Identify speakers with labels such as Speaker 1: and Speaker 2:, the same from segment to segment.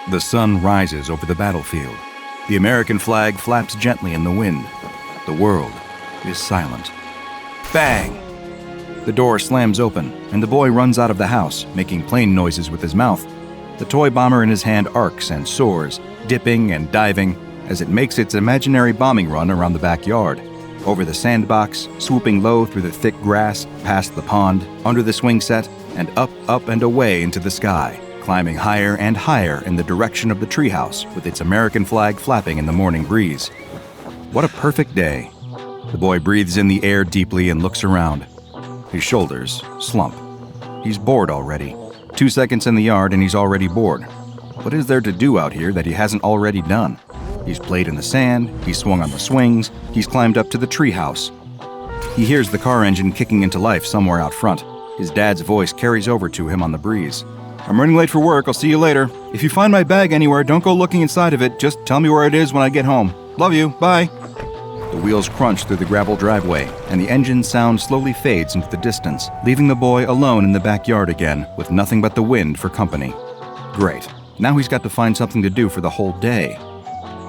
Speaker 1: The sun rises over the battlefield. The American flag flaps gently in the wind. The world is silent. Bang! The door slams open, and the boy runs out of the house, making plane noises with his mouth. The toy bomber in his hand arcs and soars, dipping and diving, as it makes its imaginary bombing run around the backyard. Over the sandbox, swooping low through the thick grass, past the pond, under the swing set, and up and away into the sky, climbing higher and higher in the direction of the treehouse with its American flag flapping in the morning breeze. What a perfect day. The boy breathes in the air deeply and looks around. His shoulders slump. He's bored already. 2 seconds in the yard and he's already bored. What is there to do out here that he hasn't already done? He's played in the sand, he's swung on the swings, he's climbed up to the treehouse. He hears the car engine kicking into life somewhere out front. His dad's voice carries over to him on the breeze. "I'm running late for work, I'll see you later. If you find my bag anywhere, don't go looking inside of it, just tell me where it is when I get home. Love you, bye." The wheels crunch through the gravel driveway, and the engine sound slowly fades into the distance, leaving the boy alone in the backyard again, with nothing but the wind for company. Great. Now he's got to find something to do for the whole day.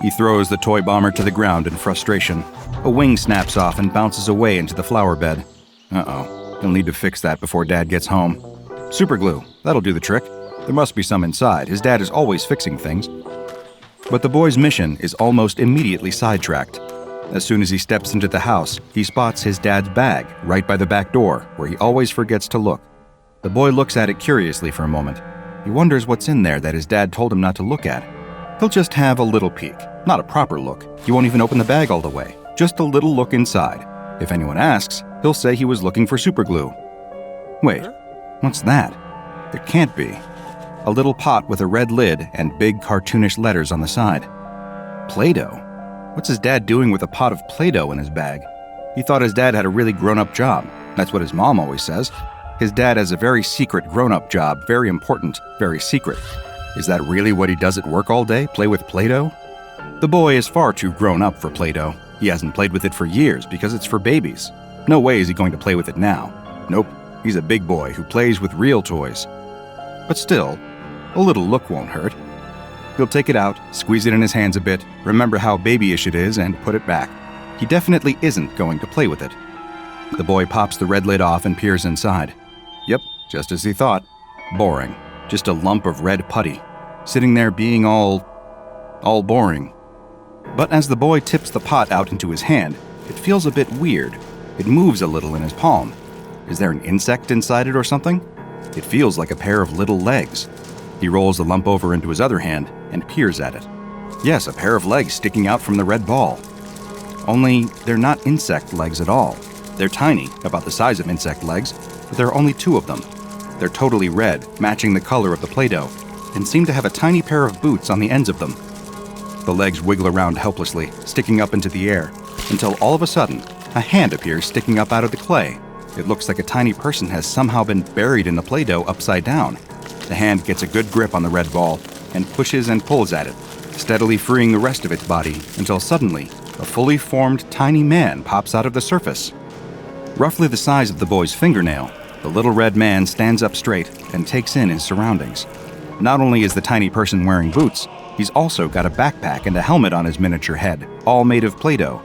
Speaker 1: He throws the toy bomber to the ground in frustration. A wing snaps off and bounces away into the flower bed. Uh-oh. He'll need to fix that before Dad gets home. Super glue. That'll do the trick. There must be some inside. His dad is always fixing things. But the boy's mission is almost immediately sidetracked. As soon as he steps into the house, he spots his dad's bag right by the back door, where he always forgets to look. The boy looks at it curiously for a moment. He wonders what's in there that his dad told him not to look at. He'll just have a little peek. Not a proper look. He won't even open the bag all the way. Just a little look inside. If anyone asks, he'll say he was looking for superglue. Wait, what's that? It can't be. A little pot with a red lid and big cartoonish letters on the side. Play-Doh? What's his dad doing with a pot of Play-Doh in his bag? He thought his dad had a really grown-up job. That's what his mom always says. His dad has a very secret grown-up job, very important, very secret. Is that really what he does at work all day, play with Play-Doh? The boy is far too grown up for Play-Doh. He hasn't played with it for years because it's for babies. No way is he going to play with it now. Nope, he's a big boy who plays with real toys. But still, a little look won't hurt. He'll take it out, squeeze it in his hands a bit, remember how babyish it is, and put it back. He definitely isn't going to play with it. The boy pops the red lid off and peers inside. Yep, just as he thought. Boring. Just a lump of red putty. Sitting there being all boring. But as the boy tips the pot out into his hand, it feels a bit weird. It moves a little in his palm. Is there an insect inside it or something? It feels like a pair of little legs. He rolls the lump over into his other hand and peers at it. Yes, a pair of legs sticking out from the red ball. Only they're not insect legs at all. They're tiny, about the size of insect legs, but there are only 2 of them. They're totally red, matching the color of the Play-Doh, and seem to have a tiny pair of boots on the ends of them. The legs wiggle around helplessly, sticking up into the air, until all of a sudden, a hand appears sticking up out of the clay. It looks like a tiny person has somehow been buried in the Play-Doh upside down. The hand gets a good grip on the red ball and pushes and pulls at it, steadily freeing the rest of its body until suddenly, a fully formed tiny man pops out of the surface. Roughly the size of the boy's fingernail, the little red man stands up straight and takes in his surroundings. Not only is the tiny person wearing boots, he's also got a backpack and a helmet on his miniature head, all made of Play-Doh.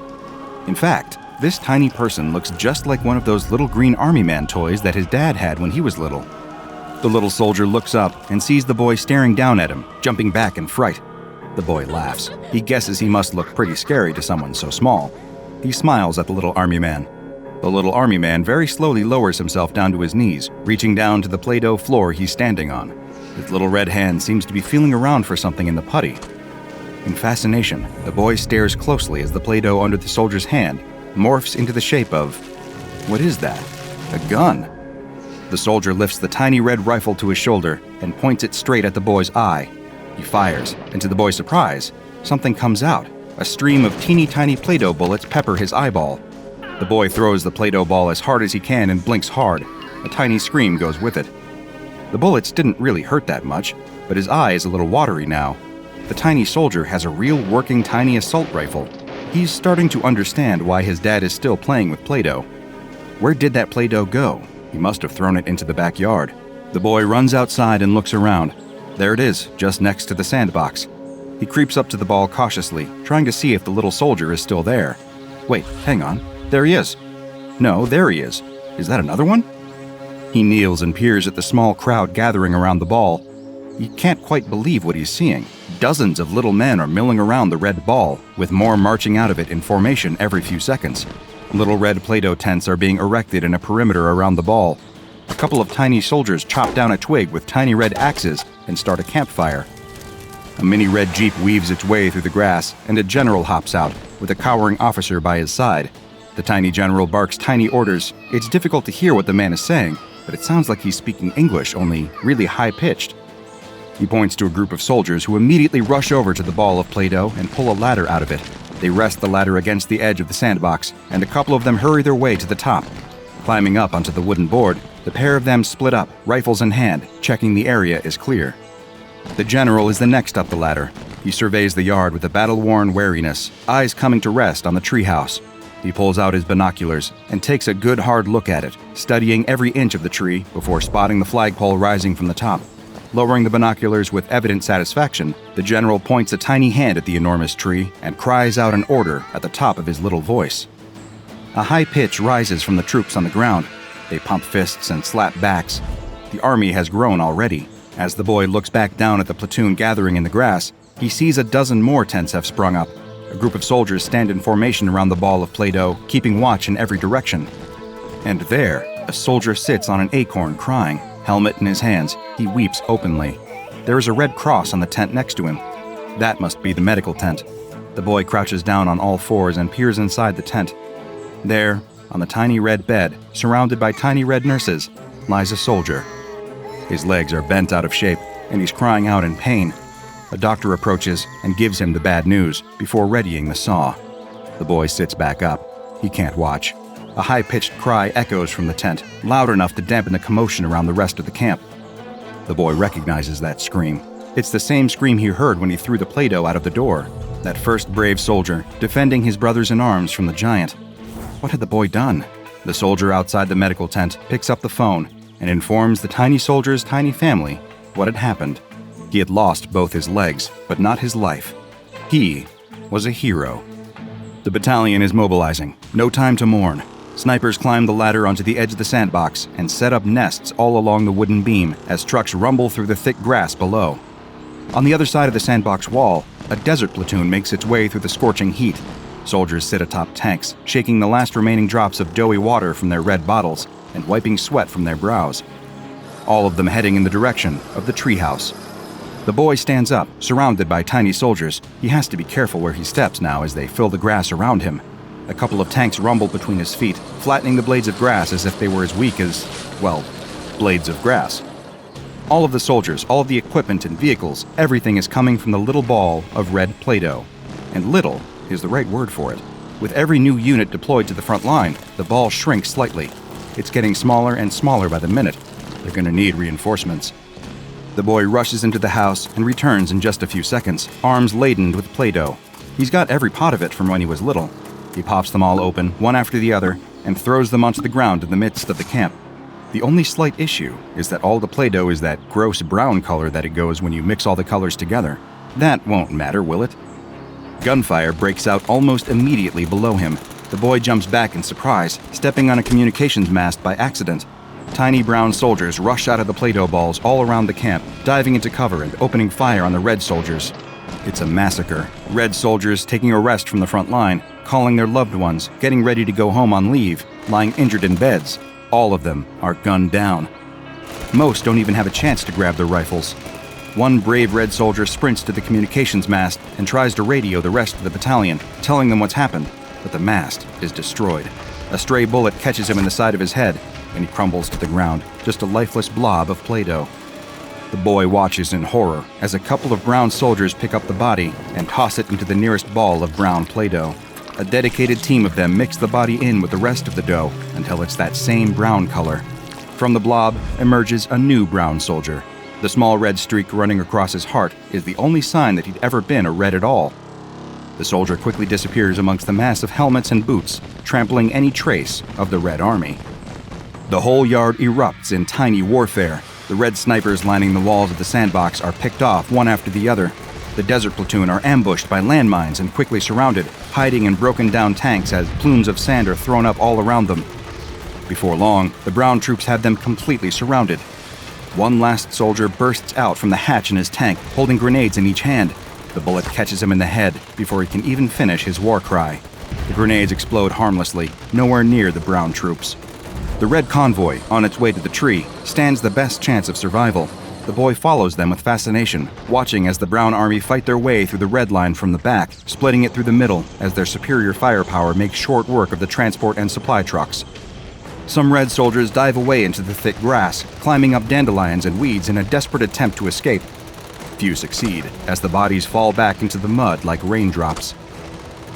Speaker 1: In fact, this tiny person looks just like one of those little green Army Man toys that his dad had when he was little. The little soldier looks up and sees the boy staring down at him, jumping back in fright. The boy laughs. He guesses he must look pretty scary to someone so small. He smiles at the little Army Man. The little Army Man very slowly lowers himself down to his knees, reaching down to the Play-Doh floor he's standing on. His little red hand seems to be feeling around for something in the putty. In fascination, the boy stares closely as the Play-Doh under the soldier's hand morphs into the shape of... what is that? A gun. The soldier lifts the tiny red rifle to his shoulder and points it straight at the boy's eye. He fires, and to the boy's surprise, something comes out. A stream of teeny tiny Play-Doh bullets pepper his eyeball. The boy throws the Play-Doh ball as hard as he can and blinks hard. A tiny scream goes with it. The bullets didn't really hurt that much, but his eye is a little watery now. The tiny soldier has a real working tiny assault rifle. He's starting to understand why his dad is still playing with Play-Doh. Where did that Play-Doh go? He must have thrown it into the backyard. The boy runs outside and looks around. There it is, just next to the sandbox. He creeps up to the ball cautiously, trying to see if the little soldier is still there. Wait, hang on. There he is. No, there he is. Is that another one? He kneels and peers at the small crowd gathering around the ball. He can't quite believe what he's seeing. Dozens of little men are milling around the red ball, with more marching out of it in formation every few seconds. Little red Play-Doh tents are being erected in a perimeter around the ball. A couple of tiny soldiers chop down a twig with tiny red axes and start a campfire. A mini red jeep weaves its way through the grass, and a general hops out, with a cowering officer by his side. The tiny general barks tiny orders. It's difficult to hear what the man is saying, but it sounds like he's speaking English, only really high-pitched. He points to a group of soldiers who immediately rush over to the ball of Play-Doh and pull a ladder out of it. They rest the ladder against the edge of the sandbox, and a couple of them hurry their way to the top. Climbing up onto the wooden board, the pair of them split up, rifles in hand, checking the area is clear. The general is the next up the ladder. He surveys the yard with a battle-worn wariness, eyes coming to rest on the treehouse. He pulls out his binoculars and takes a good hard look at it, studying every inch of the tree before spotting the flagpole rising from the top. Lowering the binoculars with evident satisfaction, the general points a tiny hand at the enormous tree and cries out an order at the top of his little voice. A high pitch rises from the troops on the ground. They pump fists and slap backs. The army has grown already. As the boy looks back down at the platoon gathering in the grass, he sees a dozen more tents have sprung up. A group of soldiers stand in formation around the ball of Play-Doh, keeping watch in every direction. And there, a soldier sits on an acorn crying. Helmet in his hands, he weeps openly. There is a red cross on the tent next to him. That must be the medical tent. The boy crouches down on all fours and peers inside the tent. There, on the tiny red bed, surrounded by tiny red nurses, lies a soldier. His legs are bent out of shape, and he's crying out in pain. A doctor approaches and gives him the bad news before readying the saw. The boy sits back up. He can't watch. A high-pitched cry echoes from the tent, loud enough to dampen the commotion around the rest of the camp. The boy recognizes that scream. It's the same scream he heard when he threw the Play-Doh out of the door. That first brave soldier, defending his brothers in arms from the giant. What had the boy done? The soldier outside the medical tent picks up the phone and informs the tiny soldier's tiny family what had happened. He had lost both his legs, but not his life. He was a hero. The battalion is mobilizing. No time to mourn. Snipers climb the ladder onto the edge of the sandbox and set up nests all along the wooden beam as trucks rumble through the thick grass below. On the other side of the sandbox wall, a desert platoon makes its way through the scorching heat. Soldiers sit atop tanks, shaking the last remaining drops of doughy water from their red bottles and wiping sweat from their brows. All of them heading in the direction of the treehouse. The boy stands up, surrounded by tiny soldiers. He has to be careful where he steps now as they fill the grass around him. A couple of tanks rumble between his feet, flattening the blades of grass as if they were as weak as, well, blades of grass. All of the soldiers, all of the equipment and vehicles, everything is coming from the little ball of red Play-Doh. And little is the right word for it. With every new unit deployed to the front line, the ball shrinks slightly. It's getting smaller and smaller by the minute. They're going to need reinforcements. The boy rushes into the house and returns in just a few seconds, arms laden with Play-Doh. He's got every pot of it from when he was little. He pops them all open, one after the other, and throws them onto the ground in the midst of the camp. The only slight issue is that all the Play-Doh is that gross brown color that it goes when you mix all the colors together. That won't matter, will it? Gunfire breaks out almost immediately below him. The boy jumps back in surprise, stepping on a communications mast by accident. Tiny brown soldiers rush out of the Play-Doh balls all around the camp, diving into cover and opening fire on the red soldiers. It's a massacre. Red soldiers taking a rest from the front line, calling their loved ones, getting ready to go home on leave, lying injured in beds. All of them are gunned down. Most don't even have a chance to grab their rifles. One brave red soldier sprints to the communications mast and tries to radio the rest of the battalion, telling them what's happened, but the mast is destroyed. A stray bullet catches him in the side of his head, and he crumbles to the ground, just a lifeless blob of Play-Doh. The boy watches in horror as a couple of brown soldiers pick up the body and toss it into the nearest ball of brown Play-Doh. A dedicated team of them mix the body in with the rest of the dough until it's that same brown color. From the blob emerges a new brown soldier. The small red streak running across his heart is the only sign that he'd ever been a red at all. The soldier quickly disappears amongst the mass of helmets and boots, trampling any trace of the Red Army. The whole yard erupts in tiny warfare. The red snipers lining the walls of the sandbox are picked off one after the other. The desert platoon are ambushed by landmines and quickly surrounded, hiding in broken-down tanks as plumes of sand are thrown up all around them. Before long, the brown troops have them completely surrounded. One last soldier bursts out from the hatch in his tank, holding grenades in each hand. The bullet catches him in the head before he can even finish his war cry. The grenades explode harmlessly, nowhere near the brown troops. The red convoy, on its way to the tree, stands the best chance of survival. The boy follows them with fascination, watching as the brown army fight their way through the red line from the back, splitting it through the middle as their superior firepower makes short work of the transport and supply trucks. Some red soldiers dive away into the thick grass, climbing up dandelions and weeds in a desperate attempt to escape. Few succeed, as the bodies fall back into the mud like raindrops.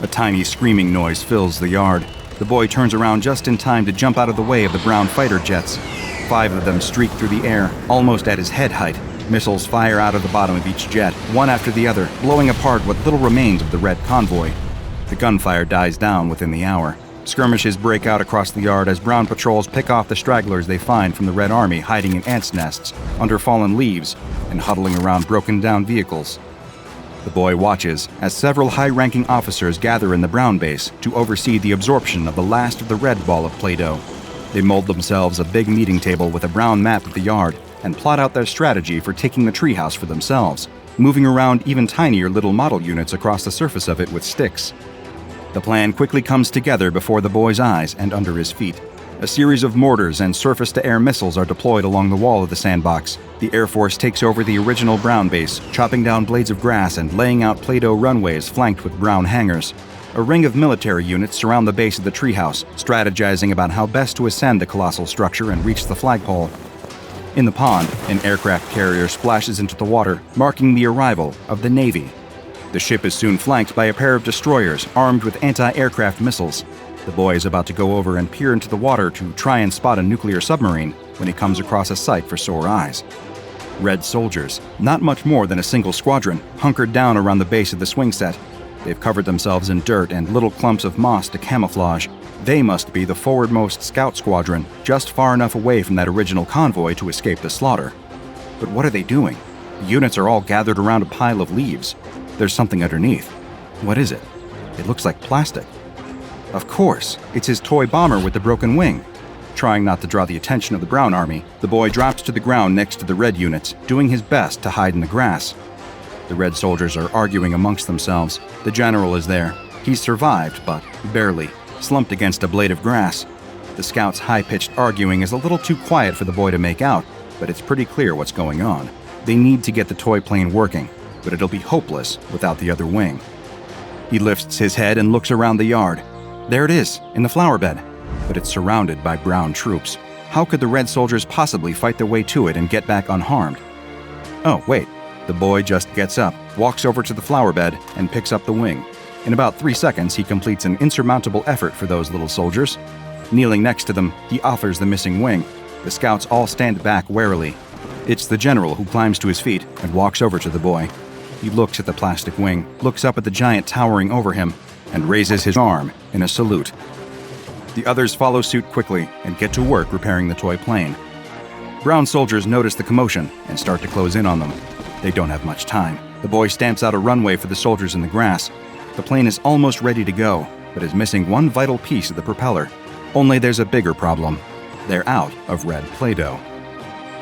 Speaker 1: A tiny screaming noise fills the yard. The boy turns around just in time to jump out of the way of the brown fighter jets. 5 of them streak through the air, almost at his head height. Missiles fire out of the bottom of each jet, one after the other, blowing apart what little remains of the red convoy. The gunfire dies down within the hour. Skirmishes break out across the yard as brown patrols pick off the stragglers they find from the Red Army hiding in ants' nests, under fallen leaves, and huddling around broken-down vehicles. The boy watches as several high-ranking officers gather in the brown base to oversee the absorption of the last of the red ball of Play-Doh. They mold themselves a big meeting table with a brown map of the yard and plot out their strategy for taking the treehouse for themselves, moving around even tinier little model units across the surface of it with sticks. The plan quickly comes together before the boy's eyes and under his feet. A series of mortars and surface-to-air missiles are deployed along the wall of the sandbox. The Air Force takes over the original brown base, chopping down blades of grass and laying out Play-Doh runways flanked with brown hangars. A ring of military units surround the base of the treehouse, strategizing about how best to ascend the colossal structure and reach the flagpole. In the pond, an aircraft carrier splashes into the water, marking the arrival of the Navy. The ship is soon flanked by a pair of destroyers armed with anti-aircraft missiles. The boy is about to go over and peer into the water to try and spot a nuclear submarine when he comes across a sight for sore eyes. Red soldiers, not much more than a single squadron, hunkered down around the base of the swing set. They've covered themselves in dirt and little clumps of moss to camouflage. They must be the forwardmost scout squadron, just far enough away from that original convoy to escape the slaughter. But what are they doing? The units are all gathered around a pile of leaves. There's something underneath. What is it? It looks like plastic. Of course, it's his toy bomber with the broken wing. Trying not to draw the attention of the brown army, the boy drops to the ground next to the red units, doing his best to hide in the grass. The red soldiers are arguing amongst themselves. The general is there. He's survived, but barely, slumped against a blade of grass. The scouts' high-pitched arguing is a little too quiet for the boy to make out, but it's pretty clear what's going on. They need to get the toy plane working, but it'll be hopeless without the other wing. He lifts his head and looks around the yard. There it is, in the flower bed, but it's surrounded by brown troops. How could the red soldiers possibly fight their way to it and get back unharmed? Oh, wait. The boy just gets up, walks over to the flower bed, and picks up the wing. In about 3 seconds, he completes an insurmountable effort for those little soldiers. Kneeling next to them, he offers the missing wing. The scouts all stand back warily. It's the general who climbs to his feet and walks over to the boy. He looks at the plastic wing, looks up at the giant towering over him, and raises his arm in a salute. The others follow suit quickly and get to work repairing the toy plane. Brown soldiers notice the commotion and start to close in on them. They don't have much time. The boy stamps out a runway for the soldiers in the grass. The plane is almost ready to go, but is missing one vital piece of the propeller. Only there's a bigger problem. They're out of red Play-Doh.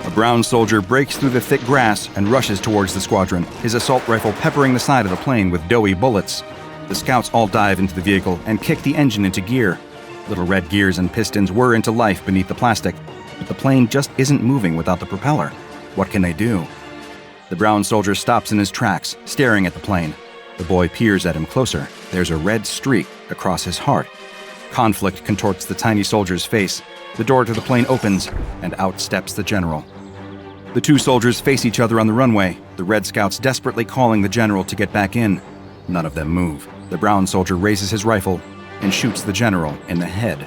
Speaker 1: A brown soldier breaks through the thick grass and rushes towards the squadron, his assault rifle peppering the side of the plane with doughy bullets. The scouts all dive into the vehicle and kick the engine into gear. Little red gears and pistons whir into life beneath the plastic, but the plane just isn't moving without the propeller. What can they do? The brown soldier stops in his tracks, staring at the plane. The boy peers at him closer. There's a red streak across his heart. Conflict contorts the tiny soldier's face. The door to the plane opens, and out steps the general. The two soldiers face each other on the runway, the red scouts desperately calling the general to get back in. None of them move. The brown soldier raises his rifle and shoots the general in the head.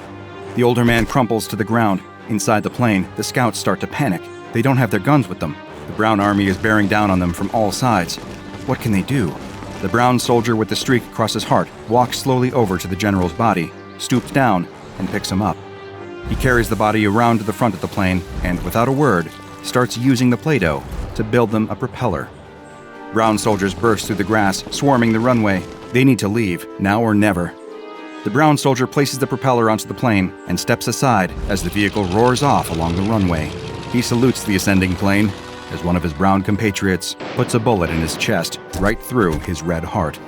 Speaker 1: The older man crumples to the ground. Inside the plane, the scouts start to panic. They don't have their guns with them. The brown army is bearing down on them from all sides. What can they do? The brown soldier with the streak across his heart walks slowly over to the general's body, stoops down, and picks him up. He carries the body around to the front of the plane and, without a word, starts using the Play-Doh to build them a propeller. Brown soldiers burst through the grass, swarming the runway. They need to leave, now or never. The brown soldier places the propeller onto the plane and steps aside as the vehicle roars off along the runway. He salutes the ascending plane as one of his brown compatriots puts a bullet in his chest, right through his red heart.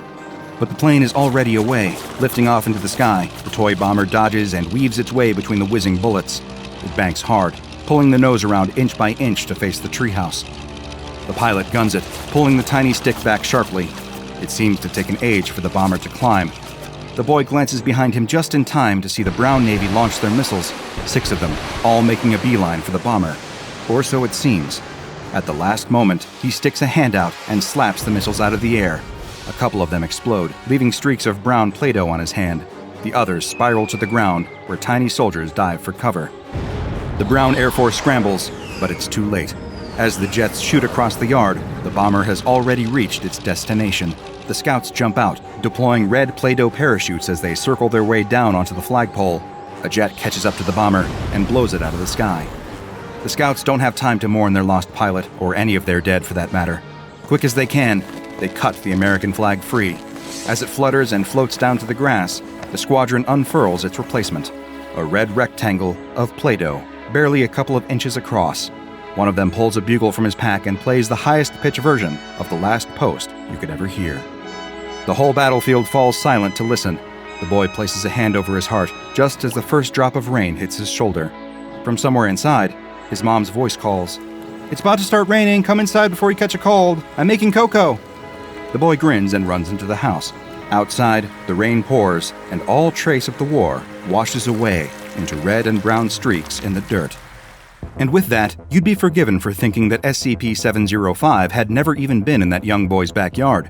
Speaker 1: But the plane is already away, lifting off into the sky. The toy bomber dodges and weaves its way between the whizzing bullets. It banks hard, pulling the nose around inch by inch to face the treehouse. The pilot guns it, pulling the tiny stick back sharply. It seems to take an age for the bomber to climb. The boy glances behind him just in time to see the Brown Navy launch their missiles, 6 of them, all making a beeline for the bomber. Or so it seems. At the last moment, he sticks a hand out and slaps the missiles out of the air. A couple of them explode, leaving streaks of brown Play-Doh on his hand. The others spiral to the ground, where tiny soldiers dive for cover. The Brown Air Force scrambles, but it's too late. As the jets shoot across the yard, the bomber has already reached its destination. The scouts jump out, deploying red Play-Doh parachutes as they circle their way down onto the flagpole. A jet catches up to the bomber and blows it out of the sky. The scouts don't have time to mourn their lost pilot, or any of their dead for that matter. Quick as they can, they cut the American flag free. As it flutters and floats down to the grass, the squadron unfurls its replacement, a red rectangle of Play-Doh, barely a couple of inches across. One of them pulls a bugle from his pack and plays the highest pitch version of The Last Post you could ever hear. The whole battlefield falls silent to listen. The boy places a hand over his heart just as the first drop of rain hits his shoulder. From somewhere inside, his mom's voice calls, "It's about to start raining. Come inside before you catch a cold. I'm making cocoa." The boy grins and runs into the house. Outside, the rain pours, and all trace of the war washes away into red and brown streaks in the dirt. And with that, you'd be forgiven for thinking that SCP-705 had never even been in that young boy's backyard.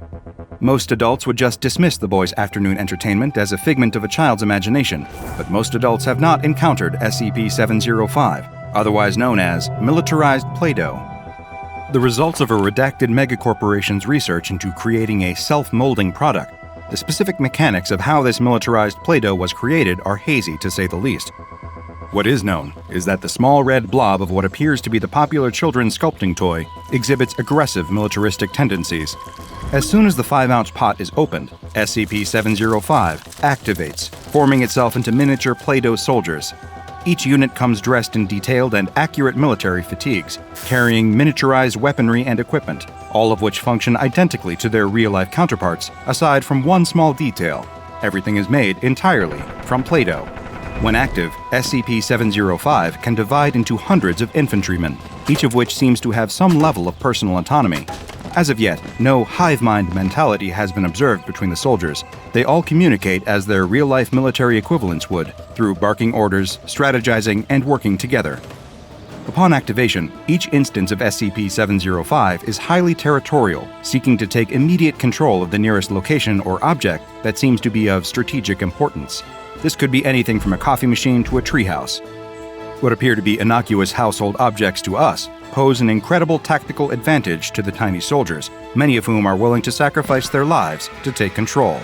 Speaker 1: Most adults would just dismiss the boy's afternoon entertainment as a figment of a child's imagination, but most adults have not encountered SCP-705, otherwise known as militarized Play-Doh. The results of a redacted megacorporation's research into creating a self-molding product. The specific mechanics of how this militarized Play-Doh was created are hazy, to say the least. What is known is that the small red blob of what appears to be the popular children's sculpting toy exhibits aggressive militaristic tendencies. As soon as the 5-ounce pot is opened, SCP-705 activates, forming itself into miniature Play-Doh soldiers. Each unit comes dressed in detailed and accurate military fatigues, carrying miniaturized weaponry and equipment, all of which function identically to their real-life counterparts, aside from one small detail. Everything is made entirely from Play-Doh. When active, SCP-705 can divide into hundreds of infantrymen, each of which seems to have some level of personal autonomy. As of yet, no hive mind mentality has been observed between the soldiers. They all communicate as their real-life military equivalents would, through barking orders, strategizing, and working together. Upon activation, each instance of SCP-705 is highly territorial, seeking to take immediate control of the nearest location or object that seems to be of strategic importance. This could be anything from a coffee machine to a treehouse. What appear to be innocuous household objects to us pose an incredible tactical advantage to the tiny soldiers, many of whom are willing to sacrifice their lives to take control.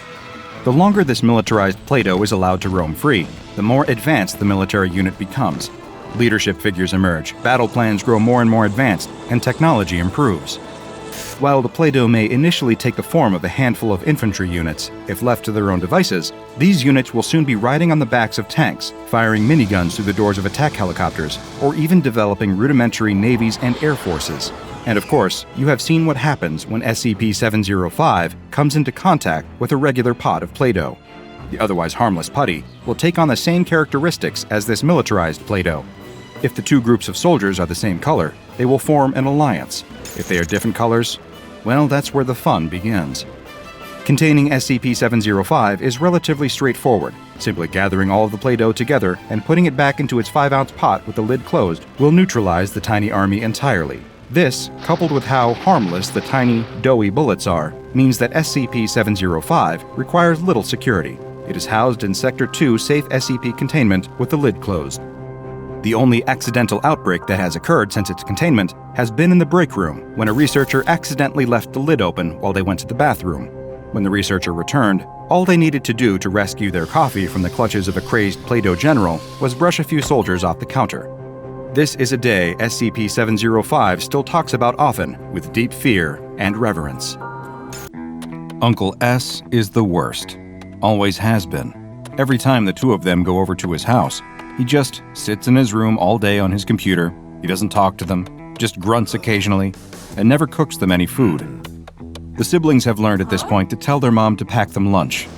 Speaker 1: The longer this militarized Play-Doh is allowed to roam free, the more advanced the military unit becomes. Leadership figures emerge, battle plans grow more and more advanced, and technology improves. While the Play-Doh may initially take the form of a handful of infantry units, if left to their own devices, these units will soon be riding on the backs of tanks, firing miniguns through the doors of attack helicopters, or even developing rudimentary navies and air forces. And of course, you have seen what happens when SCP-705 comes into contact with a regular pot of Play-Doh. The otherwise harmless putty will take on the same characteristics as this militarized Play-Doh. If the two groups of soldiers are the same color, they will form an alliance. If they are different colors, well, that's where the fun begins. Containing SCP-705 is relatively straightforward. Simply gathering all of the Play-Doh together and putting it back into its 5-ounce pot with the lid closed will neutralize the tiny army entirely. This, coupled with how harmless the tiny, doughy bullets are, means that SCP-705 requires little security. It is housed in Sector 2 safe SCP containment with the lid closed. The only accidental outbreak that has occurred since its containment has been in the break room, when a researcher accidentally left the lid open while they went to the bathroom. When the researcher returned, all they needed to do to rescue their coffee from the clutches of a crazed Play-Doh general was brush a few soldiers off the counter. This is a day SCP-705 still talks about often with deep fear and reverence. Uncle S is the worst. Always has been. Every time the two of them go over to his house, he just sits in his room all day on his computer. He doesn't talk to them, just grunts occasionally, and never cooks them any food. The siblings have learned at this point to tell their mom to pack them lunch.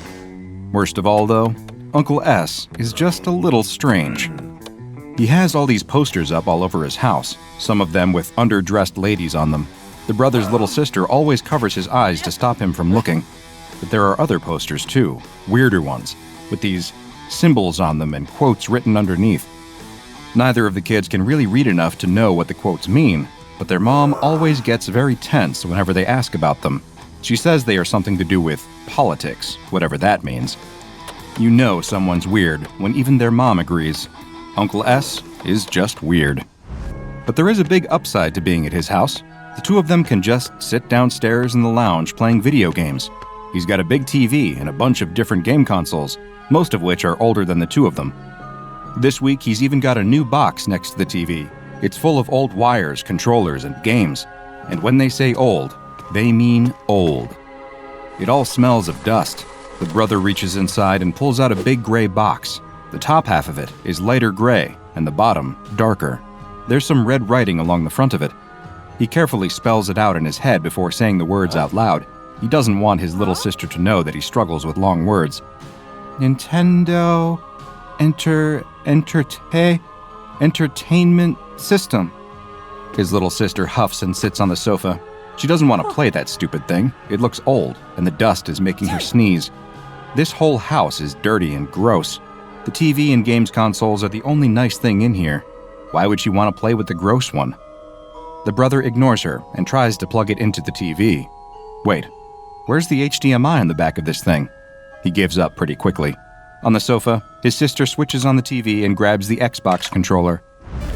Speaker 1: Worst of all, though, Uncle S is just a little strange. He has all these posters up all over his house, some of them with underdressed ladies on them. The brother's little sister always covers his eyes to stop him from looking. But there are other posters too, weirder ones, with these symbols on them and quotes written underneath. Neither of the kids can really read enough to know what the quotes mean, but their mom always gets very tense whenever they ask about them. She says they are something to do with politics, whatever that means. You know someone's weird when even their mom agrees. Uncle S is just weird. But there is a big upside to being at his house. The two of them can just sit downstairs in the lounge playing video games. He's got a big TV and a bunch of different game consoles, most of which are older than the two of them. This week, he's even got a new box next to the TV. It's full of old wires, controllers, and games. And when they say old, they mean old. It all smells of dust. The brother reaches inside and pulls out a big gray box. The top half of it is lighter gray, and the bottom darker. There's some red writing along the front of it. He carefully spells it out in his head before saying the words out loud. He doesn't want his little sister to know that he struggles with long words. Nintendo Entertainment System. His little sister huffs and sits on the sofa. She doesn't want to play that stupid thing. It looks old, and the dust is making her sneeze. This whole house is dirty and gross. The TV and games consoles are the only nice thing in here. Why would she want to play with the gross one? The brother ignores her and tries to plug it into the TV. Wait, where's the HDMI on the back of this thing? He gives up pretty quickly. On the sofa, his sister switches on the TV and grabs the Xbox controller.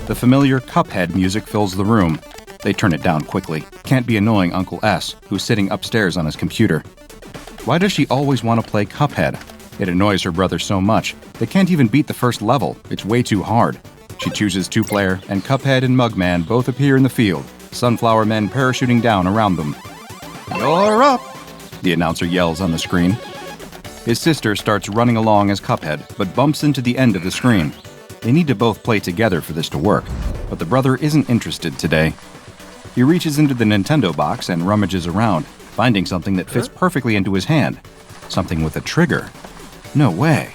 Speaker 1: The familiar Cuphead music fills the room. They turn it down quickly. Can't be annoying Uncle S, who's sitting upstairs on his computer. Why does she always want to play Cuphead? It annoys her brother so much. They can't even beat the first level. It's way too hard. She chooses two-player, and Cuphead and Mugman both appear in the field, sunflower men parachuting down around them. "You're up!" the announcer yells on the screen. His sister starts running along as Cuphead, but bumps into the end of the screen. They need to both play together for this to work, but the brother isn't interested today. He reaches into the Nintendo box and rummages around, finding something that fits perfectly into his hand. Something with a trigger. No way.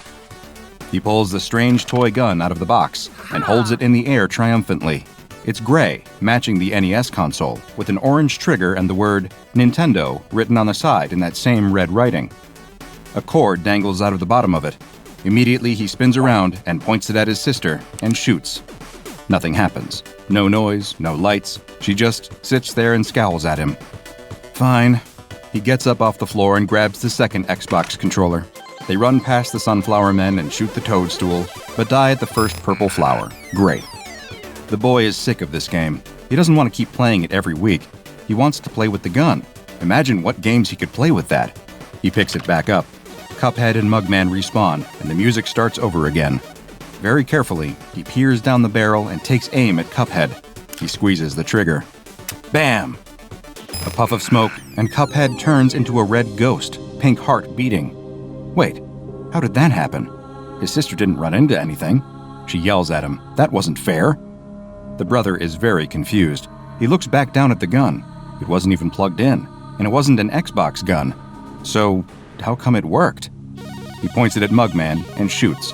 Speaker 1: He pulls the strange toy gun out of the box and holds it in the air triumphantly. It's gray, matching the NES console, with an orange trigger and the word Nintendo written on the side in that same red writing. A cord dangles out of the bottom of it. Immediately, he spins around and points it at his sister and shoots. Nothing happens. No noise, no lights. She just sits there and scowls at him. Fine. He gets up off the floor and grabs the second Xbox controller. They run past the sunflower men and shoot the toadstool, but die at the first purple flower. Great. The boy is sick of this game. He doesn't want to keep playing it every week. He wants to play with the gun. Imagine what games he could play with that. He picks it back up. Cuphead and Mugman respawn, and the music starts over again. Very carefully, he peers down the barrel and takes aim at Cuphead. He squeezes the trigger. Bam! A puff of smoke, and Cuphead turns into a red ghost, pink heart beating. Wait, how did that happen? His sister didn't run into anything. She yells at him. That wasn't fair. The brother is very confused. He looks back down at the gun. It wasn't even plugged in, and it wasn't an Xbox gun. So, how come it worked? He points it at Mugman and shoots.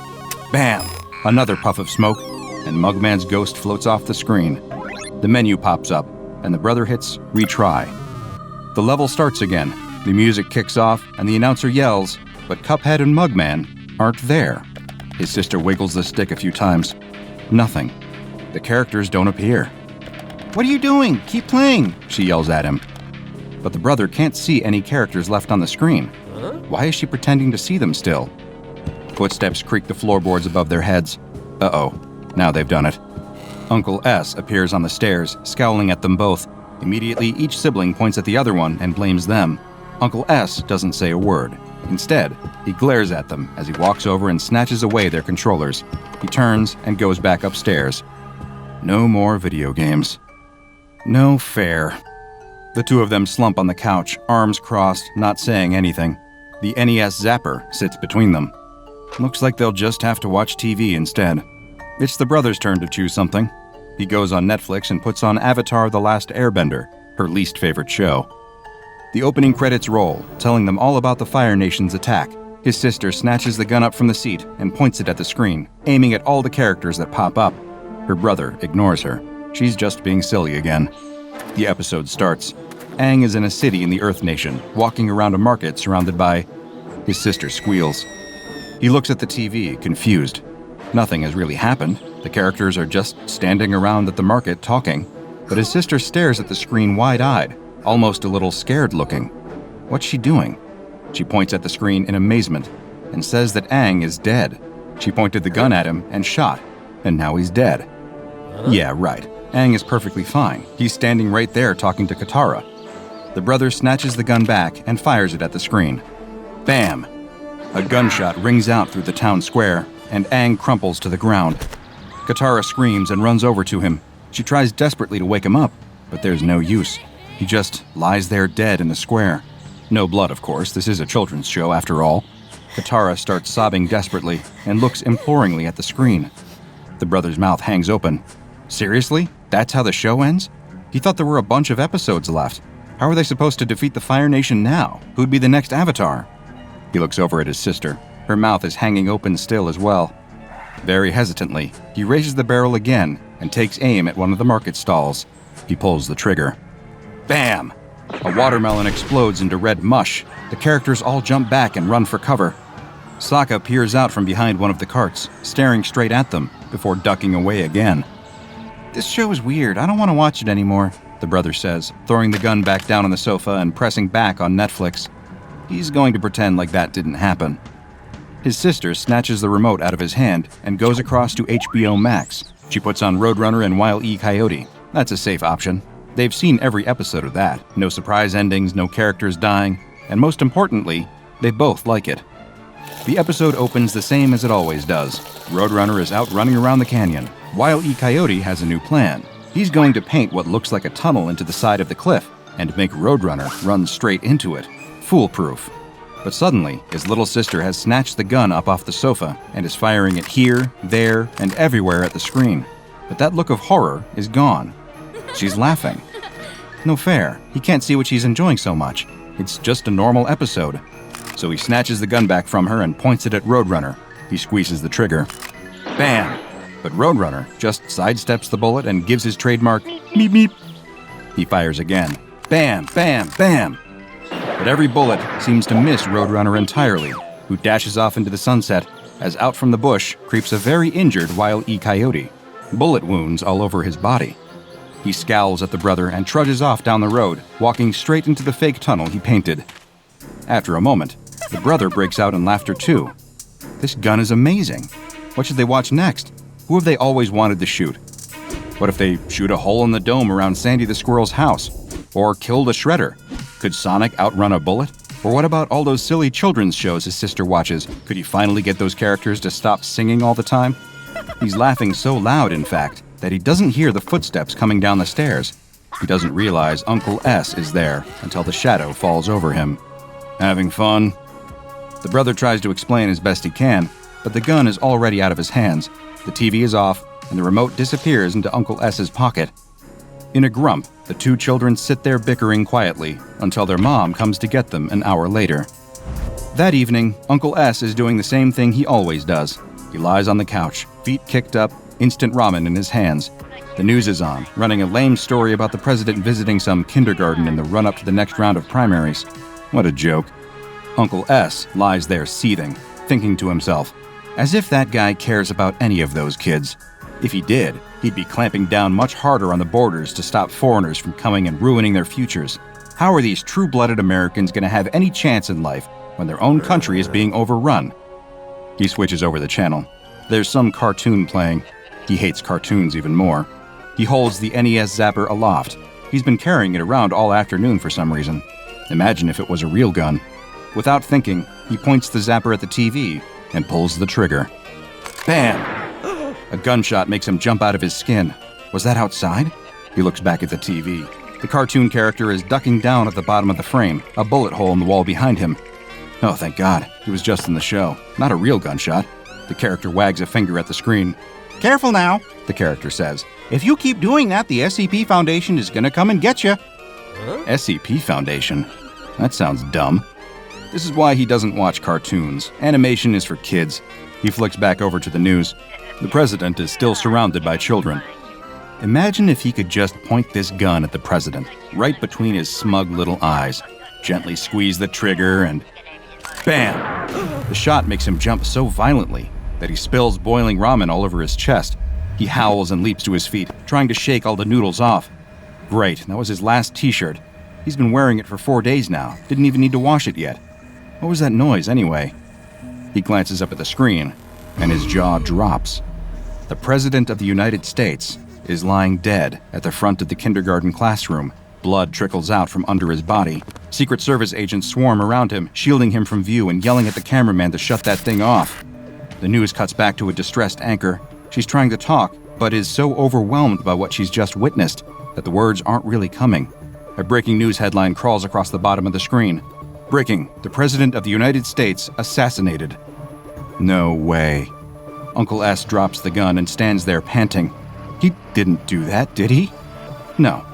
Speaker 1: Bam! Another puff of smoke, and Mugman's ghost floats off the screen. The menu pops up, and the brother hits retry. The level starts again. The music kicks off, and the announcer yells, but Cuphead and Mugman aren't there. His sister wiggles the stick a few times. Nothing. The characters don't appear. What are you doing? Keep playing, she yells at him. But the brother can't see any characters left on the screen. Why is she pretending to see them still? Footsteps creak the floorboards above their heads. Uh-oh, now they've done it. Uncle S appears on the stairs, scowling at them both. Immediately, each sibling points at the other one and blames them. Uncle S doesn't say a word. Instead, he glares at them as he walks over and snatches away their controllers. He turns and goes back upstairs. No more video games. No fair. The two of them slump on the couch, arms crossed, not saying anything. The NES Zapper sits between them. Looks like they'll just have to watch TV instead. It's the brother's turn to choose something. He goes on Netflix and puts on Avatar: The Last Airbender, her least favorite show. The opening credits roll, telling them all about the Fire Nation's attack. His sister snatches the gun up from the seat and points it at the screen, aiming at all the characters that pop up. Her brother ignores her. She's just being silly again. The episode starts. Aang is in a city in the Earth Nation, walking around a market surrounded by... His sister squeals. He looks at the TV, confused. Nothing has really happened. The characters are just standing around at the market talking. But his sister stares at the screen wide-eyed, almost a little scared looking. What's she doing? She points at the screen in amazement and says that Aang is dead. She pointed the gun at him and shot, and now he's dead. Yeah, right. Aang is perfectly fine. He's standing right there talking to Katara. The brother snatches the gun back and fires it at the screen. Bam! A gunshot rings out through the town square, and Aang crumples to the ground. Katara screams and runs over to him. She tries desperately to wake him up, but there's no use. He just lies there dead in the square. No blood, of course. This is a children's show, after all. Katara starts sobbing desperately and looks imploringly at the screen. The brother's mouth hangs open. Seriously? That's how the show ends? He thought there were a bunch of episodes left. How are they supposed to defeat the Fire Nation now? Who'd be the next Avatar? He looks over at his sister. Her mouth is hanging open still as well. Very hesitantly, he raises the barrel again and takes aim at one of the market stalls. He pulls the trigger. Bam! A watermelon explodes into red mush. The characters all jump back and run for cover. Sokka peers out from behind one of the carts, staring straight at them, before ducking away again. This show is weird. I don't want to watch it anymore, the brother says, throwing the gun back down on the sofa and pressing back on Netflix. He's going to pretend like that didn't happen. His sister snatches the remote out of his hand and goes across to HBO Max. She puts on Roadrunner and Wile E. Coyote. That's a safe option. They've seen every episode of that. No surprise endings, no characters dying, and most importantly, they both like it. The episode opens the same as it always does. Roadrunner is out running around the canyon. Wile E. Coyote has a new plan. He's going to paint what looks like a tunnel into the side of the cliff and make Roadrunner run straight into it. Foolproof. But suddenly, his little sister has snatched the gun up off the sofa and is firing it here, there, and everywhere at the screen. But that look of horror is gone. She's laughing. No fair. He can't see what she's enjoying so much. It's just a normal episode. So he snatches the gun back from her and points it at Roadrunner. He squeezes the trigger. Bam! But Roadrunner just sidesteps the bullet and gives his trademark meep meep. He fires again. Bam, bam, bam! But every bullet seems to miss Roadrunner entirely, who dashes off into the sunset as out from the bush creeps a very injured Wile E. Coyote. Bullet wounds all over his body. He scowls at the brother and trudges off down the road, walking straight into the fake tunnel he painted. After a moment, the brother breaks out in laughter too. This gun is amazing. What should they watch next? Who have they always wanted to shoot? What if they shoot a hole in the dome around Sandy the Squirrel's house? Or killed a shredder? Could Sonic outrun a bullet? Or what about all those silly children's shows his sister watches? Could he finally get those characters to stop singing all the time? He's laughing so loud, in fact, that he doesn't hear the footsteps coming down the stairs. He doesn't realize Uncle S is there until the shadow falls over him. Having fun? The brother tries to explain as best he can, but the gun is already out of his hands. The TV is off, and the remote disappears into Uncle S's pocket. In a grump, the two children sit there bickering quietly until their mom comes to get them an hour later. That evening, Uncle S is doing the same thing he always does. He lies on the couch, feet kicked up, instant ramen in his hands. The news is on, running a lame story about the president visiting some kindergarten in the run-up to the next round of primaries. What a joke. Uncle S lies there seething, thinking to himself, as if that guy cares about any of those kids. If he did, he'd be clamping down much harder on the borders to stop foreigners from coming and ruining their futures. How are these true-blooded Americans going to have any chance in life when their own country is being overrun? He switches over the channel. There's some cartoon playing. He hates cartoons even more. He holds the NES Zapper aloft. He's been carrying it around all afternoon for some reason. Imagine if it was a real gun. Without thinking, he points the Zapper at the TV and pulls the trigger. Bam! A gunshot makes him jump out of his skin. Was that outside? He looks back at the TV. The cartoon character is ducking down at the bottom of the frame, a bullet hole in the wall behind him. Oh, thank God. He was just in the show. Not a real gunshot. The character wags a finger at the screen.
Speaker 2: Careful now,
Speaker 1: the character says.
Speaker 2: If you keep doing that, the SCP Foundation is gonna come and get you.
Speaker 1: SCP Foundation? That sounds dumb. This is why he doesn't watch cartoons. Animation is for kids. He flicks back over to the news. The president is still surrounded by children. Imagine if he could just point this gun at the president, right between his smug little eyes, gently squeeze the trigger, and bam! The shot makes him jump so violently that he spills boiling ramen all over his chest. He howls and leaps to his feet, trying to shake all the noodles off. Great, that was his last t-shirt. He's been wearing it for 4 days now, didn't even need to wash it yet. What was that noise anyway? He glances up at the screen, and his jaw drops. The President of the United States is lying dead at the front of the kindergarten classroom. Blood trickles out from under his body. Secret Service agents swarm around him, shielding him from view and yelling at the cameraman to shut that thing off. The news cuts back to a distressed anchor. She's trying to talk, but is so overwhelmed by what she's just witnessed that the words aren't really coming. A breaking news headline crawls across the bottom of the screen. Breaking, the President of the United States assassinated. No way. Uncle S drops the gun and stands there panting. He didn't do that, did he? No,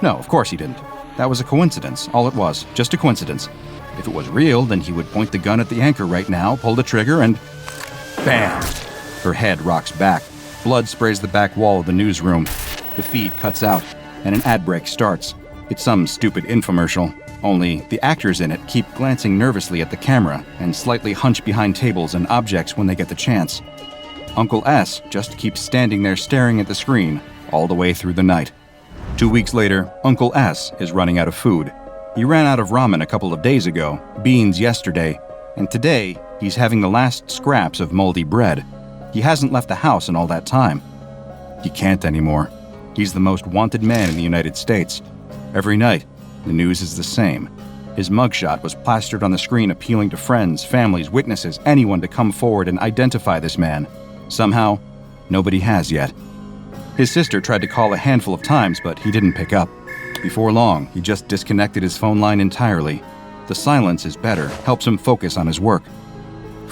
Speaker 1: of course he didn't. That was a coincidence, all it was, just a coincidence. If it was real, then he would point the gun at the anchor right now, pull the trigger, and bam! Her head rocks back. Blood sprays the back wall of the newsroom. The feed cuts out, and an ad break starts. It's some stupid infomercial, only the actors in it keep glancing nervously at the camera and slightly hunch behind tables and objects when they get the chance. Uncle S just keeps standing there staring at the screen all the way through the night. 2 weeks later, Uncle S is running out of food. He ran out of ramen a couple of days ago, beans yesterday, and today he's having the last scraps of moldy bread. He hasn't left the house in all that time. He can't anymore. He's the most wanted man in the United States. Every night, the news is the same. His mugshot was plastered on the screen appealing to friends, families, witnesses, anyone to come forward and identify this man. Somehow, nobody has yet. His sister tried to call a handful of times, but he didn't pick up. Before long, he just disconnected his phone line entirely. The silence is better, helps him focus on his work.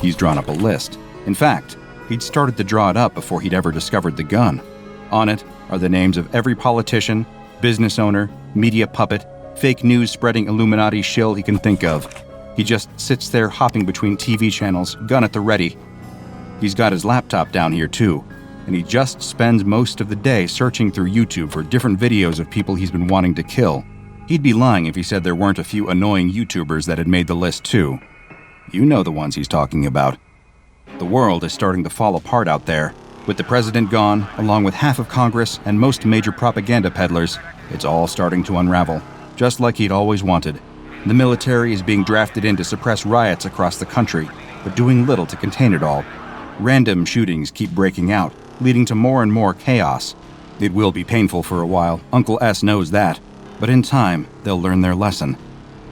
Speaker 1: He's drawn up a list. In fact, he'd started to draw it up before he'd ever discovered the gun. On it are the names of every politician, business owner, media puppet, fake news spreading Illuminati shill he can think of. He just sits there hopping between TV channels, gun at the ready. He's got his laptop down here too, and he just spends most of the day searching through YouTube for different videos of people he's been wanting to kill. He'd be lying if he said there weren't a few annoying YouTubers that had made the list too. You know the ones he's talking about. The world is starting to fall apart out there. With the president gone, along with half of Congress and most major propaganda peddlers, it's all starting to unravel, just like he'd always wanted. The military is being drafted in to suppress riots across the country, but doing little to contain it all. Random shootings keep breaking out, leading to more and more chaos. It will be painful for a while, Uncle S knows that, but in time, they'll learn their lesson.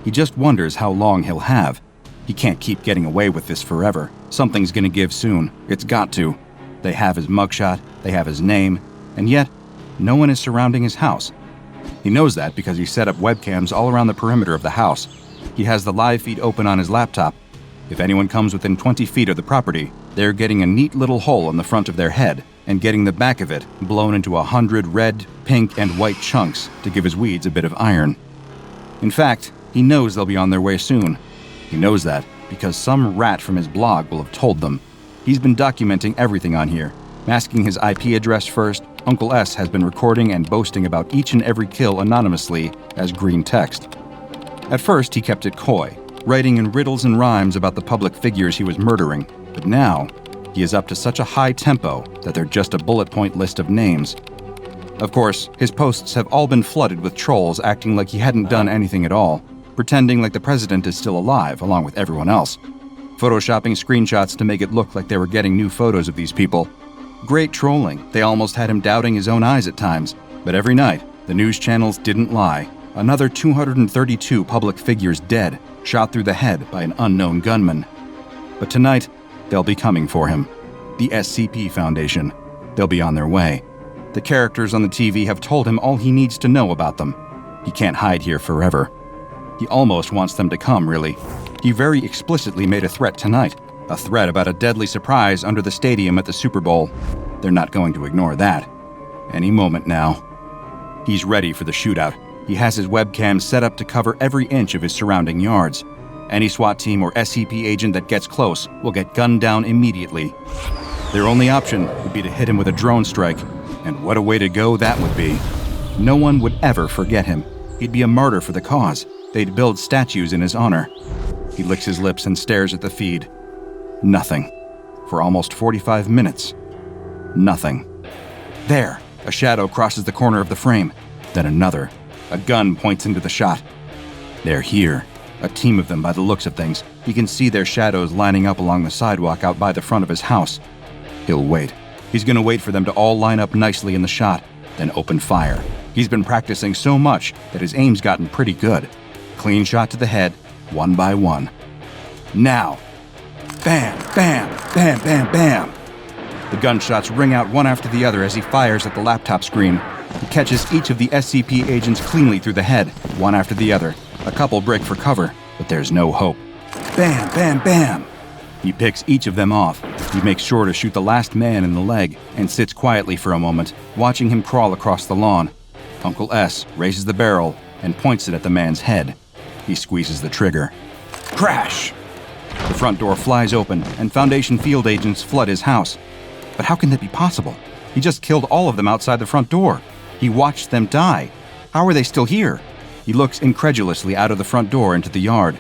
Speaker 1: He just wonders how long he'll have. He can't keep getting away with this forever. Something's gonna give soon. It's got to. They have his mugshot, they have his name, and yet, no one is surrounding his house. He knows that because he set up webcams all around the perimeter of the house. He has the live feed open on his laptop. If anyone comes within 20 feet of the property, they're getting a neat little hole in the front of their head and getting the back of it blown into 100 red, pink, and white chunks to give his weeds a bit of iron. In fact, he knows they'll be on their way soon. He knows that because some rat from his blog will have told them. He's been documenting everything on here. Masking his IP address first, Uncle S has been recording and boasting about each and every kill anonymously as green text. At first, he kept it coy, writing in riddles and rhymes about the public figures he was murdering, but now, he is up to such a high tempo that they're just a bullet point list of names. Of course, his posts have all been flooded with trolls acting like he hadn't done anything at all, pretending like the president is still alive along with everyone else. Photoshopping screenshots to make it look like they were getting new photos of these people. Great trolling. They almost had him doubting his own eyes at times. But every night, the news channels didn't lie. Another 232 public figures dead, shot through the head by an unknown gunman. But tonight, they'll be coming for him. The SCP Foundation. They'll be on their way.
Speaker 2: The characters on the TV have told him all he needs to know about them. He can't hide here forever. He almost wants them to come, really. He very explicitly made a threat tonight. A threat about a deadly surprise under the stadium at the Super Bowl. They're not going to ignore that. Any moment now. He's ready for the shootout. He has his webcam set up to cover every inch of his surrounding yards. Any SWAT team or SCP agent that gets close will get gunned down immediately. Their only option would be to hit him with a drone strike, and what a way to go that would be. No one would ever forget him. He'd be a martyr for the cause. They'd build statues in his honor. He licks his lips and stares at the feed. Nothing. For almost 45 minutes. Nothing. There, a shadow crosses the corner of the frame. Then another. A gun points into the shot. They're here. A team of them by the looks of things. He can see their shadows lining up along the sidewalk out by the front of his house. He'll wait. He's going to wait for them to all line up nicely in the shot, then open fire. He's been practicing so much that his aim's gotten pretty good. Clean shot to the head, one by one. Now. Bam, bam, bam, bam, bam. The gunshots ring out one after the other as he fires at the laptop screen. He catches each of the SCP agents cleanly through the head, one after the other. A couple break for cover, but there's no hope. Bam, bam, bam. He picks each of them off. He makes sure to shoot the last man in the leg and sits quietly for a moment, watching him crawl across the lawn. Uncle S raises the barrel and points it at the man's head. He squeezes the trigger. Crash! The front door flies open, and Foundation field agents flood his house. But how can that be possible? He just killed all of them outside the front door. He watched them die. How are they still here? He looks incredulously out of the front door into the yard.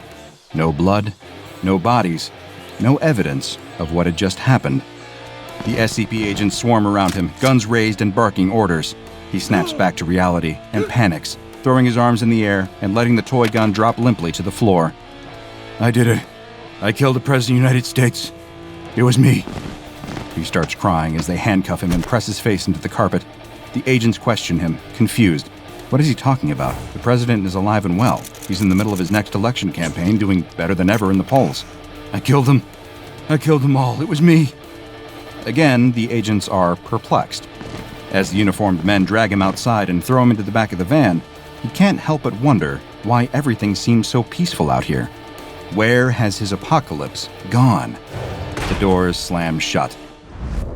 Speaker 2: No blood, no bodies, no evidence of what had just happened. The SCP agents swarm around him, guns raised and barking orders. He snaps back to reality and panics, throwing his arms in the air and letting the toy gun drop limply to the floor. I did it. I killed the President of the United States. It was me. He starts crying as they handcuff him and press his face into the carpet. The agents question him, confused. What is he talking about? The president is alive and well. He's in the middle of his next election campaign, doing better than ever in the polls. I killed them. I killed them all. It was me. Again, the agents are perplexed. As the uniformed men drag him outside and throw him into the back of the van, he can't help but wonder why everything seems so peaceful out here. Where has his apocalypse gone? The doors slam shut.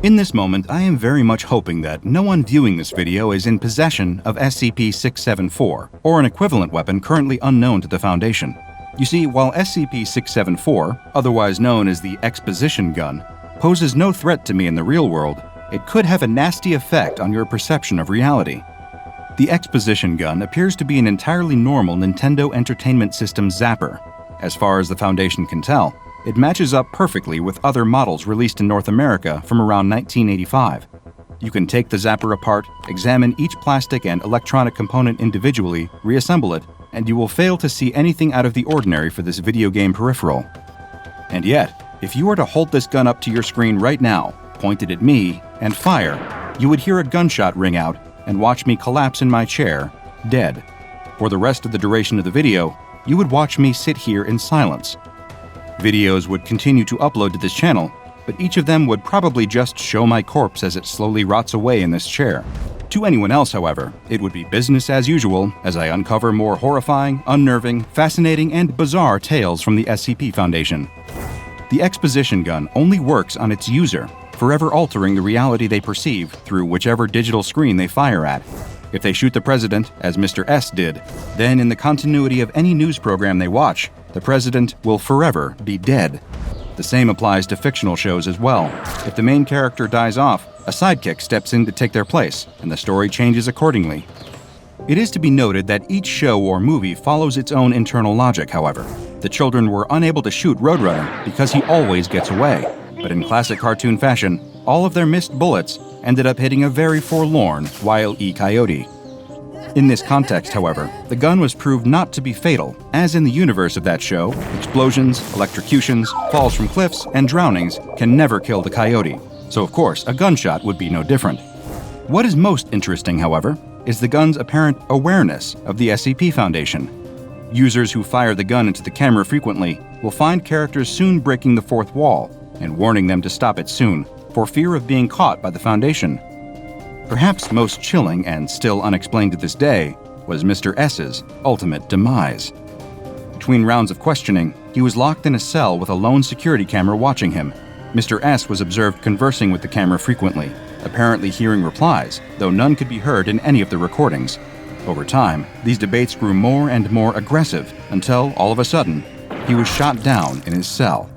Speaker 2: In this moment, I am very much hoping that no one viewing this video is in possession of SCP-674, or an equivalent weapon currently unknown to the Foundation. You see, while SCP-674, otherwise known as the Exposition gun, poses no threat to me in the real world, it could have a nasty effect on your perception of reality. The Exposition gun appears to be an entirely normal Nintendo Entertainment System zapper. As far as the Foundation can tell, it matches up perfectly with other models released in North America from around 1985. You can take the zapper apart, examine each plastic and electronic component individually, reassemble it, and you will fail to see anything out of the ordinary for this video game peripheral. And yet, if you were to hold this gun up to your screen right now, point it at me, and fire, you would hear a gunshot ring out and watch me collapse in my chair, dead. For the rest of the duration of the video, you would watch me sit here in silence. Videos would continue to upload to this channel, but each of them would probably just show my corpse as it slowly rots away in this chair. To anyone else, however, it would be business as usual as I uncover more horrifying, unnerving, fascinating, and bizarre tales from the SCP Foundation. The Exposition gun only works on its user, forever altering the reality they perceive through whichever digital screen they fire at. If they shoot the president, as Mr. S did, then in the continuity of any news program they watch, the president will forever be dead. The same applies to fictional shows as well. If the main character dies off, a sidekick steps in to take their place, and the story changes accordingly. It is to be noted that each show or movie follows its own internal logic, however. The children were unable to shoot Roadrunner because he always gets away, but in classic cartoon fashion, all of their missed bullets ended up hitting a very forlorn Wile E. Coyote. In this context, however, the gun was proved not to be fatal, as in the universe of that show, explosions, electrocutions, falls from cliffs, and drownings can never kill the coyote, so of course a gunshot would be no different. What is most interesting, however, is the gun's apparent awareness of the SCP Foundation. Users who fire the gun into the camera frequently will find characters soon breaking the fourth wall and warning them to stop it soon, for fear of being caught by the Foundation. Perhaps most chilling and still unexplained to this day was Mr. S's ultimate demise. Between rounds of questioning, he was locked in a cell with a lone security camera watching him. Mr. S was observed conversing with the camera frequently, apparently hearing replies, though none could be heard in any of the recordings. Over time, these debates grew more and more aggressive until, all of a sudden, he was shot down in his cell.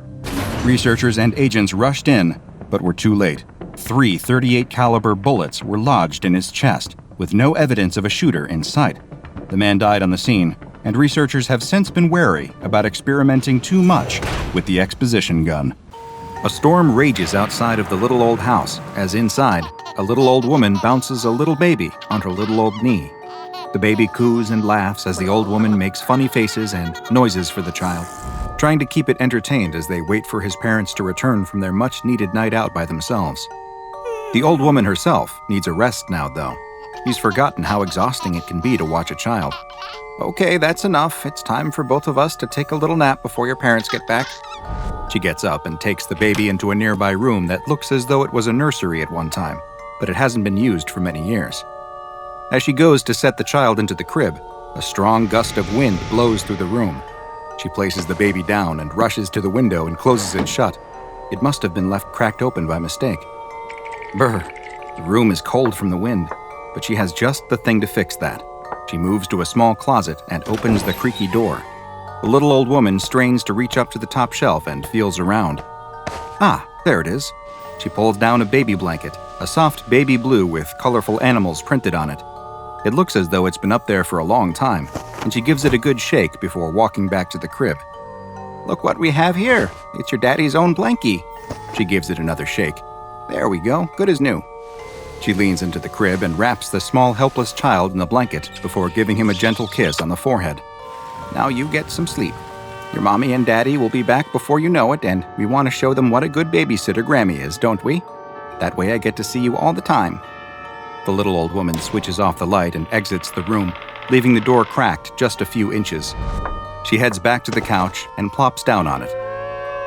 Speaker 2: Researchers and agents rushed in, but were too late. 3 .38 caliber bullets were lodged in his chest, with no evidence of a shooter in sight. The man died on the scene, and researchers have since been wary about experimenting too much with the Exposition gun.
Speaker 1: A storm rages outside of the little old house, as inside, a little old woman bounces a little baby on her little old knee. The baby coos and laughs as the old woman makes funny faces and noises for the child, trying to keep it entertained as they wait for his parents to return from their much-needed night out by themselves. The old woman herself needs a rest now, though. She's forgotten how exhausting it can be to watch a child. "Okay, that's enough. It's time for both of us to take a little nap before your parents get back." She gets up and takes the baby into a nearby room that looks as though it was a nursery at one time, but it hasn't been used for many years. As she goes to set the child into the crib, a strong gust of wind blows through the room. She places the baby down and rushes to the window and closes it shut. It must have been left cracked open by mistake. Brr, the room is cold from the wind, but she has just the thing to fix that. She moves to a small closet and opens the creaky door. The little old woman strains to reach up to the top shelf and feels around. Ah, there it is. She pulls down a baby blanket, a soft baby blue with colorful animals printed on it. It looks as though it's been up there for a long time, and she gives it a good shake before walking back to the crib. "Look what we have here. It's your daddy's own blankie." She gives it another shake. "There we go, good as new." She leans into the crib and wraps the small helpless child in the blanket before giving him a gentle kiss on the forehead. "Now you get some sleep. Your mommy and daddy will be back before you know it, and we want to show them what a good babysitter Grammy is, don't we? That way I get to see you all the time." The little old woman switches off the light and exits the room, leaving the door cracked just a few inches. She heads back to the couch and plops down on it.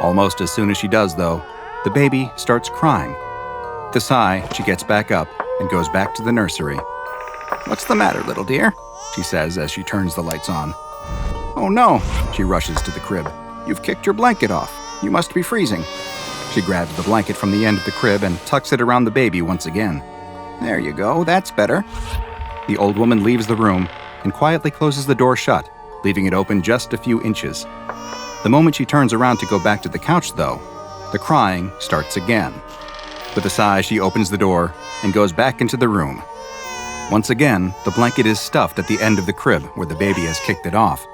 Speaker 1: Almost as soon as she does, though, the baby starts crying. With a sigh, she gets back up and goes back to the nursery. "What's the matter, little dear?" she says as she turns the lights on. "Oh no!" She rushes to the crib. "You've kicked your blanket off. You must be freezing." She grabs the blanket from the end of the crib and tucks it around the baby once again. "There you go, that's better." The old woman leaves the room and quietly closes the door shut, leaving it open just a few inches. The moment she turns around to go back to the couch, though, the crying starts again. With a sigh, she opens the door and goes back into the room. Once again, the blanket is stuffed at the end of the crib where the baby has kicked it off.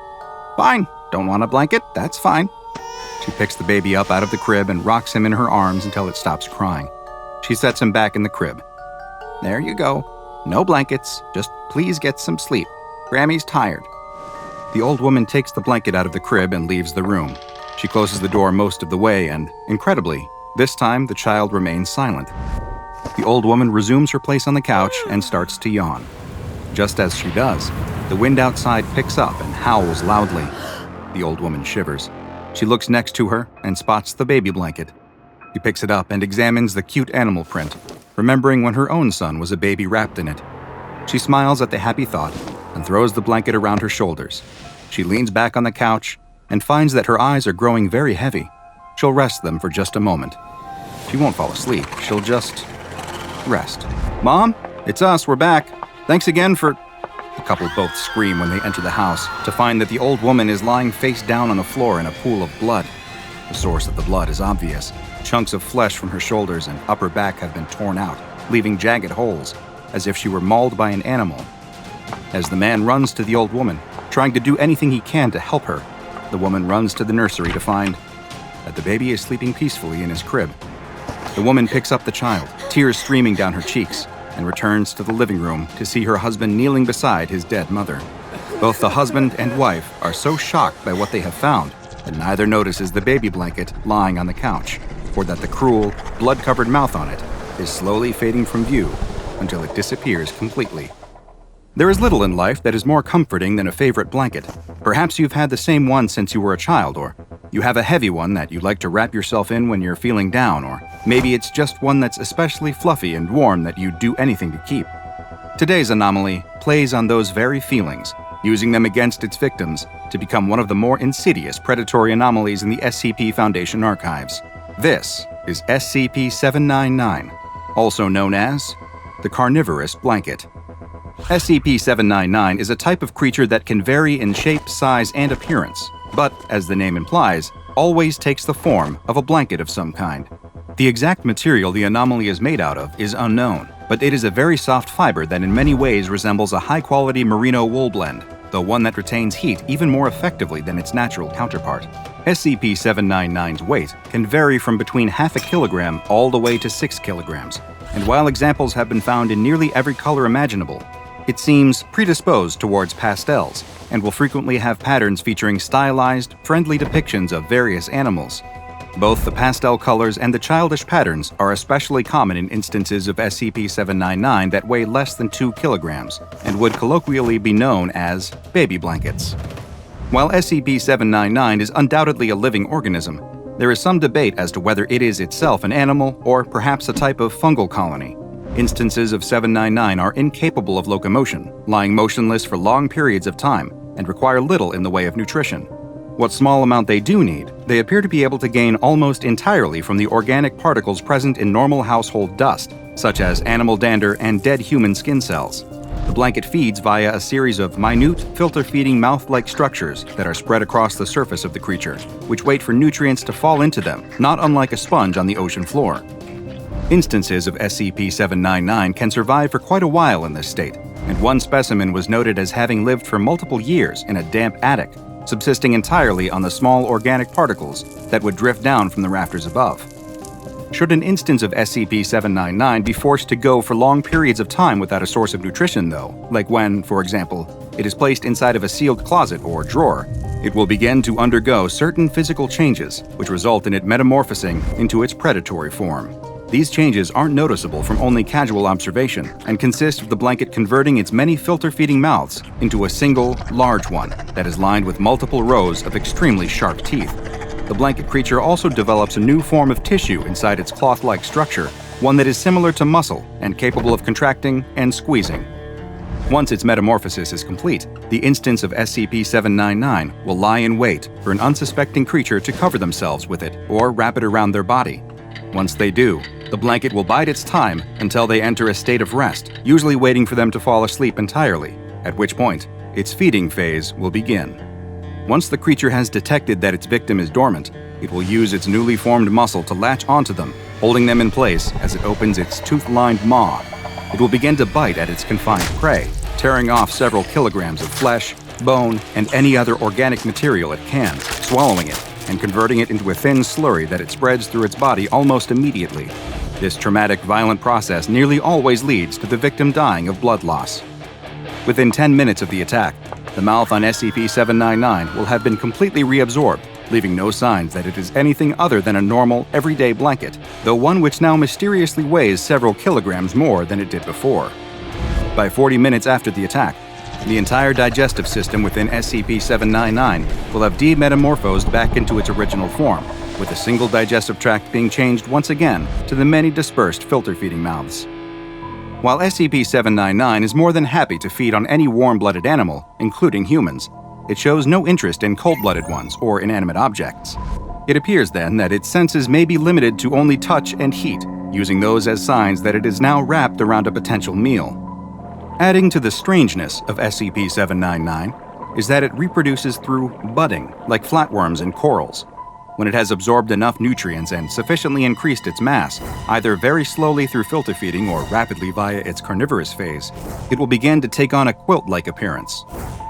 Speaker 1: "Fine, don't want a blanket? That's fine." She picks the baby up out of the crib and rocks him in her arms until it stops crying. She sets him back in the crib. "There you go. No blankets, just please get some sleep. Grammy's tired." The old woman takes the blanket out of the crib and leaves the room. She closes the door most of the way and, incredibly, this time the child remains silent. The old woman resumes her place on the couch and starts to yawn. Just as she does, the wind outside picks up and howls loudly. The old woman shivers. She looks next to her and spots the baby blanket. She picks it up and examines the cute animal print, remembering when her own son was a baby wrapped in it. She smiles at the happy thought and throws the blanket around her shoulders. She leans back on the couch and finds that her eyes are growing very heavy. She'll rest them for just a moment. She won't fall asleep. She'll just rest. "Mom, it's us. We're back. Thanks again for..." The couple both scream when they enter the house to find that the old woman is lying face down on the floor in a pool of blood. The source of the blood is obvious. Chunks of flesh from her shoulders and upper back have been torn out, leaving jagged holes, as if she were mauled by an animal. As the man runs to the old woman, trying to do anything he can to help her, the woman runs to the nursery to find that the baby is sleeping peacefully in his crib. The woman picks up the child, tears streaming down her cheeks, and returns to the living room to see her husband kneeling beside his dead mother. Both the husband and wife are so shocked by what they have found that neither notices the baby blanket lying on the couch, or that the cruel, blood-covered mouth on it is slowly fading from view until it disappears completely. There is little in life that is more comforting than a favorite blanket. Perhaps you've had the same one since you were a child, or You have a heavy one that you like to wrap yourself in when you're feeling down, or maybe it's just one that's especially fluffy and warm that you'd do anything to keep. Today's anomaly plays on those very feelings, using them against its victims to become one of the more insidious predatory anomalies in the SCP Foundation archives. This is SCP-799, also known as the Carnivorous Blanket. SCP-799 is a type of creature that can vary in shape, size, and appearance, but, as the name implies, always takes the form of a blanket of some kind. The exact material the anomaly is made out of is unknown, but it is a very soft fiber that in many ways resembles a high-quality merino wool blend, though one that retains heat even more effectively than its natural counterpart. SCP-799's weight can vary from between half a kilogram all the way to 6 kilograms, and while examples have been found in nearly every color imaginable, it seems predisposed towards pastels and will frequently have patterns featuring stylized, friendly depictions of various animals. Both the pastel colors and the childish patterns are especially common in instances of SCP-799 that weigh less than 2 kilograms and would colloquially be known as baby blankets. While SCP-799 is undoubtedly a living organism, there is some debate as to whether it is itself an animal or perhaps a type of fungal colony. Instances of 799 are incapable of locomotion, lying motionless for long periods of time, and require little in the way of nutrition. What small amount they do need, they appear to be able to gain almost entirely from the organic particles present in normal household dust, such as animal dander and dead human skin cells. The blanket feeds via a series of minute, filter-feeding mouth-like structures that are spread across the surface of the creature, which wait for nutrients to fall into them, not unlike a sponge on the ocean floor. Instances of SCP-799 can survive for quite a while in this state, and one specimen was noted as having lived for multiple years in a damp attic, subsisting entirely on the small organic particles that would drift down from the rafters above. Should an instance of SCP-799 be forced to go for long periods of time without a source of nutrition, though, like when, for example, it is placed inside of a sealed closet or drawer, it will begin to undergo certain physical changes, which result in it metamorphosing into its predatory form. These changes aren't noticeable from only casual observation and consist of the blanket converting its many filter-feeding mouths into a single, large one that is lined with multiple rows of extremely sharp teeth. The blanket creature also develops a new form of tissue inside its cloth-like structure, one that is similar to muscle and capable of contracting and squeezing. Once its metamorphosis is complete, the instance of SCP-799 will lie in wait for an unsuspecting creature to cover themselves with it or wrap it around their body. Once they do, the blanket will bide its time until they enter a state of rest, usually waiting for them to fall asleep entirely, at which point its feeding phase will begin. Once the creature has detected that its victim is dormant, it will use its newly formed muscle to latch onto them, holding them in place as it opens its tooth-lined maw. It will begin to bite at its confined prey, tearing off several kilograms of flesh, bone, and any other organic material it can, swallowing it, and converting it into a thin slurry that it spreads through its body almost immediately. This traumatic, violent process nearly always leads to the victim dying of blood loss. Within 10 minutes of the attack, the mouth on SCP-799 will have been completely reabsorbed, leaving no signs that it is anything other than a normal, everyday blanket, though one which now mysteriously weighs several kilograms more than it did before. By 40 minutes after the attack, the entire digestive system within SCP-799 will have demetamorphosed back into its original form, with a single digestive tract being changed once again to the many dispersed filter-feeding mouths. While SCP-799 is more than happy to feed on any warm-blooded animal, including humans, it shows no interest in cold-blooded ones or inanimate objects. It appears then that its senses may be limited to only touch and heat, using those as signs that it is now wrapped around a potential meal. Adding to the strangeness of SCP-799 is that it reproduces through budding, like flatworms and corals. When it has absorbed enough nutrients and sufficiently increased its mass, either very slowly through filter feeding or rapidly via its carnivorous phase, it will begin to take on a quilt-like appearance.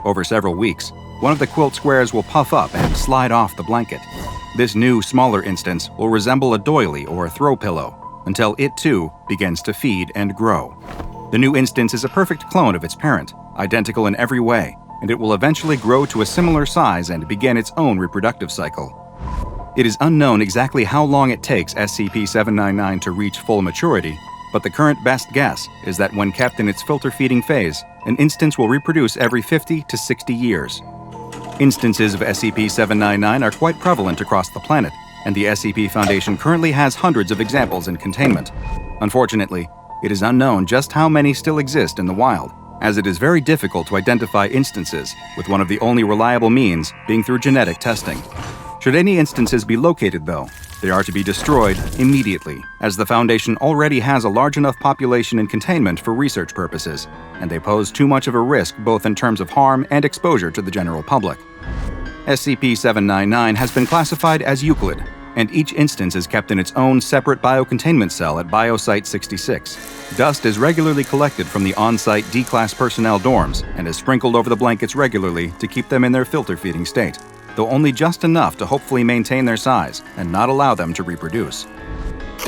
Speaker 1: Over several weeks, one of the quilt squares will puff up and slide off the blanket. This new, smaller instance will resemble a doily or a throw pillow, until it too begins to feed and grow. The new instance is a perfect clone of its parent, identical in every way, and it will eventually grow to a similar size and begin its own reproductive cycle. It is unknown exactly how long it takes SCP-799 to reach full maturity, but the current best guess is that when kept in its filter-feeding phase, an instance will reproduce every 50 to 60 years. Instances of SCP-799 are quite prevalent across the planet, and the SCP Foundation currently has hundreds of examples in containment. Unfortunately, it is unknown just how many still exist in the wild, as it is very difficult to identify instances, with one of the only reliable means being through genetic testing. Should any instances be located, though, they are to be destroyed immediately, as the Foundation already has a large enough population in containment for research purposes, and they pose too much of a risk both in terms of harm and exposure to the general public. SCP-799 has been classified as Euclid, and each instance is kept in its own separate biocontainment cell at Biosite 66. Dust is regularly collected from the on-site D-Class personnel dorms and is sprinkled over the blankets regularly to keep them in their filter-feeding state, though only just enough to hopefully maintain their size and not allow them to reproduce.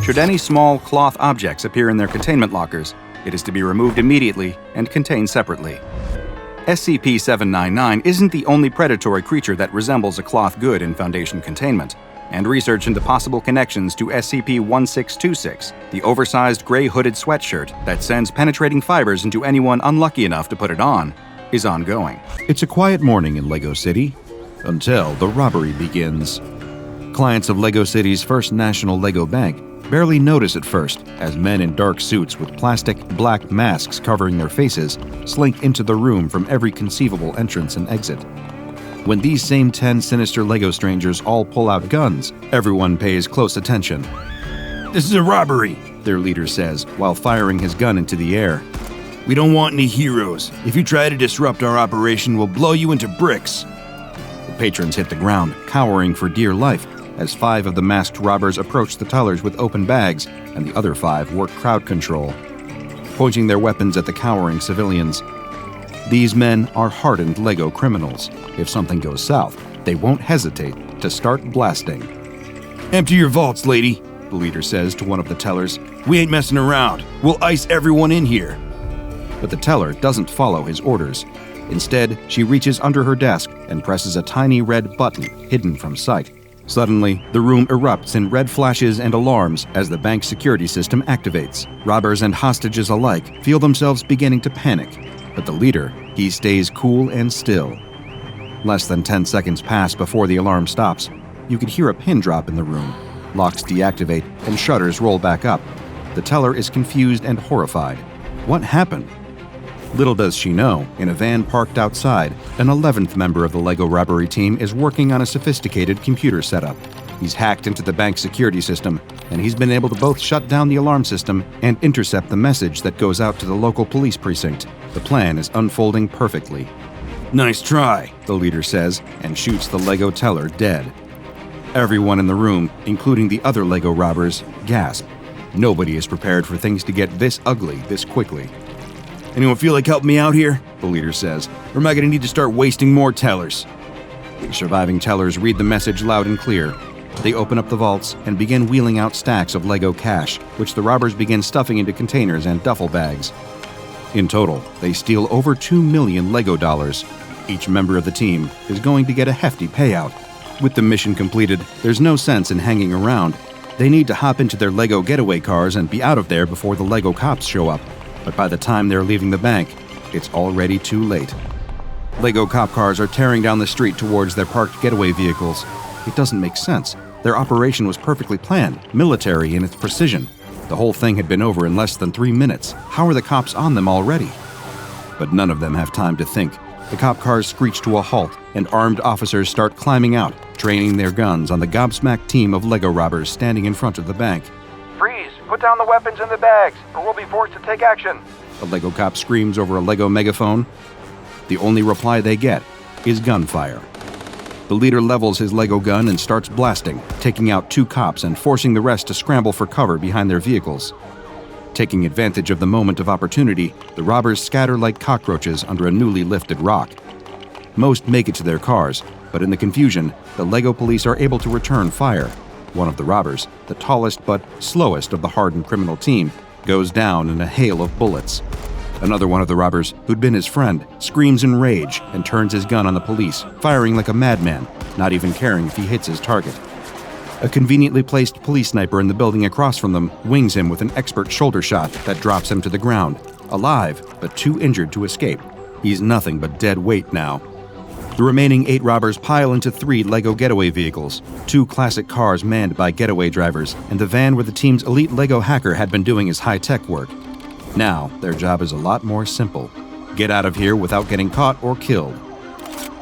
Speaker 1: Should any small cloth objects appear in their containment lockers, it is to be removed immediately and contained separately. SCP-799 isn't the only predatory creature that resembles a cloth good in Foundation containment, and research into possible connections to SCP-1626, the oversized gray hooded sweatshirt that sends penetrating fibers into anyone unlucky enough to put it on, is ongoing.
Speaker 2: It's a quiet morning in Lego City, until the robbery begins. Clients of Lego City's First National Lego Bank barely notice at first as men in dark suits with plastic black masks covering their faces slink into the room from every conceivable entrance and exit. When these same 10 sinister Lego strangers all pull out guns, everyone pays close attention. "This is a robbery," their leader says while firing his gun into the air. "We don't want any heroes. If you try to disrupt our operation, we'll blow you into bricks." The patrons hit the ground, cowering for dear life, as 5 of the masked robbers approach the tellers with open bags, and the other 5 work crowd control, pointing their weapons at the cowering civilians. These men are hardened Lego criminals. If something goes south, they won't hesitate to start blasting. "Empty your vaults, lady," the leader says to one of the tellers. "We ain't messing around. We'll ice everyone in here." But the teller doesn't follow his orders. Instead, she reaches under her desk and presses a tiny red button hidden from sight. Suddenly, the room erupts in red flashes and alarms as the bank's security system activates. Robbers and hostages alike feel themselves beginning to panic, but the leader, he stays cool and still. Less than 10 seconds pass before the alarm stops. You could hear a pin drop in the room. Locks deactivate and shutters roll back up. The teller is confused and horrified. What happened? Little does she know, in a van parked outside, an 11th member of the Lego robbery team is working on a sophisticated computer setup. He's hacked into the bank security system, and he's been able to both shut down the alarm system and intercept the message that goes out to the local police precinct. The plan is unfolding perfectly. "Nice try," the leader says, and shoots the Lego teller dead. Everyone in the room, including the other Lego robbers, gasp. Nobody is prepared for things to get this ugly this quickly. "Anyone feel like helping me out here?" the leader says. "Or am I going to need to start wasting more tellers?" The surviving tellers read the message loud and clear. They open up the vaults and begin wheeling out stacks of Lego cash, which the robbers begin stuffing into containers and duffel bags. In total, they steal over 2 million Lego dollars. Each member of the team is going to get a hefty payout. With the mission completed, there's no sense in hanging around. They need to hop into their Lego getaway cars and be out of there before the Lego cops show up. But by the time they're leaving the bank, it's already too late. Lego cop cars are tearing down the street towards their parked getaway vehicles. It doesn't make sense. Their operation was perfectly planned, military in its precision. The whole thing had been over in less than 3 minutes. How are the cops on them already? But none of them have time to think. The cop cars screech to a halt, and armed officers start climbing out, training their guns on the gobsmacked team of Lego robbers standing in front of the bank.
Speaker 1: "Freeze! Put down the weapons in the bags, or we'll be forced to take action!"
Speaker 2: A Lego cop screams over a Lego megaphone. The only reply they get is gunfire. The leader levels his Lego gun and starts blasting, taking out 2 cops and forcing the rest to scramble for cover behind their vehicles. Taking advantage of the moment of opportunity, the robbers scatter like cockroaches under a newly lifted rock. Most make it to their cars, but in the confusion, the Lego police are able to return fire. One of the robbers, the tallest but slowest of the hardened criminal team, goes down in a hail of bullets. Another one of the robbers, who'd been his friend, screams in rage and turns his gun on the police, firing like a madman, not even caring if he hits his target. A conveniently placed police sniper in the building across from them wings him with an expert shoulder shot that drops him to the ground, alive but too injured to escape. He's nothing but dead weight now. The remaining 8 robbers pile into 3 Lego getaway vehicles, 2 classic cars manned by getaway drivers, and the van where the team's elite Lego hacker had been doing his high-tech work. Now, their job is a lot more simple. Get out of here without getting caught or killed.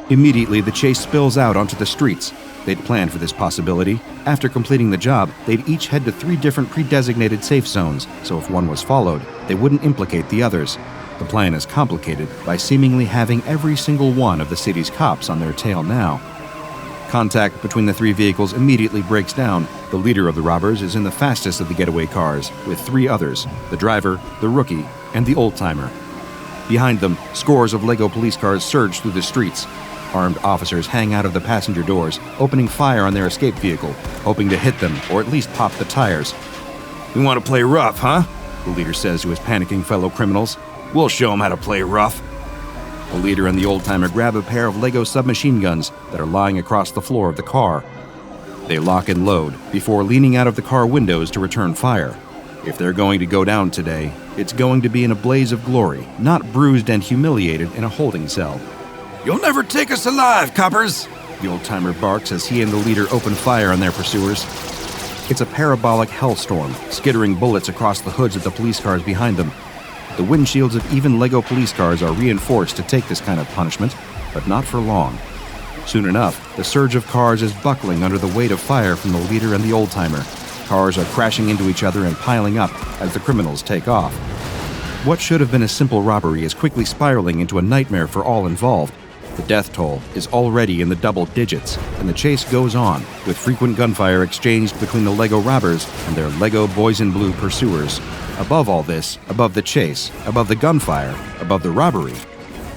Speaker 2: Immediately, the chase spills out onto the streets. They'd planned for this possibility. After completing the job, they'd each head to 3 different pre-designated safe zones, so if one was followed, they wouldn't implicate the others. The plan is complicated by seemingly having every single one of the city's cops on their tail now. Contact between the 3 vehicles immediately breaks down. The leader of the robbers is in the fastest of the getaway cars, with 3 others, the driver, the rookie, and the old-timer. Behind them, scores of Lego police cars surge through the streets. Armed officers hang out of the passenger doors, opening fire on their escape vehicle, hoping to hit them or at least pop the tires. "You want to play rough, huh?" the leader says to his panicking fellow criminals. "We'll show them how to play rough." The leader and the old-timer grab a pair of Lego submachine guns that are lying across the floor of the car. They lock and load before leaning out of the car windows to return fire. If they're going to go down today, it's going to be in a blaze of glory, not bruised and humiliated in a holding cell. "You'll never take us alive, coppers!" the old-timer barks as he and the leader open fire on their pursuers. It's a parabolic hellstorm, skittering bullets across the hoods of the police cars behind them. The windshields of even Lego police cars are reinforced to take this kind of punishment, but not for long. Soon enough, the surge of cars is buckling under the weight of fire from the leader and the old-timer. Cars are crashing into each other and piling up as the criminals take off. What should have been a simple robbery is quickly spiraling into a nightmare for all involved. The death toll is already in the double digits, and the chase goes on, with frequent gunfire exchanged between the Lego robbers and their Lego boys in blue pursuers. Above all this, above the chase, above the gunfire, above the robbery,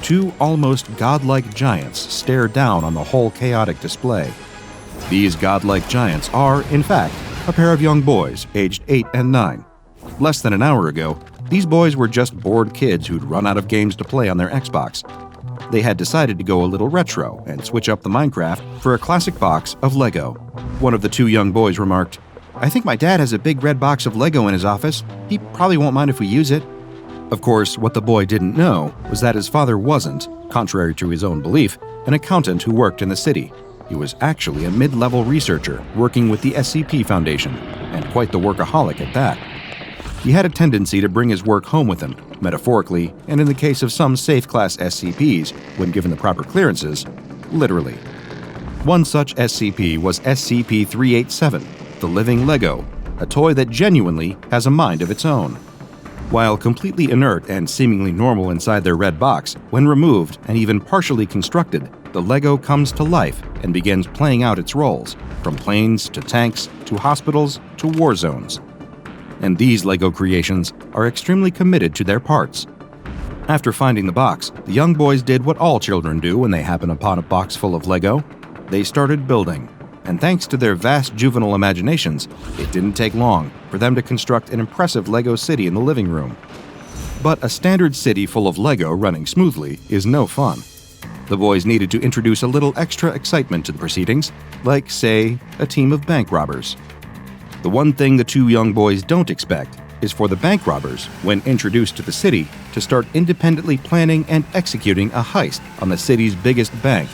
Speaker 2: 2 almost godlike giants stare down on the whole chaotic display. These godlike giants are, in fact, a pair of young boys, aged 8 and 9. Less than an hour ago, these boys were just bored kids who'd run out of games to play on their Xbox. They had decided to go a little retro and switch up the Minecraft for a classic box of Lego. One of the 2 young boys remarked, "I think my dad has a big red box of Lego in his office. He probably won't mind if we use it." Of course, what the boy didn't know was that his father wasn't, contrary to his own belief, an accountant who worked in the city. He was actually a mid-level researcher working with the SCP Foundation, and quite the workaholic at that. He had a tendency to bring his work home with him, metaphorically, and in the case of some safe-class SCPs, when given the proper clearances, literally. One such SCP was SCP-387, the Living Lego, a toy that genuinely has a mind of its own. While completely inert and seemingly normal inside their red box, when removed and even partially constructed, the Lego comes to life and begins playing out its roles, from planes to tanks to hospitals to war zones. And these Lego creations are extremely committed to their parts. After finding the box, the young boys did what all children do when they happen upon a box full of Lego. They started building. And thanks to their vast juvenile imaginations, it didn't take long for them to construct an impressive Lego city in the living room. But a standard city full of Lego running smoothly is no fun. The boys needed to introduce a little extra excitement to the proceedings, like, say, a team of bank robbers. The one thing the 2 young boys don't expect is for the bank robbers, when introduced to the city, to start independently planning and executing a heist on the city's biggest bank.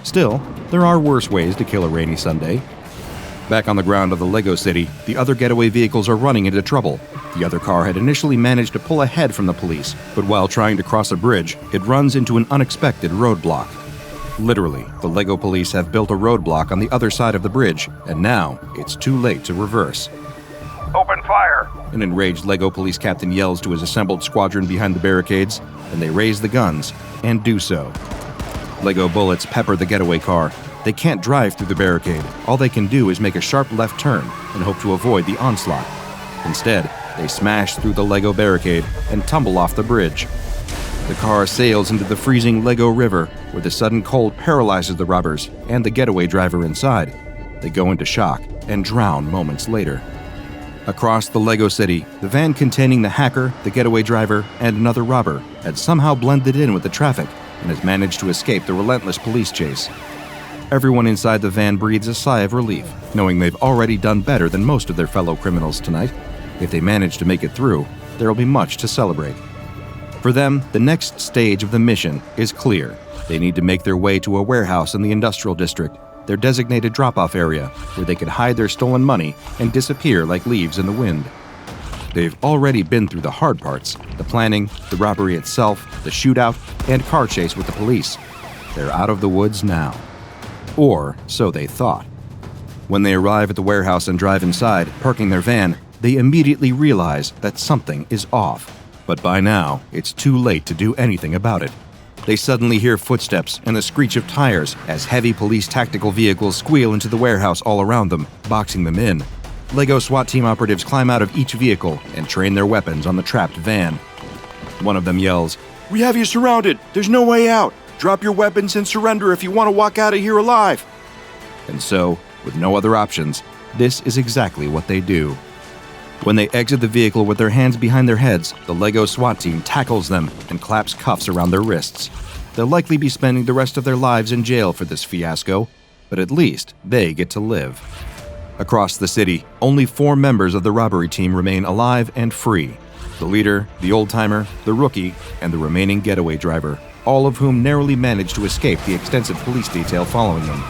Speaker 2: Still, there are worse ways to kill a rainy Sunday. Back on the ground of the Lego City, the other getaway vehicles are running into trouble. The other car had initially managed to pull ahead from the police, but while trying to cross a bridge, it runs into an unexpected roadblock. Literally, the Lego police have built a roadblock on the other side of the bridge, and now it's too late to reverse.
Speaker 3: "Open fire!"
Speaker 2: An enraged Lego police captain yells to his assembled squadron behind the barricades, and they raise the guns, and do so. Lego bullets pepper the getaway car. They can't drive through the barricade. All they can do is make a sharp left turn and hope to avoid the onslaught. Instead, they smash through the Lego barricade and tumble off the bridge. The car sails into the freezing Lego River, where the sudden cold paralyzes the robbers and the getaway driver inside. They go into shock and drown moments later. Across the Lego City, the van containing the hacker, the getaway driver, and another robber had somehow blended in with the traffic and has managed to escape the relentless police chase. Everyone inside the van breathes a sigh of relief, knowing they've already done better than most of their fellow criminals tonight. If they manage to make it through, there'll be much to celebrate. For them, the next stage of the mission is clear. They need to make their way to a warehouse in the industrial district, their designated drop-off area, where they could hide their stolen money and disappear like leaves in the wind. They've already been through the hard parts, the planning, the robbery itself, the shootout, and car chase with the police. They're out of the woods now. Or so they thought. When they arrive at the warehouse and drive inside, parking their van, they immediately realize that something is off. But by now, it's too late to do anything about it. They suddenly hear footsteps and the screech of tires as heavy police tactical vehicles squeal into the warehouse all around them, boxing them in. Lego SWAT team operatives climb out of each vehicle and train their weapons on the trapped van. One of them yells,
Speaker 1: We have you surrounded. There's no way out. Drop your weapons and surrender if you want to walk out of here alive.
Speaker 2: And so, with no other options, this is exactly what they do. When they exit the vehicle with their hands behind their heads, the Lego SWAT team tackles them and claps cuffs around their wrists. They'll likely be spending the rest of their lives in jail for this fiasco, but at least they get to live. Across the city, only 4 members of the robbery team remain alive and free. The leader, the old-timer, the rookie, and the remaining getaway driver, all of whom narrowly managed to escape the extensive police detail following them.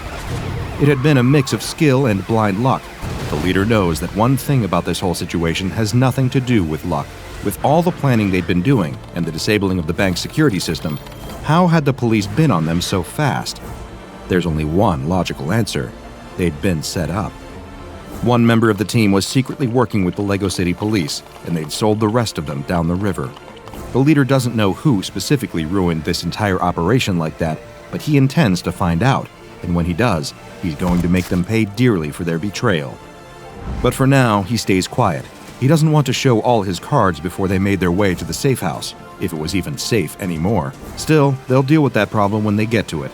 Speaker 2: It had been a mix of skill and blind luck. The leader knows that one thing about this whole situation has nothing to do with luck. With all the planning they'd been doing and the disabling of the bank's security system, how had the police been on them so fast? There's only one logical answer. They'd been set up. One member of the team was secretly working with the Lego City police, and they'd sold the rest of them down the river. The leader doesn't know who specifically ruined this entire operation like that, but he intends to find out, and when he does, he's going to make them pay dearly for their betrayal. But for now, he stays quiet. He doesn't want to show all his cards before they made their way to the safe house, if it was even safe anymore. Still, they'll deal with that problem when they get to it.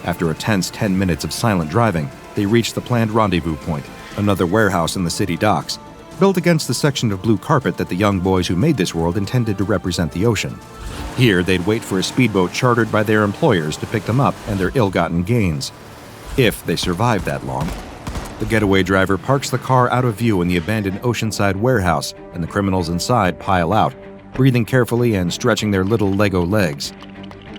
Speaker 2: After a tense 10 minutes of silent driving, they reach the planned rendezvous point, another warehouse in the city docks, built against the section of blue carpet that the young boys who made this world intended to represent the ocean. Here, they'd wait for a speedboat chartered by their employers to pick them up and their ill-gotten gains. If they survive that long. The getaway driver parks the car out of view in the abandoned oceanside warehouse, and the criminals inside pile out, breathing carefully and stretching their little Lego legs.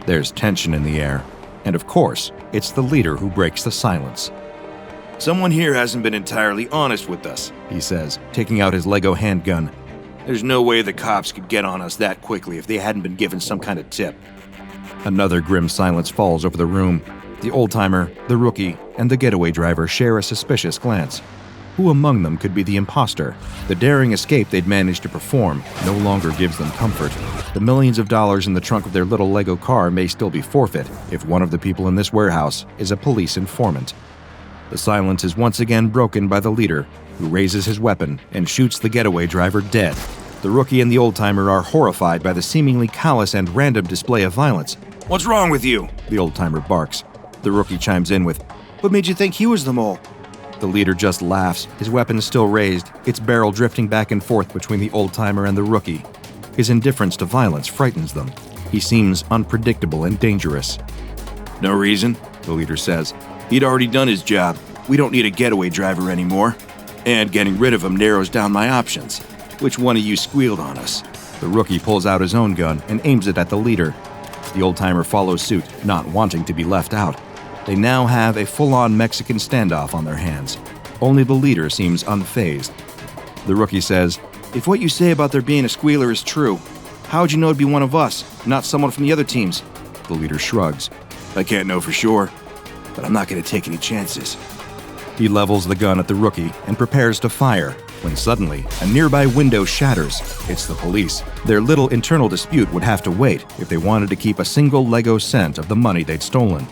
Speaker 2: There's tension in the air, and of course, it's the leader who breaks the silence.
Speaker 1: Someone here hasn't been entirely honest with us,
Speaker 2: he says, taking out his Lego handgun.
Speaker 1: There's no way the cops could get on us that quickly if they hadn't been given some kind of tip.
Speaker 2: Another grim silence falls over the room. The old-timer, the rookie, and the getaway driver share a suspicious glance. Who among them could be the imposter? The daring escape they'd managed to perform no longer gives them comfort. The millions of dollars in the trunk of their little Lego car may still be forfeit if one of the people in this warehouse is a police informant. The silence is once again broken by the leader, who raises his weapon and shoots the getaway driver dead. The rookie and the old-timer are horrified by the seemingly callous and random display of violence.
Speaker 1: What's wrong with you?
Speaker 2: The old-timer barks. The rookie chimes in with,
Speaker 1: What made you think he was the mole?
Speaker 2: The leader just laughs, his weapon still raised, its barrel drifting back and forth between the old-timer and the rookie. His indifference to violence frightens them. He seems unpredictable and dangerous.
Speaker 1: No reason, the leader says. He'd already done his job. We don't need a getaway driver anymore. And getting rid of him narrows down my options. Which one of you squealed on us?
Speaker 2: The rookie pulls out his own gun and aims it at the leader. The old-timer follows suit, not wanting to be left out. They now have a full-on Mexican standoff on their hands. Only the leader seems unfazed. The rookie says,
Speaker 1: If what you say about there being a squealer is true, how'd you know it'd be one of us, not someone from the other teams?
Speaker 2: The leader shrugs.
Speaker 1: I can't know for sure, but I'm not going to take any chances.
Speaker 2: He levels the gun at the rookie and prepares to fire, when suddenly, a nearby window shatters. It's the police. Their little internal dispute would have to wait if they wanted to keep a single Lego cent of the money they'd stolen.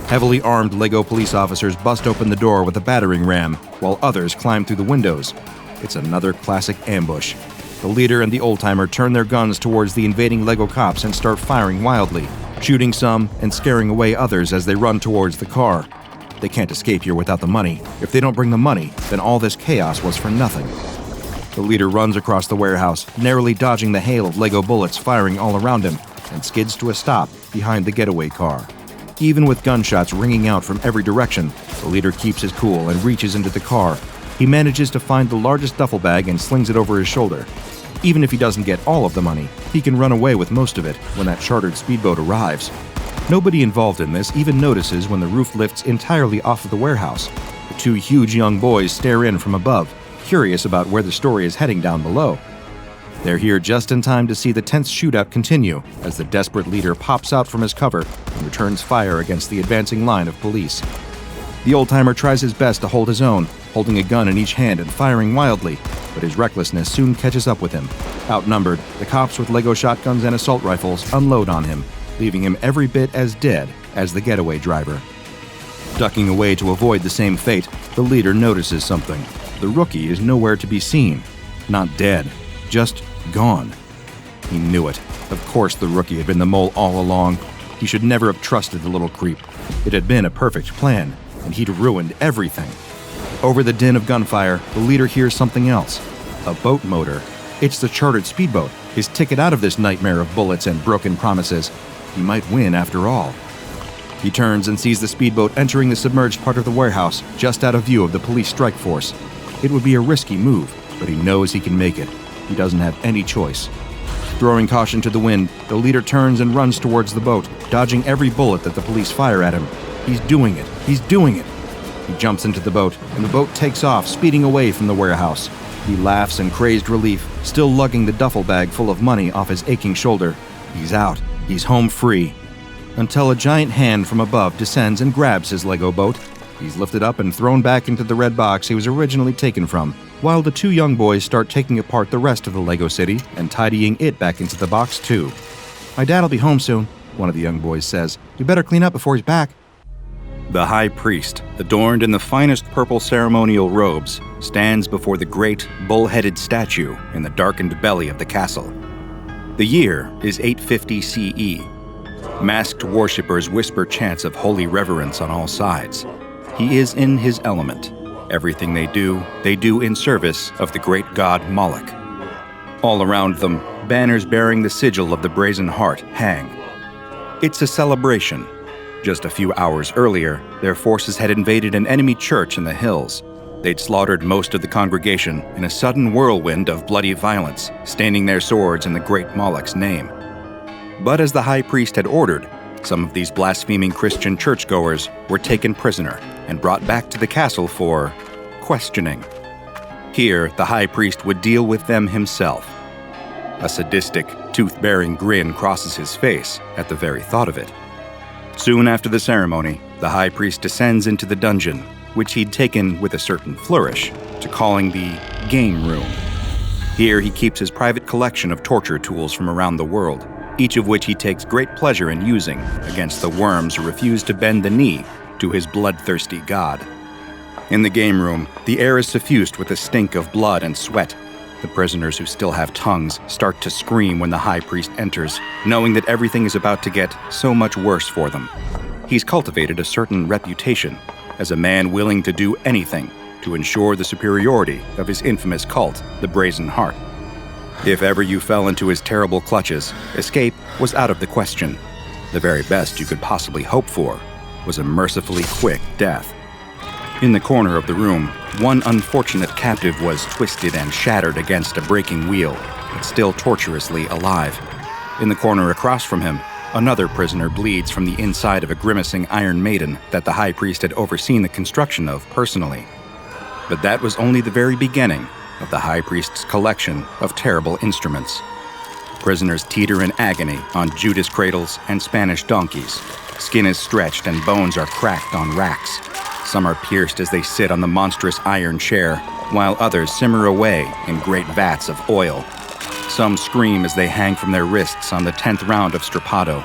Speaker 2: Heavily armed Lego police officers bust open the door with a battering ram, while others climb through the windows. It's another classic ambush. The leader and the old-timer turn their guns towards the invading Lego cops and start firing wildly, shooting some and scaring away others as they run towards the car. They can't escape here without the money. If they don't bring the money, then all this chaos was for nothing. The leader runs across the warehouse, narrowly dodging the hail of Lego bullets firing all around him, and skids to a stop behind the getaway car. Even with gunshots ringing out from every direction, the leader keeps his cool and reaches into the car. He manages to find the largest duffel bag and slings it over his shoulder.
Speaker 1: Even if he doesn't get all of the money, he can run away with most of it when that chartered speedboat arrives. Nobody involved in this even notices when the roof lifts entirely off of the warehouse. The two huge young boys stare in from above, curious about where the story is heading down below. They're here just in time to see the tense shootout continue as the desperate leader pops out from his cover and returns fire against the advancing line of police. The old-timer tries his best to hold his own, holding a gun in each hand and firing wildly, but his recklessness soon catches up with him. Outnumbered, the cops with Lego shotguns and assault rifles unload on him, leaving him every bit as dead as the getaway driver. Ducking away to avoid the same fate, the leader notices something. The rookie is nowhere to be seen. Not dead, just gone. He knew it. Of course the rookie had been the mole all along. He should never have trusted the little creep. It had been a perfect plan, and he'd ruined everything. Over the din of gunfire, the leader hears something else. A boat motor. It's the chartered speedboat, his ticket out of this nightmare of bullets and broken promises. He might win after all. He turns and sees the speedboat entering the submerged part of the warehouse, just out of view of the police strike force. It would be a risky move, but he knows he can make it. He doesn't have any choice. Throwing caution to the wind, the leader turns and runs towards the boat, dodging every bullet that the police fire at him. He's doing it. He's doing it. He jumps into the boat, and the boat takes off, speeding away from the warehouse. He laughs in crazed relief, still lugging the duffel bag full of money off his aching shoulder. He's out. He's home free. Until a giant hand from above descends and grabs his Lego boat. He's lifted up and thrown back into the red box he was originally taken from, while the two young boys start taking apart the rest of the Lego city and tidying it back into the box too. "My dad'll be home soon," one of the young boys says. "We better clean up before he's back." The high priest, adorned in the finest purple ceremonial robes, stands before the great, bull-headed statue in the darkened belly of the castle. The year is 850 CE. Masked worshippers whisper chants of holy reverence on all sides. He is in his element. Everything they do in service of the great god Moloch. All around them, banners bearing the sigil of the Brazen Heart hang. It's a celebration. Just a few hours earlier, their forces had invaded an enemy church in the hills. They'd slaughtered most of the congregation in a sudden whirlwind of bloody violence, staining their swords in the great Moloch's name. But as the high priest had ordered, some of these blaspheming Christian churchgoers were taken prisoner and brought back to the castle for questioning. Here, the high priest would deal with them himself. A sadistic, tooth-bearing grin crosses his face at the very thought of it. Soon after the ceremony, the high priest descends into the dungeon, which he'd taken with a certain flourish to calling the game room. Here he keeps his private collection of torture tools from around the world, each of which he takes great pleasure in using against the worms who refuse to bend the knee to his bloodthirsty god. In the game room, the air is suffused with the stink of blood and sweat. The prisoners who still have tongues start to scream when the high priest enters, knowing that everything is about to get so much worse for them. He's cultivated a certain reputation as a man willing to do anything to ensure the superiority of his infamous cult, the Brazen Heart. If ever you fell into his terrible clutches, escape was out of the question. The very best you could possibly hope for was a mercifully quick death. In the corner of the room, one unfortunate captive was twisted and shattered against a breaking wheel, but still torturously alive. In the corner across from him, another prisoner bleeds from the inside of a grimacing iron maiden that the high priest had overseen the construction of personally. But that was only the very beginning of the high priest's collection of terrible instruments. Prisoners teeter in agony on Judas cradles and Spanish donkeys. Skin is stretched and bones are cracked on racks. Some are pierced as they sit on the monstrous iron chair, while others simmer away in great vats of oil. Some scream as they hang from their wrists on the 10th round of strappado.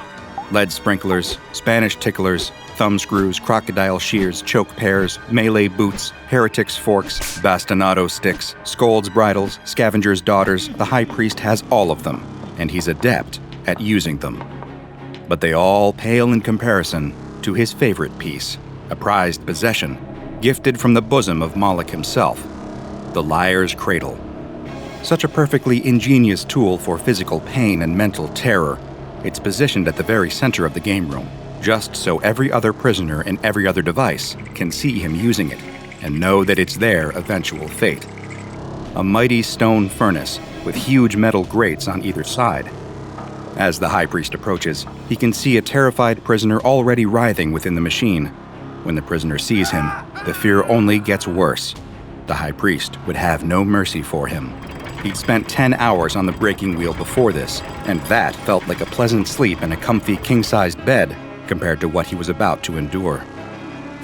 Speaker 1: Lead sprinklers, Spanish ticklers, thumb screws, crocodile shears, choke pears, melee boots, heretics' forks, bastinado sticks, scolds' bridles, scavengers' daughters. The high priest has all of them, and he's adept at using them. But they all pale in comparison to his favorite piece, a prized possession, gifted from the bosom of Moloch himself, the liar's cradle. Such a perfectly ingenious tool for physical pain and mental terror, it's positioned at the very center of the game room, just so every other prisoner and every other device can see him using it and know that it's their eventual fate. A mighty stone furnace,
Speaker 2: with huge metal grates on either side. As the high priest approaches, he can see a terrified prisoner already writhing within the machine. When the prisoner sees him, the fear only gets worse. The high priest would have no mercy for him. He'd spent 10 hours on the breaking wheel before this, and that felt like a pleasant sleep in a comfy king-sized bed compared to what he was about to endure.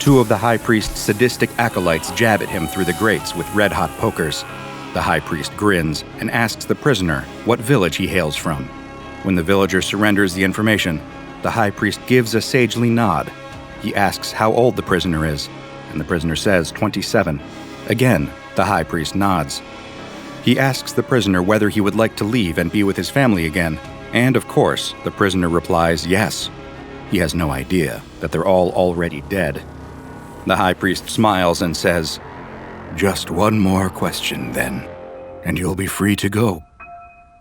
Speaker 2: 2 of the high priest's sadistic acolytes jab at him through the grates with red-hot pokers. The high priest grins and asks the prisoner what village he hails from. When the villager surrenders the information, the high priest gives a sagely nod. He asks how old the prisoner is, and the prisoner says 27. Again, the high priest nods. He asks the prisoner whether he would like to leave and be with his family again, and of course, the prisoner replies yes. He has no idea that they're all already dead. The high priest smiles and says, "Just one more question, then, and you'll be free to go.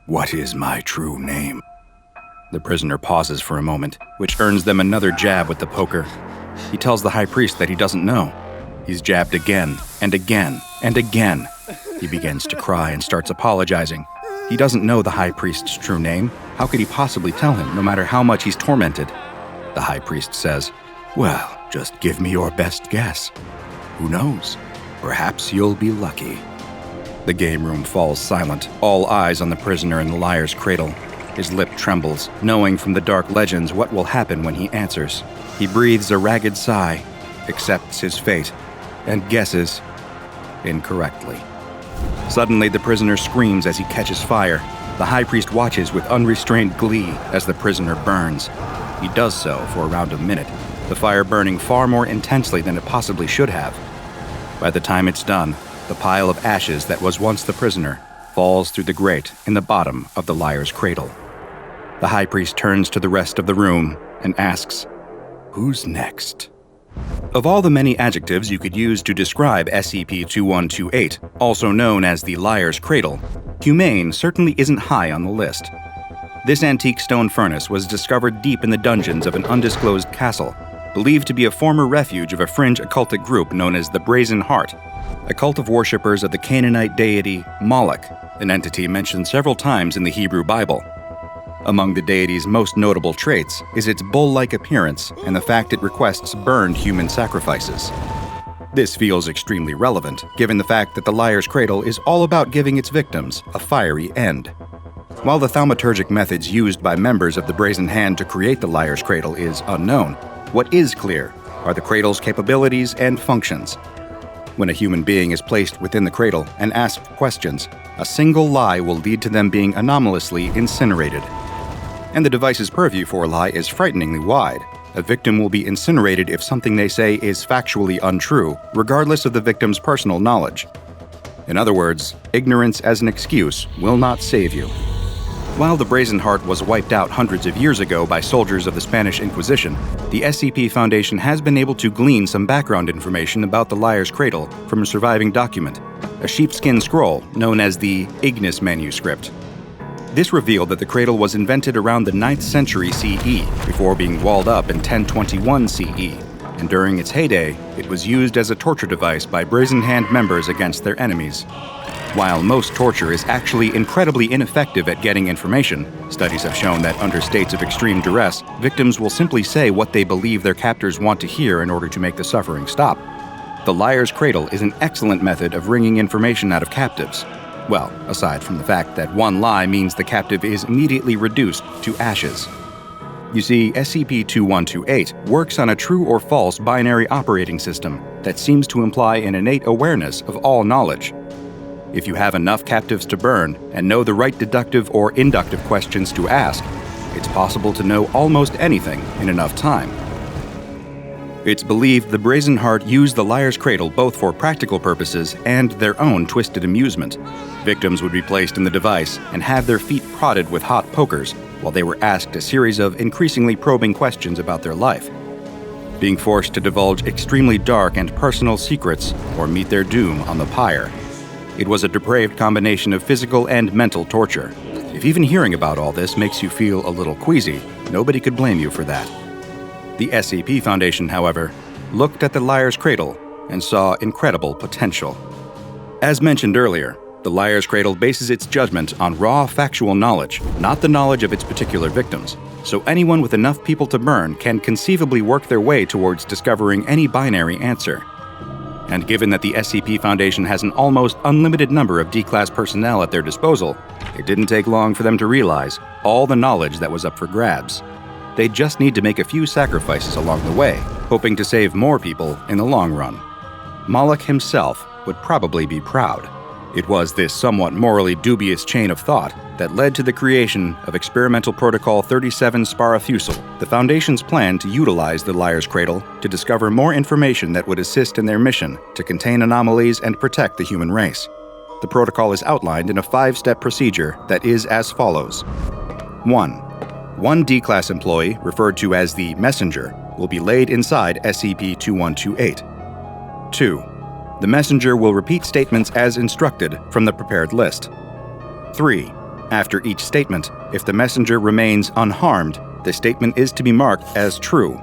Speaker 2: What is my true name?" The prisoner pauses for a moment, which earns them another jab with the poker. He tells the high priest that he doesn't know. He's jabbed again and again and again. He begins to cry and starts apologizing. He doesn't know the high priest's true name. How could he possibly tell him, no matter how much he's tormented? The high priest says, "Well, just give me your best guess. Who knows? Perhaps you'll be lucky." The game room falls silent, all eyes on the prisoner in the liar's cradle. His lip trembles, knowing from the dark legends what will happen when he answers. He breathes a ragged sigh, accepts his fate, and guesses incorrectly. Suddenly, the prisoner screams as he catches fire. The high priest watches with unrestrained glee as the prisoner burns. He does so for around a minute, the fire burning far more intensely than it possibly should have. By the time it's done, the pile of ashes that was once the prisoner falls through the grate in the bottom of the liar's cradle. The high priest turns to the rest of the room and asks, "Who's next?" Of all the many adjectives you could use to describe SCP-2128, also known as the Liar's Cradle, humane certainly isn't high on the list. This antique stone furnace was discovered deep in the dungeons of an undisclosed castle, believed to be a former refuge of a fringe occultic group known as the Brazen Heart, a cult of worshippers of the Canaanite deity Moloch, an entity mentioned several times in the Hebrew Bible. Among the deity's most notable traits is its bull-like appearance and the fact it requests burned human sacrifices. This feels extremely relevant, given the fact that the Liar's Cradle is all about giving its victims a fiery end. While the thaumaturgic methods used by members of the Brazen Hand to create the Liar's Cradle is unknown, what is clear are the cradle's capabilities and functions. When a human being is placed within the cradle and asked questions, a single lie will lead to them being anomalously incinerated. And the device's purview for a lie is frighteningly wide. A victim will be incinerated if something they say is factually untrue, regardless of the victim's personal knowledge. In other words, ignorance as an excuse will not save you. While the Brazen Heart was wiped out hundreds of years ago by soldiers of the Spanish Inquisition, the SCP Foundation has been able to glean some background information about the Liar's Cradle from a surviving document, a sheepskin scroll known as the Ignis manuscript. This revealed that the cradle was invented around the 9th century CE, before being walled up in 1021 CE, and during its heyday, it was used as a torture device by Brazen Hand members against their enemies. While most torture is actually incredibly ineffective at getting information, studies have shown that under states of extreme duress, victims will simply say what they believe their captors want to hear in order to make the suffering stop. The Liar's Cradle is an excellent method of wringing information out of captives. Well, aside from the fact that one lie means the captive is immediately reduced to ashes. You see, SCP-2128 works on a true or false binary operating system that seems to imply an innate awareness of all knowledge. If you have enough captives to burn and know the right deductive or inductive questions to ask, it's possible to know almost anything in enough time. It's believed the Brazen Heart used the Liar's Cradle both for practical purposes and their own twisted amusement. Victims would be placed in the device and have their feet prodded with hot pokers while they were asked a series of increasingly probing questions about their life, being forced to divulge extremely dark and personal secrets or meet their doom on the pyre. It was a depraved combination of physical and mental torture. If even hearing about all this makes you feel a little queasy, nobody could blame you for that. The SCP Foundation, however, looked at the Liar's Cradle and saw incredible potential. As mentioned earlier, The Liar's Cradle bases its judgment on raw factual knowledge, not the knowledge of its particular victims. So anyone with enough people to burn can conceivably work their way towards discovering any binary answer. And given that the SCP Foundation has an almost unlimited number of D-Class personnel at their disposal, it didn't take long for them to realize all the knowledge that was up for grabs. They just need to make a few sacrifices along the way, hoping to save more people in the long run. Moloch himself would probably be proud. It was this somewhat morally dubious chain of thought that led to the creation of Experimental Protocol 37 Sparafusel, the Foundation's plan to utilize the Liar's Cradle to discover more information that would assist in their mission to contain anomalies and protect the human race. The protocol is outlined in a 5-step procedure that is as follows. 1. One D-Class employee, referred to as the Messenger, will be laid inside SCP-2128. 2. The messenger will repeat statements as instructed from the prepared list. 3. After each statement, if the messenger remains unharmed, the statement is to be marked as true.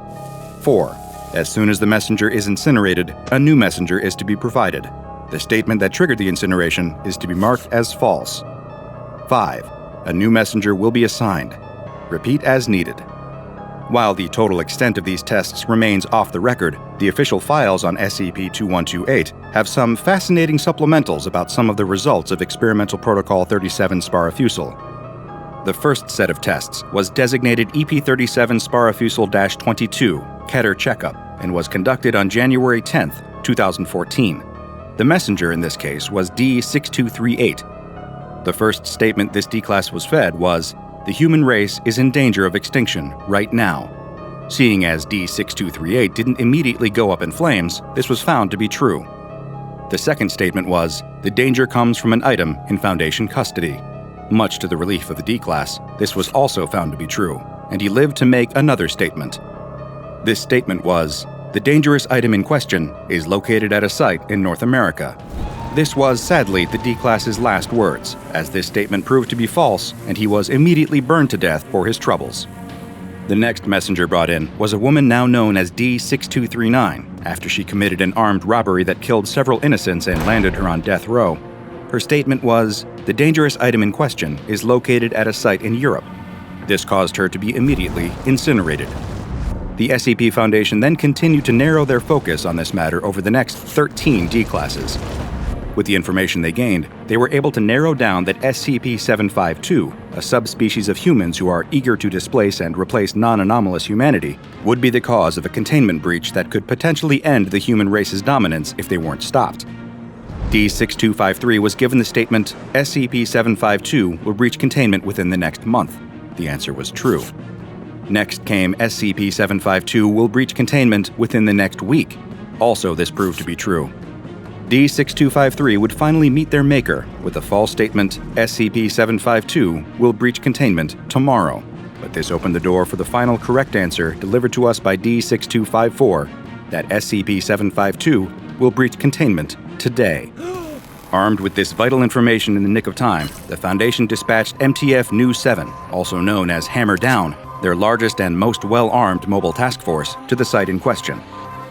Speaker 2: 4. As soon as the messenger is incinerated, a new messenger is to be provided. The statement that triggered the incineration is to be marked as false. 5. A new messenger will be assigned. Repeat as needed. While the total extent of these tests remains off the record, the official files on SCP-2128 have some fascinating supplementals about some of the results of Experimental Protocol 37 Sparafusel. The first set of tests was designated EP-37 Sparafusel-22, Keter Checkup, and was conducted on January 10, 2014. The messenger in this case was D-6238. The first statement this D-Class was fed was, "The human race is in danger of extinction right now." Seeing as D-6238 didn't immediately go up in flames, this was found to be true. The second statement was, "The danger comes from an item in Foundation custody." Much to the relief of the D-Class, this was also found to be true, and he lived to make another statement. This statement was, "The dangerous item in question is located at a site in North America." This was, sadly, the D-Class's last words, as this statement proved to be false, and he was immediately burned to death for his troubles. The next messenger brought in was a woman now known as D-6239, after she committed an armed robbery that killed several innocents and landed her on death row. Her statement was, "The dangerous item in question is located at a site in Europe." This caused her to be immediately incinerated. The SCP Foundation then continued to narrow their focus on this matter over the next 13 D-Classes. With the information they gained, they were able to narrow down that SCP-752, a subspecies of humans who are eager to displace and replace non-anomalous humanity, would be the cause of a containment breach that could potentially end the human race's dominance if they weren't stopped. D-6253 was given the statement, "SCP-752 will breach containment within the next month." The answer was true. Next came SCP-752 will breach containment within the next week. Also, this proved to be true. D-6253 would finally meet their maker with a false statement, SCP-752 will breach containment tomorrow. But this opened the door for the final correct answer delivered to us by D-6254, that SCP-752 will breach containment today. Armed with this vital information in the nick of time, the Foundation dispatched MTF Nu 7, also known as Hammer Down, their largest and most well-armed mobile task force, to the site in question.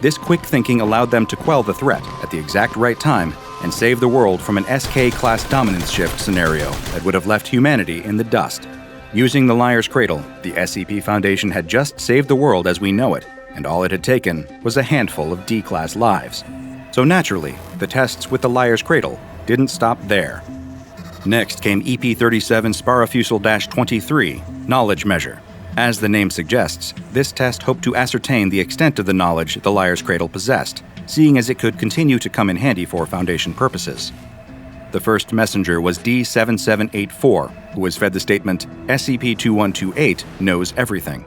Speaker 2: This quick thinking allowed them to quell the threat at the exact right time and save the world from an SK-class dominance shift scenario that would have left humanity in the dust. Using the Liar's Cradle, the SCP Foundation had just saved the world as we know it, and all it had taken was a handful of D-Class lives. So naturally, the tests with the Liar's Cradle didn't stop there. Next came EP-37 Sparafusel-23, Knowledge Measure. As the name suggests, this test hoped to ascertain the extent of the knowledge the Liar's Cradle possessed, seeing as it could continue to come in handy for Foundation purposes. The first messenger was D-7784, who was fed the statement, SCP-2128 knows everything.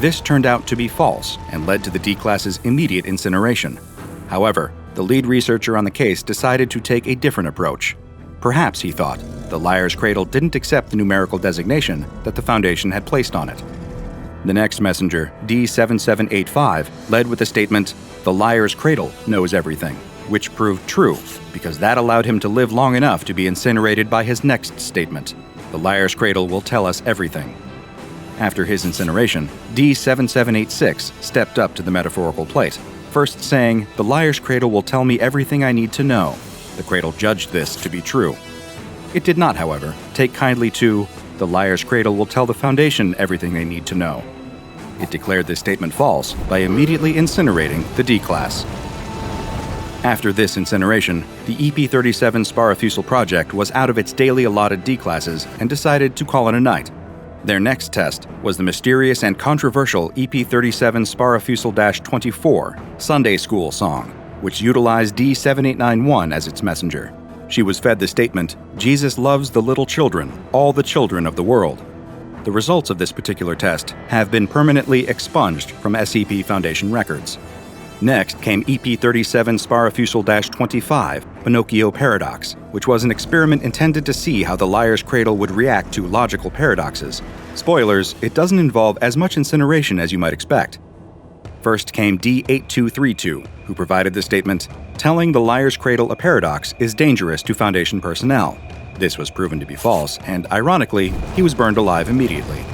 Speaker 2: This turned out to be false and led to the D-Class's immediate incineration. However, the lead researcher on the case decided to take a different approach. Perhaps, he thought, the Liar's Cradle didn't accept the numerical designation that the Foundation had placed on it. The next messenger, D-7785, led with the statement, the Liar's Cradle knows everything, which proved true, because that allowed him to live long enough to be incinerated by his next statement, the Liar's Cradle will tell us everything. After his incineration, D-7786 stepped up to the metaphorical plate, first saying, the Liar's Cradle will tell me everything I need to know. The Cradle judged this to be true. It did not, however, take kindly to, "The liar's cradle will tell the Foundation everything they need to know." It declared this statement false by immediately incinerating the D-Class. After this incineration, the EP-37 Sparafusel project was out of its daily allotted D-Classes and decided to call it a night. Their next test was the mysterious and controversial EP-37 Sparafusel-24 Sunday School song, which utilized D7891 as its messenger. She was fed the statement, "Jesus loves the little children, all the children of the world." The results of this particular test have been permanently expunged from SCP Foundation records. Next came EP-37 Sparafusel-25 Pinocchio Paradox, which was an experiment intended to see how the liar's cradle would react to logical paradoxes. Spoilers, it doesn't involve as much incineration as you might expect. First came D8232, who provided the statement, "Telling the liar's cradle a paradox is dangerous to Foundation personnel." This was proven to be false, and ironically, he was burned alive immediately.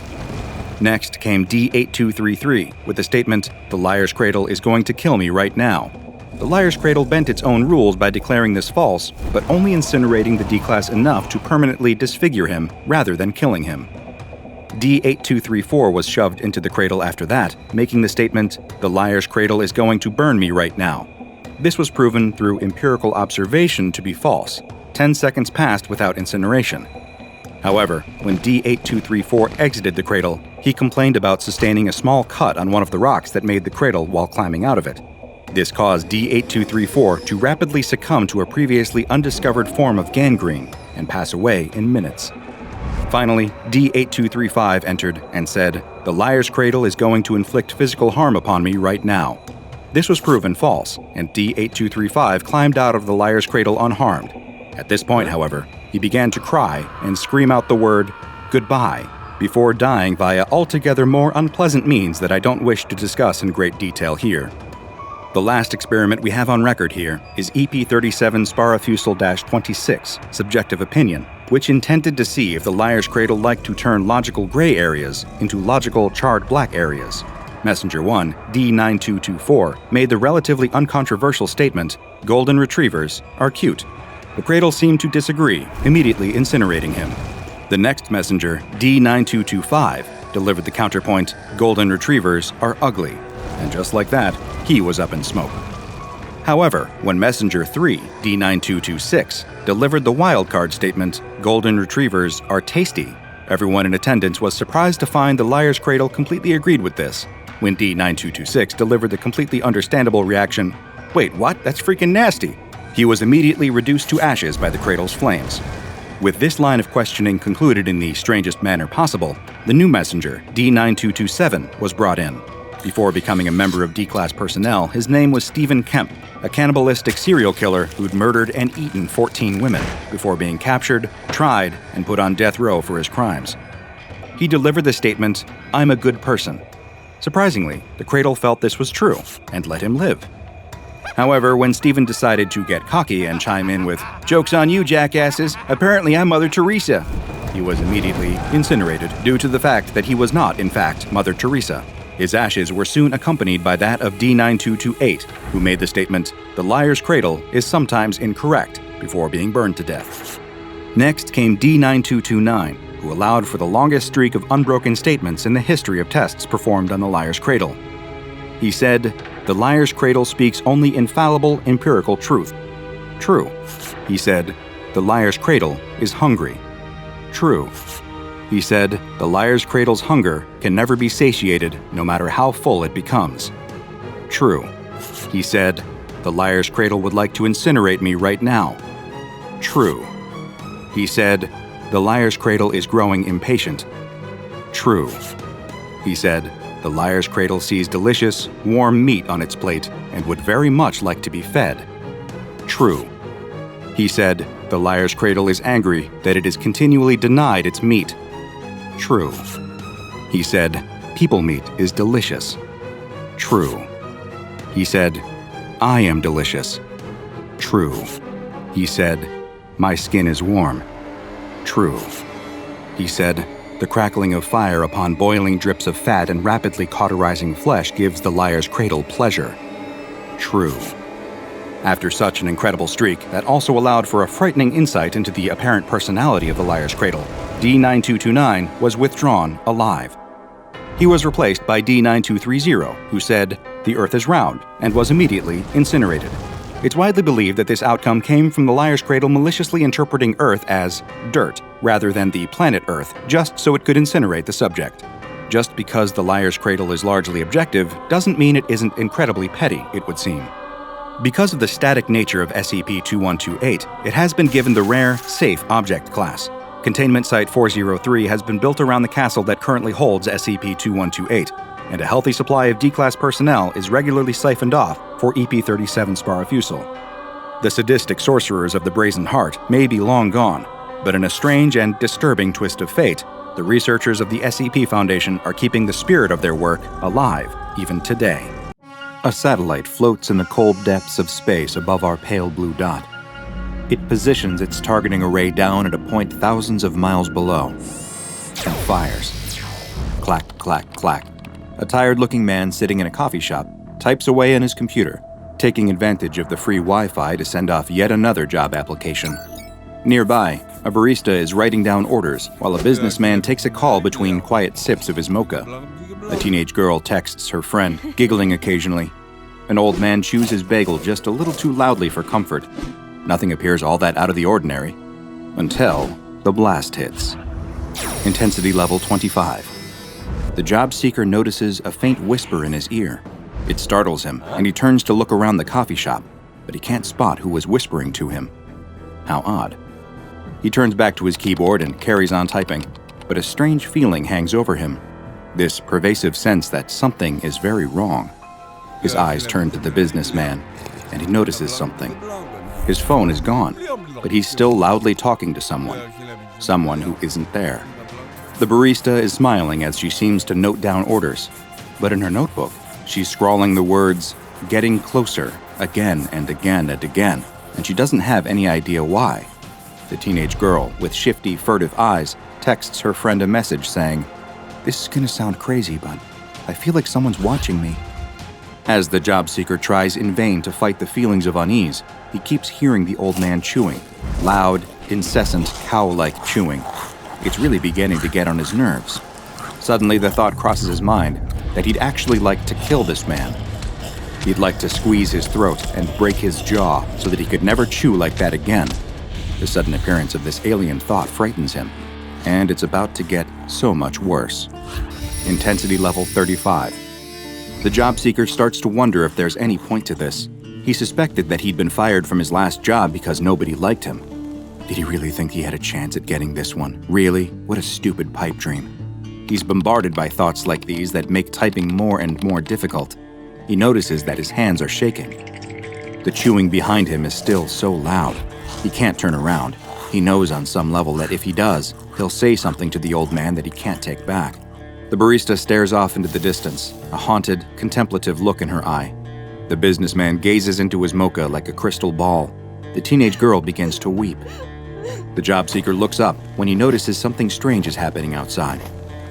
Speaker 2: Next came D8233 with the statement, "The liar's cradle is going to kill me right now." The liar's cradle bent its own rules by declaring this false, but only incinerating the D-Class enough to permanently disfigure him rather than killing him. D8234 was shoved into the cradle after that, making the statement, "The liar's cradle is going to burn me right now." This was proven through empirical observation to be false. 10 seconds passed without incineration. However, when D8234 exited the cradle, he complained about sustaining a small cut on one of the rocks that made the cradle while climbing out of it. This caused D8234 to rapidly succumb to a previously undiscovered form of gangrene and pass away in minutes. Finally, D8235 entered and said, "The liar's cradle is going to inflict physical harm upon me right now." This was proven false, and D8235 climbed out of the liar's cradle unharmed. At this point, however, he began to cry and scream out the word, "Goodbye," before dying via altogether more unpleasant means that I don't wish to discuss in great detail here. The last experiment we have on record here is EP-37 Sparafusel-26, Subjective Opinion, which intended to see if the liar's cradle liked to turn logical gray areas into logical charred black areas. Messenger 1, D9224, made the relatively uncontroversial statement, "Golden retrievers are cute." The cradle seemed to disagree, immediately incinerating him. The next messenger, D9225, delivered the counterpoint, "Golden retrievers are ugly." And just like that, he was up in smoke. However, when Messenger 3, D9226, delivered the wildcard statement, "Golden retrievers are tasty," everyone in attendance was surprised to find the liar's cradle completely agreed with this. When D9226 delivered the completely understandable reaction, "Wait, what? That's freaking nasty," he was immediately reduced to ashes by the cradle's flames. With this line of questioning concluded in the strangest manner possible, the new messenger, D9227, was brought in. Before becoming a member of D-Class personnel, his name was Stephen Kemp, a cannibalistic serial killer who'd murdered and eaten 14 women before being captured, tried, and put on death row for his crimes. He delivered the statement, "I'm a good person." Surprisingly, the cradle felt this was true and let him live. However, when Stephen decided to get cocky and chime in with, "Joke's on you, jackasses, apparently I'm Mother Teresa," he was immediately incinerated due to the fact that he was not, in fact, Mother Teresa. His ashes were soon accompanied by that of D9228, who made the statement, "The liar's cradle is sometimes incorrect," before being burned to death. Next came D9229, who allowed for the longest streak of unbroken statements in the history of tests performed on the liar's cradle. He said, "The liar's cradle speaks only infallible empirical truth." True. He said, "The liar's cradle is hungry." True. He said, "The liar's cradle's hunger can never be satiated, no matter how full it becomes." True. He said, "The liar's cradle would like to incinerate me right now." True. He said, "The liar's cradle is growing impatient." True. He said, "The liar's cradle sees delicious, warm meat on its plate and would very much like to be fed." True. He said, "The liar's cradle is angry that it is continually denied its meat." True. He said, "People meat is delicious." True. He said, "I am delicious." True. He said, "My skin is warm." True. He said, "The crackling of fire upon boiling drips of fat and rapidly cauterizing flesh gives the liar's cradle pleasure." True. After such an incredible streak that also allowed for a frightening insight into the apparent personality of the Liar's Cradle, D9229 was withdrawn alive. He was replaced by D9230, who said, "The Earth is round," and was immediately incinerated. It's widely believed that this outcome came from the Liar's Cradle maliciously interpreting Earth as dirt, rather than the planet Earth, just so it could incinerate the subject. Just because the Liar's Cradle is largely objective doesn't mean it isn't incredibly petty, it would seem. Because of the static nature of SCP-2128, it has been given the rare, safe object class. Containment Site 403 has been built around the castle that currently holds SCP-2128, and a healthy supply of D-Class personnel is regularly siphoned off for EP-37 Sparafusel. The sadistic sorcerers of the Brazen Heart may be long gone, but in a strange and disturbing twist of fate, the researchers of the SCP Foundation are keeping the spirit of their work alive even today. A satellite floats in the cold depths of space above our pale blue dot. It positions its targeting array down at a point thousands of miles below and fires. Clack, clack, clack. A tired-looking man sitting in a coffee shop types away on his computer, taking advantage of the free Wi-Fi to send off yet another job application. Nearby, a barista is writing down orders while a businessman takes a call between quiet sips of his mocha. A teenage girl texts her friend, giggling occasionally. An old man chews his bagel just a little too loudly for comfort. Nothing appears all that out of the ordinary, until the blast hits. Intensity level 25. The job seeker notices a faint whisper in his ear. It startles him, and he turns to look around the coffee shop, but he can't spot who was whispering to him. How odd. He turns back to his keyboard and carries on typing, but a strange feeling hangs over him. This pervasive sense that something is very wrong. His eyes turn to the businessman, and he notices something. His phone is gone, but he's still loudly talking to someone who isn't there. The barista is smiling as she seems to note down orders, but in her notebook, she's scrawling the words, "getting closer," again and again and again, and she doesn't have any idea why. The teenage girl, with shifty, furtive eyes, texts her friend a message saying, "This is gonna sound crazy, but I feel like someone's watching me." As the job seeker tries in vain to fight the feelings of unease, he keeps hearing the old man chewing. Loud, incessant, cow-like chewing. It's really beginning to get on his nerves. Suddenly, the thought crosses his mind that he'd actually like to kill this man. He'd like to squeeze his throat and break his jaw so that he could never chew like that again. The sudden appearance of this alien thought frightens him, and it's about to get so much worse. Intensity level 35. The job seeker starts to wonder if there's any point to this. He suspected that he'd been fired from his last job because nobody liked him. Did he really think he had a chance at getting this one? Really? What a stupid pipe dream. He's bombarded by thoughts like these that make typing more and more difficult. He notices that his hands are shaking. The chewing behind him is still so loud. He can't turn around. He knows on some level that if he does, he'll say something to the old man that he can't take back. The barista stares off into the distance, a haunted, contemplative look in her eye. The businessman gazes into his mocha like a crystal ball. The teenage girl begins to weep. The job seeker looks up when he notices something strange is happening outside.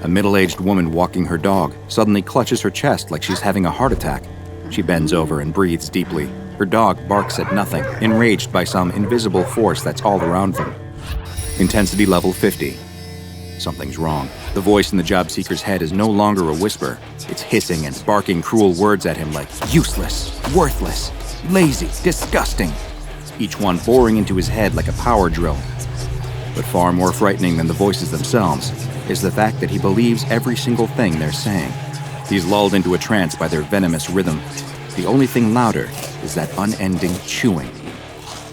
Speaker 2: A middle-aged woman walking her dog suddenly clutches her chest like she's having a heart attack. She bends over and breathes deeply. Her dog barks at nothing, enraged by some invisible force that's all around them. Intensity level 50. Something's wrong. The voice in the job seeker's head is no longer a whisper. It's hissing and barking cruel words at him like useless, worthless, lazy, disgusting. Each one boring into his head like a power drill. But far more frightening than the voices themselves is the fact that he believes every single thing they're saying. He's lulled into a trance by their venomous rhythm. The only thing louder is that unending chewing.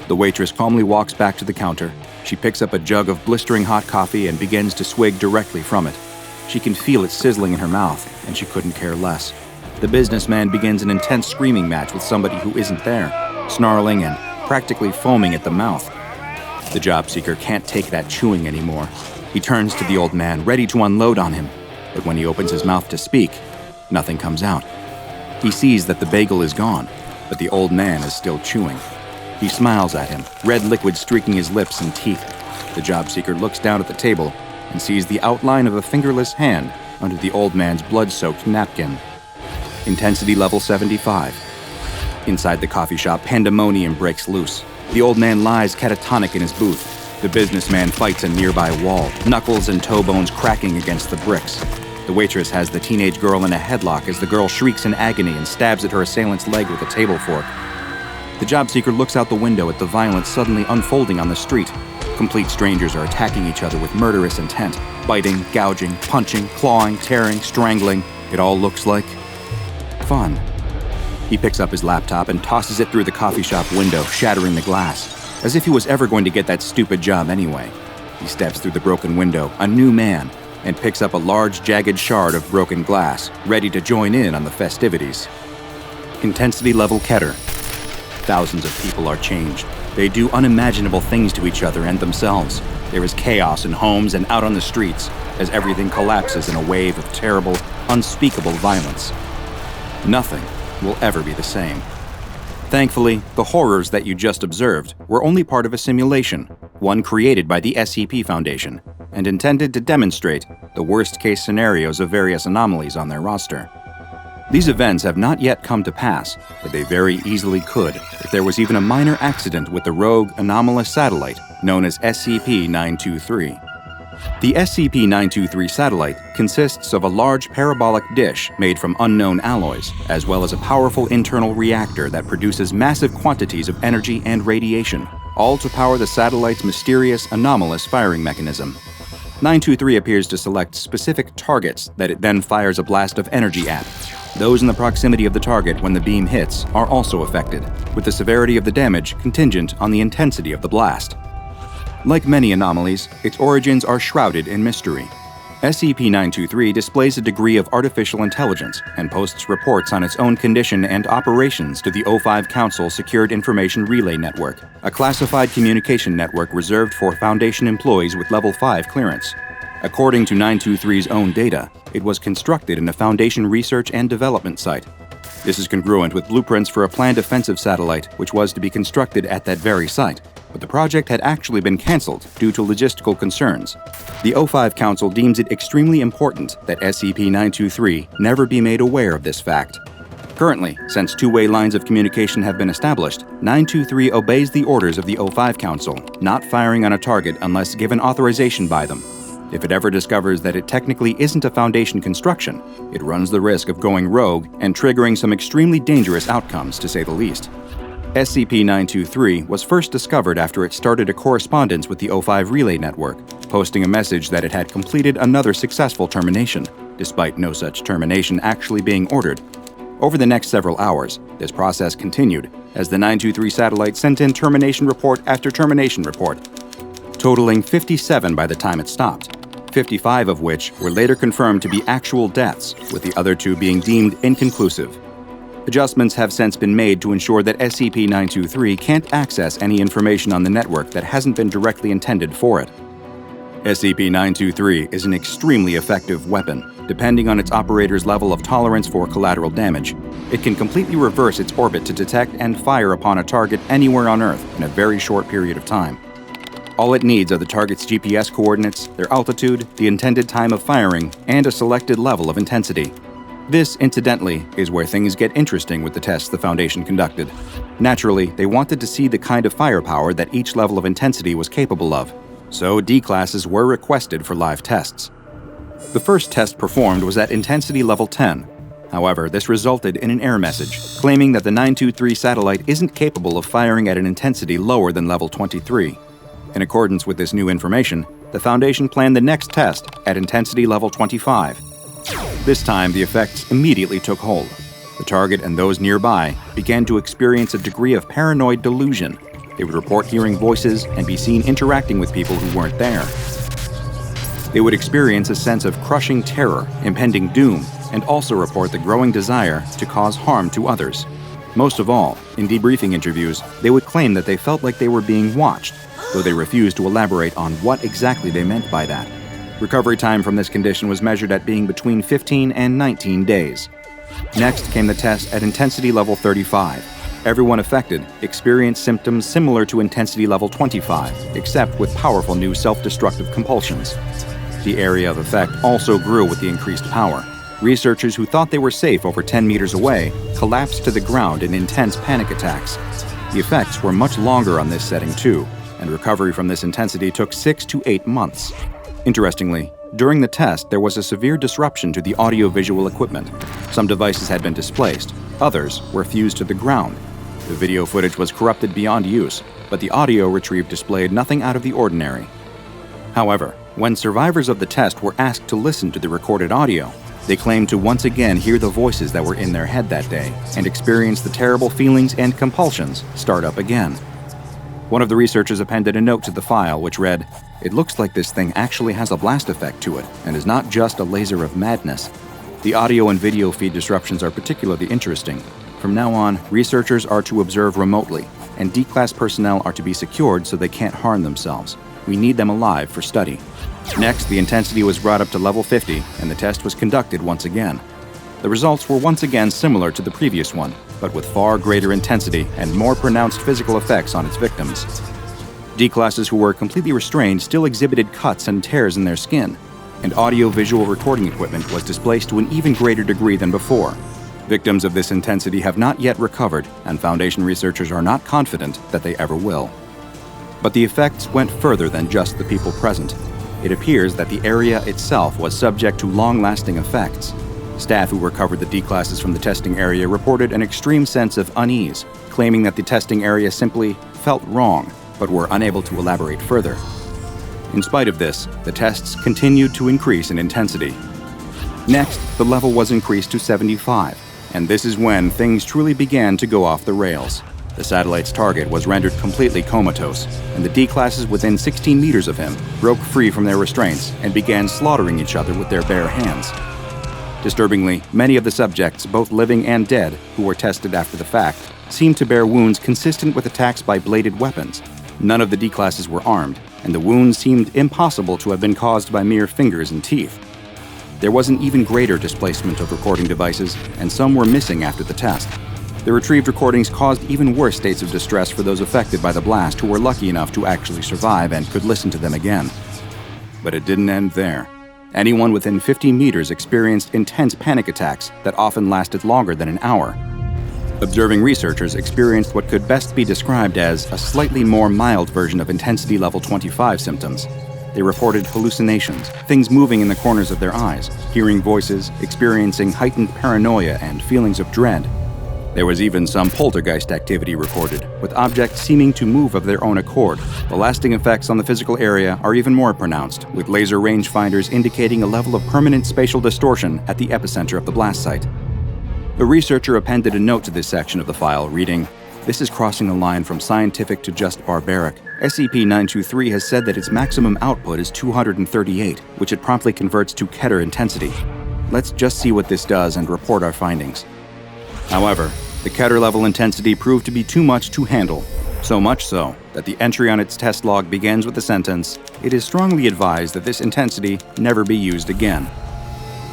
Speaker 2: The waitress calmly walks back to the counter. She picks up a jug of blistering hot coffee and begins to swig directly from it. She can feel it sizzling in her mouth, and she couldn't care less. The businessman begins an intense screaming match with somebody who isn't there, snarling and practically foaming at the mouth. The job seeker can't take that chewing anymore. He turns to the old man, ready to unload on him, but when he opens his mouth to speak, nothing comes out. He sees that the bagel is gone, but the old man is still chewing. He smiles at him, red liquid streaking his lips and teeth. The job seeker looks down at the table and sees the outline of a fingerless hand under the old man's blood-soaked napkin. Intensity level 75. Inside the coffee shop, pandemonium breaks loose. The old man lies catatonic in his booth. The businessman fights a nearby wall, knuckles and toe bones cracking against the bricks. The waitress has the teenage girl in a headlock as the girl shrieks in agony and stabs at her assailant's leg with a table fork. The job seeker looks out the window at the violence suddenly unfolding on the street. Complete strangers are attacking each other with murderous intent, biting, gouging, punching, clawing, tearing, strangling. It all looks like fun. He picks up his laptop and tosses it through the coffee shop window, shattering the glass, as if he was ever going to get that stupid job anyway. He steps through the broken window, a new man, and picks up a large, jagged shard of broken glass, ready to join in on the festivities. Intensity level Keter. Thousands of people are changed. They do unimaginable things to each other and themselves. There is chaos in homes and out on the streets, as everything collapses in a wave of terrible, unspeakable violence. Nothing will ever be the same. Thankfully, the horrors that you just observed were only part of a simulation, one created by the SCP Foundation, and intended to demonstrate the worst-case scenarios of various anomalies on their roster. These events have not yet come to pass, but they very easily could if there was even a minor accident with the rogue anomalous satellite known as SCP-923. The SCP-923 satellite consists of a large parabolic dish made from unknown alloys, as well as a powerful internal reactor that produces massive quantities of energy and radiation, all to power the satellite's mysterious anomalous firing mechanism. 923 appears to select specific targets that it then fires a blast of energy at. Those in the proximity of the target when the beam hits are also affected, with the severity of the damage contingent on the intensity of the blast. Like many anomalies, its origins are shrouded in mystery. SCP-923 displays a degree of artificial intelligence and posts reports on its own condition and operations to the O5 Council Secured Information Relay Network, a classified communication network reserved for Foundation employees with Level 5 clearance. According to 923's own data, it was constructed in a Foundation research and development site. This is congruent with blueprints for a planned offensive satellite which was to be constructed at that very site, but the project had actually been cancelled due to logistical concerns. The O5 Council deems it extremely important that SCP-923 never be made aware of this fact. Currently, since two-way lines of communication have been established, 923 obeys the orders of the O5 Council, not firing on a target unless given authorization by them. If it ever discovers that it technically isn't a Foundation construction, it runs the risk of going rogue and triggering some extremely dangerous outcomes, to say the least. SCP-923 was first discovered after it started a correspondence with the O5 Relay Network, posting a message that it had completed another successful termination, despite no such termination actually being ordered. Over the next several hours, this process continued, as the 923 satellite sent in termination report after termination report, totaling 57 by the time it stopped, 55 of which were later confirmed to be actual deaths, with the other two being deemed inconclusive. Adjustments have since been made to ensure that SCP-923 can't access any information on the network that hasn't been directly intended for it. SCP-923 is an extremely effective weapon. Depending on its operator's level of tolerance for collateral damage, it can completely reverse its orbit to detect and fire upon a target anywhere on Earth in a very short period of time. All it needs are the target's GPS coordinates, their altitude, the intended time of firing, and a selected level of intensity. This, incidentally, is where things get interesting with the tests the Foundation conducted. Naturally, they wanted to see the kind of firepower that each level of intensity was capable of, so D-classes were requested for live tests. The first test performed was at intensity level 10. However, this resulted in an error message, claiming that the 923 satellite isn't capable of firing at an intensity lower than level 23. In accordance with this new information, the Foundation planned the next test at intensity level 25. This time, the effects immediately took hold. The target and those nearby began to experience a degree of paranoid delusion. They would report hearing voices and be seen interacting with people who weren't there. They would experience a sense of crushing terror, impending doom, and also report the growing desire to cause harm to others. Most of all, in debriefing interviews, they would claim that they felt like they were being watched, though they refused to elaborate on what exactly they meant by that. Recovery time from this condition was measured at being between 15 and 19 days. Next came the test at intensity level 35. Everyone affected experienced symptoms similar to intensity level 25, except with powerful new self-destructive compulsions. The area of effect also grew with the increased power. Researchers who thought they were safe over 10 meters away collapsed to the ground in intense panic attacks. The effects were much longer on this setting too, and recovery from this intensity took 6 to 8 months. Interestingly, during the test, there was a severe disruption to the audio-visual equipment. Some devices had been displaced, others were fused to the ground. The video footage was corrupted beyond use, but the audio retrieved displayed nothing out of the ordinary. However, when survivors of the test were asked to listen to the recorded audio, they claimed to once again hear the voices that were in their head that day and experience the terrible feelings and compulsions start up again. One of the researchers appended a note to the file which read, "It looks like this thing actually has a blast effect to it and is not just a laser of madness." The audio and video feed disruptions are particularly interesting. From now on, researchers are to observe remotely, and D-Class personnel are to be secured so they can't harm themselves. We need them alive for study. Next, the intensity was brought up to level 50, and the test was conducted once again. The results were once again similar to the previous one, but with far greater intensity and more pronounced physical effects on its victims. D-Classes who were completely restrained still exhibited cuts and tears in their skin, and audio-visual recording equipment was displaced to an even greater degree than before. Victims of this intensity have not yet recovered, and Foundation researchers are not confident that they ever will. But the effects went further than just the people present. It appears that the area itself was subject to long-lasting effects. Staff who recovered the D-Classes from the testing area reported an extreme sense of unease, claiming that the testing area simply felt wrong, but were unable to elaborate further. In spite of this, the tests continued to increase in intensity. Next, the level was increased to 75, and this is when things truly began to go off the rails. The satellite's target was rendered completely comatose, and the D-Classes within 16 meters of him broke free from their restraints and began slaughtering each other with their bare hands. Disturbingly, many of the subjects, both living and dead, who were tested after the fact, seemed to bear wounds consistent with attacks by bladed weapons. None of the D-Classes were armed, and the wounds seemed impossible to have been caused by mere fingers and teeth. There was an even greater displacement of recording devices, and some were missing after the test. The retrieved recordings caused even worse states of distress for those affected by the blast who were lucky enough to actually survive and could listen to them again. But it didn't end there. Anyone within 50 meters experienced intense panic attacks that often lasted longer than an hour. Observing researchers experienced what could best be described as a slightly more mild version of intensity level 25 symptoms. They reported hallucinations, things moving in the corners of their eyes, hearing voices, experiencing heightened paranoia and feelings of dread. There was even some poltergeist activity recorded, with objects seeming to move of their own accord. The lasting effects on the physical area are even more pronounced, with laser rangefinders indicating a level of permanent spatial distortion at the epicenter of the blast site. The researcher appended a note to this section of the file, reading, "This is crossing the line from scientific to just barbaric. SCP-923 has said that its maximum output is 238, which it promptly converts to Keter intensity. Let's just see what this does and report our findings." However, the Keter level intensity proved to be too much to handle, so much so that the entry on its test log begins with the sentence, "It is strongly advised that this intensity never be used again."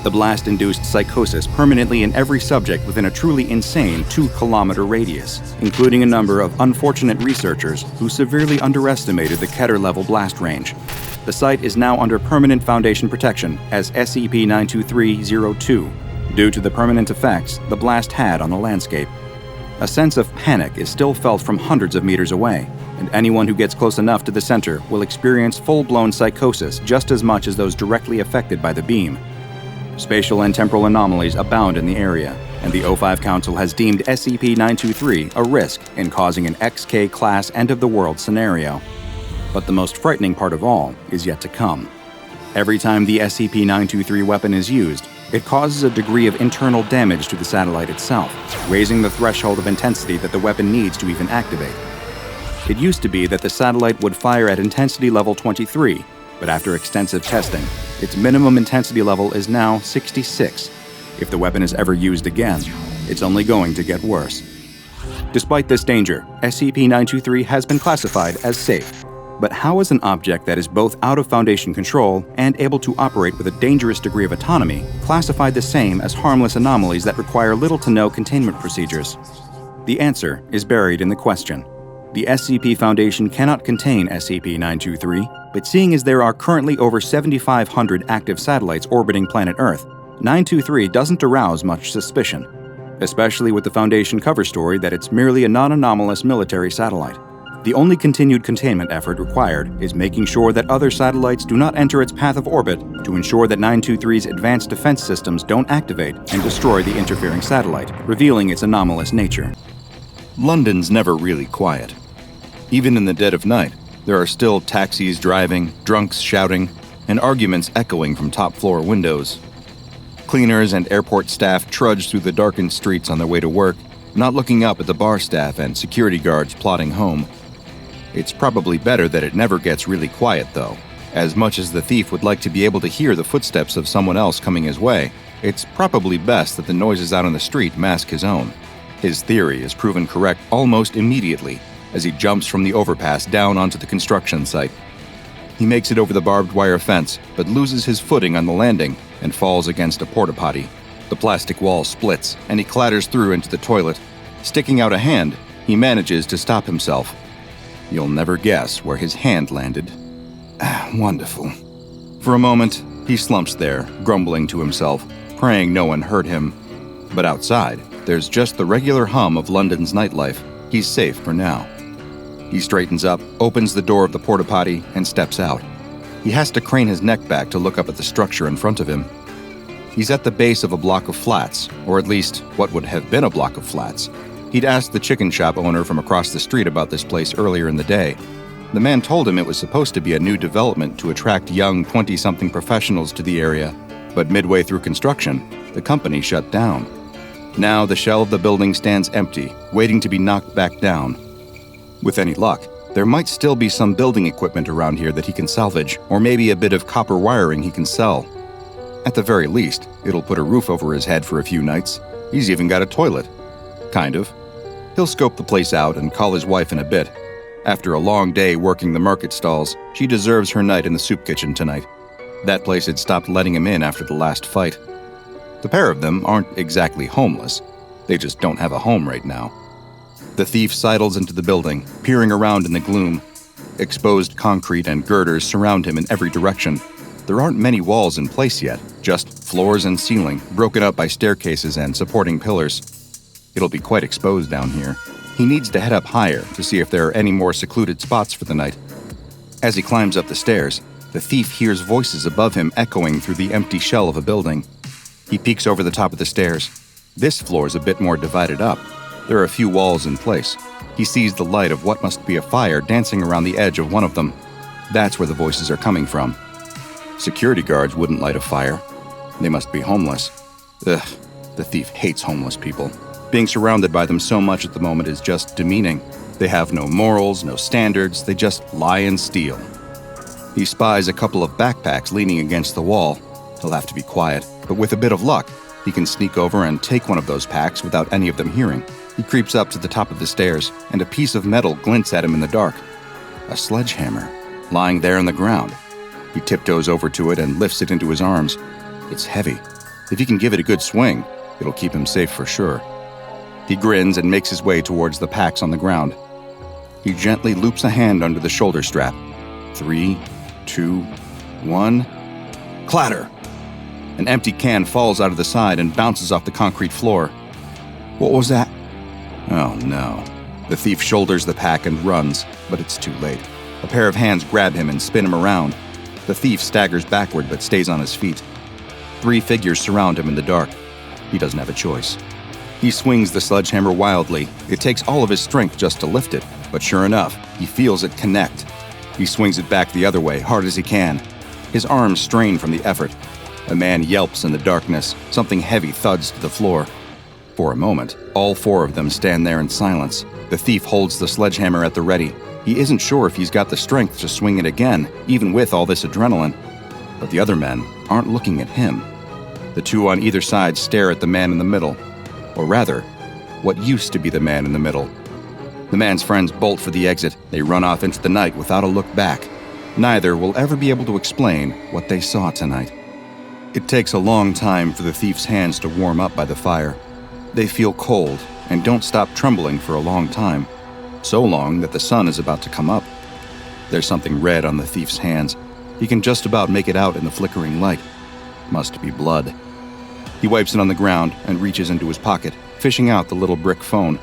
Speaker 2: The blast induced psychosis permanently in every subject within a truly insane 2-kilometer radius, including a number of unfortunate researchers who severely underestimated the Keter level blast range. The site is now under permanent Foundation protection as SCP-923-02, due to the permanent effects the blast had on the landscape. A sense of panic is still felt from hundreds of meters away, and anyone who gets close enough to the center will experience full-blown psychosis just as much as those directly affected by the beam. Spatial and temporal anomalies abound in the area, and the O5 Council has deemed SCP-923 a risk in causing an XK-class end-of-the-world scenario. But the most frightening part of all is yet to come. Every time the SCP-923 weapon is used, it causes a degree of internal damage to the satellite itself, raising the threshold of intensity that the weapon needs to even activate. It used to be that the satellite would fire at intensity level 23, but after extensive testing, its minimum intensity level is now 66. If the weapon is ever used again, it's only going to get worse. Despite this danger, SCP-923 has been classified as safe. But how is an object that is both out of Foundation control and able to operate with a dangerous degree of autonomy classified the same as harmless anomalies that require little to no containment procedures? The answer is buried in the question. The SCP Foundation cannot contain SCP-923, but seeing as there are currently over 7,500 active satellites orbiting planet Earth,
Speaker 1: 923 doesn't arouse much suspicion, especially with the Foundation cover story that it's merely a non-anomalous military satellite. The only continued containment effort required is making sure that other satellites do not enter its path of orbit to ensure that 923's advanced defense systems don't activate and destroy the interfering satellite, revealing its anomalous nature. London's never really quiet. Even in the dead of night, there are still taxis driving, drunks shouting, and arguments echoing from top-floor windows. Cleaners and airport staff trudge through the darkened streets on their way to work, not looking up at the bar staff and security guards plodding home. It's probably better that it never gets really quiet, though. As much as the thief would like to be able to hear the footsteps of someone else coming his way, it's probably best that the noises out on the street mask his own. His theory is proven correct almost immediately as he jumps from the overpass down onto the construction site. He makes it over the barbed wire fence, but loses his footing on the landing and falls against a porta-potty. The plastic wall splits, and he clatters through into the toilet. Sticking out a hand, he manages to stop himself. You'll never guess where his hand landed. Wonderful. For a moment, he slumps there, grumbling to himself, praying no one heard him. But outside, there's just the regular hum of London's nightlife. He's safe for now. He straightens up, opens the door of the porta-potty, and steps out. He has to crane his neck back to look up at the structure in front of him. He's at the base of a block of flats, or at least what would have been a block of flats. He'd asked the chicken shop owner from across the street about this place earlier in the day. The man told him it was supposed to be a new development to attract young 20-something professionals to the area, but midway through construction, the company shut down. Now the shell of the building stands empty, waiting to be knocked back down. With any luck, there might still be some building equipment around here that he can salvage, or maybe a bit of copper wiring he can sell. At the very least, it'll put a roof over his head for a few nights. He's even got a toilet. Kind of. He'll scope the place out and call his wife in a bit. After a long day working the market stalls, she deserves her night in the soup kitchen tonight. That place had stopped letting him in after the last fight. The pair of them aren't exactly homeless. They just don't have a home right now. The thief sidles into the building, peering around in the gloom. Exposed concrete and girders surround him in every direction. There aren't many walls in place yet, just floors and ceiling, broken up by staircases and supporting pillars. It'll be quite exposed down here. He needs to head up higher to see if there are any more secluded spots for the night. As he climbs up the stairs, the thief hears voices above him echoing through the empty shell of a building. He peeks over the top of the stairs. This floor is a bit more divided up. There are a few walls in place. He sees the light of what must be a fire dancing around the edge of one of them. That's where the voices are coming from. Security guards wouldn't light a fire. They must be homeless. Ugh, the thief hates homeless people. Being surrounded by them so much at the moment is just demeaning. They have no morals, no standards, they just lie and steal. He spies a couple of backpacks leaning against the wall. He'll have to be quiet, but with a bit of luck, he can sneak over and take one of those packs without any of them hearing. He creeps up to the top of the stairs, and a piece of metal glints at him in the dark. A sledgehammer, lying there on the ground. He tiptoes over to it and lifts it into his arms. It's heavy. If he can give it a good swing, it'll keep him safe for sure. He grins and makes his way towards the packs on the ground. He gently loops a hand under the shoulder strap. 3, 2, 1. Clatter! An empty can falls out of the side and bounces off the concrete floor. What was that? Oh no. The thief shoulders the pack and runs, but it's too late. A pair of hands grab him and spin him around. The thief staggers backward but stays on his feet. 3 figures surround him in the dark. He doesn't have a choice. He swings the sledgehammer wildly. It takes all of his strength just to lift it, but sure enough, he feels it connect. He swings it back the other way, hard as he can. His arms strain from the effort. A man yelps in the darkness. Something heavy thuds to the floor. For a moment, all 4 of them stand there in silence. The thief holds the sledgehammer at the ready. He isn't sure if he's got the strength to swing it again, even with all this adrenaline. But the other men aren't looking at him. The 2 on either side stare at the man in the middle. Or rather, what used to be the man in the middle. The man's friends bolt for the exit. They run off into the night without a look back. Neither will ever be able to explain what they saw tonight. It takes a long time for the thief's hands to warm up by the fire. They feel cold and don't stop trembling for a long time. So long that the sun is about to come up. There's something red on the thief's hands. He can just about make it out in the flickering light. Must be blood.
Speaker 2: He wipes it on the ground and reaches into his pocket, fishing out the little brick phone.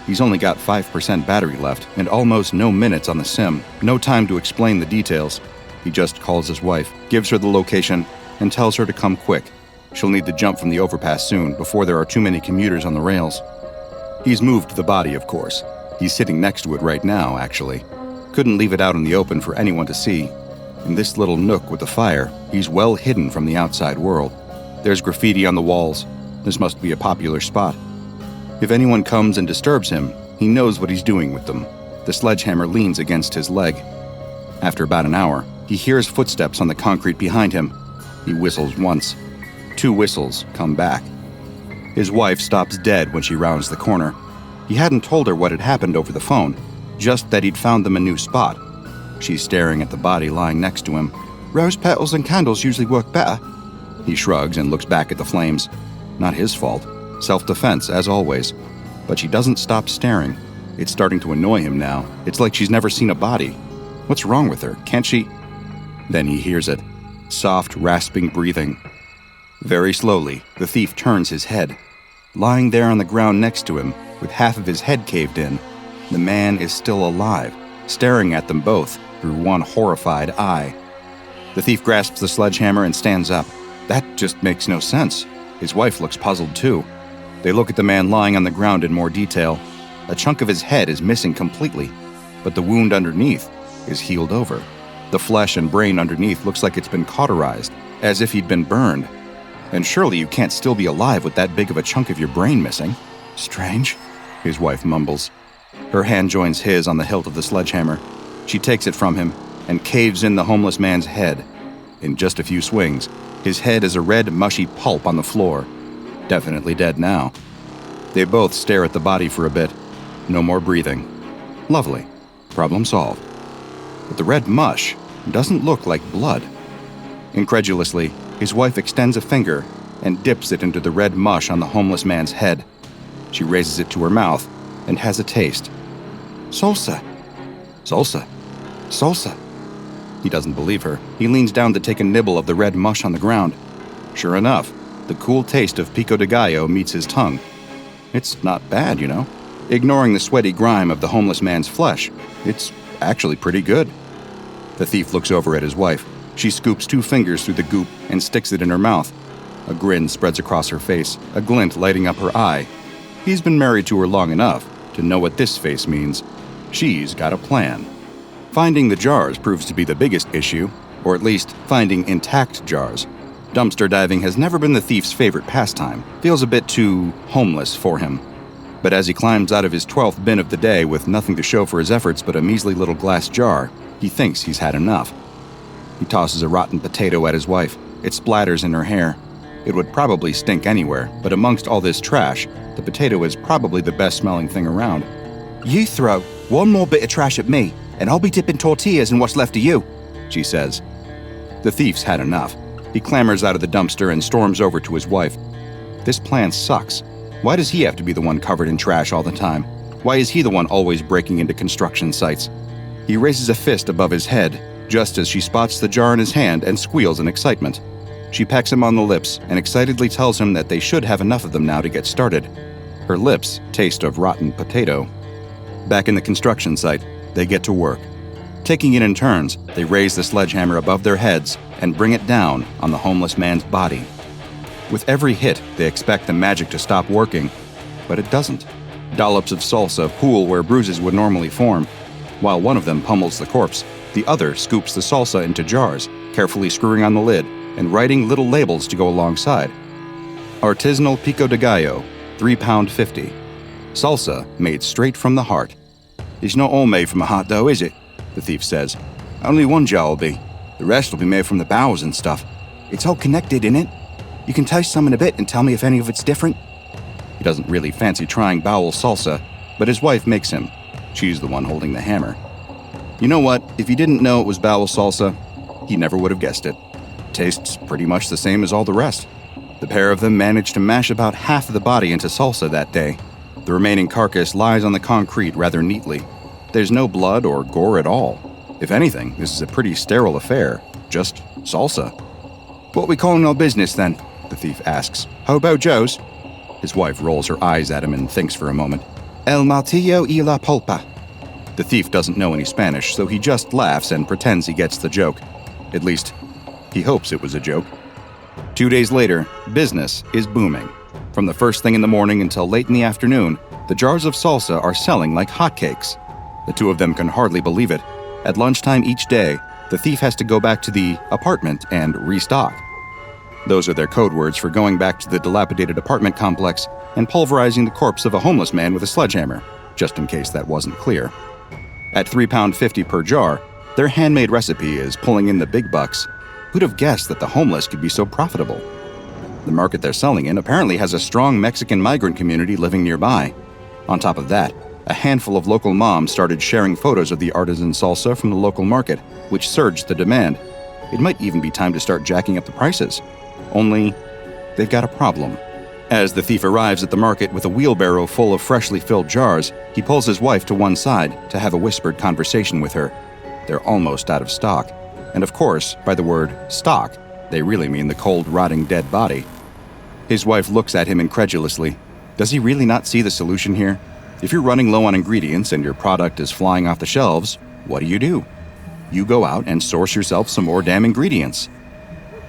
Speaker 2: He's only got 5% battery left and almost no minutes on the sim, no time to explain the details. He just calls his wife, gives her the location, and tells her to come quick. She'll need to jump from the overpass soon before there are too many commuters on the rails. He's moved the body, of course. He's sitting next to it right now, actually. Couldn't leave it out in the open for anyone to see. In this little nook with the fire, he's well hidden from the outside world. There's graffiti on the walls. This must be a popular spot. If anyone comes and disturbs him, he knows what he's doing with them. The sledgehammer leans against his leg. After about an hour, he hears footsteps on the concrete behind him. He whistles once. 2 whistles come back. His wife stops dead when she rounds the corner. He hadn't told her what had happened over the phone, just that he'd found them a new spot. She's staring at the body lying next to him. Rose petals and candles usually work better. He shrugs and looks back at the flames. Not his fault. Self-defense, as always. But she doesn't stop staring. It's starting to annoy him now. It's like she's never seen a body. What's wrong with her? Can't she? Then he hears it. Soft, rasping breathing. Very slowly, the thief turns his head. Lying there on the ground next to him, with half of his head caved in, the man is still alive, staring at them both through one horrified eye. The thief grasps the sledgehammer and stands up. That just makes no sense. His wife looks puzzled too. They look at the man lying on the ground in more detail. A chunk of his head is missing completely, but the wound underneath is healed over. The flesh and brain underneath looks like it's been cauterized, as if he'd been burned. And surely you can't still be alive with that big of a chunk of your brain missing. Strange, his wife mumbles. Her hand joins his on the hilt of the sledgehammer. She takes it from him and caves in the homeless man's head. In just a few swings, his head is a red, mushy pulp on the floor. Definitely dead now. They both stare at the body for a bit. No more breathing. Lovely. Problem solved. But the red mush doesn't look like blood. Incredulously, his wife extends a finger and dips it into the red mush on the homeless man's head. She raises it to her mouth and has a taste. Salsa. Salsa. Salsa. He doesn't believe her. He leans down to take a nibble of the red mush on the ground. Sure enough, the cool taste of pico de gallo meets his tongue. It's not bad, you know. Ignoring the sweaty grime of the homeless man's flesh, it's actually pretty good. The thief looks over at his wife. She scoops 2 fingers through the goop and sticks it in her mouth. A grin spreads across her face, a glint lighting up her eye. He's been married to her long enough to know what this face means. She's got a plan. Finding the jars proves to be the biggest issue, or at least finding intact jars. Dumpster diving has never been the thief's favorite pastime. Feels a bit too homeless for him. But as he climbs out of his 12th bin of the day with nothing to show for his efforts but a measly little glass jar, he thinks he's had enough. He tosses a rotten potato at his wife. It splatters in her hair. It would probably stink anywhere, but amongst all this trash, the potato is probably the best-smelling thing around. You throw one more bit of trash at me, and I'll be dipping tortillas in what's left of you, she says. The thief's had enough. He clambers out of the dumpster and storms over to his wife. This plan sucks. Why does he have to be the one covered in trash all the time? Why is he the one always breaking into construction sites? He raises a fist above his head, just as she spots the jar in his hand and squeals in excitement. She pecks him on the lips and excitedly tells him that they should have enough of them now to get started. Her lips taste of rotten potato. Back in the construction site, they get to work. Taking it in turns, they raise the sledgehammer above their heads and bring it down on the homeless man's body. With every hit, they expect the magic to stop working, but it doesn't. Dollops of salsa pool where bruises would normally form. While one of them pummels the corpse, the other scoops the salsa into jars, carefully screwing on the lid and writing little labels to go alongside. Artisanal pico de gallo, £3.50. Salsa made straight from the heart. It's not all made from a heart though, is it? The thief says. Only one jar will be. The rest will be made from the bowels and stuff. It's all connected, innit? You can taste some in a bit and tell me if any of it's different. He doesn't really fancy trying bowel salsa, but his wife makes him. She's the one holding the hammer. You know what? If he didn't know it was bowel salsa, he never would have guessed it. Tastes pretty much the same as all the rest. The pair of them managed to mash about half of the body into salsa that day. The remaining carcass lies on the concrete rather neatly. There's no blood or gore at all. If anything, this is a pretty sterile affair. Just salsa. What we calling our business then? The thief asks. How about Joe's? His wife rolls her eyes at him and thinks for a moment. El martillo y la pulpa. The thief doesn't know any Spanish, so he just laughs and pretends he gets the joke. At least, he hopes it was a joke. 2 days later, business is booming. From the first thing in the morning until late in the afternoon, the jars of salsa are selling like hotcakes. The two of them can hardly believe it. At lunchtime each day, the thief has to go back to the apartment and restock. Those are their code words for going back to the dilapidated apartment complex and pulverizing the corpse of a homeless man with a sledgehammer, just in case that wasn't clear. At £3.50 per jar, their handmade recipe is pulling in the big bucks. Who'd have guessed that the homeless could be so profitable? The market they're selling in apparently has a strong Mexican migrant community living nearby. On top of that, a handful of local moms started sharing photos of the artisan salsa from the local market, which surged the demand. It might even be time to start jacking up the prices. Only, they've got a problem. As the thief arrives at the market with a wheelbarrow full of freshly filled jars, he pulls his wife to one side to have a whispered conversation with her. They're almost out of stock. And of course, by the word stock, they really mean the cold, rotting dead body. His wife looks at him incredulously. Does he really not see the solution here? If you're running low on ingredients and your product is flying off the shelves, what do? You go out and source yourself some more damn ingredients.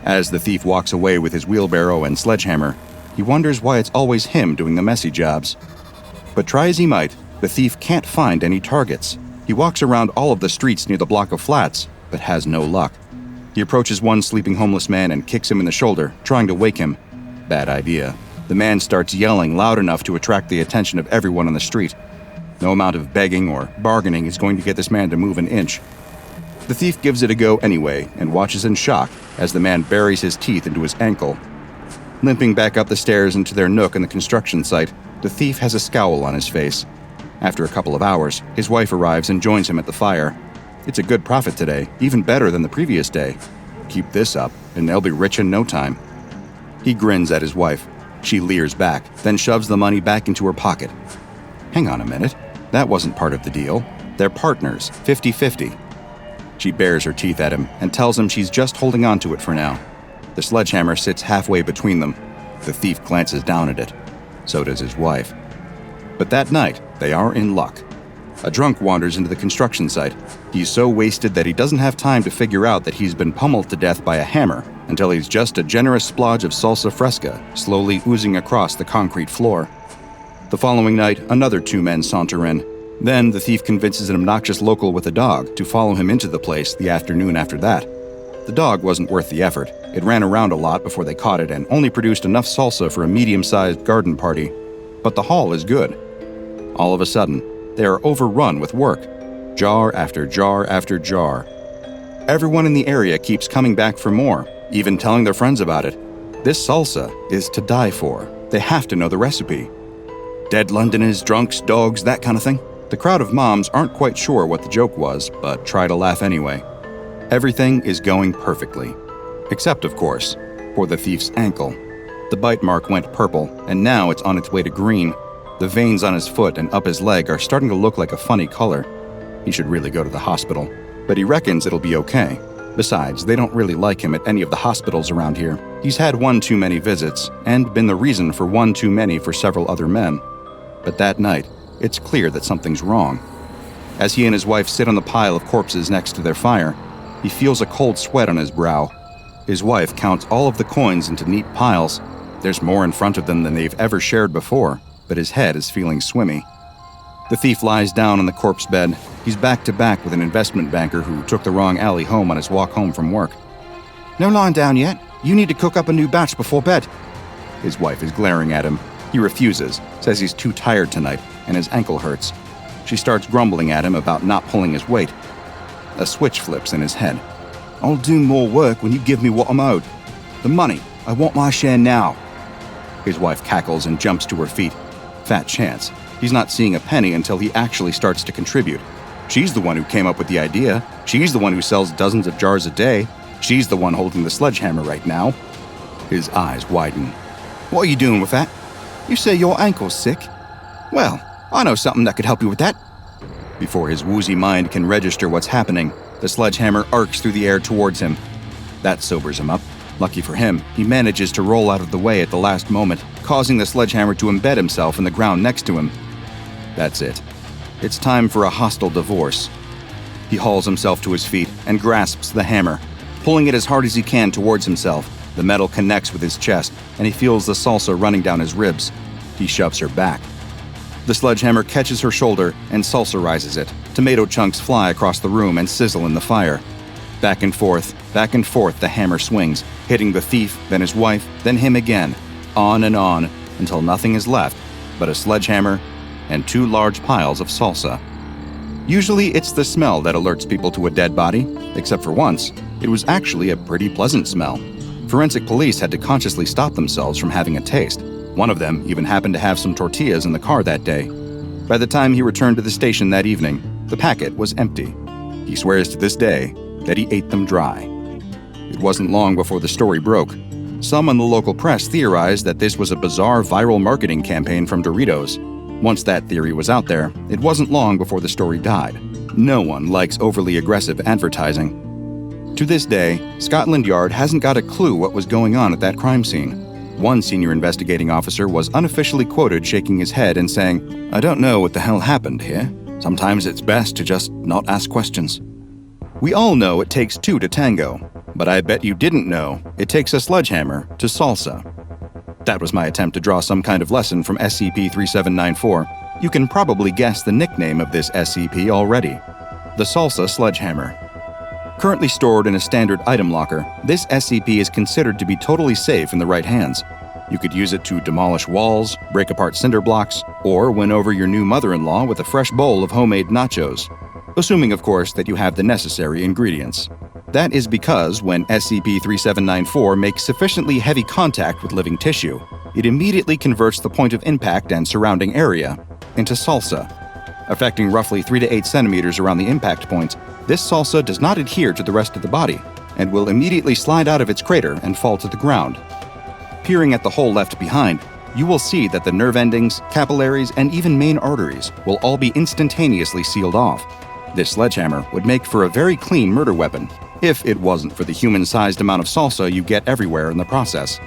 Speaker 2: As the thief walks away with his wheelbarrow and sledgehammer, he wonders why it's always him doing the messy jobs. But try as he might, the thief can't find any targets. He walks around all of the streets near the block of flats, but has no luck. He approaches one sleeping homeless man and kicks him in the shoulder, trying to wake him. Bad idea. The man starts yelling loud enough to attract the attention of everyone on the street. No amount of begging or bargaining is going to get this man to move an inch. The thief gives it a go anyway and watches in shock as the man buries his teeth into his ankle. Limping back up the stairs into their nook in the construction site, the thief has a scowl on his face. After a couple of hours, his wife arrives and joins him at the fire. It's a good profit today, even better than the previous day. Keep this up, and they'll be rich in no time. He grins at his wife. She leers back, then shoves the money back into her pocket. Hang on a minute. That wasn't part of the deal. They're partners, 50-50. She bares her teeth at him and tells him she's just holding on to it for now. The sledgehammer sits halfway between them. The thief glances down at it. So does his wife. But that night, they are in luck. A drunk wanders into the construction site. He's so wasted that he doesn't have time to figure out that he's been pummeled to death by a hammer until he's just a generous splodge of salsa fresca slowly oozing across the concrete floor. The following night, another two men saunter in. Then the thief convinces an obnoxious local with a dog to follow him into the place the afternoon after that. The dog wasn't worth the effort. It ran around a lot before they caught it and only produced enough salsa for a medium-sized garden party. But the haul is good. All of a sudden, they are overrun with work. Jar after jar after jar. Everyone in the area keeps coming back for more, even telling their friends about it. This salsa is to die for. They have to know the recipe. Dead Londoners, drunks, dogs, that kind of thing. The crowd of moms aren't quite sure what the joke was, but try to laugh anyway. Everything is going perfectly. Except, of course, for the thief's ankle. The bite mark went purple, and now it's on its way to green. The veins on his foot and up his leg are starting to look like a funny color. He should really go to the hospital, but he reckons it'll be okay. Besides, they don't really like him at any of the hospitals around here. He's had one too many visits, and been the reason for one too many for several other men. But that night, it's clear that something's wrong. As he and his wife sit on the pile of corpses next to their fire, he feels a cold sweat on his brow. His wife counts all of the coins into neat piles. There's more in front of them than they've ever shared before, but his head is feeling swimmy. The thief lies down on the corpse bed. He's back to back with an investment banker who took the wrong alley home on his walk home from work. "No lying down yet. You need to cook up a new batch before bed." His wife is glaring at him. He refuses, says he's too tired tonight and his ankle hurts. She starts grumbling at him about not pulling his weight. A switch flips in his head. "I'll do more work when you give me what I'm owed. The money. I want my share now." His wife cackles and jumps to her feet. Fat chance. He's not seeing a penny until he actually starts to contribute. She's the one who came up with the idea. She's the one who sells dozens of jars a day. She's the one holding the sledgehammer right now. His eyes widen. "What are you doing with that? You say your ankle's sick? Well, I know something that could help you with that." Before his woozy mind can register what's happening, the sledgehammer arcs through the air towards him. That sobers him up. Lucky for him, he manages to roll out of the way at the last moment, causing the sledgehammer to embed himself in the ground next to him. That's it. It's time for a hostile divorce. He hauls himself to his feet and grasps the hammer, pulling it as hard as he can towards himself. The metal connects with his chest, and he feels the salsa running down his ribs. He shoves her back. The sledgehammer catches her shoulder and salsarizes it. Tomato chunks fly across the room and sizzle in the fire. Back and forth, the hammer swings, hitting the thief, then his wife, then him again, on, until nothing is left but a sledgehammer and 2 large piles of salsa. Usually it's the smell that alerts people to a dead body, except for once. It was actually a pretty pleasant smell. Forensic police had to consciously stop themselves from having a taste. One of them even happened to have some tortillas in the car that day. By the time he returned to the station that evening, the packet was empty. He swears to this day that he ate them dry. It wasn't long before the story broke. Some in the local press theorized that this was a bizarre viral marketing campaign from Doritos. Once that theory was out there, it wasn't long before the story died. No one likes overly aggressive advertising. To this day, Scotland Yard hasn't got a clue what was going on at that crime scene. One senior investigating officer was unofficially quoted shaking his head and saying, "I don't know what the hell happened here. Sometimes it's best to just not ask questions." We all know it takes 2 to tango, but I bet you didn't know it takes a sledgehammer to salsa. That was my attempt to draw some kind of lesson from SCP-3794. You can probably guess the nickname of this SCP already: the Salsa Sledgehammer. Currently stored in a standard item locker, this SCP is considered to be totally safe in the right hands. You could use it to demolish walls, break apart cinder blocks, or win over your new mother-in-law with a fresh bowl of homemade nachos. Assuming, of course, that you have the necessary ingredients. That is because when SCP-3794 makes sufficiently heavy contact with living tissue, it immediately converts the point of impact and surrounding area into salsa. Affecting roughly 3 to 8 centimeters around the impact points, this salsa does not adhere to the rest of the body and will immediately slide out of its crater and fall to the ground. Peering at the hole left behind, you will see that the nerve endings, capillaries, and even main arteries will all be instantaneously sealed off. This sledgehammer would make for a very clean murder weapon, if it wasn't for the human-sized amount of salsa you get everywhere in the process.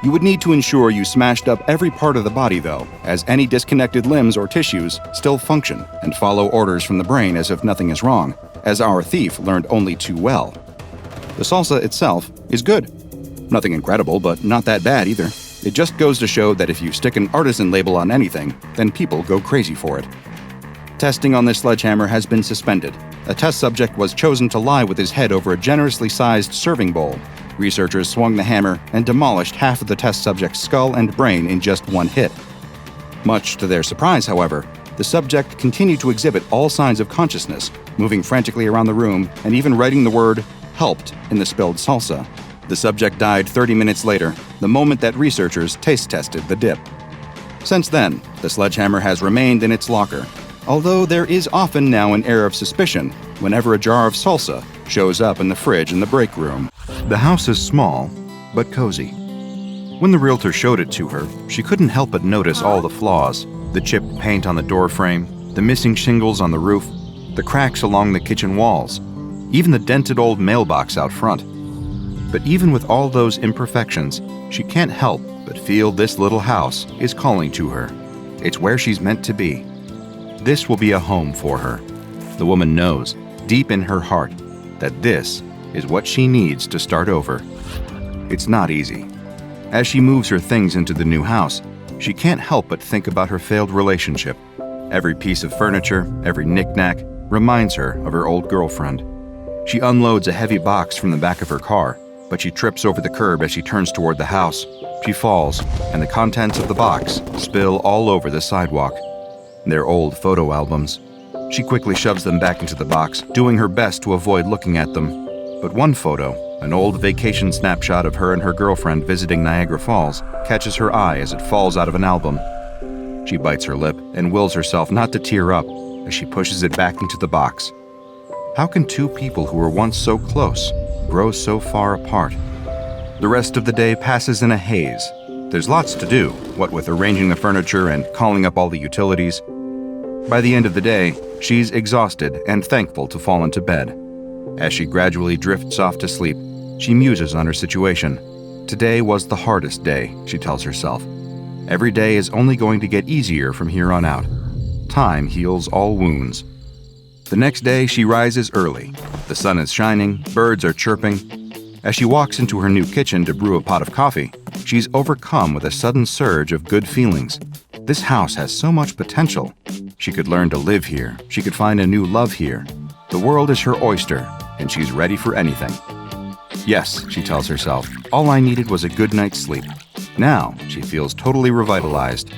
Speaker 2: You would need to ensure you smashed up every part of the body, though, as any disconnected limbs or tissues still function and follow orders from the brain as if nothing is wrong, as our thief learned only too well. The salsa itself is good. Nothing incredible, but not that bad either. It just goes to show that if you stick an artisan label on anything, then people go crazy for it. Testing on this sledgehammer has been suspended. A test subject was chosen to lie with his head over a generously sized serving bowl. Researchers swung the hammer and demolished half of the test subject's skull and brain in just one hit. Much to their surprise, however, the subject continued to exhibit all signs of consciousness, moving frantically around the room and even writing the word "helped" in the spilled salsa. The subject died 30 minutes later, the moment that researchers taste tested the dip. Since then, the sledgehammer has remained in its locker, although there is often now an air of suspicion whenever a jar of salsa shows up in the fridge in the break room.
Speaker 1: The house is small, but cozy. When the realtor showed it to her, she couldn't help but notice all the flaws: the chipped paint on the door frame, the missing shingles on the roof, the cracks along the kitchen walls, even the dented old mailbox out front. But even with all those imperfections, she can't help but feel this little house is calling to her. It's where she's meant to be. This will be a home for her. The woman knows, deep in her heart, that this is what she needs to start over. It's not easy. As she moves her things into the new house, she can't help but think about her failed relationship. Every piece of furniture, every knick-knack, reminds her of her old girlfriend. She unloads a heavy box from the back of her car, but she trips over the curb as she turns toward the house. She falls, and the contents of the box spill all over the sidewalk. They're old photo albums. She quickly shoves them back into the box, doing her best to avoid looking at them. But one photo, an old vacation snapshot of her and her girlfriend visiting Niagara Falls, catches her eye as it falls out of an album. She bites her lip and wills herself not to tear up as she pushes it back into the box. How can two people who were once so close grow so far apart? The rest of the day passes in a haze. There's lots to do, what with arranging the furniture and calling up all the utilities. By the end of the day, she's exhausted and thankful to fall into bed. As she gradually drifts off to sleep, she muses on her situation.
Speaker 2: Today was the hardest day, she tells herself. Every day is only going to get easier from here on out. Time heals all wounds. The next day, she rises early. The sun is shining, birds are chirping. As she walks into her new kitchen to brew a pot of coffee, she's overcome with a sudden surge of good feelings. This house has so much potential. She could learn to live here. She could find a new love here. The world is her oyster, and she's ready for anything. Yes, she tells herself, all I needed was a good night's sleep. Now, she feels totally revitalized.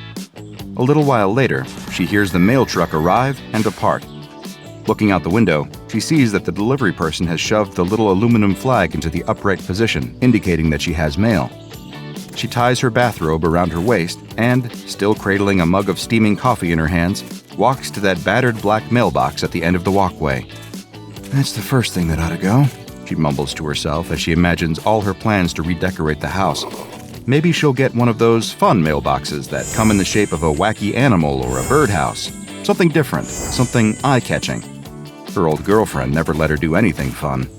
Speaker 2: A little while later, she hears the mail truck arrive and depart. Looking out the window, she sees that the delivery person has shoved the little aluminum flag into the upright position, indicating that she has mail. She ties her bathrobe around her waist and, still cradling a mug of steaming coffee in her hands, walks to that battered black mailbox at the end of the walkway. That's the first thing that ought to go, she mumbles to herself as she imagines all her plans to redecorate the house. Maybe she'll get one of those fun mailboxes that come in the shape of a wacky animal or a birdhouse. Something different, something eye-catching. Her old girlfriend never let her do anything fun.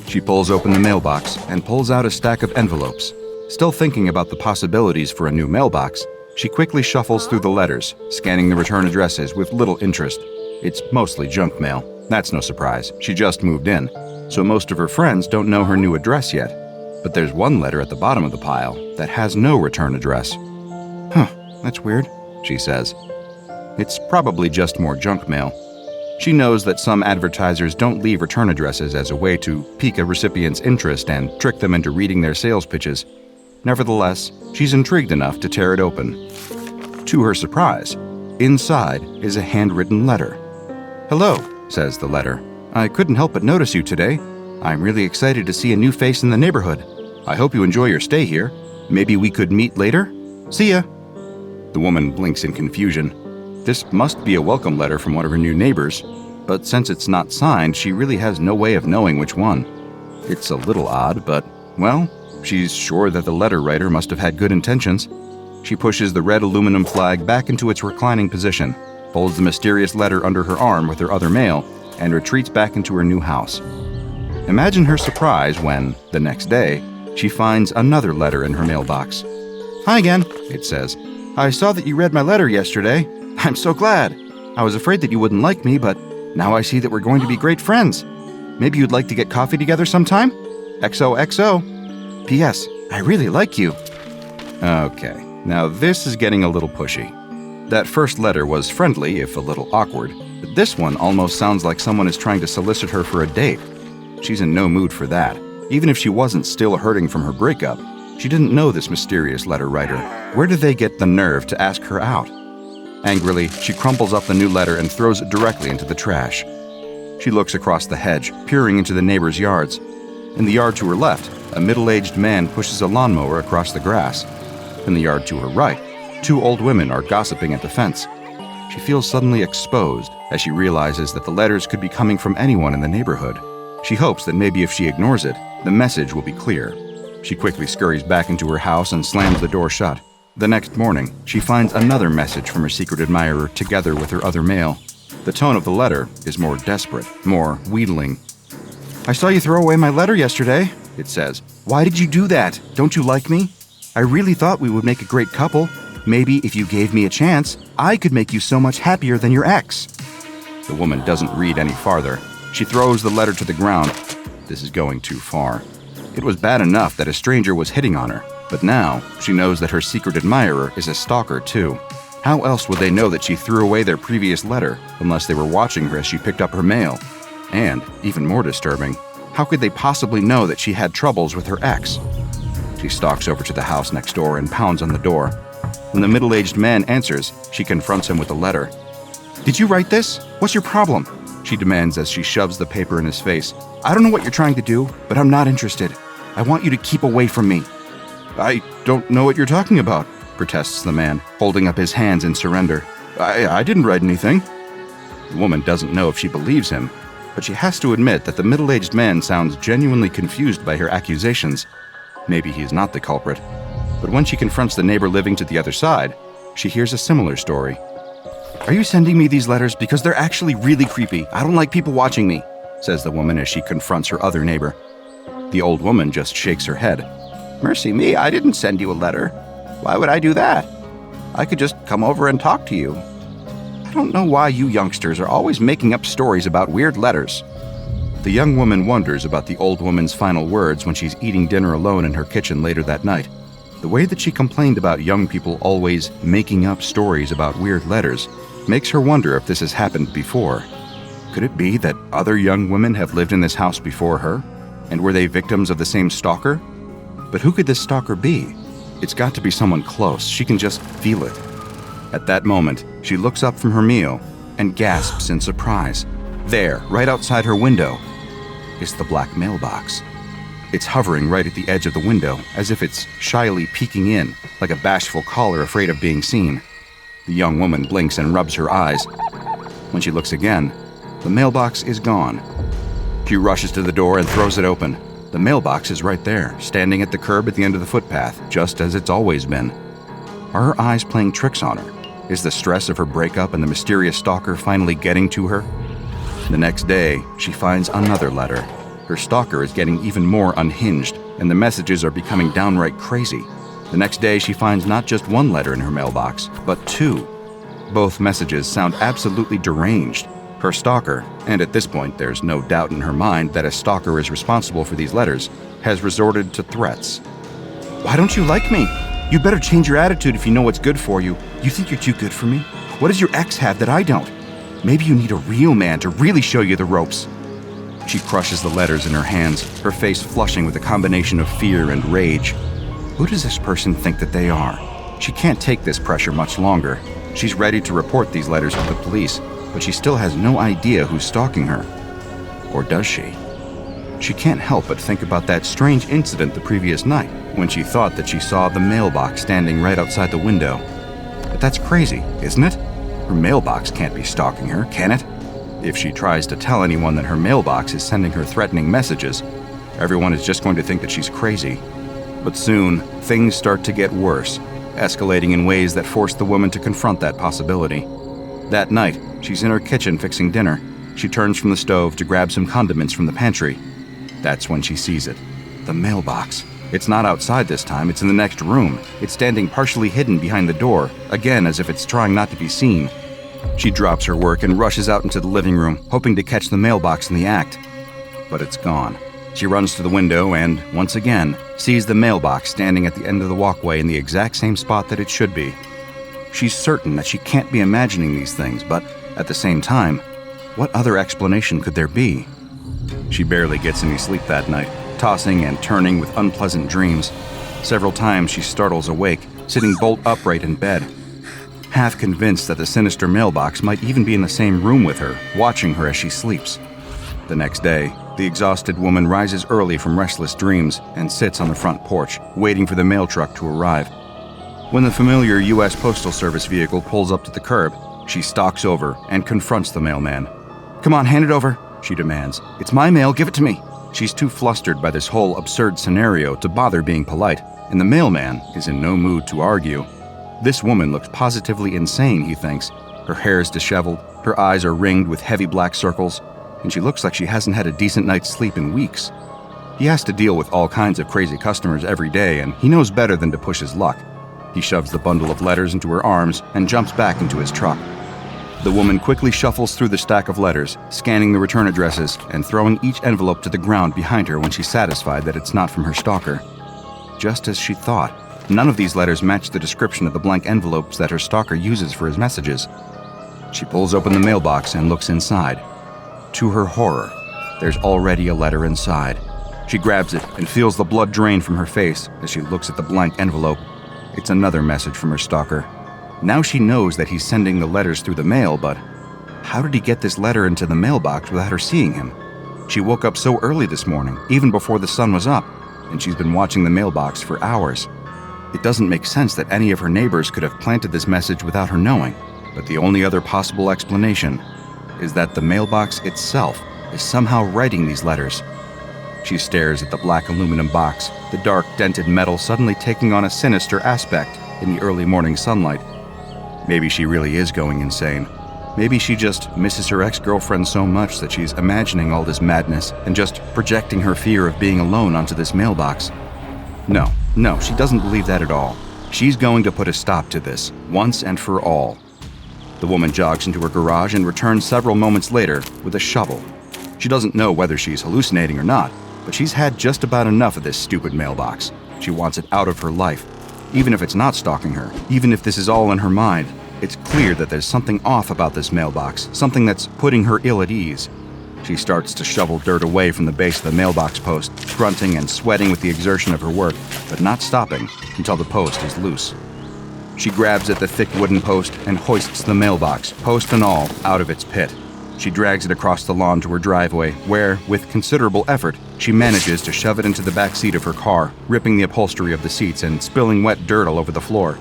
Speaker 2: She pulls open the mailbox and pulls out a stack of envelopes. Still thinking about the possibilities for a new mailbox, she quickly shuffles through the letters, scanning the return addresses with little interest. It's mostly junk mail. That's no surprise. She just moved in, so most of her friends don't know her new address yet. But there's one letter at the bottom of the pile that has no return address. That's weird, she says. It's probably just more junk mail. She knows that some advertisers don't leave return addresses as a way to pique a recipient's interest and trick them into reading their sales pitches. Nevertheless, she's intrigued enough to tear it open. To her surprise, inside is a handwritten letter. "Hello," says the letter. "I couldn't help but notice you today. I'm really excited to see a new face in the neighborhood. I hope you enjoy your stay here. Maybe we could meet later? See ya." The woman blinks in confusion. This must be a welcome letter from one of her new neighbors, but since it's not signed, she really has no way of knowing which one. It's a little odd, but, well, she's sure that the letter writer must have had good intentions. She pushes the red aluminum flag back into its reclining position, folds the mysterious letter under her arm with her other mail, and retreats back into her new house. Imagine her surprise when, the next day, she finds another letter in her mailbox. "Hi again," it says. "I saw that you read my letter yesterday. I'm so glad. I was afraid that you wouldn't like me, but now I see that we're going to be great friends. Maybe you'd like to get coffee together sometime? XOXO. P.S. I really like you." Okay, now this is getting a little pushy. That first letter was friendly, if a little awkward, but this one almost sounds like someone is trying to solicit her for a date. She's in no mood for that. Even if she wasn't still hurting from her breakup, she didn't know this mysterious letter writer. Where did they get the nerve to ask her out? Angrily, she crumples up the new letter and throws it directly into the trash. She looks across the hedge, peering into the neighbors' yards. In the yard to her left, a middle-aged man pushes a lawnmower across the grass. In the yard to her right, two old women are gossiping at the fence. She feels suddenly exposed as she realizes that the letters could be coming from anyone in the neighborhood. She hopes that maybe if she ignores it, the message will be clear. She quickly scurries back into her house and slams the door shut. The next morning, she finds another message from her secret admirer together with her other mail. The tone of the letter is more desperate, more wheedling. "I saw you throw away my letter yesterday," it says. "Why did you do that? Don't you like me? I really thought we would make a great couple. Maybe if you gave me a chance, I could make you so much happier than your ex." The woman doesn't read any farther. She throws the letter to the ground. This is going too far. It was bad enough that a stranger was hitting on her, but now she knows that her secret admirer is a stalker too. How else would they know that she threw away their previous letter unless they were watching her as she picked up her mail? And, even more disturbing, how could they possibly know that she had troubles with her ex? She stalks over to the house next door and pounds on the door. When the middle-aged man answers, she confronts him with the letter. "Did you write this? What's your problem?" she demands as she shoves the paper in his face. "I don't know what you're trying to do, but I'm not interested. I want you to keep away from me." "I don't know what you're talking about," protests the man, holding up his hands in surrender. I didn't write anything." The woman doesn't know if she believes him, but she has to admit that the middle-aged man sounds genuinely confused by her accusations. Maybe he's not the culprit. But when she confronts the neighbor living to the other side, she hears a similar story. "Are you sending me these letters because they're actually really creepy? I don't like people watching me," says the woman as she confronts her other neighbor. The old woman just shakes her head.
Speaker 1: Mercy me, I didn't send you a letter. Why would I do that? I could just come over and talk to you. I don't know why you youngsters are always making up stories about weird letters. The young woman wonders about the old woman's final words when she's eating dinner alone in her kitchen later that night. The way that she complained about young people always making up stories about weird letters makes her wonder if this has happened before. Could it be that other young women have lived in this house before her? And were they victims of the same stalker? But who could this stalker be? It's got to be someone close. She can just feel it. At that moment, she looks up from her meal and gasps in surprise. There, right outside her window, is the black mailbox. It's hovering right at the edge of the window, as if it's shyly peeking in, like a bashful caller afraid of being seen. The young woman blinks and rubs her eyes. When she looks again, the mailbox is gone. She rushes to the door and throws it open. The mailbox is right there, standing at the curb at the end of the footpath, just as it's always been. Are her eyes playing tricks on her? Is the stress of her breakup and the mysterious stalker finally getting to her? The next day, she finds another letter. Her stalker is getting even more unhinged, and the messages are becoming downright crazy. The next day, she finds not just one letter in her mailbox, but two. Both messages sound absolutely deranged. Her stalker, and at this point there's no doubt in her mind that a stalker is responsible for these letters, has resorted to threats. Why don't you like me? You better change your attitude if you know what's good for you. You think you're too good for me? What does your ex have that I don't? Maybe you need a real man to really show you the ropes. She crushes the letters in her hands, her face flushing with a combination of fear and rage. Who does this person think that they are? She can't take this pressure much longer. She's ready to report these letters to the police, but she still has no idea who's stalking her. Or does she? She can't help but think about that strange incident the previous night, when she thought that she saw the mailbox standing right outside the window. But that's crazy, isn't it? Her mailbox can't be stalking her, can it? If she tries to tell anyone that her mailbox is sending her threatening messages, everyone is just going to think that she's crazy. But soon, things start to get worse, escalating in ways that force the woman to confront that possibility. That night, she's in her kitchen fixing dinner. She turns from the stove to grab some condiments from the pantry. That's when she sees it. The mailbox. It's not outside this time, it's in the next room. It's standing partially hidden behind the door, again as if it's trying not to be seen. She drops her work and rushes out into the living room, hoping to catch the mailbox in the act. But it's gone. She runs to the window and, once again, sees the mailbox standing at the end of the walkway in the exact same spot that it should be. She's certain that she can't be imagining these things, but at the same time, what other explanation could there be? She barely gets any sleep that night, tossing and turning with unpleasant dreams. Several times she startles awake, sitting bolt upright in bed, half convinced that the sinister mailbox might even be in the same room with her, watching her as she sleeps. The next day, the exhausted woman rises early from restless dreams and sits on the front porch, waiting for the mail truck to arrive. When the familiar U.S. Postal Service vehicle pulls up to the curb, she stalks over and confronts the mailman. "Come on, hand it over," she demands. "It's my mail, give it to me." She's too flustered by this whole absurd scenario to bother being polite, and the mailman is in no mood to argue. This woman looks positively insane, he thinks. Her hair is disheveled, her eyes are ringed with heavy black circles, and she looks like she hasn't had a decent night's sleep in weeks. He has to deal with all kinds of crazy customers every day, and he knows better than to push his luck. He shoves the bundle of letters into her arms and jumps back into his truck. The woman quickly shuffles through the stack of letters, scanning the return addresses and throwing each envelope to the ground behind her when she's satisfied that it's not from her stalker. Just as she thought, none of these letters match the description of the blank envelopes that her stalker uses for his messages. She pulls open the mailbox and looks inside. To her horror, there's already a letter inside. She grabs it and feels the blood drain from her face as she looks at the blank envelope. It's another message from her stalker. Now she knows that he's sending the letters through the mail, but how did he get this letter into the mailbox without her seeing him? She woke up so early this morning, even before the sun was up, and she's been watching the mailbox for hours. It doesn't make sense that any of her neighbors could have planted this message without her knowing, but the only other possible explanation is that the mailbox itself is somehow writing these letters. She stares at the black aluminum box, the dark, dented metal suddenly taking on a sinister aspect in the early morning sunlight. Maybe she really is going insane. Maybe she just misses her ex-girlfriend so much that she's imagining all this madness and just projecting her fear of being alone onto this mailbox. No,
Speaker 2: No, she doesn't believe that at all. She's going to put a stop to this, once and for all. The woman jogs into her garage and returns several moments later with a shovel. She doesn't know whether she's hallucinating or not, but she's had just about enough of this stupid mailbox. She wants it out of her life. Even if it's not stalking her, even if this is all in her mind, it's clear that there's something off about this mailbox, something that's putting her ill at ease. She starts to shovel dirt away from the base of the mailbox post, grunting and sweating with the exertion of her work, but not stopping until the post is loose. She grabs at the thick wooden post and hoists the mailbox, post and all, out of its pit. She drags it across the lawn to her driveway, where, with considerable effort, she manages to shove it into the back seat of her car, ripping the upholstery of the seats and spilling wet dirt all over the floor.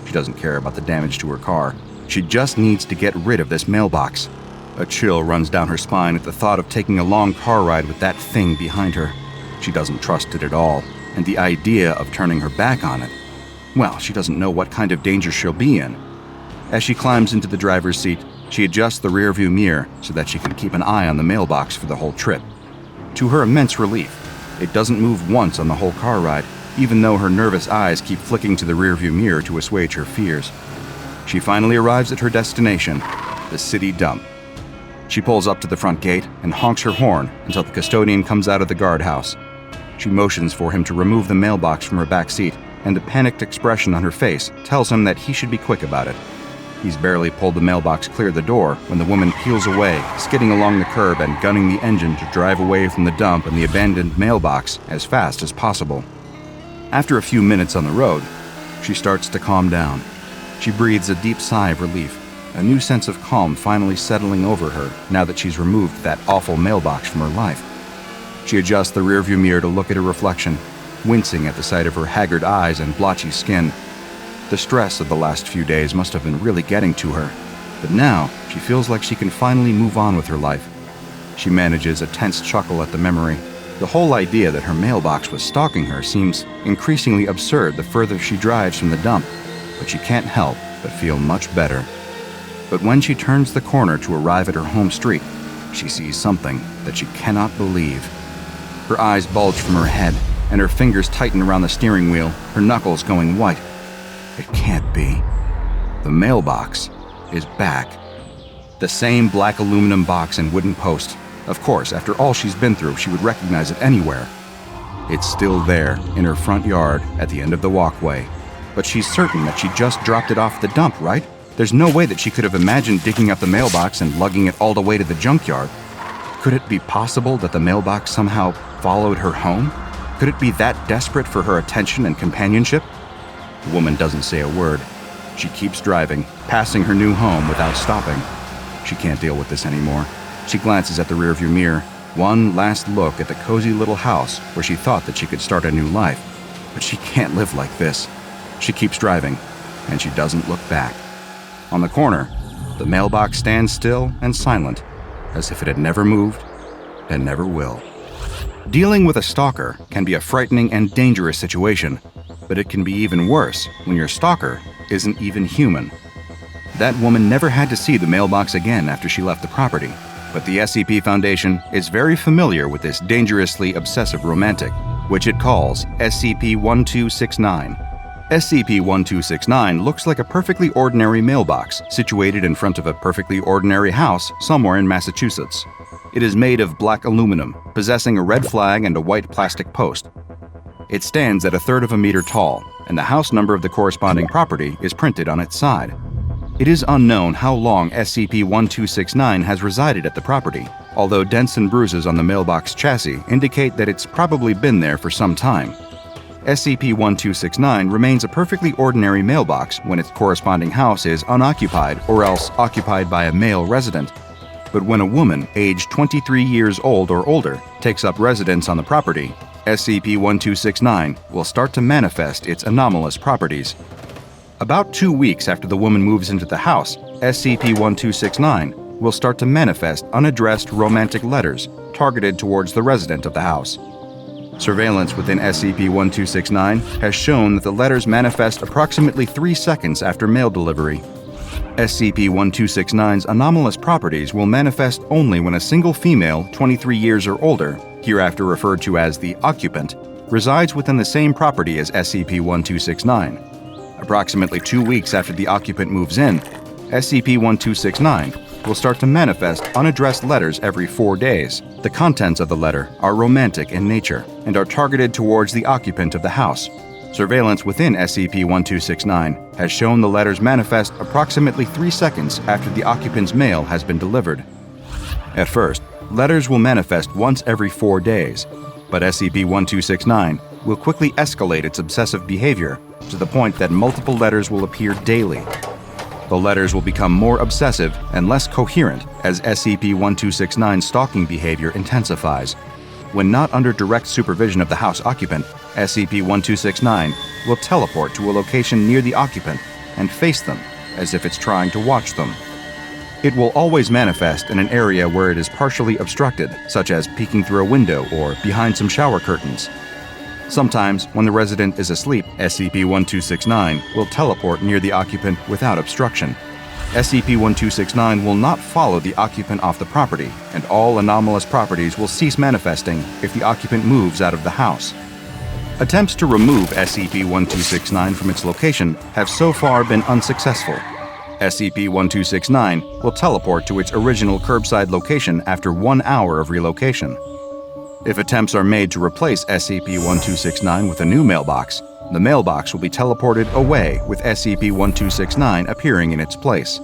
Speaker 2: She doesn't care about the damage to her car. She just needs to get rid of this mailbox. A chill runs down her spine at the thought of taking a long car ride with that thing behind her. She doesn't trust it at all, and the idea of turning her back on it, well, she doesn't know what kind of danger she'll be in. As she climbs into the driver's seat, she adjusts the rearview mirror so that she can keep an eye on the mailbox for the whole trip. To her immense relief, it doesn't move once on the whole car ride, even though her nervous eyes keep flicking to the rearview mirror to assuage her fears. She finally arrives at her destination, the city dump. She pulls up to the front gate and honks her horn until the custodian comes out of the guardhouse. She motions for him to remove the mailbox from her back seat, and the panicked expression on her face tells him that he should be quick about it. He's barely pulled the mailbox clear the door when the woman peels away, skidding along the curb and gunning the engine to drive away from the dump and the abandoned mailbox as fast as possible. After a few minutes on the road, she starts to calm down. She breathes a deep sigh of relief, a new sense of calm finally settling over her now that she's removed that awful mailbox from her life. She adjusts the rearview mirror to look at her reflection, wincing at the sight of her haggard eyes and blotchy skin. The stress of the last few days must have been really getting to her, but now she feels like she can finally move on with her life. She manages a tense chuckle at the memory. The whole idea that her mailbox was stalking her seems increasingly absurd the further she drives from the dump, but she can't help but feel much better. But when she turns the corner to arrive at her home street, she sees something that she cannot believe. Her eyes bulge from her head, and her fingers tighten around the steering wheel, her knuckles going white. It can't be. The mailbox is back. The same black aluminum box and wooden post. Of course, after all she's been through, she would recognize it anywhere. It's still there, in her front yard, at the end of the walkway. But she's certain that she just dropped it off the dump, right? There's no way that she could have imagined digging up the mailbox and lugging it all the way to the junkyard. Could it be possible that the mailbox somehow followed her home? Could it be that desperate for her attention and companionship? The woman doesn't say a word. She keeps driving, passing her new home without stopping. She can't deal with this anymore. She glances at the rearview mirror, one last look at the cozy little house where she thought that she could start a new life. But she can't live like this. She keeps driving, and she doesn't look back. On the corner, the mailbox stands still and silent, as if it had never moved and never will. Dealing with a stalker can be a frightening and dangerous situation, but it can be even worse when your stalker isn't even human. That woman never had to see the mailbox again after she left the property, but the SCP Foundation is very familiar with this dangerously obsessive romantic, which it calls SCP-1269. SCP-1269 looks like a perfectly ordinary mailbox situated in front of a perfectly ordinary house somewhere in Massachusetts. It is made of black aluminum, possessing a red flag and a white plastic post. It stands at 1/3 of a meter tall, and the house number of the corresponding property is printed on its side. It is unknown how long SCP-1269 has resided at the property, although dents and bruises on the mailbox chassis indicate that it's probably been there for some time. SCP-1269 remains a perfectly ordinary mailbox when its corresponding house is unoccupied or else occupied by a male resident. But when a woman aged 23 years old or older takes up residence on the property, SCP-1269 will start to manifest its anomalous properties. About 2 weeks after the woman moves into the house, SCP-1269 will start to manifest unaddressed romantic letters targeted towards the resident of the house. Surveillance within SCP-1269 has shown that the letters manifest approximately 3 seconds after mail delivery. SCP-1269's anomalous properties will manifest only when a single female, 23 years or older, hereafter referred to as the occupant, resides within the same property as SCP-1269. Approximately 2 weeks after the occupant moves in, SCP-1269 will start to manifest unaddressed letters every 4 days. The contents of the letter are romantic in nature and are targeted towards the occupant of the house. Surveillance within SCP-1269 has shown the letters manifest approximately 3 seconds after the occupant's mail has been delivered. At first, letters will manifest once every 4 days, but SCP-1269 will quickly escalate its obsessive behavior to the point that multiple letters will appear daily. The letters will become more obsessive and less coherent as SCP-1269's stalking behavior intensifies. When not under direct supervision of the house occupant, SCP-1269 will teleport to a location near the occupant and face them as if it's trying to watch them. It will always manifest in an area where it is partially obstructed, such as peeking through a window or behind some shower curtains. Sometimes, when the resident is asleep, SCP-1269 will teleport near the occupant without obstruction. SCP-1269 will not follow the occupant off the property, and all anomalous properties will cease manifesting if the occupant moves out of the house. Attempts to remove SCP-1269 from its location have so far been unsuccessful. SCP-1269 will teleport to its original curbside location after 1 hour of relocation. If attempts are made to replace SCP-1269 with a new mailbox, the mailbox will be teleported away with SCP-1269 appearing in its place.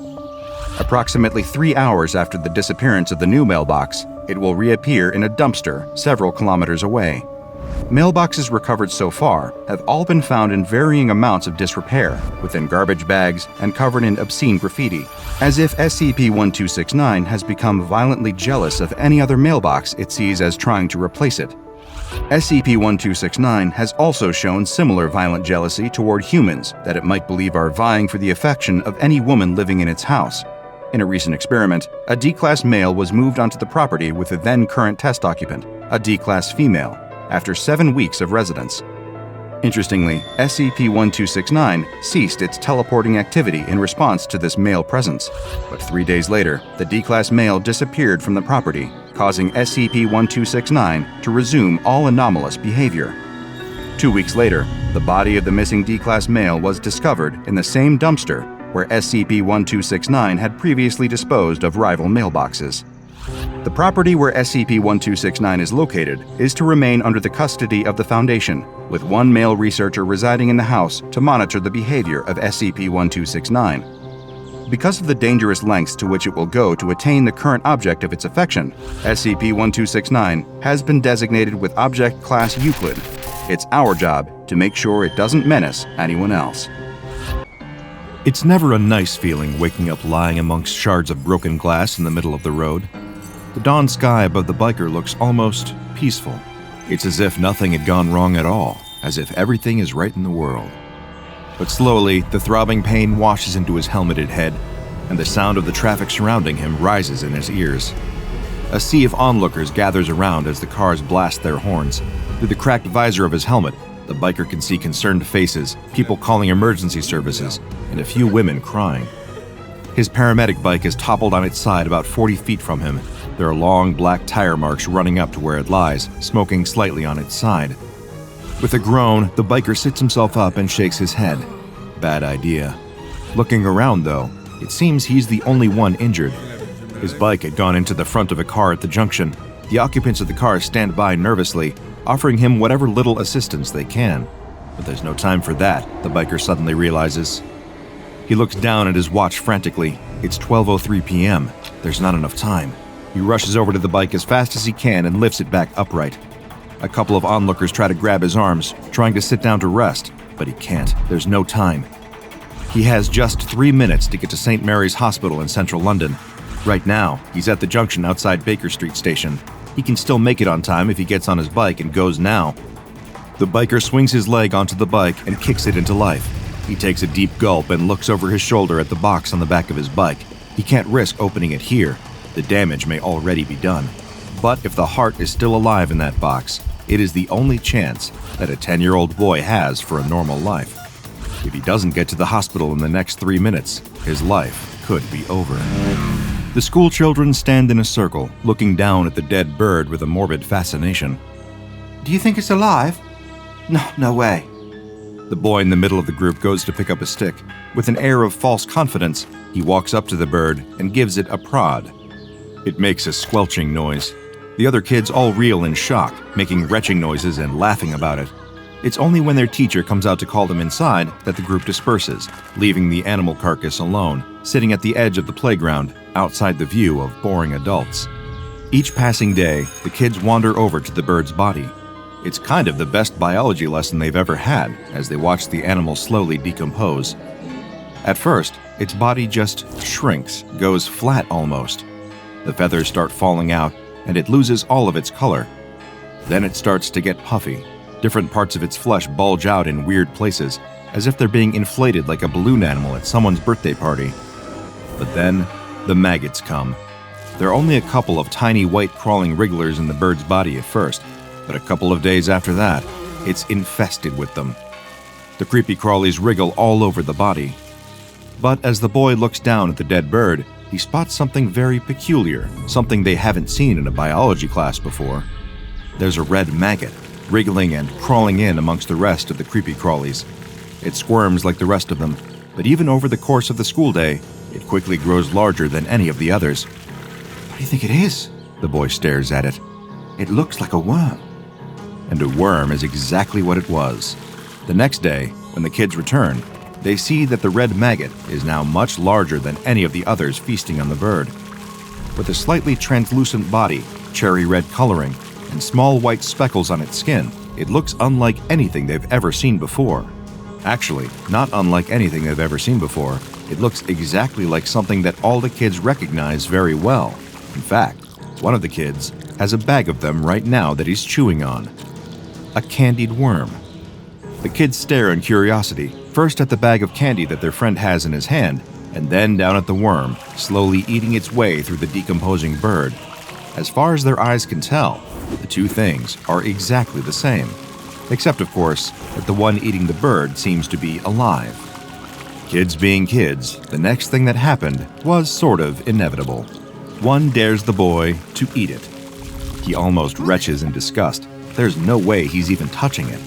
Speaker 2: Approximately 3 hours after the disappearance of the new mailbox, it will reappear in a dumpster several kilometers away. Mailboxes recovered so far have all been found in varying amounts of disrepair, within garbage bags and covered in obscene graffiti, as if SCP-1269 has become violently jealous of any other mailbox it sees as trying to replace it. SCP-1269 has also shown similar violent jealousy toward humans that it might believe are vying for the affection of any woman living in its house. In a recent experiment, a D-Class male was moved onto the property with the then-current test occupant, a D-Class female, after 7 weeks of residence. Interestingly, SCP-1269 ceased its teleporting activity in response to this male presence, but 3 days later, the D-Class male disappeared from the property, causing SCP-1269 to resume all anomalous behavior. 2 weeks later, the body of the missing D-Class male was discovered in the same dumpster where SCP-1269 had previously disposed of rival mailboxes. The property where SCP-1269 is located is to remain under the custody of the Foundation, with one male researcher residing in the house to monitor the behavior of SCP-1269. Because of the dangerous lengths to which it will go to attain the current object of its affection, SCP-1269 has been designated with Object Class Euclid. It's our job to make sure it doesn't menace anyone else.
Speaker 1: It's never a nice feeling waking up lying amongst shards of broken glass in the middle of the road. The dawn sky above the biker looks almost peaceful. It's as if nothing had gone wrong at all, as if everything is right in the world. But slowly, the throbbing pain washes into his helmeted head, and the sound of the traffic surrounding him rises in his ears. A sea of onlookers gathers around as the cars blast their horns. Through the cracked visor of his helmet, the biker can see concerned faces, people calling emergency services, and a few women crying. His paramedic bike is toppled on its side about 40 feet from him. There are long black tire marks running up to where it lies, smoking slightly on its side. With a groan, the biker sits himself up and shakes his head. Bad idea. Looking around, though, it seems he's the only one injured. His bike had gone into the front of a car at the junction. The occupants of the car stand by nervously, offering him whatever little assistance they can. But there's no time for that, the biker suddenly realizes. He looks down at his watch frantically. It's 12:03 p.m. There's not enough time. He rushes over to the bike as fast as he can and lifts it back upright. A couple of onlookers try to grab his arms, trying to sit down to rest, but he can't. There's no time. He has just 3 minutes to get to St. Mary's Hospital in central London. Right now, he's at the junction outside Baker Street Station. He can still make it on time if he gets on his bike and goes now. The biker swings his leg onto the bike and kicks it into life. He takes a deep gulp and looks over his shoulder at the box on the back of his bike. He can't risk opening it here. The damage may already be done. But if the heart is still alive in that box, it is the only chance that a 10-year-old boy has for a normal life. If he doesn't get to the hospital in the next 3 minutes, his life could be over. The school children stand in a circle, looking down at the dead bird with a morbid fascination.
Speaker 4: Do you think it's alive?
Speaker 1: No way.
Speaker 2: The boy in the middle of the group goes to pick up a stick. With an air of false confidence, he walks up to the bird and gives it a prod. It makes a squelching noise. The other kids all reel in shock, making retching noises and laughing about it. It's only when their teacher comes out to call them inside that the group disperses, leaving the animal carcass alone, sitting at the edge of the playground, outside the view of boring adults. Each passing day, the kids wander over to the bird's body. It's kind of the best biology lesson they've ever had as they watch the animal slowly decompose. At first, its body just shrinks, goes flat almost. The feathers start falling out, and it loses all of its color. Then it starts to get puffy. Different parts of its flesh bulge out in weird places, as if they're being inflated like a balloon animal at someone's birthday party. But then, the maggots come. There are only a couple of tiny white crawling wrigglers in the bird's body at first, but a couple of days after that, it's infested with them. The creepy crawlies wriggle all over the body. But as the boy looks down at the dead bird, he spots something very peculiar, something they haven't seen in a biology class before. There's a red maggot, wriggling and crawling in amongst the rest of the creepy crawlies. It squirms like the rest of them, but even over the course of the school day, it quickly grows larger than any of the others.
Speaker 1: What do you think it is? The boy stares at it. It looks like a worm.
Speaker 2: And a worm is exactly what it was. The next day, when the kids return, they see that the red maggot is now much larger than any of the others feasting on the bird. With a slightly translucent body, cherry red coloring, and small white speckles on its skin, it looks unlike anything they've ever seen before. Actually, not unlike anything they've ever seen before. It looks exactly like something that all the kids recognize very well. In fact, one of the kids has a bag of them right now that he's chewing on. A candied worm. The kids stare in curiosity, first at the bag of candy that their friend has in his hand, and then down at the worm, slowly eating its way through the decomposing bird. As far as their eyes can tell, the two things are exactly the same. Except, of course, that the one eating the bird seems to be alive. Kids being kids, the next thing that happened was sort of inevitable. One dares the boy to eat it. He almost retches in disgust. There's no way he's even touching it.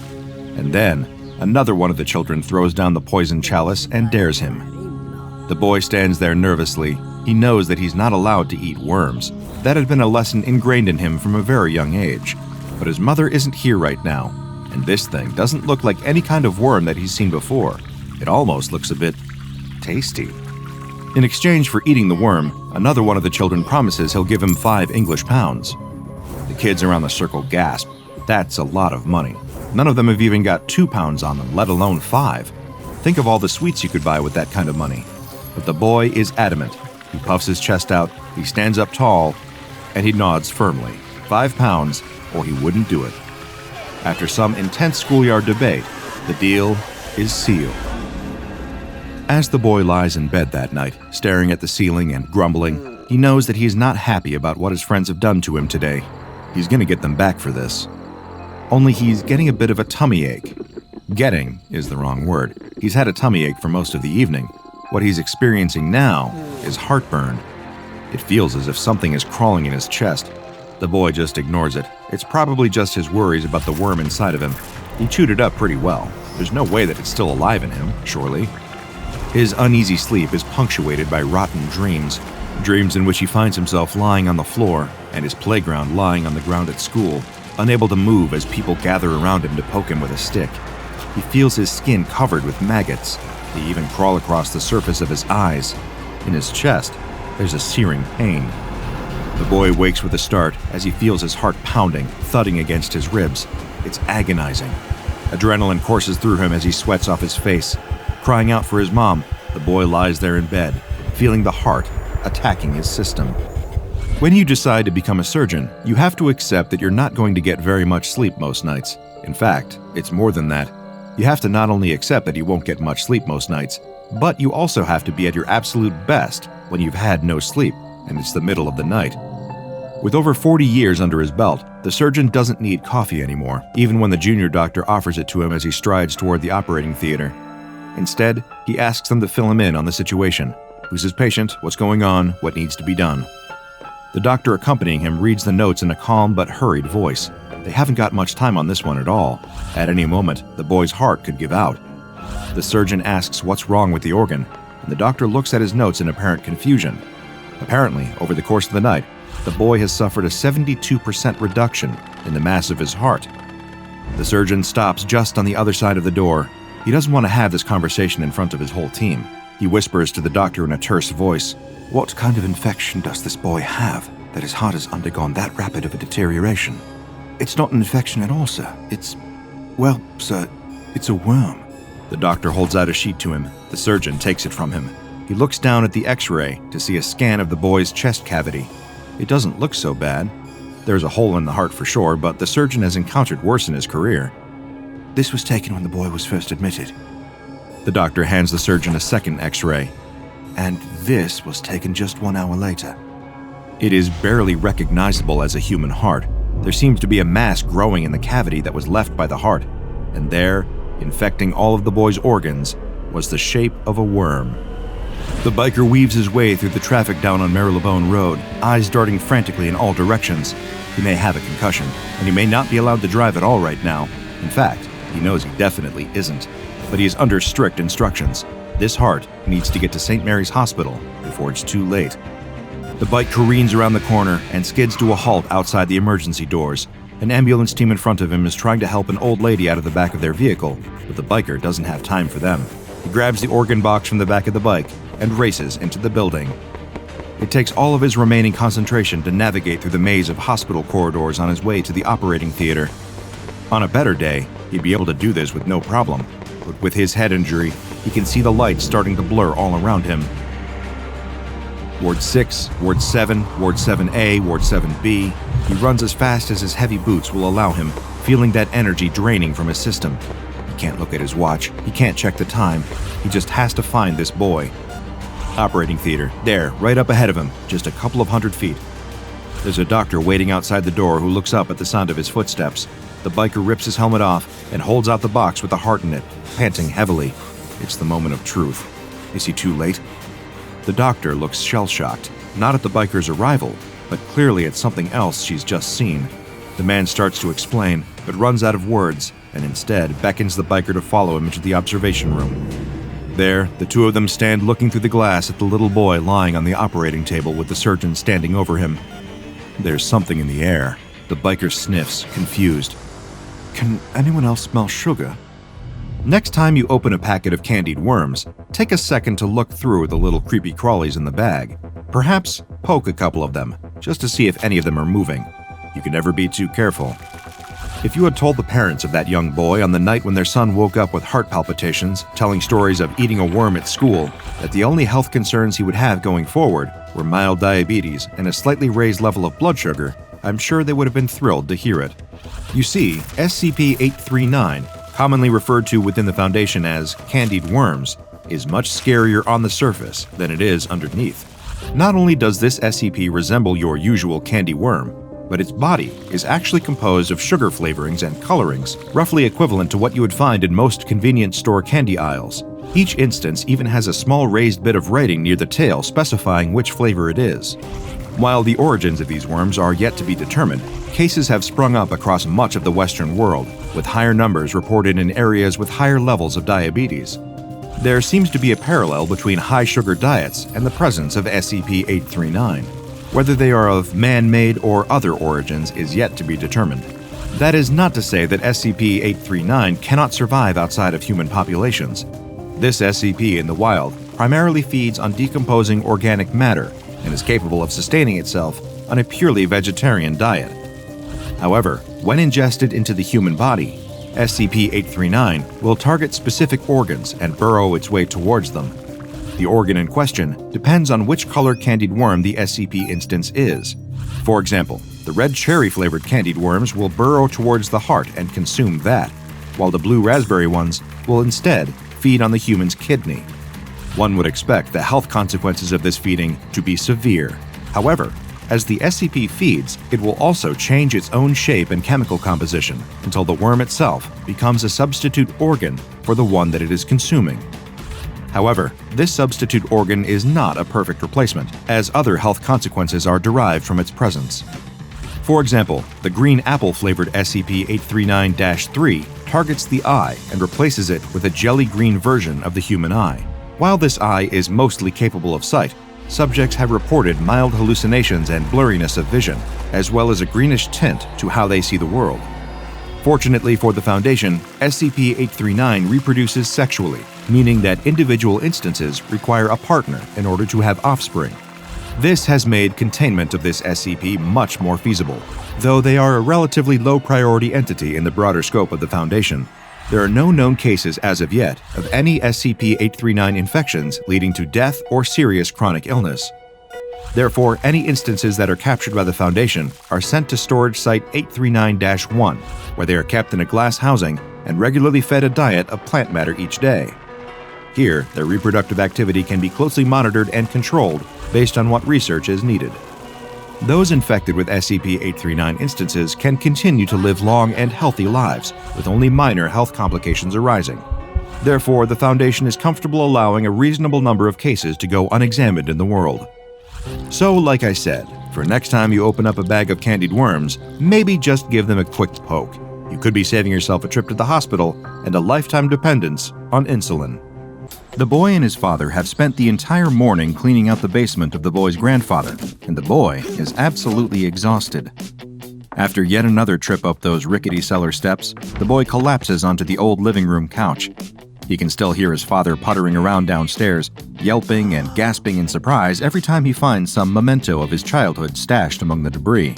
Speaker 2: And then, another one of the children throws down the poison chalice and dares him. The boy stands there nervously. He knows that he's not allowed to eat worms. That had been a lesson ingrained in him from a very young age. But his mother isn't here right now, and this thing doesn't look like any kind of worm that he's seen before. It almost looks a bit tasty. In exchange for eating the worm, another one of the children promises he'll give him 5 English pounds. The kids around the circle gasp. That's a lot of money. None of them have even got 2 pounds on them, let alone 5. Think of all the sweets you could buy with that kind of money. But the boy is adamant. He puffs his chest out, he stands up tall, and he nods firmly. 5 pounds, or he wouldn't do it. After some intense schoolyard debate, the deal is sealed. As the boy lies in bed that night, staring at the ceiling and grumbling, he knows that he is not happy about what his friends have done to him today. He's going to get them back for this. Only he's getting a bit of a tummy ache. Getting is the wrong word. He's had a tummy ache for most of the evening. What he's experiencing now is heartburn. It feels as if something is crawling in his chest. The boy just ignores it. It's probably just his worries about the worm inside of him. He chewed it up pretty well. There's no way that it's still alive in him, surely. His uneasy sleep is punctuated by rotten dreams. Dreams in which he finds himself lying on the floor and his playground lying on the ground at school, unable to move as people gather around him to poke him with a stick. He feels his skin covered with maggots. They even crawl across the surface of his eyes. In his chest, there's a searing pain. The boy wakes with a start as he feels his heart pounding, thudding against his ribs. It's agonizing. Adrenaline courses through him as he sweats off his face. Crying out for his mom, the boy lies there in bed, feeling the heart attacking his system. When you decide to become a surgeon, you have to accept that you're not going to get very much sleep most nights. In fact, it's more than that. You have to not only accept that you won't get much sleep most nights, but you also have to be at your absolute best when you've had no sleep and it's the middle of the night. With over 40 years under his belt, the surgeon doesn't need coffee anymore, even when the junior doctor offers it to him as he strides toward the operating theater. Instead, he asks them to fill him in on the situation. Who's his patient? What's going on? What needs to be done? The doctor accompanying him reads the notes in a calm but hurried voice.
Speaker 4: They haven't got much time on this one at all. At any moment, the boy's heart could give out. The surgeon asks what's wrong with the organ, and the doctor looks at his notes in apparent confusion. Apparently, over the course of the night, the boy has suffered a 72% reduction in the mass of his heart. The surgeon stops just on the other side of the door. He doesn't want to have this conversation in front of his whole team. He whispers to the doctor in a terse voice,
Speaker 1: "What kind of infection does this boy have that his heart has undergone that rapid of a deterioration?" "It's not an infection at all, sir. Well, sir, it's a worm."
Speaker 4: The doctor holds out a sheet to him. The surgeon takes it from him. He looks down at the x-ray to see a scan of the boy's chest cavity. It doesn't look so bad. There's a hole in the heart for sure, but the surgeon has encountered worse in his career.
Speaker 1: "This was taken when the boy was first admitted."
Speaker 4: The doctor hands the surgeon a second x-ray.
Speaker 1: "And this was taken just 1 hour later."
Speaker 4: It is barely recognizable as a human heart. There seems to be a mass growing in the cavity that was left by the heart, and there, infecting all of the boy's organs, was the shape of a worm. The biker weaves his way through the traffic down on Marylebone Road, eyes darting frantically in all directions. He may have a concussion, and he may not be allowed to drive at all right now. In fact, he knows he definitely isn't. But he is under strict instructions. This heart needs to get to St. Mary's Hospital before it's too late. The bike careens around the corner and skids to a halt outside the emergency doors. An ambulance team in front of him is trying to help an old lady out of the back of their vehicle, but the biker doesn't have time for them. He grabs the organ box from the back of the bike and races into the building. It takes all of his remaining concentration to navigate through the maze of hospital corridors on his way to the operating theater. On a better day, he'd be able to do this with no problem, but with his head injury, he can see the lights starting to blur all around him. Ward 6, Ward 7, Ward 7A, Ward 7B. He runs as fast as his heavy boots will allow him, feeling that energy draining from his system. He can't look at his watch. He can't check the time. He just has to find this boy. Operating theater, there, right up ahead of him, just a couple of 100 feet. There's a doctor waiting outside the door who looks up at the sound of his footsteps. The biker rips his helmet off and holds out the box with the heart in it, panting heavily. It's the moment of truth. Is he too late? The doctor looks shell-shocked, not at the biker's arrival, but clearly at something else she's just seen. The man starts to explain, but runs out of words, and instead beckons the biker to follow him into the observation room. There, the two of them stand looking through the glass at the little boy lying on the operating table with the surgeon standing over him. There's something in the air. The biker sniffs, confused.
Speaker 1: "Can anyone else smell sugar?"
Speaker 4: Next time you open a packet of candied worms, take a second to look through the little creepy crawlies in the bag. Perhaps poke a couple of them, just to see if any of them are moving. You can never be too careful. If you had told the parents of that young boy on the night when their son woke up with heart palpitations, telling stories of eating a worm at school, that the only health concerns he would have going forward were mild diabetes and a slightly raised level of blood sugar, I'm sure they would have been thrilled to hear it. You see, SCP-839, commonly referred to within the Foundation as candied worms, is much scarier on the surface than it is underneath. Not only does this SCP resemble your usual candy worm, but its body is actually composed of sugar flavorings and colorings, roughly equivalent to what you would find in most convenience store candy aisles. Each instance even has a small raised bit of writing near the tail specifying which flavor it is. While the origins of these worms are yet to be determined, cases have sprung up across much of the Western world, with higher numbers reported in areas with higher levels of diabetes. There seems to be a parallel between high-sugar diets and the presence of SCP-839. Whether they are of man-made or other origins is yet to be determined. That is not to say that SCP-839 cannot survive outside of human populations. This SCP in the wild primarily feeds on decomposing organic matter and is capable of sustaining itself on a purely vegetarian diet. However, when ingested into the human body, SCP-839 will target specific organs and burrow its way towards them. The organ in question depends on which color candied worm the SCP instance is. For example, the red cherry-flavored candied worms will burrow towards the heart and consume that, while the blue raspberry ones will instead feed on the human's kidney. One would expect the health consequences of this feeding to be severe. However, as the SCP feeds, it will also change its own shape and chemical composition until the worm itself becomes a substitute organ for the one that it is consuming. However, this substitute organ is not a perfect replacement, as other health consequences are derived from its presence. For example, the green apple-flavored SCP-839-3 targets the eye and replaces it with a jelly-green version of the human eye. While this eye is mostly capable of sight, subjects have reported mild hallucinations and blurriness of vision, as well as a greenish tint to how they see the world. Fortunately for the Foundation, SCP-839 reproduces sexually, meaning that individual instances require a partner in order to have offspring. This has made containment of this SCP much more feasible. Though they are a relatively low-priority entity in the broader scope of the Foundation, there are no known cases as of yet of any SCP-839 infections leading to death or serious chronic illness. Therefore, any instances that are captured by the Foundation are sent to storage site 839-1, where they are kept in a glass housing and regularly fed a diet of plant matter each day. Here, their reproductive activity can be closely monitored and controlled based on what research is needed. Those infected with SCP-839 instances can continue to live long and healthy lives, with only minor health complications arising. Therefore, the Foundation is comfortable allowing a reasonable number of cases to go unexamined in the world. So, like I said, for next time you open up a bag of candied worms, maybe just give them a quick poke. You could be saving yourself a trip to the hospital and a lifetime dependence on insulin.
Speaker 2: The boy and his father have spent the entire morning cleaning out the basement of the boy's grandfather, and the boy is absolutely exhausted. After yet another trip up those rickety cellar steps, the boy collapses onto the old living room couch. He can still hear his father puttering around downstairs, yelping and gasping in surprise every time he finds some memento of his childhood stashed among the debris.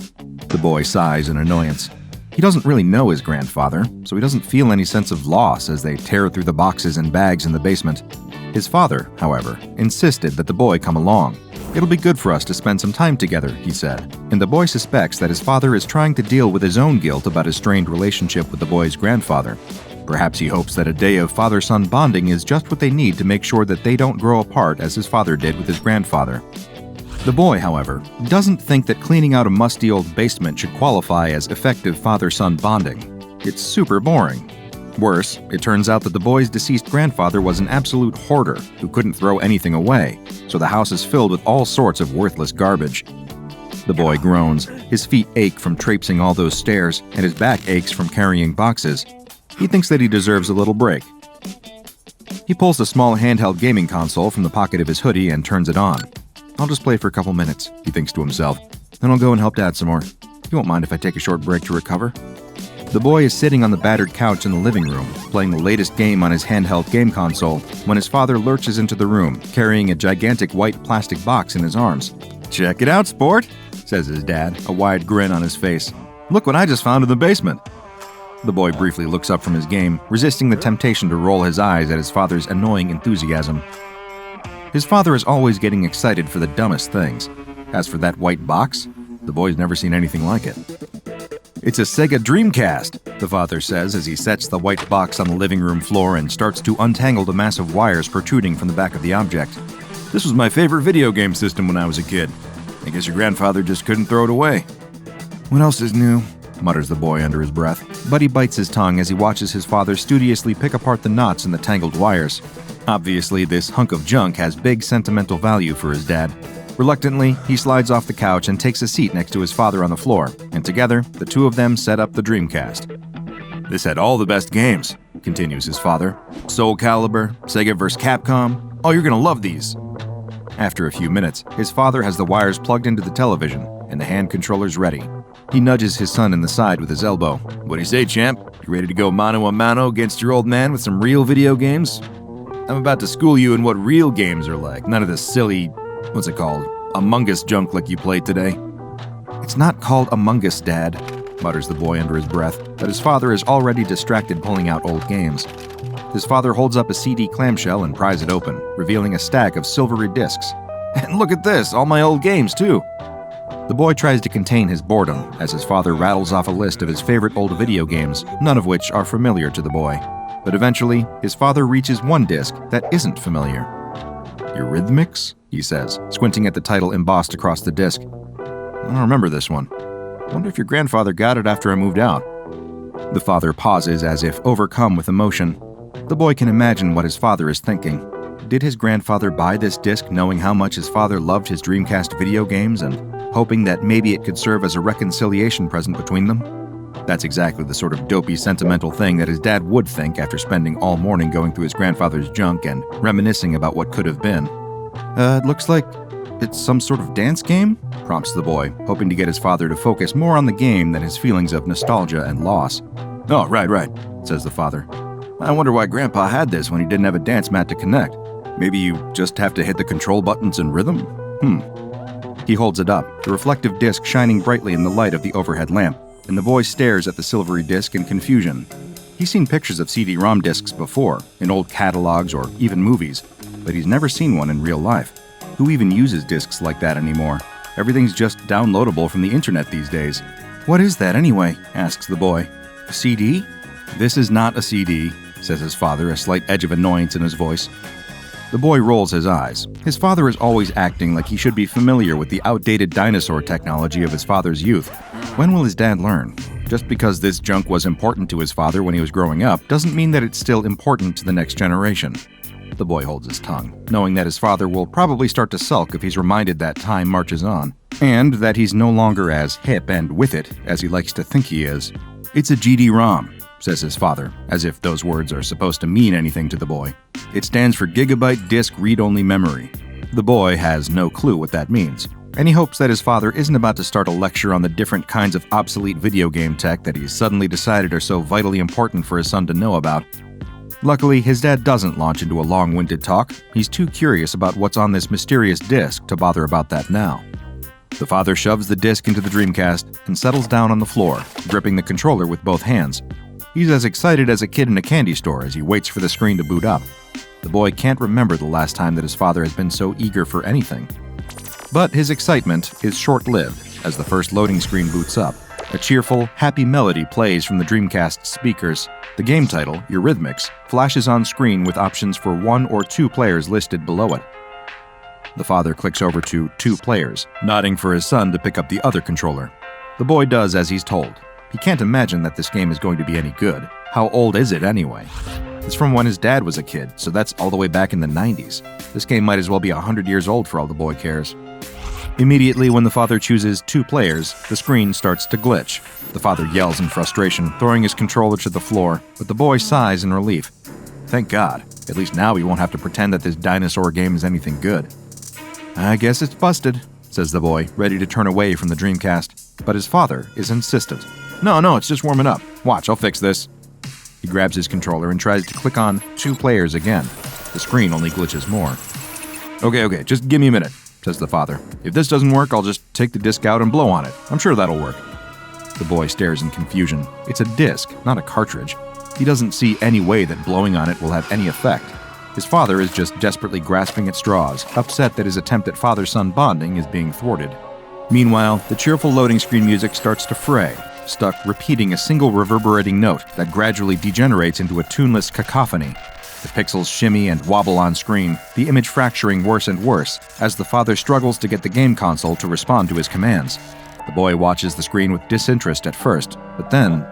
Speaker 2: The boy sighs in annoyance. He doesn't really know his grandfather, so he doesn't feel any sense of loss as they tear through the boxes and bags in the basement. His father, however, insisted that the boy come along. "It'll be good for us to spend some time together," he said, and the boy suspects that his father is trying to deal with his own guilt about his strained relationship with the boy's grandfather. Perhaps he hopes that a day of father-son bonding is just what they need to make sure that they don't grow apart as his father did with his grandfather. The boy, however, doesn't think that cleaning out a musty old basement should qualify as effective father-son bonding. It's super boring. Worse, it turns out that the boy's deceased grandfather was an absolute hoarder who couldn't throw anything away, so the house is filled with all sorts of worthless garbage. The boy groans. His feet ache from traipsing all those stairs, and his back aches from carrying boxes. He thinks that he deserves a little break. He pulls a small handheld gaming console from the pocket of his hoodie and turns it on. "I'll just play for a couple minutes," he thinks to himself. "Then I'll go and help Dad some more. You won't mind if I take a short break to recover?" The boy is sitting on the battered couch in the living room, playing the latest game on his handheld game console, when his father lurches into the room, carrying a gigantic white plastic box in his arms. "Check it out, sport," says his dad, a wide grin on his face. "Look what I just found in the basement." The boy briefly looks up from his game, resisting the temptation to roll his eyes at his father's annoying enthusiasm. His father is always getting excited for the dumbest things. As for that white box, the boy's never seen anything like it. "It's a Sega Dreamcast," the father says as he sets the white box on the living room floor and starts to untangle the mass of wires protruding from the back of the object. "This was my favorite video game system when I was a kid. I guess your grandfather just couldn't throw it away." "What else is new?" mutters the boy under his breath, but he bites his tongue as he watches his father studiously pick apart the knots in the tangled wires. Obviously, this hunk of junk has big sentimental value for his dad. Reluctantly, he slides off the couch and takes a seat next to his father on the floor, and together, the two of them set up the Dreamcast. "This had all the best games," continues his father. "Soul Calibur, Sega vs. Capcom. Oh, you're gonna love these." After a few minutes, his father has the wires plugged into the television, and the hand controllers ready. He nudges his son in the side with his elbow. "What do you say, champ? You ready to go mano a mano against your old man with some real video games? I'm about to school you in what real games are like, none of this silly, what's it called, Among Us junk like you played today." "It's not called Among Us, Dad," mutters the boy under his breath, but his father is already distracted pulling out old games. His father holds up a CD clamshell and pries it open, revealing a stack of silvery discs. "And look at this, all my old games, too." The boy tries to contain his boredom as his father rattles off a list of his favorite old video games, none of which are familiar to the boy. But eventually, his father reaches one disc that isn't familiar. "Eurythmics?" he says, squinting at the title embossed across the disc. "I don't remember this one. I wonder if your grandfather got it after I moved out." The father pauses as if overcome with emotion. The boy can imagine what his father is thinking. Did his grandfather buy this disc knowing how much his father loved his Dreamcast video games, and
Speaker 1: hoping that maybe it could serve as a reconciliation present between them. That's exactly the sort of dopey, sentimental thing that his dad would think after spending all morning going through his grandfather's junk and reminiscing about what could have been. It looks like it's some sort of dance game?" prompts the boy, hoping to get his father to focus more on the game than his feelings of nostalgia and loss. "Oh, right, says the father. "I wonder why Grandpa had this when he didn't have a dance mat to connect. Maybe you just have to hit the control buttons in rhythm? He holds it up, the reflective disc shining brightly in the light of the overhead lamp, and the boy stares at the silvery disc in confusion. He's seen pictures of CD-ROM discs before, in old catalogs or even movies, but he's never seen one in real life. Who even uses discs like that anymore? Everything's just downloadable from the internet these days. "What is that anyway?" asks the boy. "A CD?" "This is not a CD," says his father, a slight edge of annoyance in his voice. The boy rolls his eyes. His father is always acting like he should be familiar with the outdated dinosaur technology of his father's youth. When will his dad learn? Just because this junk was important to his father when he was growing up doesn't mean that it's still important to the next generation. The boy holds his tongue, knowing that his father will probably start to sulk if he's reminded that time marches on, and that he's no longer as hip and with it as he likes to think he is. "It's a GD-ROM," says his father, as if those words are supposed to mean anything to the boy. "It stands for Gigabyte Disk Read-Only Memory." The boy has no clue what that means, and he hopes that his father isn't about to start a lecture on the different kinds of obsolete video game tech that he's suddenly decided are so vitally important for his son to know about. Luckily, his dad doesn't launch into a long-winded talk. He's too curious about what's on this mysterious disk to bother about that now. The father shoves the disk into the Dreamcast and settles down on the floor, gripping the controller with both hands. He's as excited as a kid in a candy store as he waits for the screen to boot up. The boy can't remember the last time that his father has been so eager for anything. But his excitement is short-lived as the first loading screen boots up. A cheerful, happy melody plays from the Dreamcast speakers. The game title, Eurythmics, flashes on screen with options for 1 or 2 players listed below it. The father clicks over to 2 players, nodding for his son to pick up the other controller. The boy does as he's told. He can't imagine that this game is going to be any good. How old is it anyway? It's from when his dad was a kid, so that's all the way back in the 90s. This game might as well be 100 years old for all the boy cares. Immediately when the father chooses 2 players, the screen starts to glitch. The father yells in frustration, throwing his controller to the floor, but the boy sighs in relief. Thank God. At least now he won't have to pretend that this dinosaur game is anything good. "I guess it's busted," says the boy, ready to turn away from the Dreamcast. But his father is insistent. No, it's just warming up. Watch, I'll fix this." He grabs his controller and tries to click on 2 players again. The screen only glitches more. Okay, just give me a minute," says the father. "If this doesn't work, I'll just take the disc out and blow on it. I'm sure that'll work." The boy stares in confusion. It's a disc, not a cartridge. He doesn't see any way that blowing on it will have any effect. His father is just desperately grasping at straws, upset that his attempt at father-son bonding is being thwarted. Meanwhile, the cheerful loading screen music starts to fray, stuck repeating a single reverberating note that gradually degenerates into a tuneless cacophony. The pixels shimmy and wobble on screen, the image fracturing worse and worse as the father struggles to get the game console to respond to his commands. The boy watches the screen with disinterest at first, but then...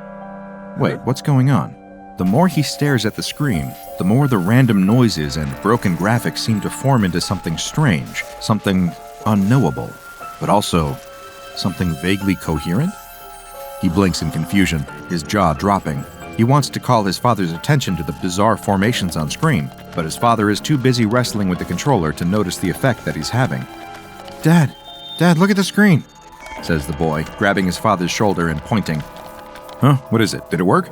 Speaker 1: Wait, what's going on? The more he stares at the screen, the more the random noises and broken graphics seem to form into something strange, something unknowable, but also something vaguely coherent? He blinks in confusion, his jaw dropping. He wants to call his father's attention to the bizarre formations on screen, but his father is too busy wrestling with the controller to notice the effect that he's having. Dad, look at the screen," says the boy, grabbing his father's shoulder and pointing. "Huh? What is it? Did it work?"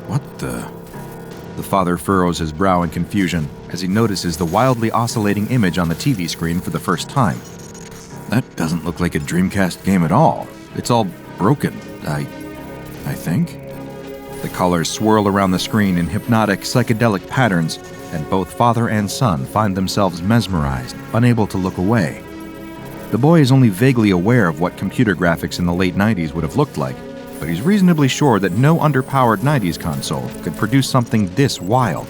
Speaker 1: "What the..." The father furrows his brow in confusion as he notices the wildly oscillating image on the TV screen for the first time. That doesn't look like a Dreamcast game at all. It's all broken, I think. The colors swirl around the screen in hypnotic, psychedelic patterns, and both father and son find themselves mesmerized, unable to look away. The boy is only vaguely aware of what computer graphics in the late 90s would have looked like, but he's reasonably sure that no underpowered 90s console could produce something this wild.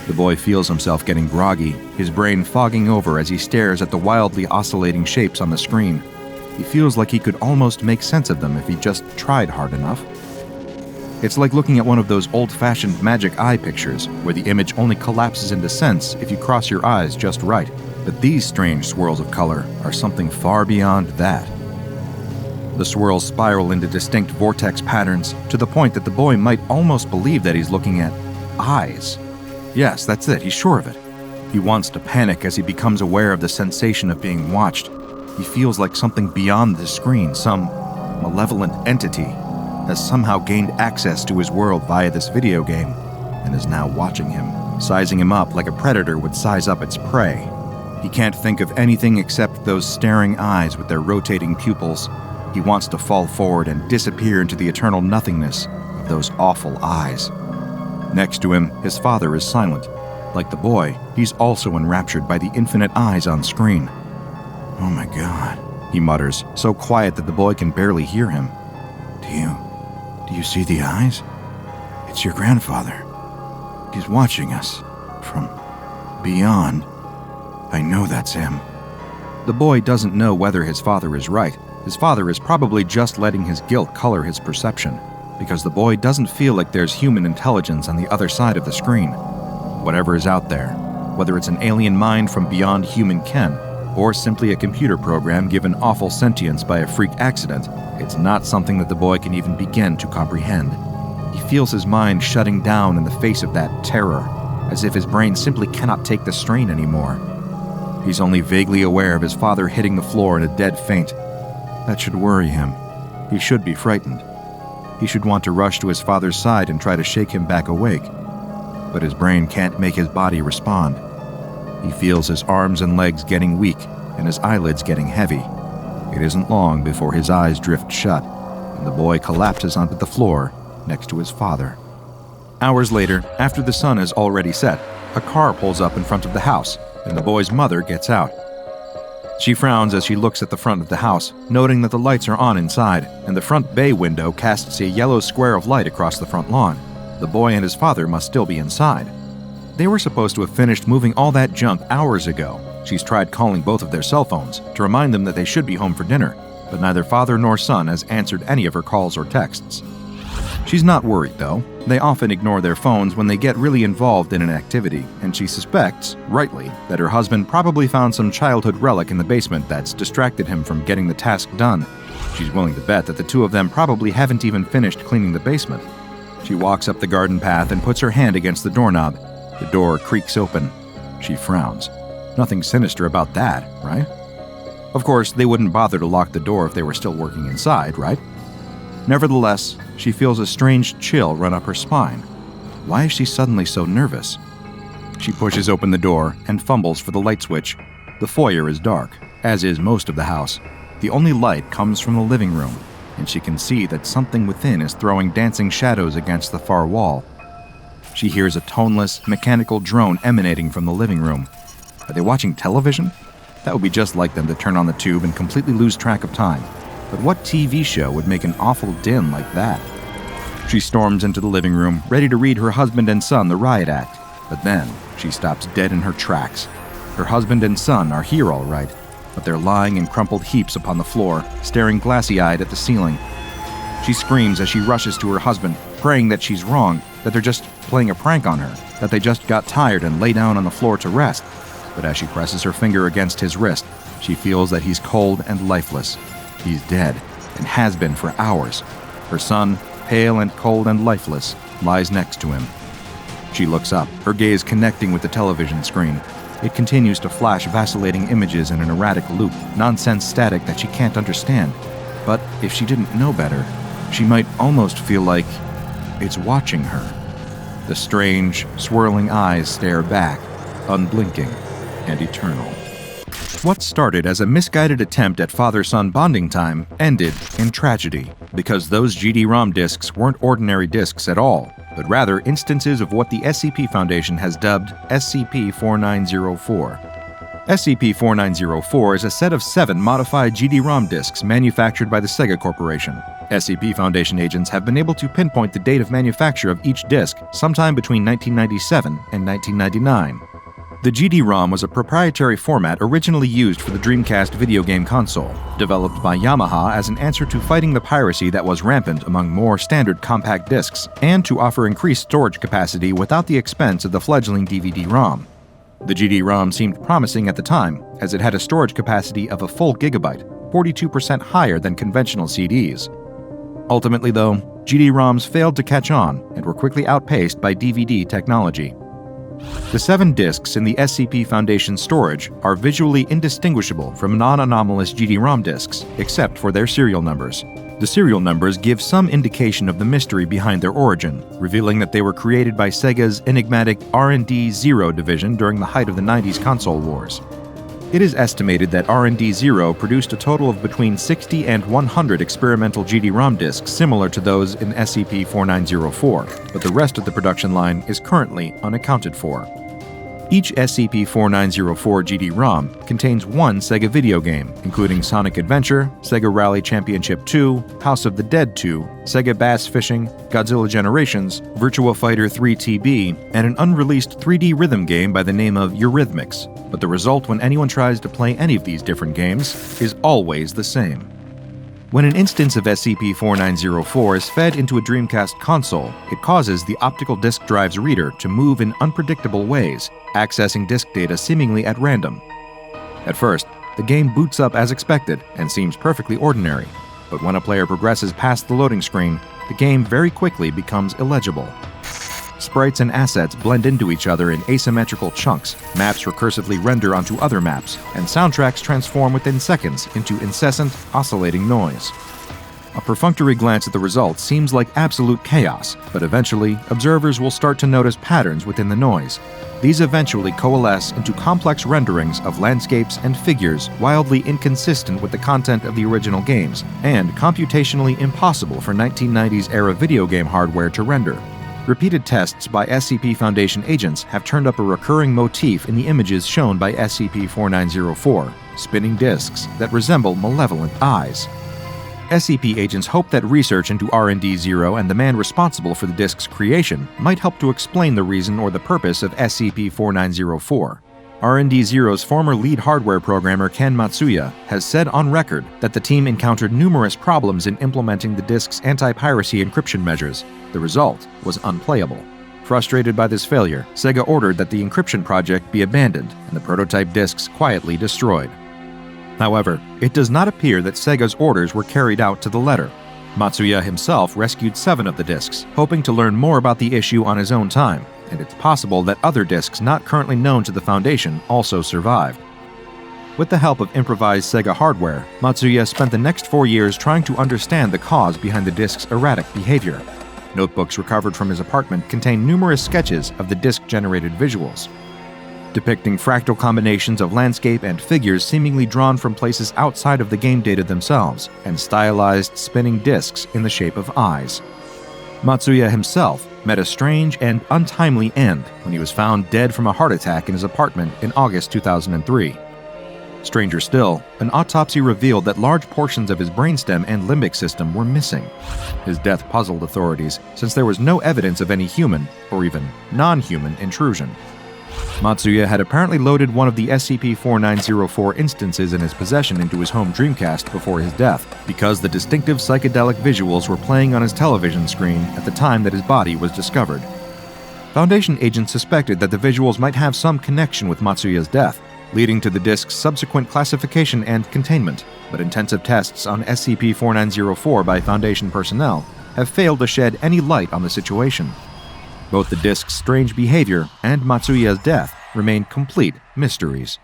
Speaker 1: The boy feels himself getting groggy, his brain fogging over as he stares at the wildly oscillating shapes on the screen. He feels like he could almost make sense of them if he just tried hard enough. It's like looking at one of those old-fashioned magic eye pictures, where the image only collapses into sense if you cross your eyes just right. But these strange swirls of color are something far beyond that.
Speaker 4: The swirls spiral into distinct vortex patterns to the point that the boy might almost believe that he's looking at eyes. Yes, that's it, he's sure of it. He wants to panic as he becomes aware of the sensation of being watched. He feels like something beyond the screen, some malevolent entity, has somehow gained access to his world via this video game and is now watching him, sizing him up like a predator would size up its prey. He can't think of anything except those staring eyes with their rotating pupils. He wants to fall forward and disappear into the eternal nothingness of those awful eyes. Next to him, his father is silent. Like the boy, he's also enraptured by the infinite eyes on screen. "Oh my God," he mutters, so quiet that the boy can barely hear him. Do you see the eyes? It's your grandfather. He's watching us from beyond. I know that's him." The boy doesn't know whether his father is right. His father is probably just letting his guilt color his perception, because the boy doesn't feel like there's human intelligence on the other side of the screen. Whatever is out there, whether it's an alien mind from beyond human ken, or simply a computer program given awful sentience by a freak accident, it's not something that the boy can even begin to comprehend. He feels his mind shutting down in the face of that terror, as if his brain simply cannot take the strain anymore. He's only vaguely aware of his father hitting the floor in a dead faint. That should worry him. He should be frightened. He should want to rush to his father's side and try to shake him back awake. But his brain can't make his body respond. He feels his arms and legs getting weak and his eyelids getting heavy. It isn't long before his eyes drift shut and the boy collapses onto the floor next to his father. Hours later, after the sun has already set, a car pulls up in front of the house and the boy's mother gets out. She frowns as she looks at the front of the house, noting that the lights are on inside and the front bay window casts a yellow square of light across the front lawn. The boy and his father must still be inside. They were supposed to have finished moving all that junk hours ago. She's tried calling both of their cell phones to remind them that they should be home for dinner, but neither father nor son has answered any of her calls or texts. She's not worried, though. They often ignore their phones when they get really involved in an activity, and she suspects, rightly, that her husband probably found some childhood relic in the basement that's distracted him from getting the task done. She's willing to bet that the two of them probably haven't even finished cleaning the basement. She walks up the garden path and puts her hand against the doorknob. The door creaks open. She frowns. Nothing sinister about that, right? Of course, they wouldn't bother to lock the door if they were still working inside, right? Nevertheless, she feels a strange chill run up her spine. Why is she suddenly so nervous? She pushes open the door and fumbles for the light switch. The foyer is dark, as is most of the house. The only light comes from the living room, and she can see that something within is throwing dancing shadows against the far wall. She hears a toneless, mechanical drone emanating from the living room. Are they watching television? That would be just like them to turn on the tube and completely lose track of time. But what TV show would make an awful din like that? She storms into the living room, ready to read her husband and son the riot act. But then, she stops dead in her tracks. Her husband and son are here all right, but they're lying in crumpled heaps upon the floor, staring glassy-eyed at the ceiling. She screams as she rushes to her husband, praying that she's wrong, that they're just playing a prank on her, that they just got tired and lay down on the floor to rest. But as she presses her finger against his wrist, she feels that he's cold and lifeless. He's dead, and has been for hours. Her son, pale and cold and lifeless, lies next to him. She looks up, her gaze connecting with the television screen. It continues to flash vacillating images in an erratic loop, nonsense static that she can't understand. But if she didn't know better, she might almost feel like it's watching her. The strange, swirling eyes stare back, unblinking and eternal. What started as a misguided attempt at father-son bonding time ended in tragedy, because those GD-ROM discs weren't ordinary discs at all, but rather instances of what the SCP Foundation has dubbed SCP-4904. SCP-4904 is a set of 7 modified GD-ROM discs manufactured by the Sega Corporation. SCP Foundation agents have been able to pinpoint the date of manufacture of each disc sometime between 1997 and 1999. The GD-ROM was a proprietary format originally used for the Dreamcast video game console, developed by Yamaha as an answer to fighting the piracy that was rampant among more standard compact discs, and to offer increased storage capacity without the expense of the fledgling DVD-ROM. The GD-ROM seemed promising at the time, as it had a storage capacity of a full gigabyte, 42% higher than conventional CDs. Ultimately, though, GD-ROMs failed to catch on and were quickly outpaced by DVD technology. The 7 disks in the SCP Foundation storage are visually indistinguishable from non-anomalous GD-ROM disks, except for their serial numbers. The serial numbers give some indication of the mystery behind their origin, revealing that they were created by Sega's enigmatic R&D 0 division during the height of the 90s console wars. It is estimated that R&D 0 produced a total of between 60 and 100 experimental GD-ROM disks similar to those in SCP-4904, but the rest of the production line is currently unaccounted for. Each SCP-4904 GD-ROM contains one Sega video game, including Sonic Adventure, Sega Rally Championship 2, House of the Dead 2, Sega Bass Fishing, Godzilla Generations, Virtua Fighter 3 TB, and an unreleased 3D rhythm game by the name of Eurythmics. But the result when anyone tries to play any of these different games is always the same. When an instance of SCP-4904 is fed into a Dreamcast console, it causes the optical disk drive's reader to move in unpredictable ways, accessing disk data seemingly at random. At first, the game boots up as expected and seems perfectly ordinary, but when a player progresses past the loading screen, the game very quickly becomes illegible. Sprites and assets blend into each other in asymmetrical chunks, maps recursively render onto other maps, and soundtracks transform within seconds into incessant, oscillating noise. A perfunctory glance at the results seems like absolute chaos, but eventually, observers will start to notice patterns within the noise. These eventually coalesce into complex renderings of landscapes and figures wildly inconsistent with the content of the original games, and computationally impossible for 1990s-era video game hardware to render. Repeated tests by SCP Foundation agents have turned up a recurring motif in the images shown by SCP-4904, spinning discs that resemble malevolent eyes. SCP agents hope that research into R&D 0 and the man responsible for the disk's creation might help to explain the reason or the purpose of SCP-4904. R&D 0's former lead hardware programmer Ken Matsuya has said on record that the team encountered numerous problems in implementing the disk's anti-piracy encryption measures. The result was unplayable. Frustrated by this failure, Sega ordered that the encryption project be abandoned and the prototype disks quietly destroyed. However, it does not appear that Sega's orders were carried out to the letter. Matsuya himself rescued 7 of the disks, hoping to learn more about the issue on his own time, and it's possible that other disks not currently known to the Foundation also survived. With the help of improvised Sega hardware, Matsuya spent the next 4 years trying to understand the cause behind the disk's erratic behavior. Notebooks recovered from his apartment contain numerous sketches of the disk-generated visuals, depicting fractal combinations of landscape and figures seemingly drawn from places outside of the game data themselves, and stylized spinning discs in the shape of eyes. Matsuya himself met a strange and untimely end when he was found dead from a heart attack in his apartment in August 2003. Stranger still, an autopsy revealed that large portions of his brainstem and limbic system were missing. His death puzzled authorities since there was no evidence of any human, or even non-human, intrusion. Matsuya had apparently loaded one of the SCP-4904 instances in his possession into his home Dreamcast before his death, because the distinctive psychedelic visuals were playing on his television screen at the time that his body was discovered. Foundation agents suspected that the visuals might have some connection with Matsuya's death, leading to the disk's subsequent classification and containment, but intensive tests on SCP-4904 by Foundation personnel have failed to shed any light on the situation. Both the disk's strange behavior and Matsuya's death remain complete mysteries.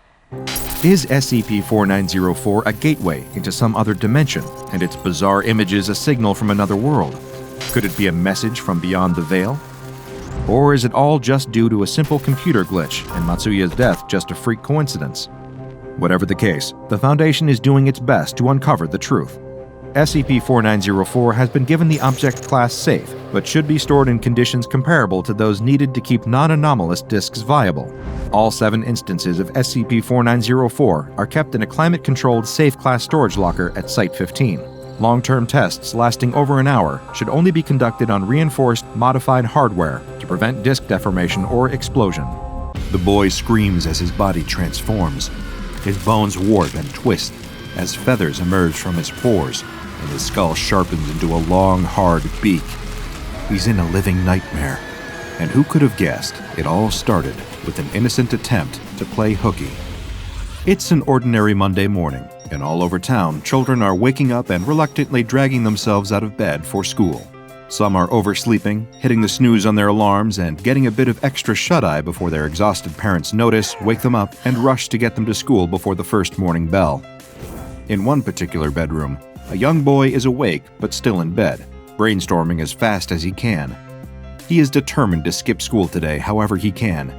Speaker 4: Is SCP-4904 a gateway into some other dimension, and its bizarre images a signal from another world? Could it be a message from beyond the veil? Or is it all just due to a simple computer glitch and Matsuya's death just a freak coincidence? Whatever the case, the Foundation is doing its best to uncover the truth. SCP-4904 has been given the object class Safe, but should be stored in conditions comparable to those needed to keep non-anomalous disks viable. All 7 instances of SCP-4904 are kept in a climate-controlled Safe class storage locker at Site-15. Long-term tests lasting over an hour should only be conducted on reinforced, modified hardware to prevent disk deformation or explosion.
Speaker 1: The boy screams as his body transforms. His bones warp and twist as feathers emerge from his pores, and his skull sharpens into a long, hard beak. He's in a living nightmare. And who could have guessed it all started with an innocent attempt to play hooky? It's an ordinary Monday morning.
Speaker 4: And all over town, children are waking up and reluctantly dragging themselves out of bed for school. Some are oversleeping, hitting the snooze on their alarms, and getting a bit of extra shut-eye before their exhausted parents notice, wake them up, and rush to get them to school before the first morning bell. In one particular bedroom, a young boy is awake but still in bed, brainstorming as fast as he can. He is determined to skip school today however he can.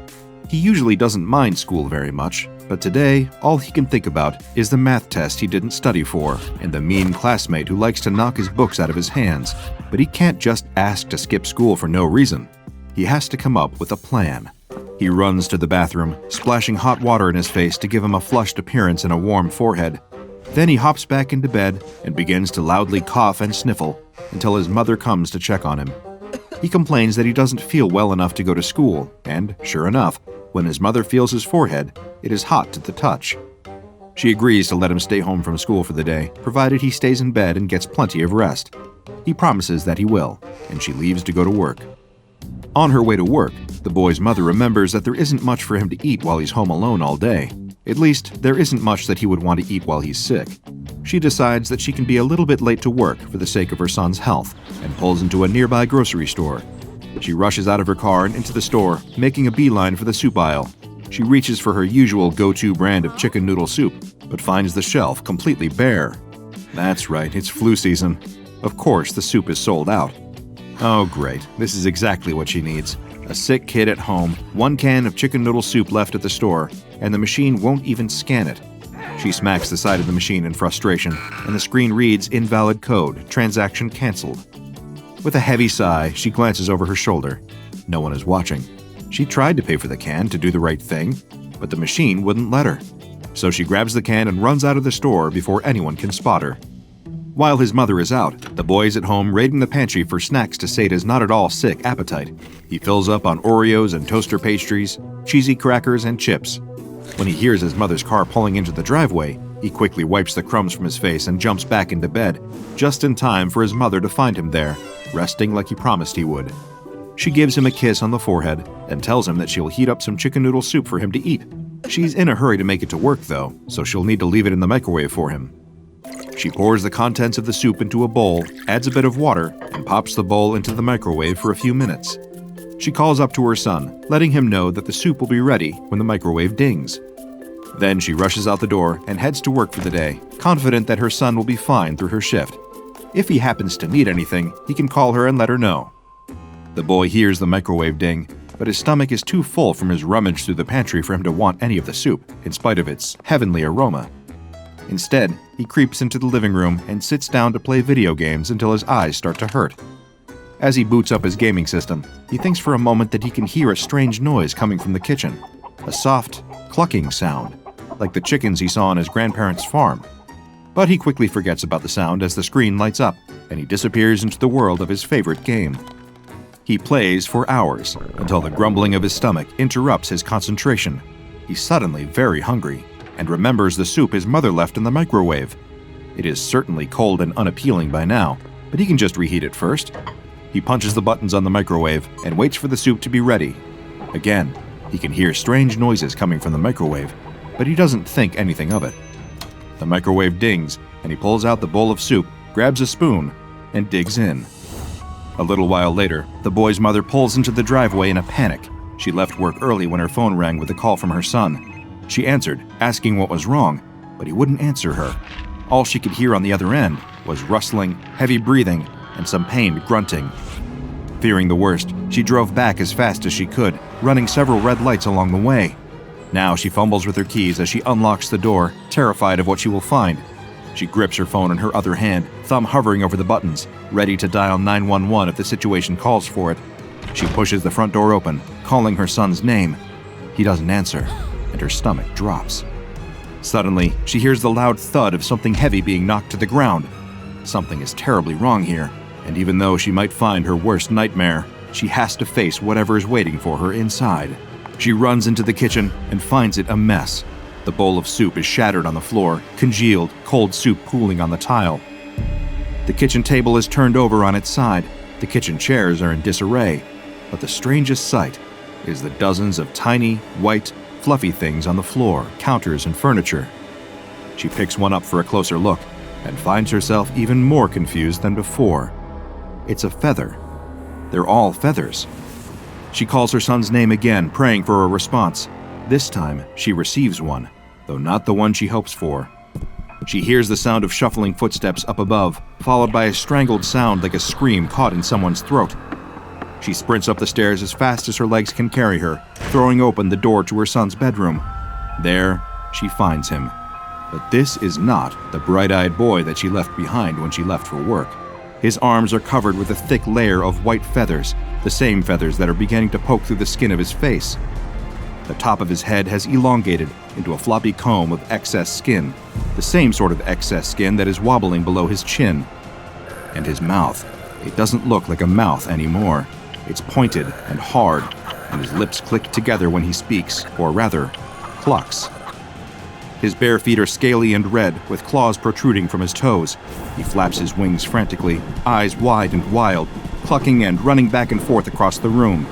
Speaker 4: He usually doesn't mind school very much, but today, all he can think about is the math test he didn't study for and the mean classmate who likes to knock his books out of his hands. But he can't just ask to skip school for no reason. He has to come up with a plan. He runs to the bathroom, splashing hot water in his face to give him a flushed appearance and a warm forehead. Then he hops back into bed and begins to loudly cough and sniffle until his mother comes to check on him. He complains that he doesn't feel well enough to go to school, and, sure enough, when his mother feels his forehead, it is hot to the touch. She agrees to let him stay home from school for the day, provided he stays in bed and gets plenty of rest. He promises that he will, and she leaves to go to work. On her way to work, the boy's mother remembers that there isn't much for him to eat while he's home alone all day. At least, there isn't much that he would want to eat while he's sick. She decides that she can be a little bit late to work for the sake of her son's health, and pulls into a nearby grocery store. She rushes out of her car and into the store, making a beeline for the soup aisle. She reaches for her usual go-to brand of chicken noodle soup, but finds the shelf completely bare. That's right, it's flu season. Of course, the soup is sold out. Oh great, this is exactly what she needs. A sick kid at home, 1 can of chicken noodle soup left at the store, and the machine won't even scan it. She smacks the side of the machine in frustration, and the screen reads invalid code, transaction canceled. With a heavy sigh, she glances over her shoulder. No one is watching. She tried to pay for the can to do the right thing, but the machine wouldn't let her. So she grabs the can and runs out of the store before anyone can spot her. While his mother is out, the boy is at home raiding the pantry for snacks to sate his not at all sick appetite. He fills up on Oreos and toaster pastries, cheesy crackers, and chips. When he hears his mother's car pulling into the driveway, he quickly wipes the crumbs from his face and jumps back into bed, just in time for his mother to find him there, resting like he promised he would. She gives him a kiss on the forehead and tells him that she'll heat up some chicken noodle soup for him to eat. She's in a hurry to make it to work, though, so she'll need to leave it in the microwave for him. She pours the contents of the soup into a bowl, adds a bit of water, and pops the bowl into the microwave for a few minutes. She calls up to her son, letting him know that the soup will be ready when the microwave dings. Then she rushes out the door and heads to work for the day, confident that her son will be fine through her shift. If he happens to need anything, he can call her and let her know. The boy hears the microwave ding, but his stomach is too full from his rummage through the pantry for him to want any of the soup, in spite of its heavenly aroma. Instead, he creeps into the living room and sits down to play video games until his eyes start to hurt. As he boots up his gaming system, he thinks for a moment that he can hear a strange noise coming from the kitchen, a soft, clucking sound, like the chickens he saw on his grandparents' farm. But he quickly forgets about the sound as the screen lights up, and he disappears into the world of his favorite game. He plays for hours, until the grumbling of his stomach interrupts his concentration. He's suddenly very hungry, and remembers the soup his mother left in the microwave. It is certainly cold and unappealing by now, but he can just reheat it first. He punches the buttons on the microwave and waits for the soup to be ready. Again, he can hear strange noises coming from the microwave, but he doesn't think anything of it. The microwave dings, and he pulls out the bowl of soup, grabs a spoon, and digs in. A little while later, the boy's mother pulls into the driveway in a panic. She left work early when her phone rang with a call from her son. She answered, asking what was wrong, but he wouldn't answer her. All she could hear on the other end was rustling, heavy breathing, and some pained grunting. Fearing the worst, she drove back as fast as she could, running several red lights along the way. Now she fumbles with her keys as she unlocks the door, terrified of what she will find. She grips her phone in her other hand, thumb hovering over the buttons, ready to dial 911 if the situation calls for it. She pushes the front door open, calling her son's name. He doesn't answer, and her stomach drops. Suddenly, she hears the loud thud of something heavy being knocked to the ground. Something is terribly wrong here, and even though she might find her worst nightmare, she has to face whatever is waiting for her inside. She runs into the kitchen and finds it a mess. The bowl of soup is shattered on the floor, congealed, cold soup pooling on the tile. The kitchen table is turned over on its side. The kitchen chairs are in disarray. But the strangest sight is the dozens of tiny, white, fluffy things on the floor, counters, and furniture. She picks one up for a closer look and finds herself even more confused than before. It's a feather. They're all feathers. She calls her son's name again, praying for a response. This time, she receives one, though not the one she hopes for. She hears the sound of shuffling footsteps up above, followed by a strangled sound like a scream caught in someone's throat. She sprints up the stairs as fast as her legs can carry her, throwing open the door to her son's bedroom. There, she finds him. But this is not the bright-eyed boy that she left behind when she left for work. His arms are covered with a thick layer of white feathers, the same feathers that are beginning to poke through the skin of his face. The top of his head has elongated into a floppy comb of excess skin, the same sort of excess skin that is wobbling below his chin. And his mouth, it doesn't look like a mouth anymore. It's pointed and hard, and his lips click together when he speaks, or rather, clucks. His bare feet are scaly and red, with claws protruding from his toes. He flaps his wings frantically, eyes wide and wild, clucking and running back and forth across the room.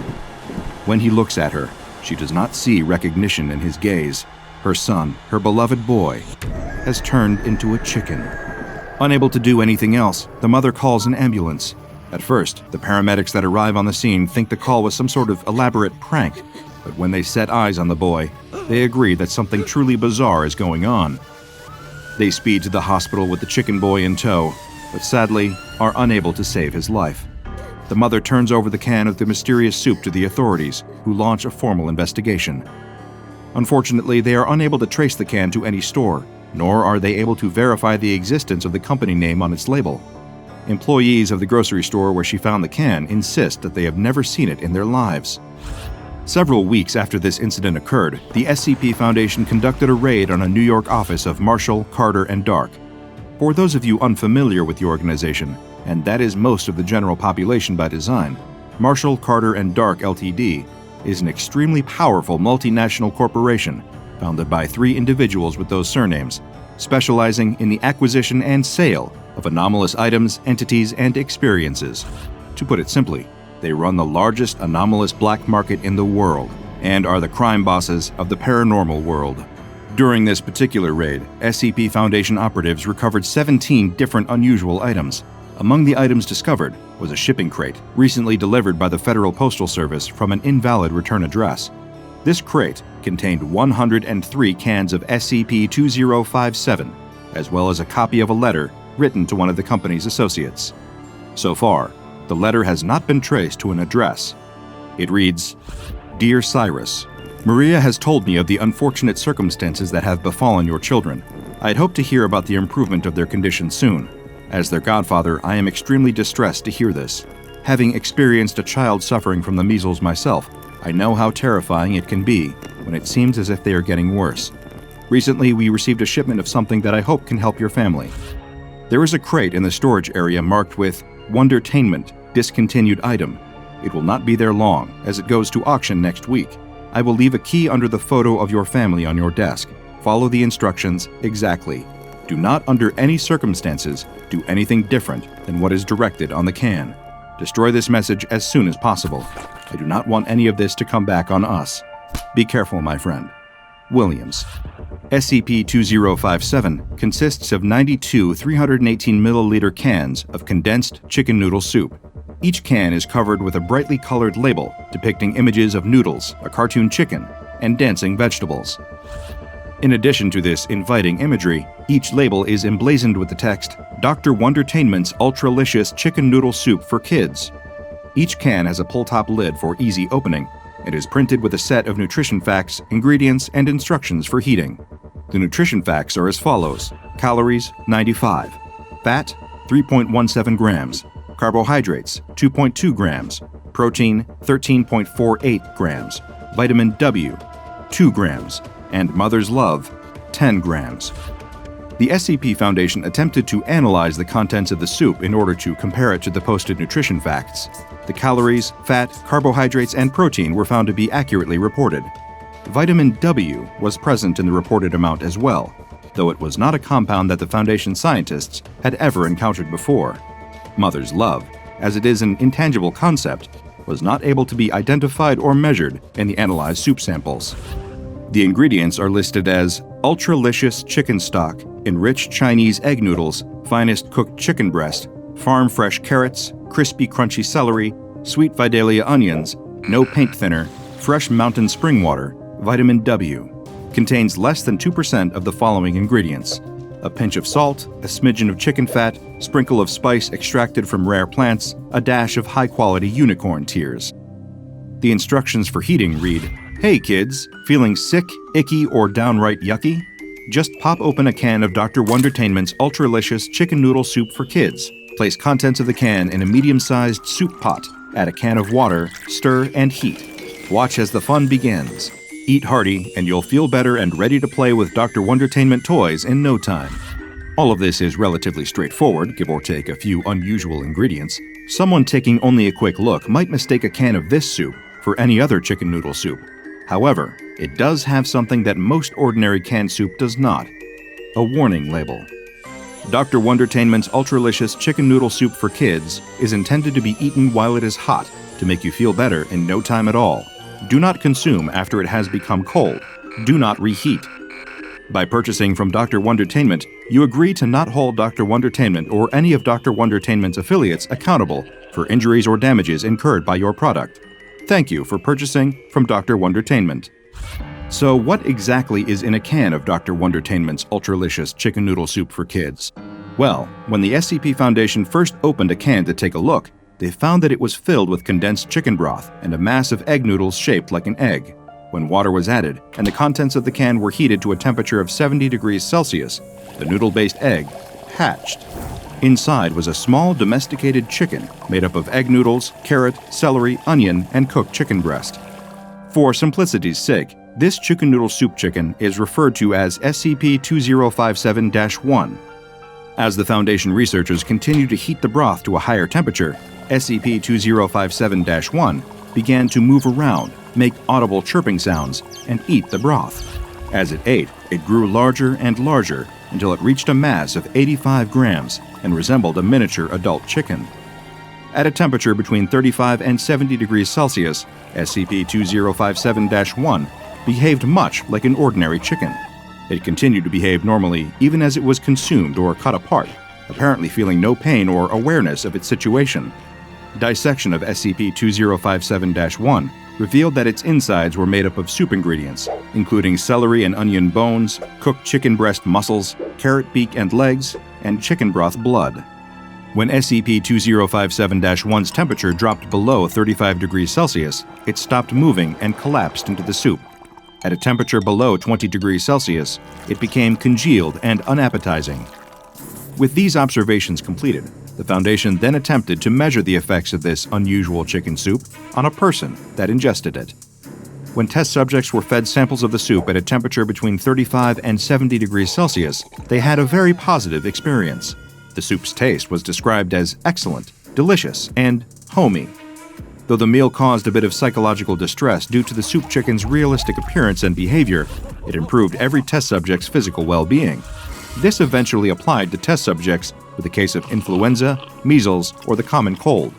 Speaker 4: When he looks at her, she does not see recognition in his gaze. Her son, her beloved boy, has turned into a chicken. Unable to do anything else, the mother calls an ambulance. At first, the paramedics that arrive on the scene think the call was some sort of elaborate prank, but when they set eyes on the boy, they agree that something truly bizarre is going on. They speed to the hospital with the chicken boy in tow, but sadly are unable to save his life. The mother turns over the can of the mysterious soup to the authorities, who launch a formal investigation. Unfortunately, they are unable to trace the can to any store, nor are they able to verify the existence of the company name on its label. Employees of the grocery store where she found the can insist that they have never seen it in their lives. Several weeks after this incident occurred, the SCP Foundation conducted a raid on a New York office of Marshall, Carter, and Dark. For those of you unfamiliar with the organization, and that is most of the general population by design, Marshall, Carter, and Dark Ltd. is an extremely powerful multinational corporation founded by 3 individuals with those surnames, specializing in the acquisition and sale of anomalous items, entities, and experiences. To put it simply, they run the largest anomalous black market in the world and are the crime bosses of the paranormal world. During this particular raid, SCP Foundation operatives recovered 17 different unusual items. Among the items discovered was a shipping crate recently delivered by the Federal Postal Service from an invalid return address. This crate contained 103 cans of SCP-2057, as well as a copy of a letter written to one of the company's associates. So far, the letter has not been traced to an address. It reads, "Dear Cyrus, Maria has told me of the unfortunate circumstances that have befallen your children. I'd hope to hear about the improvement of their condition soon. As their godfather, I am extremely distressed to hear this. Having experienced a child suffering from the measles myself, I know how terrifying it can be when it seems as if they are getting worse. Recently, we received a shipment of something that I hope can help your family. There is a crate in the storage area marked with Wondertainment, discontinued item. It will not be there long, as it goes to auction next week. I will leave a key under the photo of your family on your desk. Follow the instructions exactly. Do not, under any circumstances, do anything different than what is directed on the can. Destroy this message as soon as possible. I do not want any of this to come back on us. Be careful, my friend. Williams." SCP-2057 consists of 92 318-milliliter cans of condensed chicken noodle soup. Each can is covered with a brightly colored label depicting images of noodles, a cartoon chicken, and dancing vegetables. In addition to this inviting imagery, each label is emblazoned with the text, "Dr. Wondertainment's Ultralicious Chicken Noodle Soup for Kids." Each can has a pull-top lid for easy opening and is printed with a set of nutrition facts, ingredients, and instructions for heating. The nutrition facts are as follows: calories, 95, fat, 3.17 grams, carbohydrates, 2.2 grams, protein, 13.48 grams, vitamin W, 2 grams, and mother's love, 10 grams. The SCP Foundation attempted to analyze the contents of the soup in order to compare it to the posted nutrition facts. The calories, fat, carbohydrates, and protein were found to be accurately reported. Vitamin W was present in the reported amount as well, though it was not a compound that the Foundation scientists had ever encountered before. Mother's love, as it is an intangible concept, was not able to be identified or measured in the analyzed soup samples.
Speaker 1: The ingredients are listed as ultralicious chicken stock, enriched Chinese egg noodles, finest cooked chicken breast, farm fresh carrots, crispy crunchy celery, sweet Vidalia onions, no paint thinner, fresh mountain spring water, vitamin W. Contains less than 2% of the following ingredients: a pinch of salt, a smidgen of chicken fat, sprinkle of spice extracted from rare plants, a dash of high-quality unicorn tears. The instructions for heating read, "Hey kids, feeling sick, icky, or downright yucky? Just pop open a can of Dr. Wondertainment's Ultralicious Chicken Noodle Soup for Kids. Place contents of the can in a medium-sized soup pot. Add a can of water, stir, and heat. Watch as the fun begins. Eat hearty, and you'll feel better and ready to play with Dr. Wondertainment toys in no time." All of this is relatively straightforward, give or take a few unusual ingredients. Someone taking only a quick look might mistake a can of this soup for any other chicken noodle soup. However, it does have something that most ordinary canned soup does not: a warning label. Dr. Wondertainment's Ultralicious Chicken Noodle Soup for Kids is intended to be eaten while it is hot to make you feel better in no time at all. Do not consume after it has become cold. Do not reheat. By purchasing from Dr. Wondertainment, you agree to not hold Dr. Wondertainment or any of Dr. Wondertainment's affiliates accountable for injuries or damages incurred by your product. Thank you for purchasing from Dr. Wondertainment. So what exactly is in a can of Dr. Wondertainment's Ultralicious Chicken Noodle Soup for Kids? Well, when the SCP Foundation first opened a can to take a look, they found that it was filled with condensed chicken broth and a mass of egg noodles shaped like an egg. When water was added and the contents of the can were heated to a temperature of 70 degrees Celsius, the noodle-based egg hatched. Inside was a small domesticated chicken made up of egg noodles, carrot, celery, onion, and cooked chicken breast. For simplicity's sake, this chicken noodle soup chicken is referred to as SCP-2057-1. As the Foundation researchers continued to heat the broth to a higher temperature, SCP-2057-1 began to move around, make audible chirping sounds, and eat the broth. As it ate, it grew larger and larger until it reached a mass of 85 grams and resembled a miniature adult chicken. At a temperature between 35 and 70 degrees Celsius, SCP-2057-1 behaved much like an ordinary chicken. It continued to behave normally even as it was consumed or cut apart, apparently feeling no pain or awareness of its situation. Dissection of SCP-2057-1 revealed that its insides were made up of soup ingredients, including celery and onion bones, cooked chicken breast muscles, carrot beak and legs, and chicken broth blood. When SCP-2057-1's temperature dropped below 35 degrees Celsius, it stopped moving and collapsed into the soup. At a temperature below 20 degrees Celsius, it became congealed and unappetizing. With these observations completed, the Foundation then attempted to measure the effects of this unusual chicken soup on a person that ingested it. When test subjects were fed samples of the soup at a temperature between 35 and 70 degrees Celsius, they had a very positive experience. The soup's taste was described as excellent, delicious, and homey. Though the meal caused a bit of psychological distress due to the soup chicken's realistic appearance and behavior, it improved every test subject's physical well-being. This eventually applied to test subjects with a case of influenza, measles, or the common cold.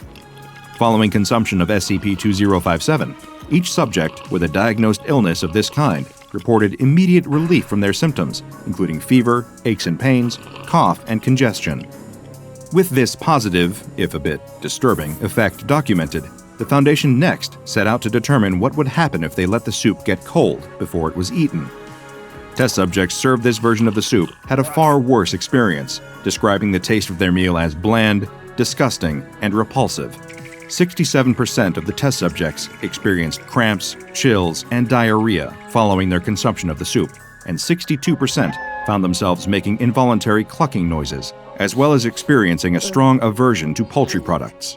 Speaker 1: Following consumption of SCP-2057, each subject with a diagnosed illness of this kind reported immediate relief from their symptoms, including fever, aches and pains, cough, and congestion. With this positive, if a bit disturbing, effect documented, the Foundation next set out to determine what would happen if they let the soup get cold before it was eaten. Test subjects served this version of the soup had a far worse experience, describing the taste of their meal as bland, disgusting, and repulsive. 67% of the test subjects experienced cramps, chills, and diarrhea following their consumption of the soup, and 62% found themselves making involuntary clucking noises, as well as experiencing a strong aversion to poultry products.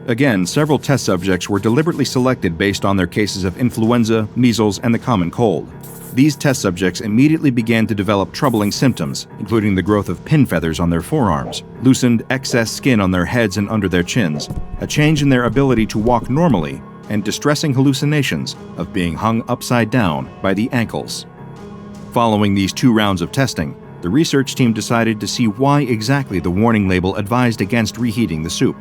Speaker 1: Again, several test subjects were deliberately selected based on their cases of influenza, measles, and the common cold. These test subjects immediately began to develop troubling symptoms, including the growth of pin feathers on their forearms, loosened excess skin on their heads and under their chins, a change in their ability to walk normally, and distressing hallucinations of being hung upside down by the ankles. Following these 2 rounds of testing, the research team decided to see why exactly the warning label advised against reheating the soup.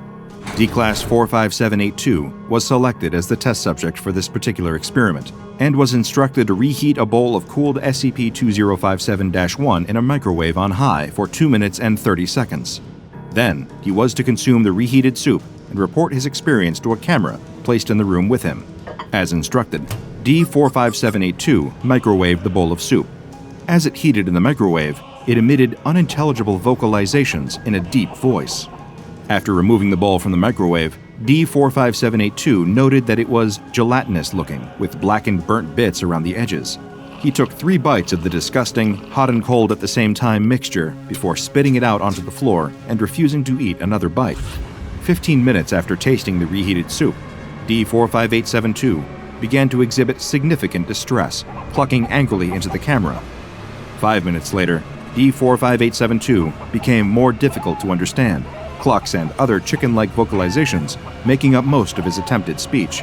Speaker 4: D-Class 45782 was selected as the test subject for this particular experiment and was instructed to reheat a bowl of cooled SCP-2057-1 in a microwave on high for 2 minutes and 30 seconds. Then, he was to consume the reheated soup and report his experience to a camera placed in the room with him. As instructed, D-45782 microwaved the bowl of soup. As it heated in the microwave, it emitted unintelligible vocalizations in a deep voice. After removing the bowl from the microwave, D-45782 noted that it was gelatinous-looking, with blackened burnt bits around the edges. He took 3 bites of the disgusting, hot and cold at the same time mixture before spitting it out onto the floor and refusing to eat another bite. 15 minutes after tasting the reheated soup, D-45872 began to exhibit significant distress, clucking angrily into the camera. 5 minutes later, D-45872 became more difficult to understand, clucks and other chicken-like vocalizations making up most of his attempted speech.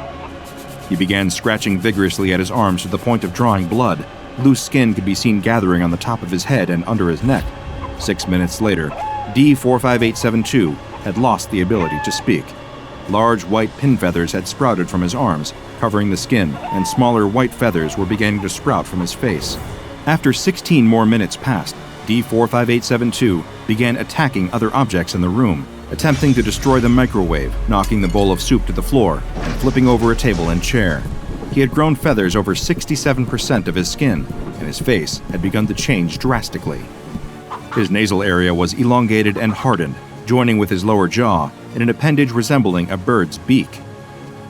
Speaker 4: He began scratching vigorously at his arms to the point of drawing blood. Loose skin could be seen gathering on the top of his head and under his neck. 6 minutes later, D-45872 had lost the ability to speak. Large white pin feathers had sprouted from his arms, covering the skin, and smaller white feathers were beginning to sprout from his face. After 16 more minutes passed, D-45872 began attacking other objects in the room, attempting to destroy the microwave, knocking the bowl of soup to the floor, and flipping over a table and chair. He had grown feathers over 67% of his skin, and his face had begun to change drastically. His nasal area was elongated and hardened, joining with his lower jaw in an appendage resembling a bird's beak.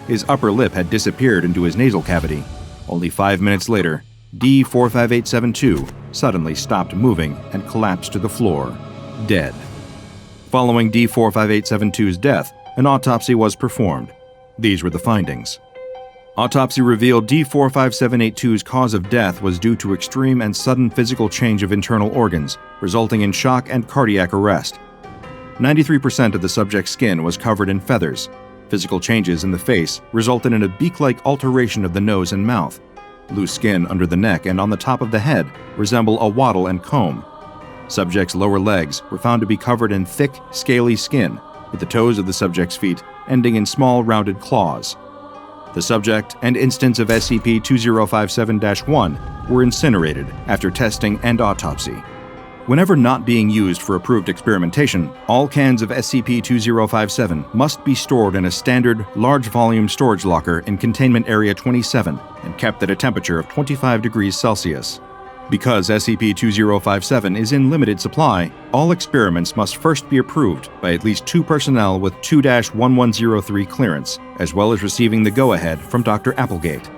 Speaker 4: His upper lip had disappeared into his nasal cavity. Only 5 minutes later, D-45872 suddenly stopped moving and collapsed to the floor, dead. Following D-45872's death, an autopsy was performed. These were the findings. Autopsy revealed D-45782's cause of death was due to extreme and sudden physical change of internal organs, resulting in shock and cardiac arrest. 93% of the subject's skin was covered in feathers. Physical changes in the face resulted in a beak-like alteration of the nose and mouth. Loose skin under the neck and on the top of the head resemble a wattle and comb. Subject's lower legs were found to be covered in thick, scaly skin, with the toes of the subject's feet ending in small, rounded claws. The subject and instance of SCP-2057-1 were incinerated after testing and autopsy. Whenever not being used for approved experimentation, all cans of SCP-2057 must be stored in a standard, large-volume storage locker in Containment Area 27 and kept at a temperature of 25 degrees Celsius. Because SCP-2057 is in limited supply, all experiments must first be approved by at least 2 personnel with 2-1103 clearance, as well as receiving the go-ahead from Dr. Applegate.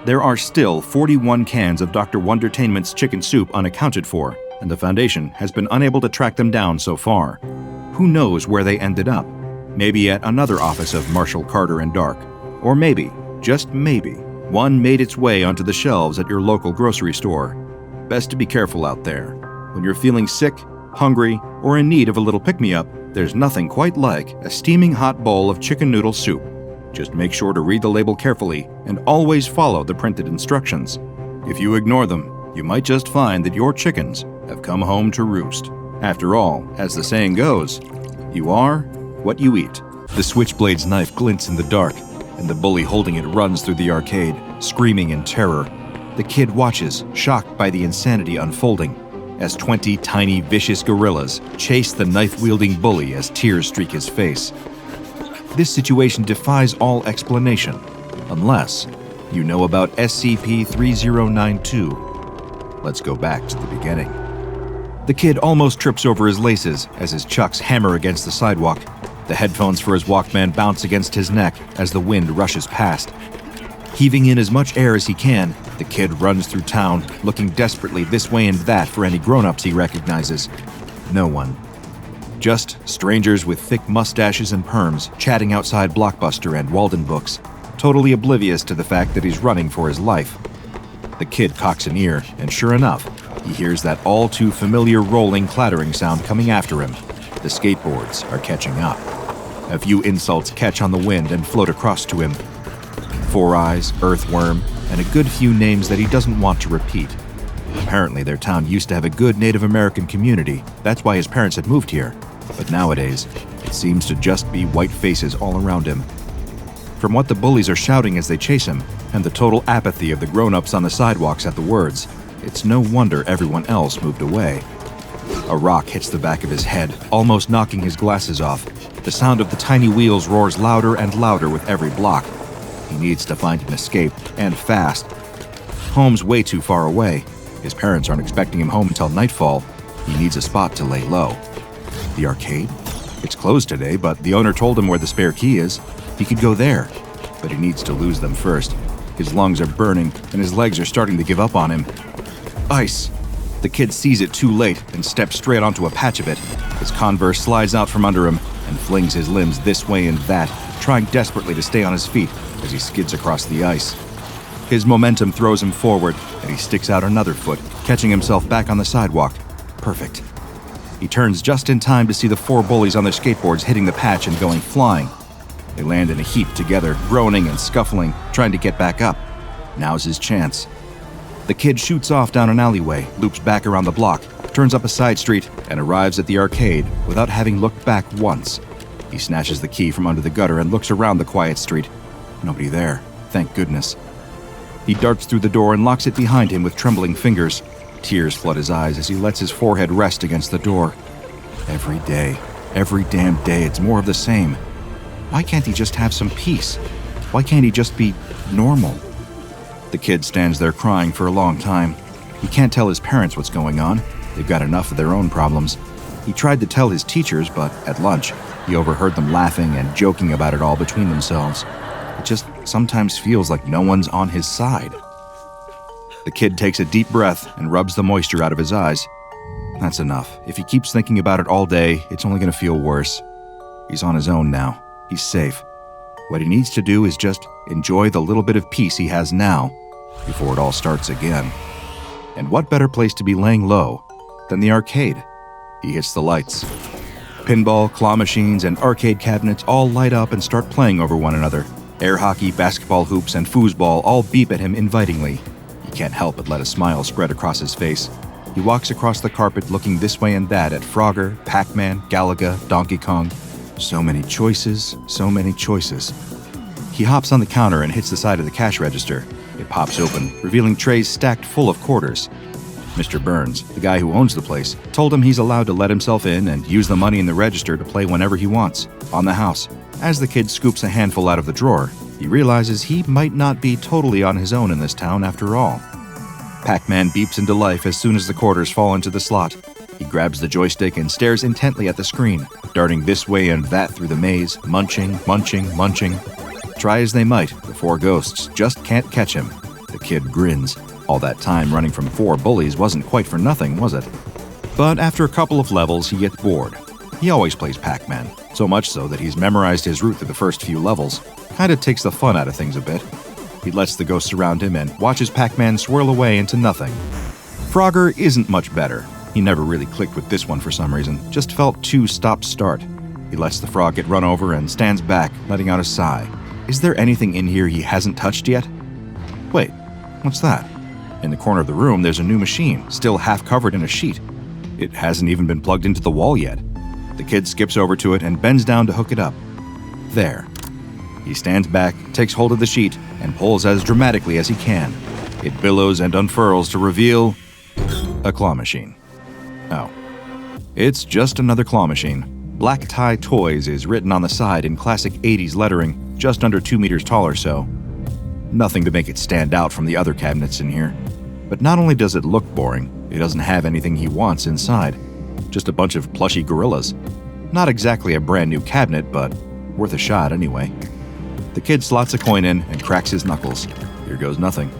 Speaker 4: There are still 41 cans of Dr. Wondertainment's chicken soup unaccounted for, and the Foundation has been unable to track them down so far. Who knows where they ended up? Maybe at another office of Marshall Carter and Dark. Or maybe, just maybe, one made its way onto the shelves at your local grocery store. Best to be careful out there. When you're feeling sick, hungry, or in need of a little pick-me-up, there's nothing quite like a steaming hot bowl of chicken noodle soup. Just make sure to read the label carefully and always follow the printed instructions. If you ignore them, you might just find that your chickens have come home to roost. After all, as the saying goes, you are what you eat. The Switchblade's knife glints in the dark, and the bully holding it runs through the arcade, screaming in terror. The kid watches, shocked by the insanity unfolding, as 20 tiny, vicious gorillas chase the knife-wielding bully as tears streak his face. This situation defies all explanation, unless you know about SCP-3092. Let's go back to the beginning. The kid almost trips over his laces as his chucks hammer against the sidewalk. The headphones for his Walkman bounce against his neck as the wind rushes past. Heaving in as much air as he can, the kid runs through town, looking desperately this way and that for any grown-ups he recognizes. No one. Just strangers with thick mustaches and perms chatting outside Blockbuster and Walden Books, totally oblivious to the fact that he's running for his life. The kid cocks an ear, and sure enough, he hears that all-too-familiar rolling, clattering sound coming after him. The skateboards are catching up. A few insults catch on the wind and float across to him. Four Eyes, Earthworm, and a good few names that he doesn't want to repeat. Apparently their town used to have a good Native American community. That's why his parents had moved here. But nowadays, it's
Speaker 1: It seems to just be white faces all around him. From what the bullies are shouting as they chase him, and the total apathy of the grown-ups on the sidewalks at the words, it's no wonder everyone else moved away. A rock hits the back of his head, almost knocking his glasses off. The sound of the tiny wheels roars louder and louder with every block. He needs to find an escape, and fast. Home's way too far away. His parents aren't expecting him home until nightfall. He needs a spot to lay low. The arcade? It's closed today, but the owner told him where the spare key is. He could go there, but he needs to lose them first. His lungs are burning, and his legs are starting to give up on him. Ice! The kid sees it too late and steps straight onto a patch of it. His Converse slides out from under him and flings his limbs this way and that, trying desperately to stay on his feet as he skids across the ice. His momentum throws him forward, and he sticks out another foot, catching himself back on the sidewalk. Perfect. He turns just in time to see the 4 bullies on their skateboards hitting the patch and going flying. They land in a heap together, groaning and scuffling, trying to get back up. Now's his chance. The kid shoots off down an alleyway, loops back around the block, turns up a side street, and arrives at the arcade without having looked back once. He snatches the key from under the gutter and looks around the quiet street. Nobody there, thank goodness. He darts through the door and locks it behind him with trembling fingers. Tears flood his eyes as he lets his forehead rest against the door. Every damn day, it's more of the same. Why can't he just have some peace? Why can't he just be normal? The kid stands there crying for a long time. He can't tell his parents what's going on. They've got enough of their own problems. He tried to tell his teachers, but at lunch, he overheard them laughing and joking about it all between themselves. It just sometimes feels like no one's on his side. The kid takes a deep breath and rubs the moisture out of his eyes. That's enough. If he keeps thinking about it all day, it's only going to feel worse. He's on his own now. He's safe. What he needs to do is just enjoy the little bit of peace he has now before it all starts again. And what better place to be laying low than the arcade? He hits the lights. Pinball, claw machines, and arcade cabinets all light up and start playing over one another. Air hockey, basketball hoops, and foosball all beep at him invitingly. He can't help but let a smile spread across his face. He walks across the carpet looking this way and that at Frogger, Pac-Man, Galaga, Donkey Kong. So many choices, so many choices. He hops on the counter and hits the side of the cash register. It pops open, revealing trays stacked full of quarters. Mr. Burns, the guy who owns the place, told him he's allowed to let himself in and use the money in the register to play whenever he wants, on the house. As the kid scoops a handful out of the drawer, he realizes he might not be totally on his own in this town after all. Pac-Man beeps into life as soon as the quarters fall into the slot. He grabs the joystick and stares intently at the screen, darting this way and that through the maze, munching. Try as they might, the 4 ghosts just can't catch him. The kid grins. All that time running from 4 bullies wasn't quite for nothing, was it? But after a couple of levels, he gets bored. He always plays Pac-Man, so much so that he's memorized his route through the first few levels. Kinda takes the fun out of things a bit. He lets the ghosts around him and watches Pac-Man swirl away into nothing. Frogger isn't much better. He never really clicked with this one for some reason, just felt too stop-start. He lets the frog get run over and stands back, letting out a sigh. Is there anything in here he hasn't touched yet? Wait, what's that? In the corner of the room, there's a new machine, still half covered in a sheet. It hasn't even been plugged into the wall yet. The kid skips over to it and bends down to hook it up. There. He stands back, takes hold of the sheet, and pulls as dramatically as he can. It billows and unfurls to reveal a claw machine. Oh. It's just another claw machine. Black Tie Toys is written on the side in classic 80s lettering, just under 2 meters tall or so. Nothing to make it stand out from the other cabinets in here. But not only does it look boring, it doesn't have anything he wants inside. Just a bunch of plushy gorillas. Not exactly a brand new cabinet, but worth a shot anyway. The kid slots a coin in and cracks his knuckles. Here goes nothing.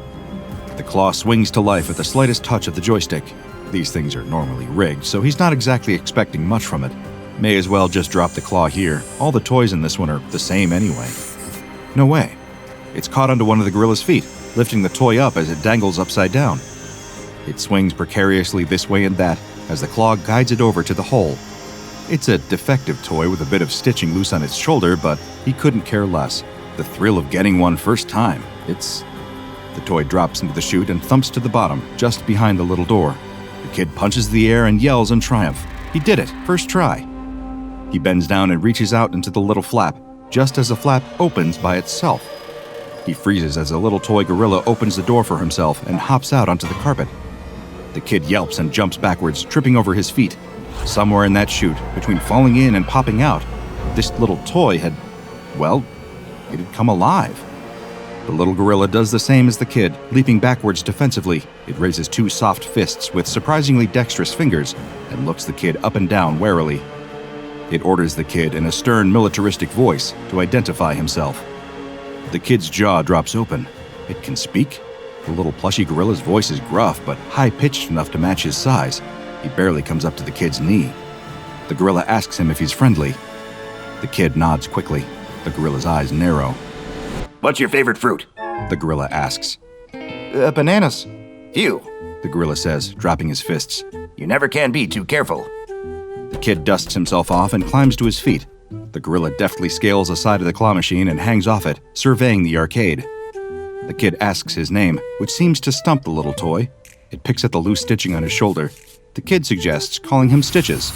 Speaker 1: The claw swings to life at the slightest touch of the joystick. These things are normally rigged, so he's not exactly expecting much from it. May as well just drop the claw here. All the toys in this one are the same anyway. No way. It's caught onto one of the gorilla's feet, lifting the toy up as it dangles upside down. It swings precariously this way and that as the claw guides it over to the hole. It's a defective toy with a bit of stitching loose on its shoulder, but he couldn't care less. The thrill of getting one first time. The toy drops into the chute and thumps to the bottom, just behind the little door. The kid punches the air and yells in triumph. He did it, first try.
Speaker 2: He bends down and reaches out into the little flap, just as the flap opens by itself. He freezes as a little toy gorilla opens the door for himself and hops out onto the carpet. The kid yelps and jumps backwards, tripping over his feet. Somewhere in that chute, between falling in and popping out, this little toy had, well, it had come alive. The little gorilla does the same as the kid, leaping backwards defensively. It raises two soft fists with surprisingly dexterous fingers and looks the kid up and down warily. It orders the kid in a stern, militaristic voice to identify himself. The kid's jaw drops open. It can speak? The little plushy gorilla's voice is gruff, but high-pitched enough to match his size. He barely comes up to the kid's knee. The gorilla asks him if he's friendly. The kid nods quickly. The gorilla's eyes narrow.
Speaker 3: What's your favorite fruit?
Speaker 2: The gorilla asks.
Speaker 1: Bananas.
Speaker 3: Phew.
Speaker 2: The gorilla says, dropping his fists.
Speaker 3: You never can be too careful.
Speaker 2: The kid dusts himself off and climbs to his feet. The gorilla deftly scales the side of the claw machine and hangs off it, surveying the arcade. The kid asks his name, which seems to stump the little toy. It picks at the loose stitching on his shoulder. The kid suggests calling him Stitches.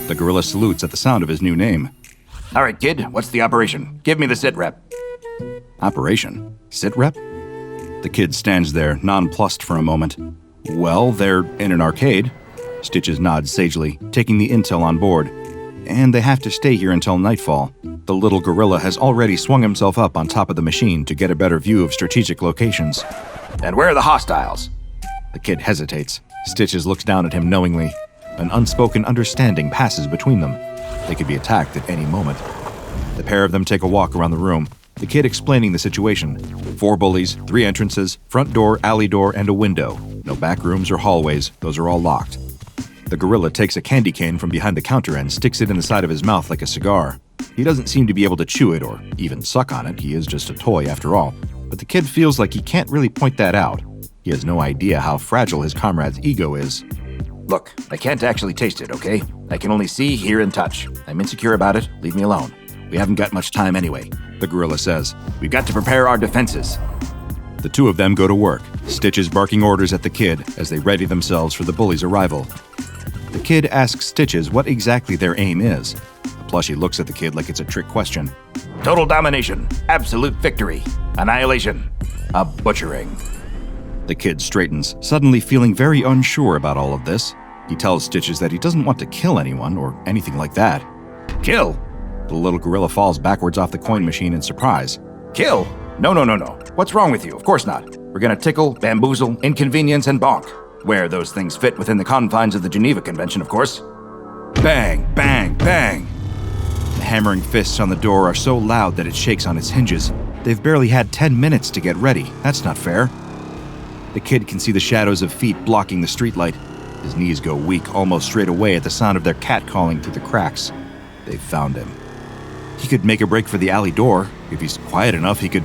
Speaker 2: The gorilla salutes at the sound of his new name.
Speaker 3: All right, kid, what's the operation? Give me the sit rep.
Speaker 2: Operation? Sit rep? The kid stands there, nonplussed for a moment. Well, they're in an arcade. Stitches nods sagely, taking the intel on board. And they have to stay here until nightfall. The little gorilla has already swung himself up on top of the machine to get a better view of strategic locations.
Speaker 3: And where are the hostiles?
Speaker 2: The kid hesitates. Stitches looks down at him knowingly. An unspoken understanding passes between them. They could be attacked at any moment. The pair of them take a walk around the room, the kid explaining the situation. 4 bullies, 3 entrances, front door, alley door, and a window. No back rooms or hallways, those are all locked. The gorilla takes a candy cane from behind the counter and sticks it in the side of his mouth like a cigar. He doesn't seem to be able to chew it or even suck on it. He is just a toy after all. But the kid feels like he can't really point that out. He has no idea how fragile his comrade's ego is.
Speaker 3: Look, I can't actually taste it, okay? I can only see, hear, and touch. I'm insecure about it. Leave me alone. We haven't got much time anyway, the gorilla says. We've got to prepare our defenses.
Speaker 2: The two of them go to work, Stitches barking orders at the kid as they ready themselves for the bully's arrival. The kid asks Stitches what exactly their aim is. The plushie looks at the kid like it's a trick question.
Speaker 3: Total domination, absolute victory, annihilation, a butchering.
Speaker 2: The kid straightens, suddenly feeling very unsure about all of this. He tells Stitches that he doesn't want to kill anyone or anything like that.
Speaker 3: Kill?
Speaker 2: The little gorilla falls backwards off the coin machine in surprise.
Speaker 3: Kill? No. What's wrong with you? Of course not. We're gonna tickle, bamboozle, inconvenience, and bonk. Where those things fit within the confines of the Geneva Convention, of course.
Speaker 2: Bang, bang, bang! The hammering fists on the door are so loud that it shakes on its hinges. They've barely had 10 minutes to get ready. That's not fair. The kid can see the shadows of feet blocking the streetlight. His knees go weak almost straight away at the sound of their cat calling through the cracks. They've found him. He could make a break for the alley door. If he's quiet enough, he could...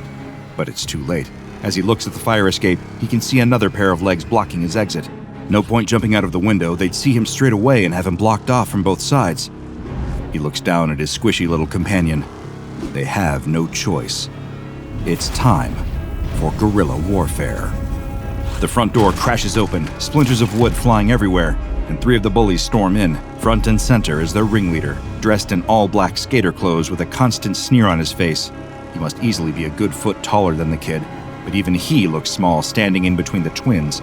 Speaker 2: But it's too late. As he looks at the fire escape, he can see another pair of legs blocking his exit. No point jumping out of the window. They'd see him straight away and have him blocked off from both sides. He looks down at his squishy little companion. They have no choice. It's time for guerrilla warfare. The front door crashes open, splinters of wood flying everywhere, and 3 of the bullies storm in. Front and center is their ringleader, dressed in all-black skater clothes with a constant sneer on his face. He must easily be a good foot taller than the kid, but even he looks small standing in between the twins.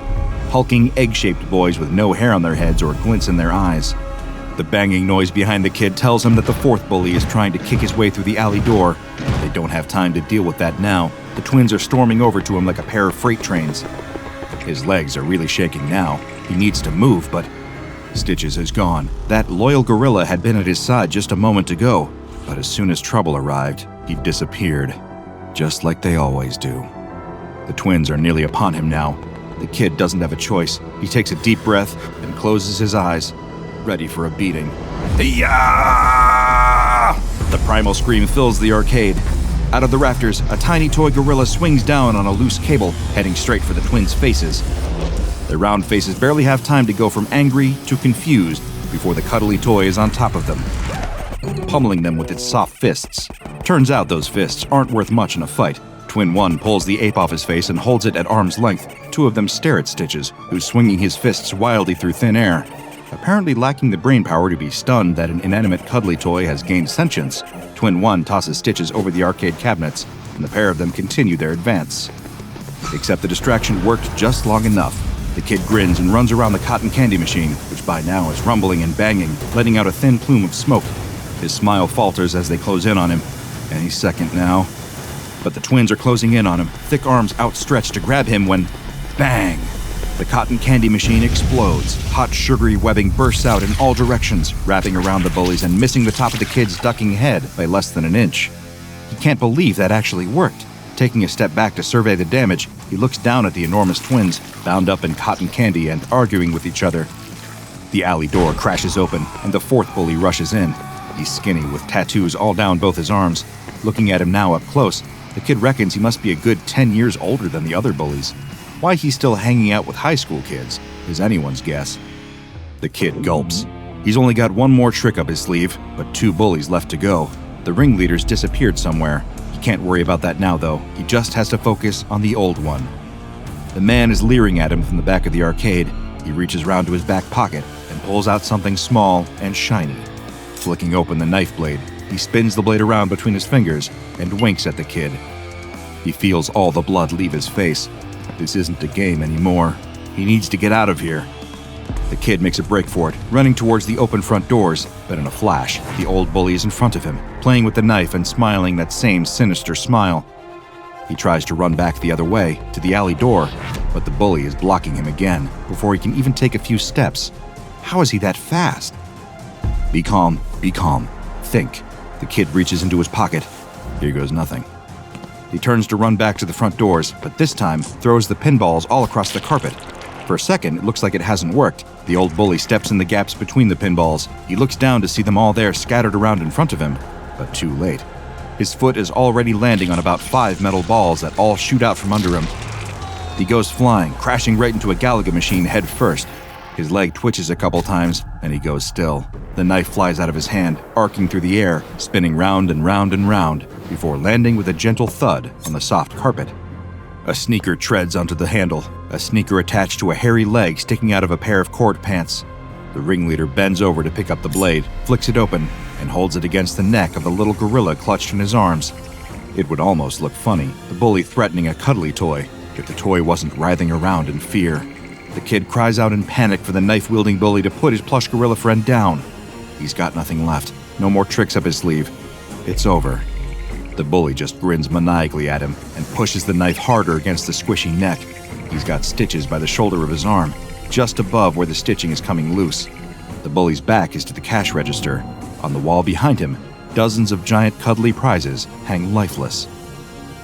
Speaker 2: Hulking, egg-shaped boys with no hair on their heads or glints in their eyes. The banging noise behind the kid tells him that the 4th bully is trying to kick his way through the alley door. They don't have time to deal with that now. The twins are storming over to him like a pair of freight trains. His legs are really shaking now. He needs to move, but Stitches is gone. That loyal gorilla had been at his side just a moment ago, but as soon as trouble arrived, he disappeared. Just like they always do. The twins are nearly upon him now. The kid doesn't have a choice. He takes a deep breath and closes his eyes, ready for a beating.
Speaker 3: Yeah!
Speaker 2: The primal scream fills the arcade. Out of the rafters, a tiny toy gorilla swings down on a loose cable, heading straight for the twins' faces. Their round faces barely have time to go from angry to confused before the cuddly toy is on top of them, pummeling them with its soft fists. Turns out those fists aren't worth much in a fight. Twin 1 pulls the ape off his face and holds it at arm's length. 2 of them stare at Stitches, who's swinging his fists wildly through thin air.
Speaker 1: Apparently lacking the brainpower to be stunned that an inanimate cuddly toy has gained sentience, Twin 1 tosses Stitches over the arcade cabinets, and the pair of them continue their advance. Except the distraction worked just long enough. The kid grins and runs around the cotton candy machine, which by now is rumbling and banging, letting out a thin plume of smoke. His smile falters as they close in on him. Any second now. But the twins are closing in on him, thick arms outstretched to grab him when... bang! The cotton candy machine explodes. Hot, sugary webbing bursts out in all directions, wrapping around the bullies and missing the top of the kid's ducking head by less than an inch. He can't believe that actually worked. Taking a step back to survey the damage, he looks down at the enormous twins, bound up in cotton candy and arguing with each other. The alley door crashes open, and the fourth bully rushes in. He's skinny, with tattoos all down both his arms. Looking at him now up close, the kid reckons he must be a good 10 years older than the other bullies. Why he's still hanging out with high school kids is anyone's guess. The kid gulps. He's only got one more trick up his sleeve, but 2 bullies left to go. The ringleader's disappeared somewhere. He can't worry about that now, though. He just has to focus on the old one. The man is leering at him from the back of the arcade. He reaches round to his back pocket and pulls out something small and shiny. Flicking open the knife blade, he spins the blade around between his fingers and winks at the kid. He feels all the blood leave his face. This isn't a game anymore. He needs to get out of here. The kid makes a break for it, running towards the open front doors, but in a flash, the old bully is in front of him, playing with the knife and smiling that same sinister smile. He tries to run back the other way, to the alley door, but the bully is blocking him again, before he can even take a few steps. How is he that fast? Be calm, think. The kid reaches into his pocket. Here goes nothing. He turns to run back to the front doors, but this time throws the pinballs all across the carpet. For a second, it looks like it hasn't worked. The old bully steps in the gaps between the pinballs. He looks down to see them all there scattered around in front of him, but too late. His foot is already landing on about 5 metal balls that all shoot out from under him. He goes flying, crashing right into a Galaga machine head first. His leg twitches a couple times, and he goes still. The knife flies out of his hand, arcing through the air, spinning round and round and round, before landing with a gentle thud on the soft carpet. A sneaker treads onto the handle, a sneaker attached to a hairy leg sticking out of a pair of cord pants. The ringleader bends over to pick up the blade, flicks it open, and holds it against the neck of the little gorilla clutched in his arms. It would almost look funny, the bully threatening a cuddly toy, if the toy wasn't writhing around in fear. The kid cries out in panic for the knife-wielding bully to put his plush gorilla friend down. He's got nothing left, no more tricks up his sleeve. It's over. The bully just grins maniacally at him and pushes the knife harder against the squishy neck. He's got Stitches by the shoulder of his arm, just above where the stitching is coming loose. The bully's back is to the cash register. On the wall behind him, dozens of giant cuddly prizes hang lifeless.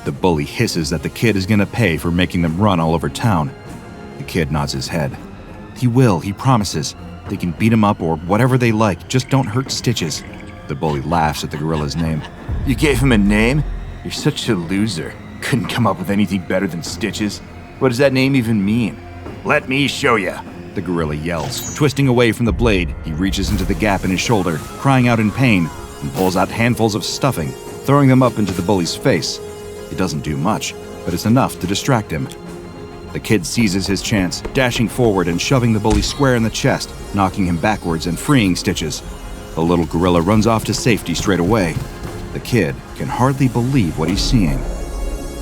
Speaker 1: The bully hisses that the kid is gonna pay for making them run all over town. The kid nods his head. He will, he promises. They can beat him up or whatever they like, just don't hurt Stitches. The bully laughs at the gorilla's name.
Speaker 3: You gave him a name? You're such a loser. Couldn't come up with anything better than Stitches. What does that name even mean? Let me show ya,
Speaker 1: the gorilla yells. Twisting away from the blade, he reaches into the gap in his shoulder, crying out in pain, and pulls out handfuls of stuffing, throwing them up into the bully's face. It doesn't do much, but it's enough to distract him. The kid seizes his chance, dashing forward and shoving the bully square in the chest, knocking him backwards and freeing Stitches. The little gorilla runs off to safety straight away. The kid can hardly believe what he's seeing.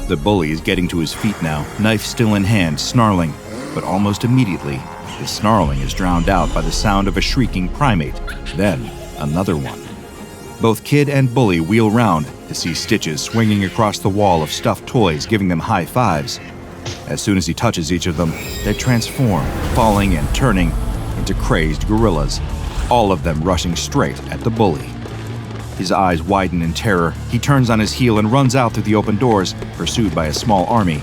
Speaker 1: The bully is getting to his feet now, knife still in hand, snarling, but almost immediately, his snarling is drowned out by the sound of a shrieking primate, then another one. Both kid and bully wheel round to see Stitches swinging across the wall of stuffed toys, giving them high fives. As soon as he touches each of them, they transform, falling and turning into crazed gorillas, all of them rushing straight at the bully. His eyes widen in terror. He turns on his heel and runs out through the open doors, pursued by a small army.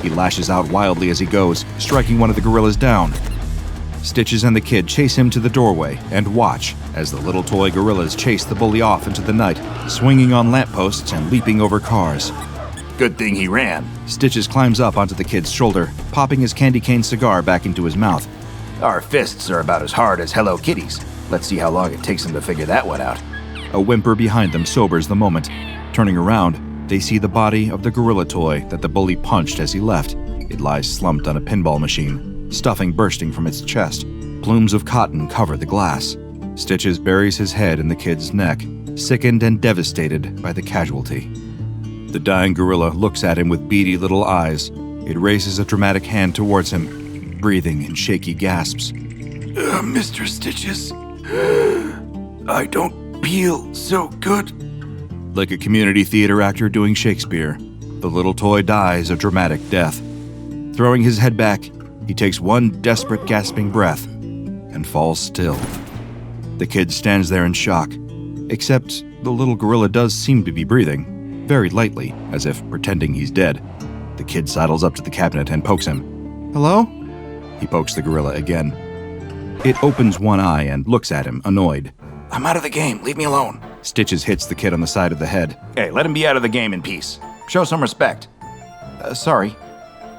Speaker 1: He lashes out wildly as he goes, striking one of the gorillas down. Stitches and the kid chase him to the doorway and watch as the little toy gorillas chase the bully off into the night, swinging on lampposts and leaping over cars.
Speaker 3: Good thing he ran.
Speaker 1: Stitches climbs up onto the kid's shoulder, popping his candy cane cigar back into his mouth.
Speaker 3: Our fists are about as hard as Hello Kitty's. Let's see how long it takes him to figure that one out.
Speaker 1: A whimper behind them sobers the moment. Turning around, they see the body of the gorilla toy that the bully punched as he left. It lies slumped on a pinball machine, stuffing bursting from its chest. Plumes of cotton cover the glass. Stitches buries his head in the kid's neck, sickened and devastated by the casualty. The dying gorilla looks at him with beady little eyes. It raises a dramatic hand towards him, breathing in shaky gasps.
Speaker 5: Mr. Stitches, I don't feel so good.
Speaker 1: Like a community theater actor doing Shakespeare, the little toy dies a dramatic death. Throwing his head back, he takes one desperate gasping breath and falls still. The kid stands there in shock, except the little gorilla does seem to be breathing, very lightly, as if pretending he's dead. The kid sidles up to the cabinet and pokes him. "Hello?" He pokes the gorilla again. It opens one eye and looks at him, annoyed.
Speaker 3: I'm out of the game. Leave me alone.
Speaker 1: Stitches hits the kid on the side of the head.
Speaker 3: Hey, let him be out of the game in peace. Show some respect. Sorry.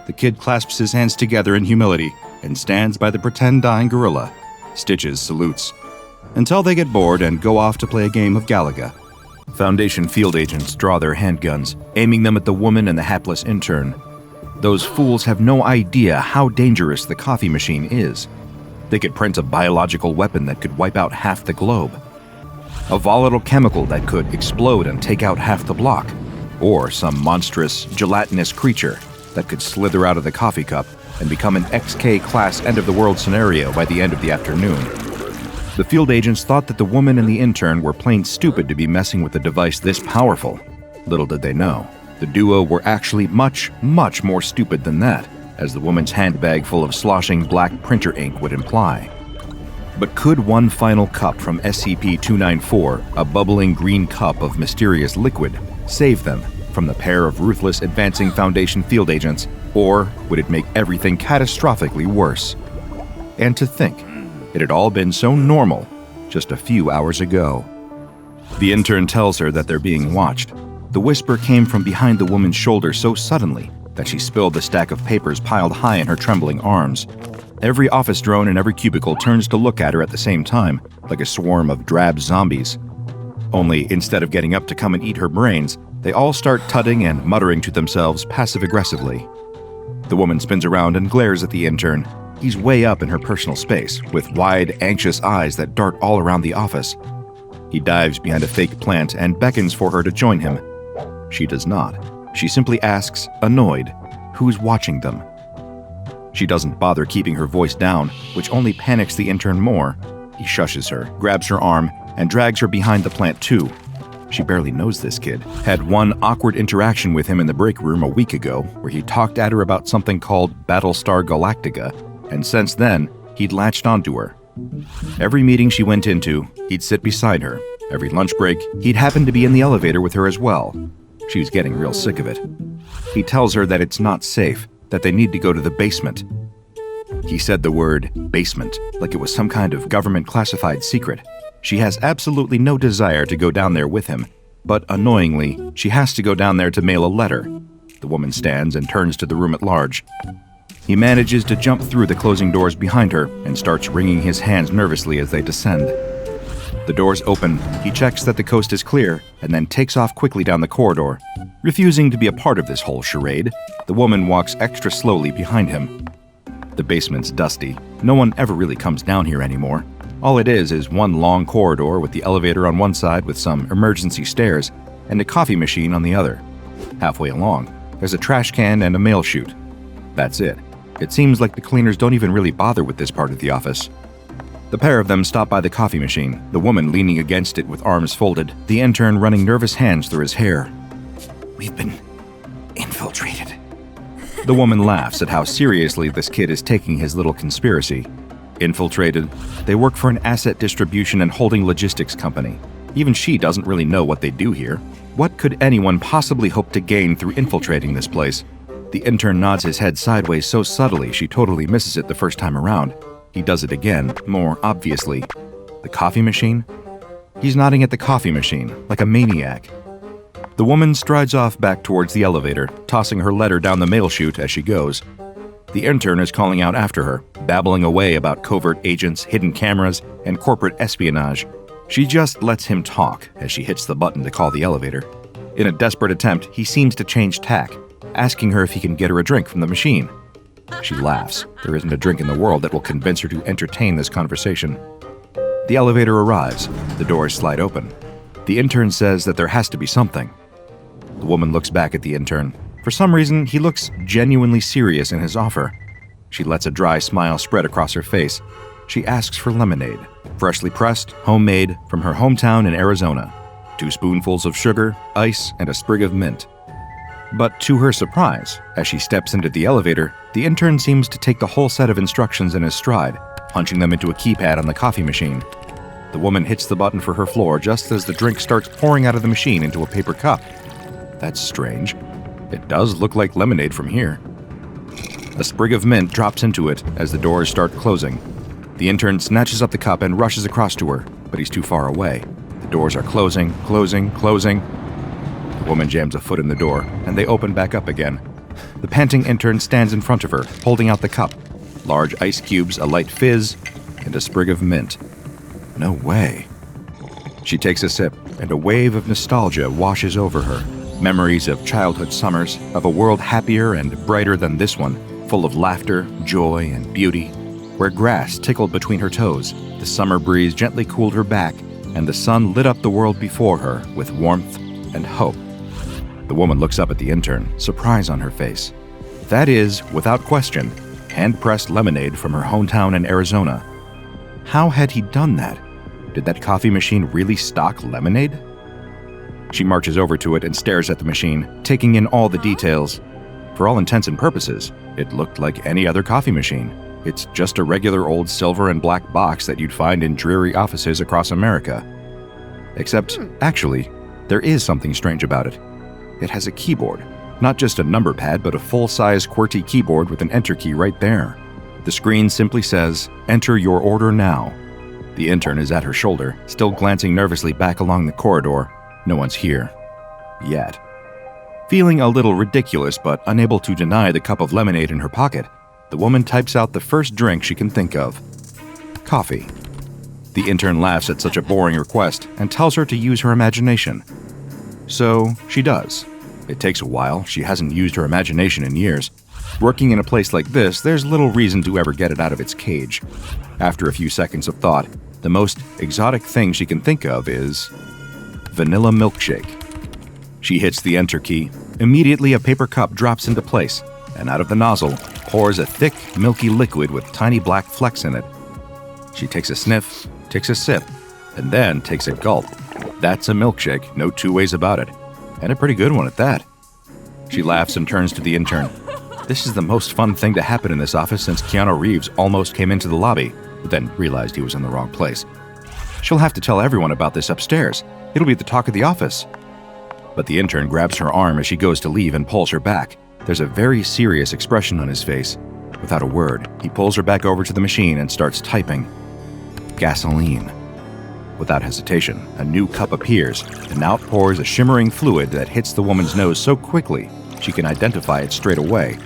Speaker 1: The kid clasps his hands together in humility and stands by the pretend dying gorilla. Stitches salutes. Until they get bored and go off to play a game of Galaga. Foundation field agents draw their handguns, aiming them at the woman and the hapless intern. Those fools have no idea how dangerous the coffee machine is. They could print a biological weapon that could wipe out half the globe. A volatile chemical that could explode and take out half the block. Or some monstrous, gelatinous creature that could slither out of the coffee cup and become an XK-class end-of-the-world scenario by the end of the afternoon. The field agents thought that the woman and the intern were plain stupid to be messing with a device this powerful. Little did they know, the duo were actually much, much more stupid than that, as the woman's handbag full of sloshing black printer ink would imply. But could one final cup from SCP-294, a bubbling green cup of mysterious liquid, save them from the pair of ruthless advancing Foundation field agents, or would it make everything catastrophically worse? And to think, it had all been so normal just a few hours ago. The intern tells her that they're being watched. The whisper came from behind the woman's shoulder so suddenly that she spilled the stack of papers piled high in her trembling arms. Every office drone in every cubicle turns to look at her at the same time, like a swarm of drab zombies. Only instead of getting up to come and eat her brains, they all start tutting and muttering to themselves passive-aggressively. The woman spins around and glares at the intern. He's way up in her personal space, with wide, anxious eyes that dart all around the office. He dives behind a fake plant and beckons for her to join him. She does not. She simply asks, annoyed, who's watching them. She doesn't bother keeping her voice down, which only panics the intern more. He shushes her, grabs her arm, and drags her behind the plant too. She barely knows this kid. Had one awkward interaction with him in the break room a week ago, where he talked at her about something called Battlestar Galactica, and since then, he'd latched onto her. Every meeting she went into, he'd sit beside her. Every lunch break, he'd happen to be in the elevator with her as well. She was getting real sick of it. He tells her that it's not safe, that they need to go to the basement. He said the word basement like it was some kind of government classified secret. She has absolutely no desire to go down there with him, but annoyingly, she has to go down there to mail a letter. The woman stands and turns to the room at large. He manages to jump through the closing doors behind her and starts wringing his hands nervously as they descend. The doors open, he checks that the coast is clear, and then takes off quickly down the corridor. Refusing to be a part of this whole charade, the woman walks extra slowly behind him. The basement's dusty. No one ever really comes down here anymore. All it is one long corridor with the elevator on one side with some emergency stairs, and a coffee machine on the other. Halfway along, there's a trash can and a mail chute. That's it. It seems like the cleaners don't even really bother with this part of the office. The pair of them stop by the coffee machine, the woman leaning against it with arms folded, the intern running nervous hands through his hair.
Speaker 3: We've been infiltrated.
Speaker 1: The woman laughs at how seriously this kid is taking his little conspiracy. Infiltrated? They work for an asset distribution and holding logistics company. Even she doesn't really know what they do here. What could anyone possibly hope to gain through infiltrating this place? The intern nods his head sideways so subtly she totally misses it the first time around. He does it again, more obviously. The coffee machine? He's nodding at the coffee machine, like a maniac. The woman strides off back towards the elevator, tossing her letter down the mail chute as she goes. The intern is calling out after her, babbling away about covert agents, hidden cameras, and corporate espionage. She just lets him talk as she hits the button to call the elevator. In a desperate attempt, he seems to change tack, asking her if he can get her a drink from the machine.
Speaker 4: She laughs. There isn't a drink in the world that will convince her to entertain this conversation. The elevator arrives. The doors slide open. The intern says that there has to be something. The woman looks back at the intern. For some reason, he looks genuinely serious in his offer. She lets a dry smile spread across her face. She asks for lemonade, freshly pressed, homemade, from her hometown in Arizona. 2 spoonfuls of sugar, ice, and a sprig of mint. But to her surprise, as she steps into the elevator, the intern seems to take the whole set of instructions in his stride, punching them into a keypad on the coffee machine. The woman hits the button for her floor just as the drink starts pouring out of the machine into a paper cup. That's strange. It does look like lemonade from here. A sprig of mint drops into it as the doors start closing. The intern snatches up the cup and rushes across to her, but he's too far away. The doors are closing. The woman jams a foot in the door, and they open back up again. The panting intern stands in front of her, holding out the cup. Large ice cubes, a light fizz, and a sprig of mint. No way. She takes a sip, and a wave of nostalgia washes over her. Memories of childhood summers, of a world happier and brighter than this one, full of laughter, joy, and beauty, where grass tickled between her toes, the summer breeze gently cooled her back, and the sun lit up the world before her with warmth and hope. The woman looks up at the intern, surprise on her face. That is, without question, hand-pressed lemonade from her hometown in Arizona. How had he done that? Did that coffee machine really stock lemonade? She marches over to it and stares at the machine, taking in all the details. For all intents and purposes, it looked like any other coffee machine. It's just a regular old silver and black box that you'd find in dreary offices across America. Except, actually, there is something strange about it. It has a keyboard. Not just a number pad, but a full-size QWERTY keyboard with an enter key right there. The screen simply says, "Enter your order now." The intern is at her shoulder, still glancing nervously back along the corridor. No one's here. Yet. Feeling a little ridiculous but unable to deny the cup of lemonade in her pocket, the woman types out the first drink she can think of. Coffee. The intern laughs at such a boring request and tells her to use her imagination. So she does. It takes a while. She hasn't used her imagination in years. Working in a place like this, there's little reason to ever get it out of its cage. After a few seconds of thought, the most exotic thing she can think of is vanilla milkshake. She hits the enter key. Immediately, a paper cup drops into place, and out of the nozzle pours a thick, milky liquid with tiny black flecks in it. She takes a sniff, takes a sip, and then takes a gulp. That's a milkshake, no 2 ways about it. And a pretty good one at that. She laughs and turns to the intern. This is the most fun thing to happen in this office since Keanu Reeves almost came into the lobby, but then realized he was in the wrong place. She'll have to tell everyone about this upstairs. It'll be the talk of the office. But the intern grabs her arm as she goes to leave and pulls her back. There's a very serious expression on his face. Without a word, he pulls her back over to the machine and starts typing. Gasoline. Without hesitation, a new cup appears and out pours a shimmering fluid that hits the woman's nose so quickly she can identify it straight away.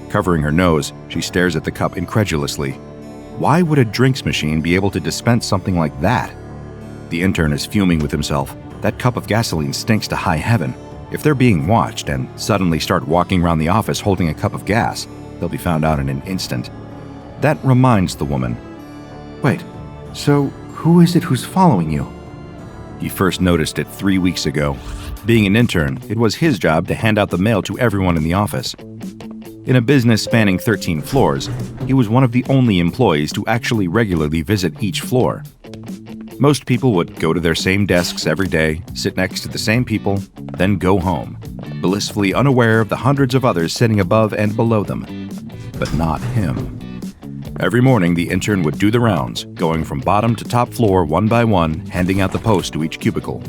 Speaker 4: Covering her nose, she stares at the cup incredulously. Why would a drinks machine be able to dispense something like that? The intern is fuming with himself. That cup of gasoline stinks to high heaven. If they're being watched and suddenly start walking around the office holding a cup of gas, they'll be found out in an instant. That reminds the woman. Wait, so who is it who's following you? He first noticed it 3 weeks ago. Being an intern, it was his job to hand out the mail to everyone in the office. In a business spanning 13 floors, he was one of the only employees to actually regularly visit each floor. Most people would go to their same desks every day, sit next to the same people, then go home, blissfully unaware of the hundreds of others sitting above and below them. But not him. Every morning, the intern would do the rounds, going from bottom to top floor one by one, handing out the post to each cubicle.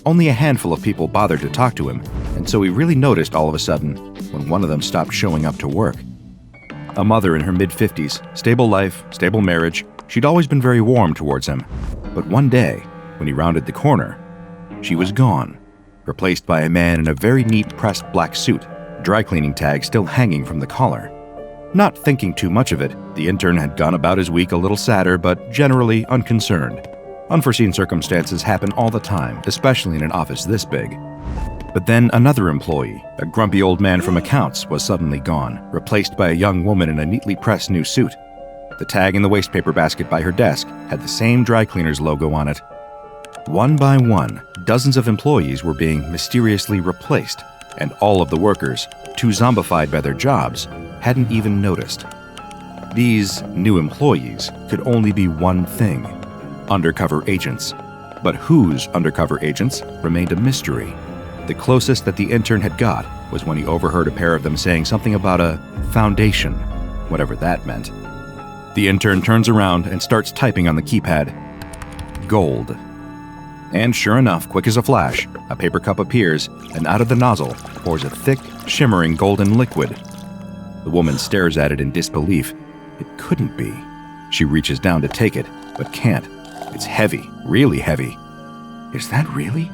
Speaker 4: Only a handful of people bothered to talk to him, and so he really noticed all of a sudden when one of them stopped showing up to work. A mother in her mid-50s, stable life, stable marriage, she'd always been very warm towards him. But one day, when he rounded the corner, she was gone, replaced by a man in a very neat pressed black suit, dry cleaning tag still hanging from the collar. Not thinking too much of it, the intern had gone about his week a little sadder, but generally unconcerned. Unforeseen circumstances happen all the time, especially in an office this big.
Speaker 1: But then another employee, a grumpy old man from accounts, was suddenly gone, replaced by a young woman in a neatly pressed new suit. The tag in the wastepaper basket by her desk had the same dry cleaner's logo on it. One by one, dozens of employees were being mysteriously replaced, and all of the workers, too zombified by their jobs, hadn't even noticed. These new employees could only be one thing: undercover agents. But whose undercover agents remained a mystery. The closest that the intern had got was when he overheard a pair of them saying something about a foundation, whatever that meant. The intern turns around and starts typing on the keypad. Gold. And sure enough, quick as a flash, a paper cup appears, and out of the nozzle pours a thick, shimmering golden liquid. The woman stares at it in disbelief. It couldn't be. She reaches down to take it, but can't. It's heavy, really heavy. Is that really?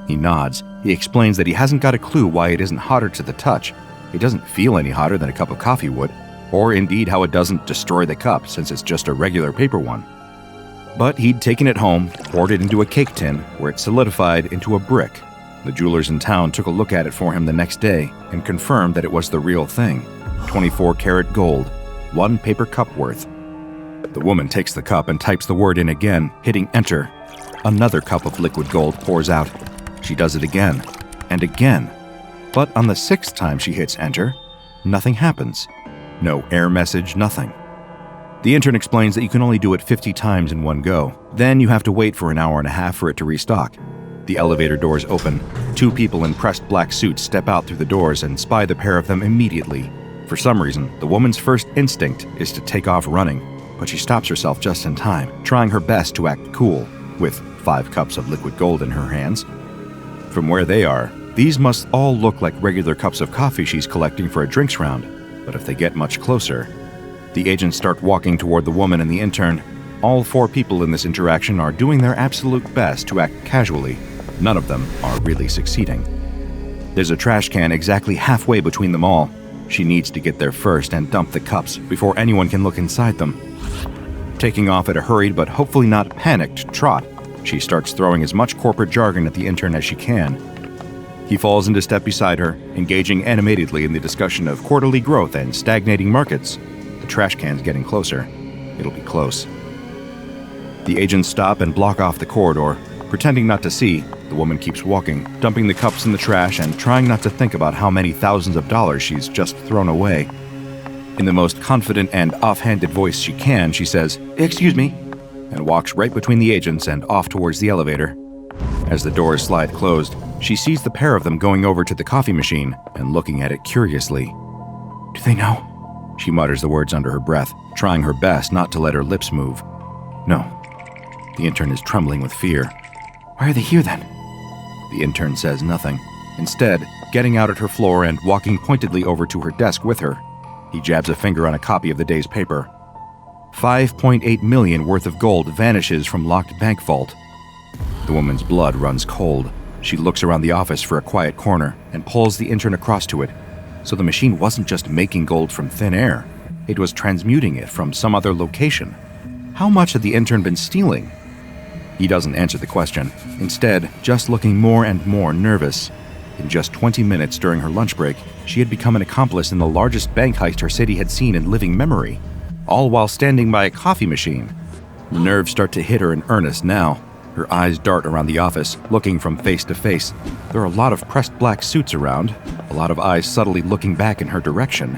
Speaker 1: He nods. He explains that he hasn't got a clue why it isn't hotter to the touch. It doesn't feel any hotter than a cup of coffee would, or indeed how it doesn't destroy the cup since it's just a regular paper one. But he'd taken it home, poured it into a cake tin, where it solidified into a brick. The jewelers in town took a look at it for him the next day and confirmed that it was the real thing. 24-karat gold, 1 paper cup worth. The woman takes the cup and types the word in again, hitting enter. Another cup of liquid gold pours out. She does it again, and again. But on the 6th time she hits enter, nothing happens. No error message, nothing. The intern explains that you can only do it 50 times in one go. Then you have to wait for an hour and a half for it to restock. The elevator doors open. 2 people in pressed black suits step out through the doors and spy the pair of them immediately. For some reason, the woman's first instinct is to take off running, but she stops herself just in time, trying her best to act cool, with 5 cups of liquid gold in her hands. From where they are, these must all look like regular cups of coffee she's collecting for a drinks round, but if they get much closer... The agents start walking toward the woman and the intern. All 4 people in this interaction are doing their absolute best to act casually. None of them are really succeeding. There's a trash can exactly halfway between them all. She needs to get there first and dump the cups before anyone can look inside them. Taking off at a hurried but hopefully not panicked trot, she starts throwing as much corporate jargon at the intern as she can. He falls into step beside her, engaging animatedly in the discussion of quarterly growth and stagnating markets. The trash can's getting closer. It'll be close. The agents stop and block off the corridor. Pretending not to see, the woman keeps walking, dumping the cups in the trash and trying not to think about how many thousands of dollars she's just thrown away. In the most confident and offhanded voice she can, she says, "Excuse me," and walks right between the agents and off towards the elevator. As the doors slide closed, she sees the pair of them going over to the coffee machine and looking at it curiously. "Do they know?" She mutters the words under her breath, trying her best not to let her lips move. No. The intern is trembling with fear. "Why are they here then?" The intern says nothing. Instead, getting out at her floor and walking pointedly over to her desk with her, he jabs a finger on a copy of the day's paper. 5.8 million worth of gold vanishes from locked bank vault. The woman's blood runs cold. She looks around the office for a quiet corner and pulls the intern across to it. So the machine wasn't just making gold from thin air. It was transmuting it from some other location. How much had the intern been stealing? He doesn't answer the question, instead just looking more and more nervous. In just 20 minutes during her lunch break, she had become an accomplice in the largest bank heist her city had seen in living memory, all while standing by a coffee machine. The nerves start to hit her in earnest now. Her eyes dart around the office, looking from face to face. There are a lot of pressed black suits around, a lot of eyes subtly looking back in her direction.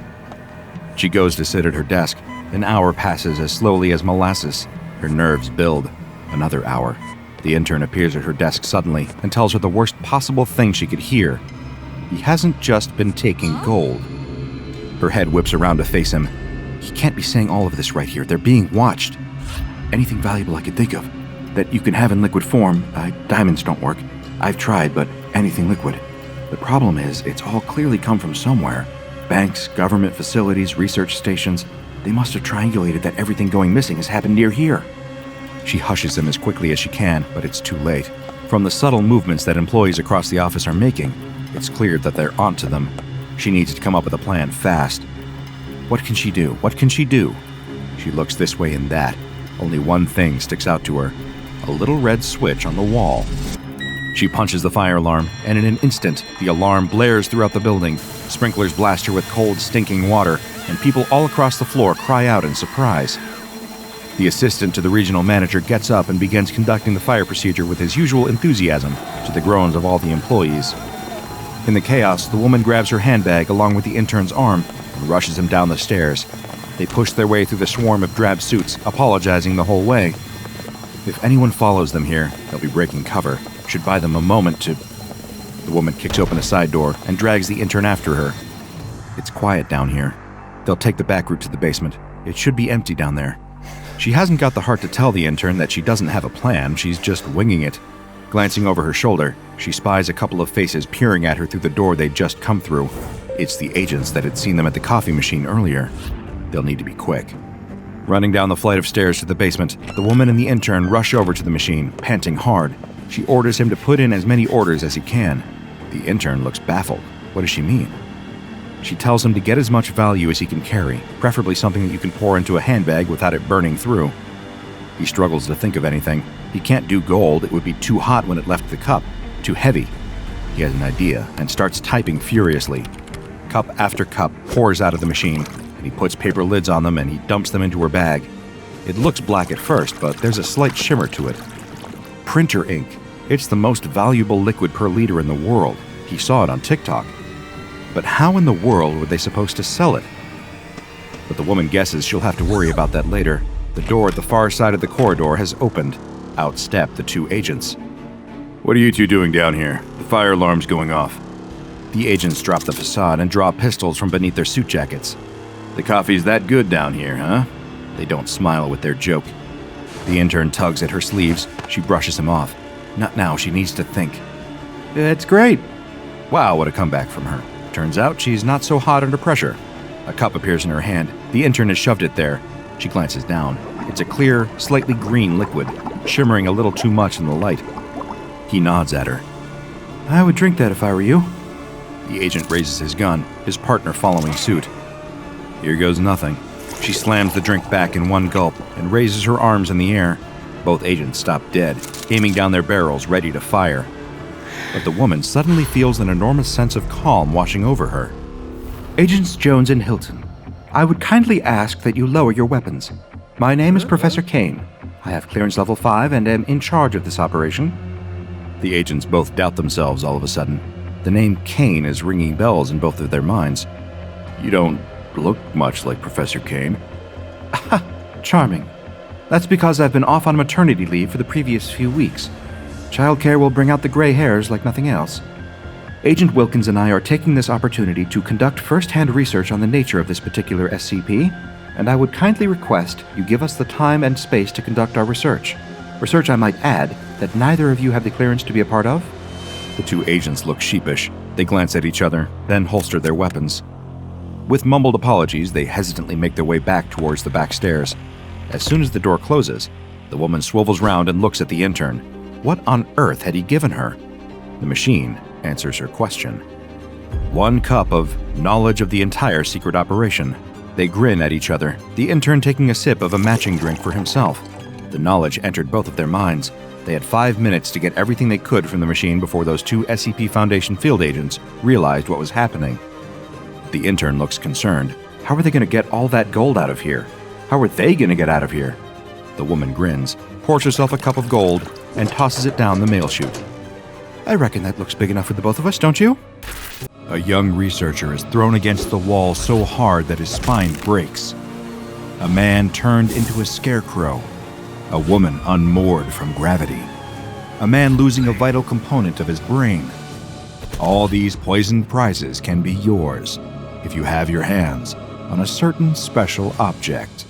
Speaker 1: She goes to sit at her desk. An hour passes as slowly as molasses. Her nerves build. Another hour. The intern appears at her desk suddenly and tells her the worst possible thing she could hear. He hasn't just been taking gold. Her head whips around to face him. He can't be saying all of this right here. They're being watched. Anything valuable I could think of that you can have in liquid form. Diamonds don't work. I've tried, but anything liquid. The problem is, it's all clearly come from somewhere. Banks, government facilities, research stations. They must have triangulated that everything going missing has happened near here. She hushes him as quickly as she can, but it's too late. From the subtle movements that employees across the office are making, it's clear that they're onto them. She needs to come up with a plan fast. What can she do? What can she do? She looks this way and that. Only one thing sticks out to her. A little red switch on the wall. She punches the fire alarm, and in an instant, the alarm blares throughout the building. Sprinklers blast her with cold, stinking water, and people all across the floor cry out in surprise. The assistant to the regional manager gets up and begins conducting the fire procedure with his usual enthusiasm, to the groans of all the employees. In the chaos, the woman grabs her handbag along with the intern's arm and rushes him down the stairs. They push their way through the swarm of drab suits, apologizing the whole way. If anyone follows them here, they'll be breaking cover. Should buy them a moment to... The woman kicks open a side door and drags the intern after her. It's quiet down here. They'll take the back route to the basement. It should be empty down there. She hasn't got the heart to tell the intern that she doesn't have a plan, she's just winging it. Glancing over her shoulder, she spies a couple of faces peering at her through the door they'd just come through. It's the agents that had seen them at the coffee machine earlier. They'll need to be quick. Running down the flight of stairs to the basement, the woman and the intern rush over to the machine, panting hard. She orders him to put in as many orders as he can. The intern looks baffled. What does she mean? She tells him to get as much value as he can carry, preferably something that you can pour into a handbag without it burning through. He struggles to think of anything. He can't do gold, it would be too hot when it left the cup, too heavy. He has an idea and starts typing furiously. Cup after cup pours out of the machine, and he puts paper lids on them and he dumps them into her bag. It looks black at first, but there's a slight shimmer to it. Printer ink. It's the most valuable liquid per liter in the world. He saw it on TikTok. But how in the world were they supposed to sell it? But the woman guesses she'll have to worry about that later. The door at the far side of the corridor has opened. Out step the two agents.
Speaker 5: What are you two doing down here? The fire alarm's going off.
Speaker 1: The agents drop the facade and draw pistols from beneath their suit jackets.
Speaker 5: The coffee's that good down here, huh?
Speaker 1: They don't smile with their joke. The intern tugs at her sleeves. She brushes him off. Not now, she needs to think. It's great. Wow, what a comeback from her. Turns out she's not so hot under pressure. A cup appears in her hand. The intern has shoved it there. She glances down. It's a clear, slightly green liquid, shimmering a little too much in the light. He nods at her. I would drink that if I were you. The agent raises his gun, his partner following suit. Here goes nothing. She slams the drink back in one gulp and raises her arms in the air. Both agents stop dead, aiming down their barrels, ready to fire. But the woman suddenly feels an enormous sense of calm washing over her. Agents Jones and Hilton, I would kindly ask that you lower your weapons. My name is Professor Kane. I have clearance level 5 and am in charge of this operation. The agents both doubt themselves all of a sudden. The name Kane is ringing bells in both of their minds.
Speaker 5: You don't look much like Professor Kane.
Speaker 1: Charming. That's because I've been off on maternity leave for the previous few weeks. Childcare will bring out the gray hairs like nothing else. Agent Wilkins and I are taking this opportunity to conduct first-hand research on the nature of this particular SCP, and I would kindly request you give us the time and space to conduct our research. Research, I might add, that neither of you have the clearance to be a part of. The two agents look sheepish. They glance at each other, then holster their weapons. With mumbled apologies, they hesitantly make their way back towards the back stairs. As soon as the door closes, the woman swivels round and looks at the intern. What on earth had he given her? The machine answers her question. 1 cup of knowledge of the entire secret operation. They grin at each other, the intern taking a sip of a matching drink for himself. The knowledge entered both of their minds. They had 5 minutes to get everything they could from the machine before those 2 SCP Foundation field agents realized what was happening. The intern looks concerned. How are they going to get all that gold out of here? How are they going to get out of here? The woman grins, pours herself a cup of gold, and tosses it down the mail chute. I reckon that looks big enough for the both of us, don't you? A young researcher is thrown against the wall so hard that his spine breaks. A man turned into a scarecrow. A woman unmoored from gravity. A man losing a vital component of his brain. All these poisoned prizes can be yours if you have your hands on a certain special object.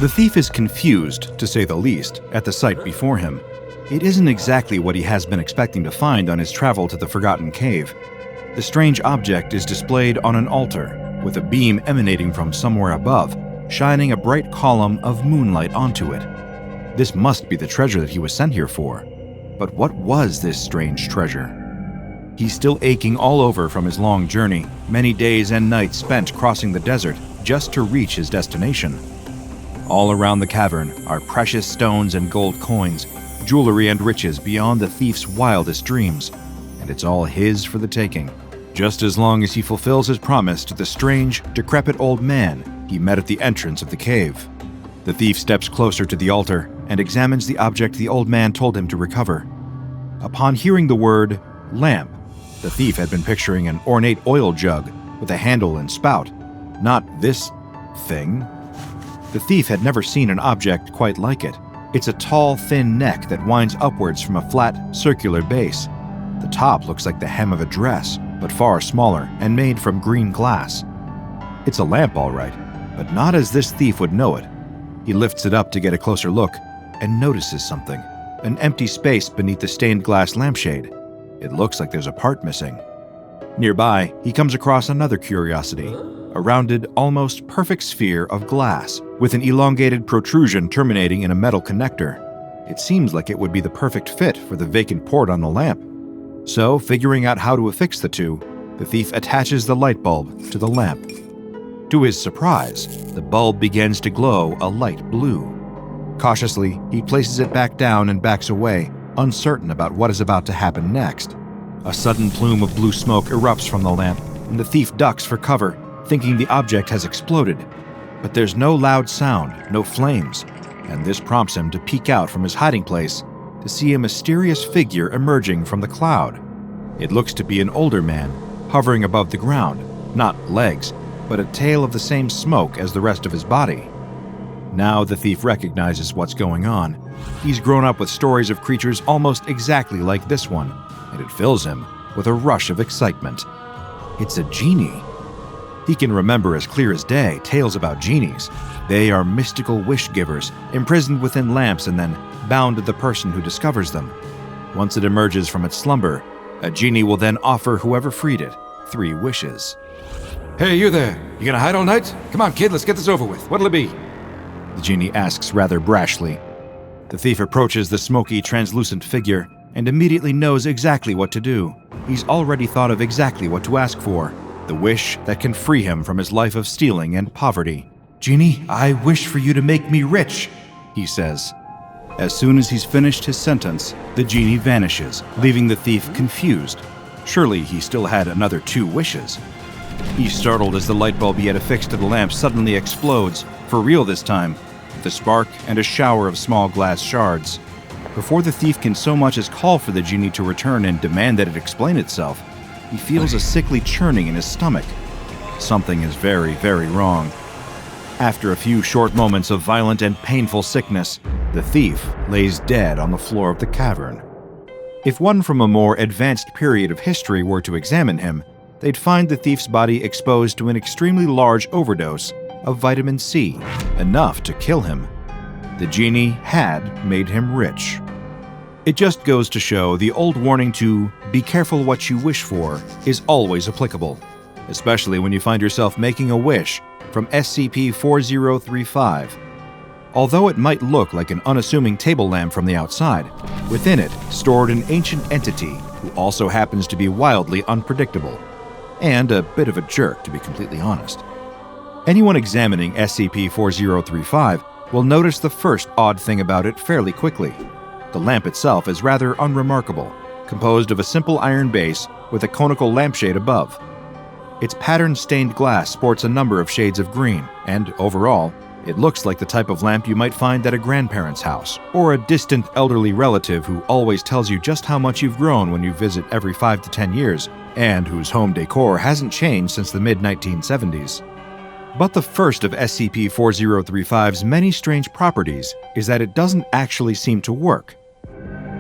Speaker 1: The thief is confused, to say the least, at the sight before him. It isn't exactly what he has been expecting to find on his travel to the Forgotten Cave. The strange object is displayed on an altar, with a beam emanating from somewhere above, shining a bright column of moonlight onto it. This must be the treasure that he was sent here for. But what was this strange treasure? He's still aching all over from his long journey, many days and nights spent crossing the desert just to reach his destination. All around the cavern are precious stones and gold coins,
Speaker 4: jewelry and riches beyond the thief's wildest dreams, and it's all his for the taking, just as long as he fulfills his promise to the strange, decrepit old man he met at the entrance of the cave. The thief steps closer to the altar and examines the object the old man told him to recover. Upon hearing the word lamp, the thief had been picturing an ornate oil jug with a handle and spout, not this thing. The thief had never seen an object quite like it. It's a tall, thin neck that winds upwards from a flat, circular base. The top looks like the hem of a dress, but far smaller and made from green glass. It's a lamp, all right, but not as this thief would know it. He lifts it up to get a closer look and notices something, an empty space beneath the stained glass lampshade. It looks like there's a part missing. Nearby, he comes across another curiosity, a rounded, almost perfect sphere of glass with an elongated protrusion terminating in a metal connector. It seems like it would be the perfect fit for the vacant port on the lamp. So, figuring out how to affix the two, the thief attaches the light bulb to the lamp. To his surprise, the bulb begins to glow a light blue. Cautiously, he places it back down and backs away, uncertain about what is about to happen next. A sudden plume of blue smoke erupts from the lamp, and the thief ducks for cover, thinking the object has exploded. But there's no loud sound, no flames, and this prompts him to peek out from his hiding place to see a mysterious figure emerging from the cloud. It looks to be an older man, hovering above the ground, not legs, but a tail of the same smoke as the rest of his body. Now the thief recognizes what's going on. He's grown up with stories of creatures almost exactly like this one, and it fills him with a rush of excitement. It's a genie. He can remember as clear as day tales about genies. They are mystical wish-givers, imprisoned within lamps and then bound to the person who discovers them. Once it emerges from its slumber, a genie will then offer whoever freed it 3 wishes.
Speaker 6: Hey, you there. You gonna hide all night? Come on, kid, let's get this over with. What'll it be?
Speaker 4: The genie asks rather brashly. The thief approaches the smoky, translucent figure and immediately knows exactly what to do. He's already thought of exactly what to ask for, the wish that can free him from his life of stealing and poverty. "Genie, I wish for you to make me rich," he says. As soon as he's finished his sentence, the genie vanishes, leaving the thief confused. Surely he still had another 2 wishes. He's startled as the light bulb he had affixed to the lamp suddenly explodes, for real this time, with a spark and a shower of small glass shards. Before the thief can so much as call for the genie to return and demand that it explain itself, he feels a sickly churning in his stomach. Something is very, very wrong. After a few short moments of violent and painful sickness, the thief lays dead on the floor of the cavern. If one from a more advanced period of history were to examine him, they'd find the thief's body exposed to an extremely large overdose of vitamin C, enough to kill him. The genie had made him rich. It just goes to show the old warning to be careful what you wish for is always applicable, especially when you find yourself making a wish from SCP-4035. Although it might look like an unassuming table lamp from the outside, within it stored an ancient entity who also happens to be wildly unpredictable, and a bit of a jerk, to be completely honest. Anyone examining SCP-4035 will notice the first odd thing about it fairly quickly. The lamp itself is rather unremarkable, composed of a simple iron base with a conical lampshade above. Its pattern-stained glass sports a number of shades of green, and overall, it looks like the type of lamp you might find at a grandparent's house, or a distant elderly relative who always tells you just how much you've grown when you visit every 5 to 10 years, and whose home decor hasn't changed since the mid-1970s. But the first of SCP-4035's many strange properties is that it doesn't actually seem to work.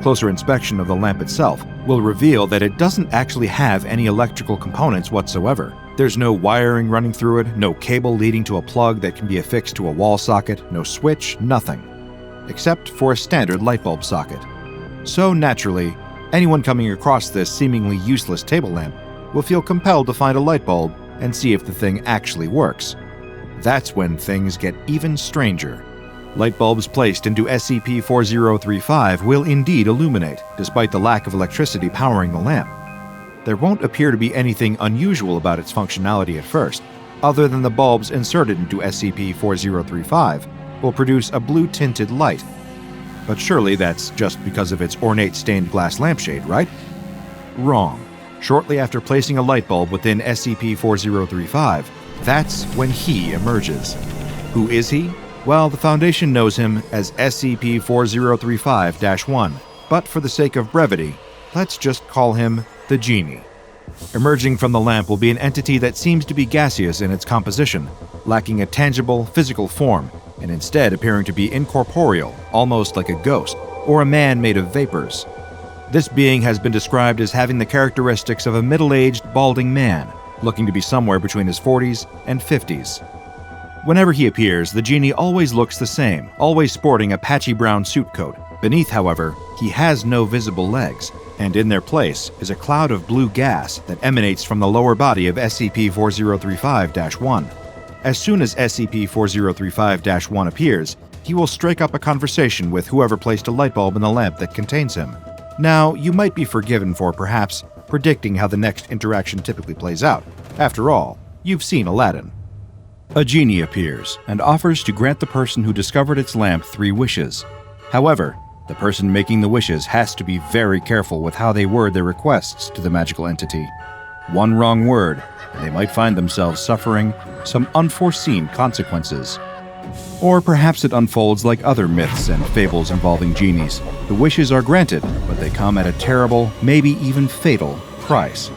Speaker 4: Closer inspection of the lamp itself will reveal that it doesn't actually have any electrical components whatsoever. There's no wiring running through it, no cable leading to a plug that can be affixed to a wall socket, no switch, nothing. Except for a standard light bulb socket. So naturally, anyone coming across this seemingly useless table lamp will feel compelled to find a light bulb and see if the thing actually works. That's when things get even stranger. Light bulbs placed into SCP-4035 will indeed illuminate, despite the lack of electricity powering the lamp. There won't appear to be anything unusual about its functionality at first, other than the bulbs inserted into SCP-4035 will produce a blue-tinted light. But surely that's just because of its ornate stained glass lampshade, right? Wrong. Shortly after placing a light bulb within SCP-4035, that's when he emerges. Who is he? Well, the Foundation knows him as SCP-4035-1, but for the sake of brevity, let's just call him the Genie. Emerging from the lamp will be an entity that seems to be gaseous in its composition, lacking a tangible, physical form, and instead appearing to be incorporeal, almost like a ghost, or a man made of vapors. This being has been described as having the characteristics of a middle-aged, balding man, looking to be somewhere between his 40s and 50s. Whenever he appears, the Genie always looks the same, always sporting a patchy brown suit coat. Beneath, however, he has no visible legs, and in their place is a cloud of blue gas that emanates from the lower body of SCP-4035-1. As soon as SCP-4035-1 appears, he will strike up a conversation with whoever placed a light bulb in the lamp that contains him. Now, you might be forgiven for perhaps predicting how the next interaction typically plays out. After all, you've seen Aladdin. A genie appears and offers to grant the person who discovered its lamp 3 wishes. However, the person making the wishes has to be very careful with how they word their requests to the magical entity. One wrong word, and they might find themselves suffering some unforeseen consequences. Or perhaps it unfolds like other myths and fables involving genies. The wishes are granted, but they come at a terrible, maybe even fatal, price.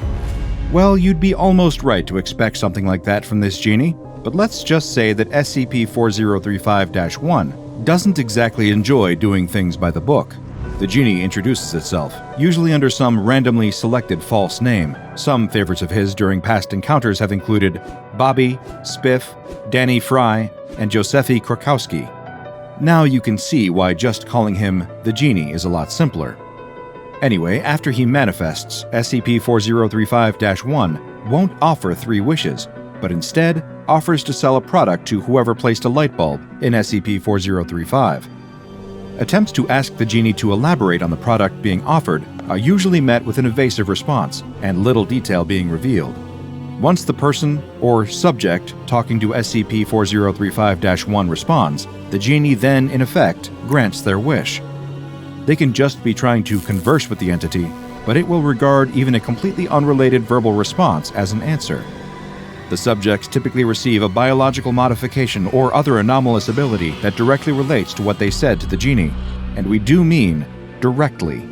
Speaker 4: Well, you'd be almost right to expect something like that from this genie, but let's just say that SCP-4035-1 doesn't exactly enjoy doing things by the book. The genie introduces itself, usually under some randomly selected false name. Some favorites of his during past encounters have included Bobby, Spiff, Danny Fry, and Josephi Krakowski. Now you can see why just calling him the Genie is a lot simpler. Anyway, after he manifests, SCP-4035-1 won't offer 3 wishes, but instead offers to sell a product to whoever placed a light bulb in SCP-4035. Attempts to ask the Genie to elaborate on the product being offered are usually met with an evasive response and little detail being revealed. Once the person or subject talking to SCP-4035-1 responds, the Genie then, in effect, grants their wish. They can just be trying to converse with the entity, but it will regard even a completely unrelated verbal response as an answer. The subjects typically receive a biological modification or other anomalous ability that directly relates to what they said to the Genie, and we do mean directly.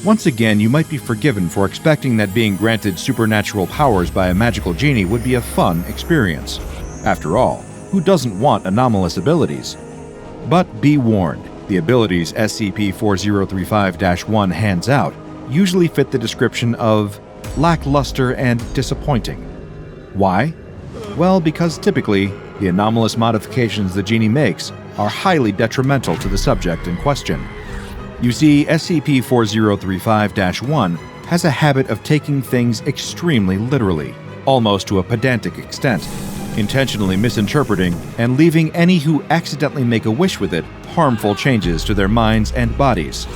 Speaker 4: Once again, you might be forgiven for expecting that being granted supernatural powers by a magical genie would be a fun experience. After all, who doesn't want anomalous abilities? But be warned, the abilities SCP-4035-1 hands out usually fit the description of lackluster and disappointing. Why? Well, because typically, the anomalous modifications the genie makes are highly detrimental to the subject in question. You see, SCP-4035-1 has a habit of taking things extremely literally, almost to a pedantic extent, intentionally misinterpreting and leaving any who accidentally make a wish with it harmful changes to their minds and bodies.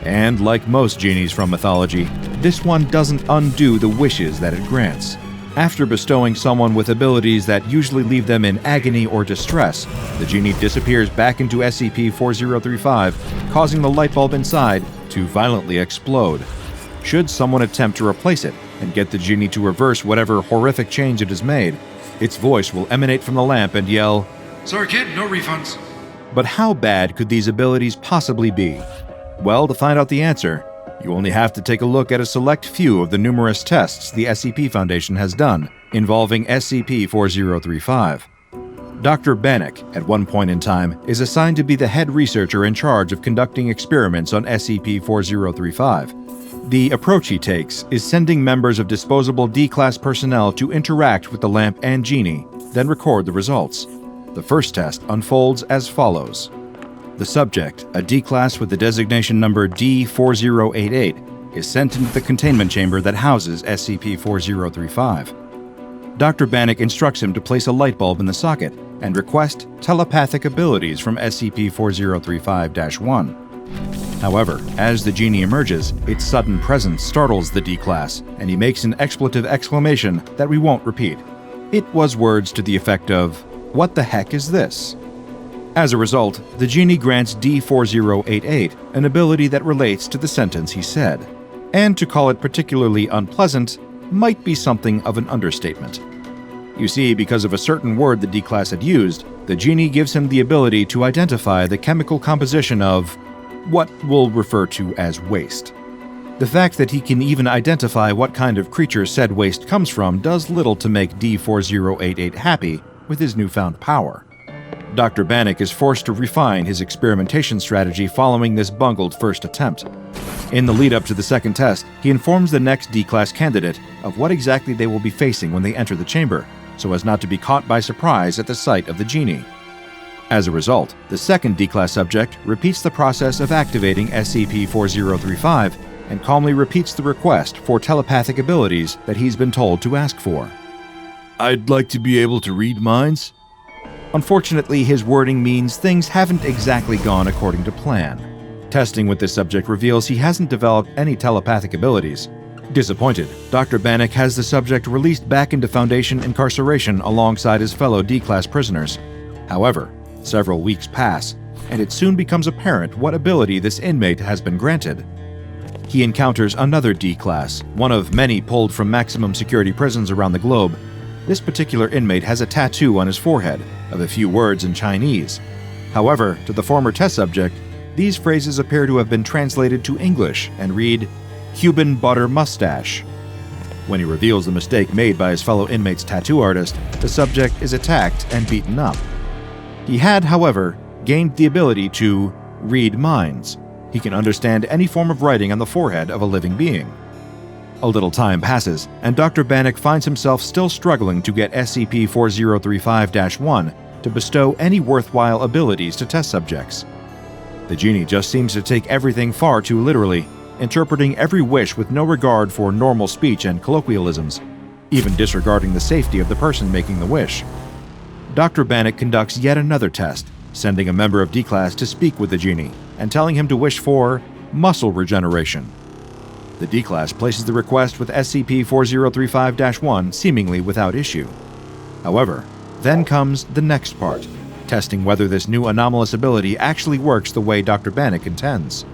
Speaker 4: And like most genies from mythology, this one doesn't undo the wishes that it grants. After bestowing someone with abilities that usually leave them in agony or distress, the genie disappears back into SCP-4035, causing the light bulb inside to violently explode. Should someone attempt to replace it and get the genie to reverse whatever horrific change it has made, its voice will emanate from the lamp and yell,
Speaker 6: Sorry, kid, no refunds.
Speaker 4: But how bad could these abilities possibly be? Well, to find out the answer, you only have to take a look at a select few of the numerous tests the SCP Foundation has done involving SCP-4035. Dr. Bannock, at one point in time, is assigned to be the head researcher in charge of conducting experiments on SCP-4035. The approach he takes is sending members of disposable D-Class personnel to interact with the lamp and genie, then record the results. The first test unfolds as follows. The subject, a D-Class with the designation number D4088, is sent into the containment chamber that houses SCP-4035. Dr. Bannock instructs him to place a light bulb in the socket and request telepathic abilities from SCP-4035-1. However, as the genie emerges, its sudden presence startles the D-Class, and he makes an expletive exclamation that we won't repeat. It was words to the effect of, "What the heck is this?"
Speaker 1: As a result, the Genie grants D4088 an ability that relates to the sentence he said. And to call it particularly unpleasant might be something of an understatement. You see, because of a certain word the D-Class had used, the Genie gives him the ability to identify the chemical composition of what we'll refer to as waste. The fact that he can even identify what kind of creature said waste comes from does little to make D4088 happy with his newfound power. Dr. Bannock is forced to refine his experimentation strategy following this bungled first attempt. In the lead-up to the second test, he informs the next D-Class candidate of what exactly they will be facing when they enter the chamber, so as not to be caught by surprise at the sight of the Genie. As a result, the second D-Class subject repeats the process of activating SCP-4035 and calmly repeats the request for telepathic abilities that he's been told to ask for.
Speaker 5: I'd like to be able to read minds.
Speaker 1: Unfortunately, his wording means things haven't exactly gone according to plan. Testing with this subject reveals he hasn't developed any telepathic abilities. Disappointed, Dr. Bannock has the subject released back into Foundation incarceration alongside his fellow D-Class prisoners. However, several weeks pass, and it soon becomes apparent what ability this inmate has been granted. He encounters another D-Class, one of many pulled from maximum security prisons around the globe. This particular inmate has a tattoo on his forehead of a few words in Chinese. However, to the former test subject, these phrases appear to have been translated to English and read, Cuban butter mustache. When he reveals the mistake made by his fellow inmate's tattoo artist, the subject is attacked and beaten up. He had, however, gained the ability to read minds. He can understand any form of writing on the forehead of a living being. A little time passes, and Dr. Bannock finds himself still struggling to get SCP-4035-1 to bestow any worthwhile abilities to test subjects. The Genie just seems to take everything far too literally, interpreting every wish with no regard for normal speech and colloquialisms, even disregarding the safety of the person making the wish. Dr. Bannock conducts yet another test, sending a member of D-Class to speak with the Genie and telling him to wish for muscle regeneration. The D-Class places the request with SCP-4035-1 seemingly without issue. However, then comes the next part, testing whether this new anomalous ability actually works the way Dr. Bannock intends.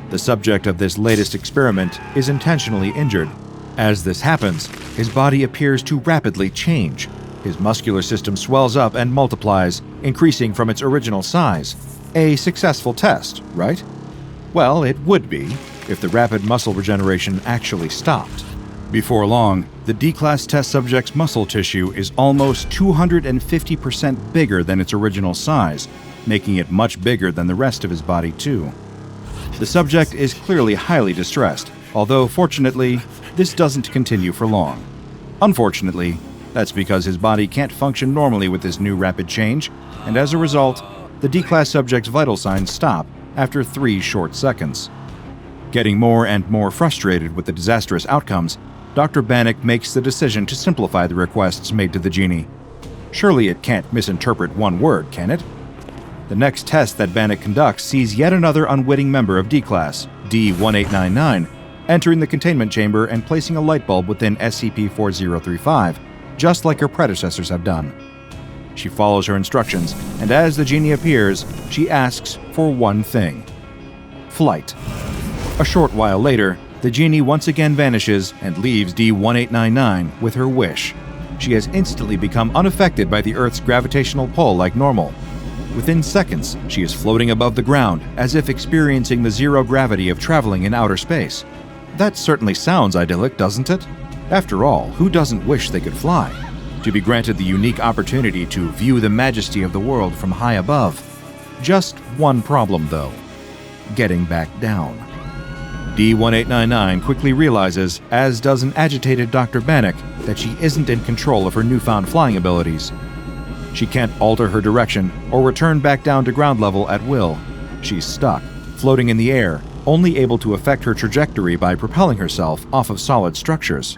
Speaker 1: The subject of this latest experiment is intentionally injured. As this happens, his body appears to rapidly change. His muscular system swells up and multiplies, increasing from its original size. A successful test, right? Well, it would be, if the rapid muscle regeneration actually stopped. Before long, the D-Class test subject's muscle tissue is almost 250% bigger than its original size, making it much bigger than the rest of his body too. The subject is clearly highly distressed, although fortunately, this doesn't continue for long. Unfortunately, that's because his body can't function normally with this new rapid change, and as a result, the D-Class subject's vital signs stop after 3 short seconds. Getting more and more frustrated with the disastrous outcomes, Dr. Bannock makes the decision to simplify the requests made to the Genie. Surely it can't misinterpret one word, can it? The next test that Bannock conducts sees yet another unwitting member of D-Class, D1899, entering the containment chamber and placing a light bulb within SCP-4035, just like her predecessors have done. She follows her instructions, and as the Genie appears, she asks for one thing: flight. A short while later, the Genie once again vanishes and leaves D1899 with her wish. She has instantly become unaffected by the Earth's gravitational pull like normal. Within seconds, she is floating above the ground, as if experiencing the zero gravity of traveling in outer space. That certainly sounds idyllic, doesn't it? After all, who doesn't wish they could fly? To be granted the unique opportunity to view the majesty of the world from high above. Just one problem, though: getting back down. D1899 quickly realizes, as does an agitated Dr. Bannock, that she isn't in control of her newfound flying abilities. She can't alter her direction or return back down to ground level at will. She's stuck, floating in the air, only able to affect her trajectory by propelling herself off of solid structures.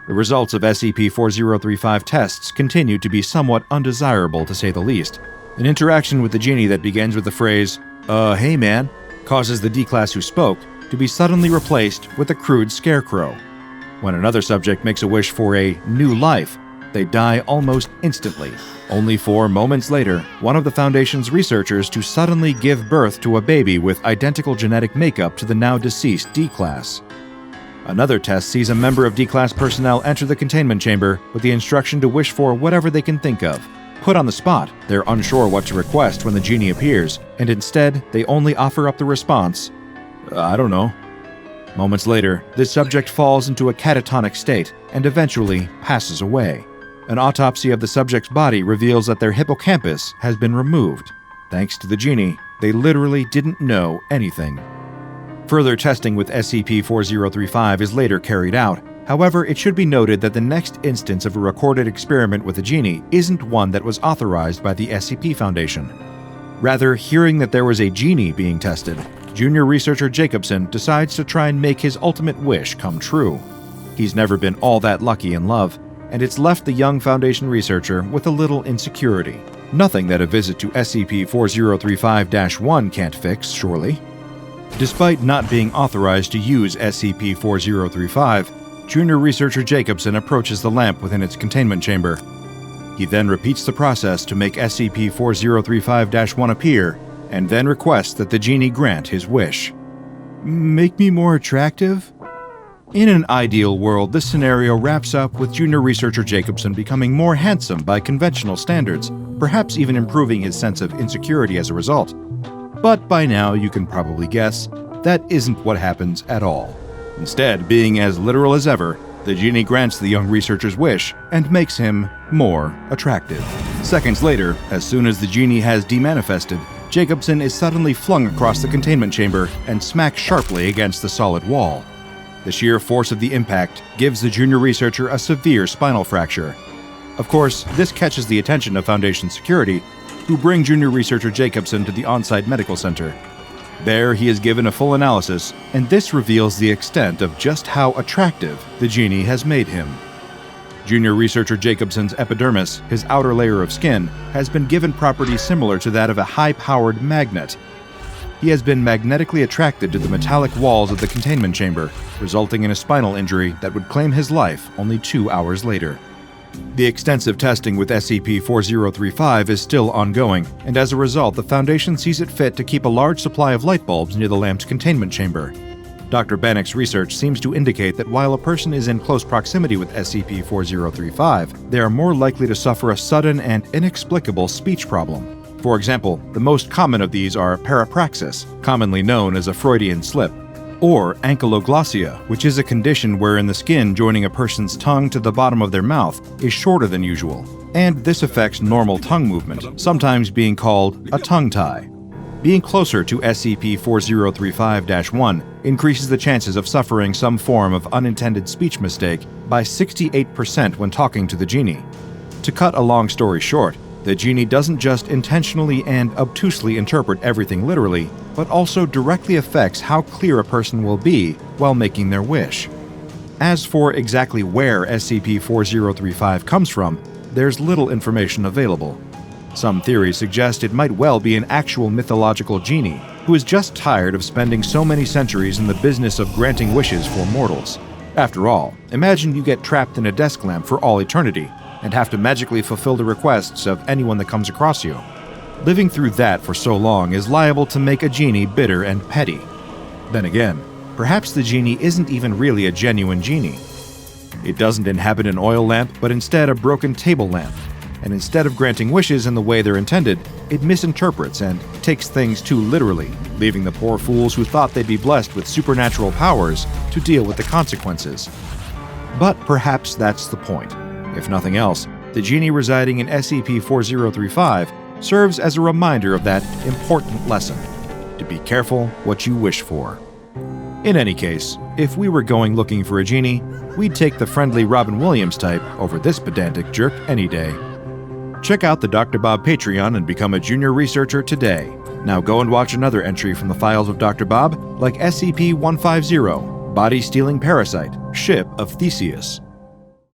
Speaker 1: The results of SCP-4035 tests continue to be somewhat undesirable, to say the least. An interaction with the Genie that begins with the phrase, hey man, causes the D-Class who spoke to be suddenly replaced with a crude scarecrow. When another subject makes a wish for a new life,
Speaker 4: They die almost instantly, only for moments later, one of the Foundation's researchers to suddenly give birth to a baby with identical genetic makeup to the now deceased D-Class. Another test sees a member of D-Class personnel enter the containment chamber with the instruction to wish for whatever they can think of. Put on the spot, they're unsure what to request when the genie appears, and instead, they only offer up the response, "I don't know." Moments later, the subject falls into a catatonic state and eventually passes away. An autopsy of the subject's body reveals that their hippocampus has been removed. Thanks to the genie, they literally didn't know anything. Further testing with SCP-4035 is later carried out. However, it should be noted that the next instance of a recorded experiment with a genie isn't one that was authorized by the SCP Foundation. Rather, hearing that there was a genie being tested, junior researcher Jacobson decides to try and make his ultimate wish come true. He's never been all that lucky in love, and it's left the young Foundation researcher with a little insecurity. Nothing that a visit to SCP-4035-1 can't fix, surely. Despite not being authorized to use SCP-4035, junior researcher Jacobson approaches the lamp within its containment chamber. He then repeats the process to make SCP-4035-1 appear, and then requests that the genie grant his wish. Make me more attractive? In an ideal world, this scenario wraps up with junior researcher Jacobson becoming more handsome by conventional standards, perhaps even improving his sense of insecurity as a result. But by now, you can probably guess, that isn't what happens at all. Instead, being as literal as ever, the genie grants the young researcher's wish and makes him more attractive. Seconds later, as soon as the genie has demanifested, Jacobson is suddenly flung across the containment chamber and smacked sharply against the solid wall. The sheer force of the impact gives the junior researcher a severe spinal fracture. Of course, this catches the attention of Foundation security, who bring junior researcher Jacobson to the on-site medical center. There, he is given a full analysis, and this reveals the extent of just how attractive the genie has made him. Junior researcher Jacobson's epidermis, his outer layer of skin, has been given properties similar to that of a high-powered magnet. He has been magnetically attracted to the metallic walls of the containment chamber, resulting in a spinal injury that would claim his life only 2 hours later. The extensive testing with SCP-4035 is still ongoing, and as a result, the Foundation sees it fit to keep a large supply of light bulbs near the lamp's containment chamber. Dr. Bannock's research seems to indicate that while a person is in close proximity with SCP-4035, they are more likely to suffer a sudden and inexplicable speech problem. For example, the most common of these are parapraxis, commonly known as a Freudian slip, or ankyloglossia, which is a condition wherein the skin joining a person's tongue to the bottom of their mouth is shorter than usual, and this affects normal tongue movement, sometimes being called a tongue tie. Being closer to SCP-4035-1 increases the chances of suffering some form of unintended speech mistake by 68% when talking to the genie. To cut a long story short, the genie doesn't just intentionally and obtusely interpret everything literally, but also directly affects how clear a person will be while making their wish. As for exactly where SCP-4035 comes from, there's little information available. Some theories suggest it might well be an actual mythological genie who is just tired of spending so many centuries in the business of granting wishes for mortals. After all, imagine you get trapped in a desk lamp for all eternity and have to magically fulfill the requests of anyone that comes across you. Living through that for so long is liable to make a genie bitter and petty. Then again, perhaps the genie isn't even really a genuine genie. It doesn't inhabit an oil lamp, but instead a broken table lamp. And instead of granting wishes in the way they're intended, it misinterprets and takes things too literally, leaving the poor fools who thought they'd be blessed with supernatural powers to deal with the consequences. But perhaps that's the point. If nothing else, the genie residing in SCP-4035 serves as a reminder of that important lesson: to be careful what you wish for. In any case, if we were going looking for a genie, we'd take the friendly Robin Williams type over this pedantic jerk any day. Check out the DrBob Patreon and become a junior researcher today. Now go and watch another entry from the files of DrBob, like SCP-150, Body Stealing Parasite, Ship of Theseus.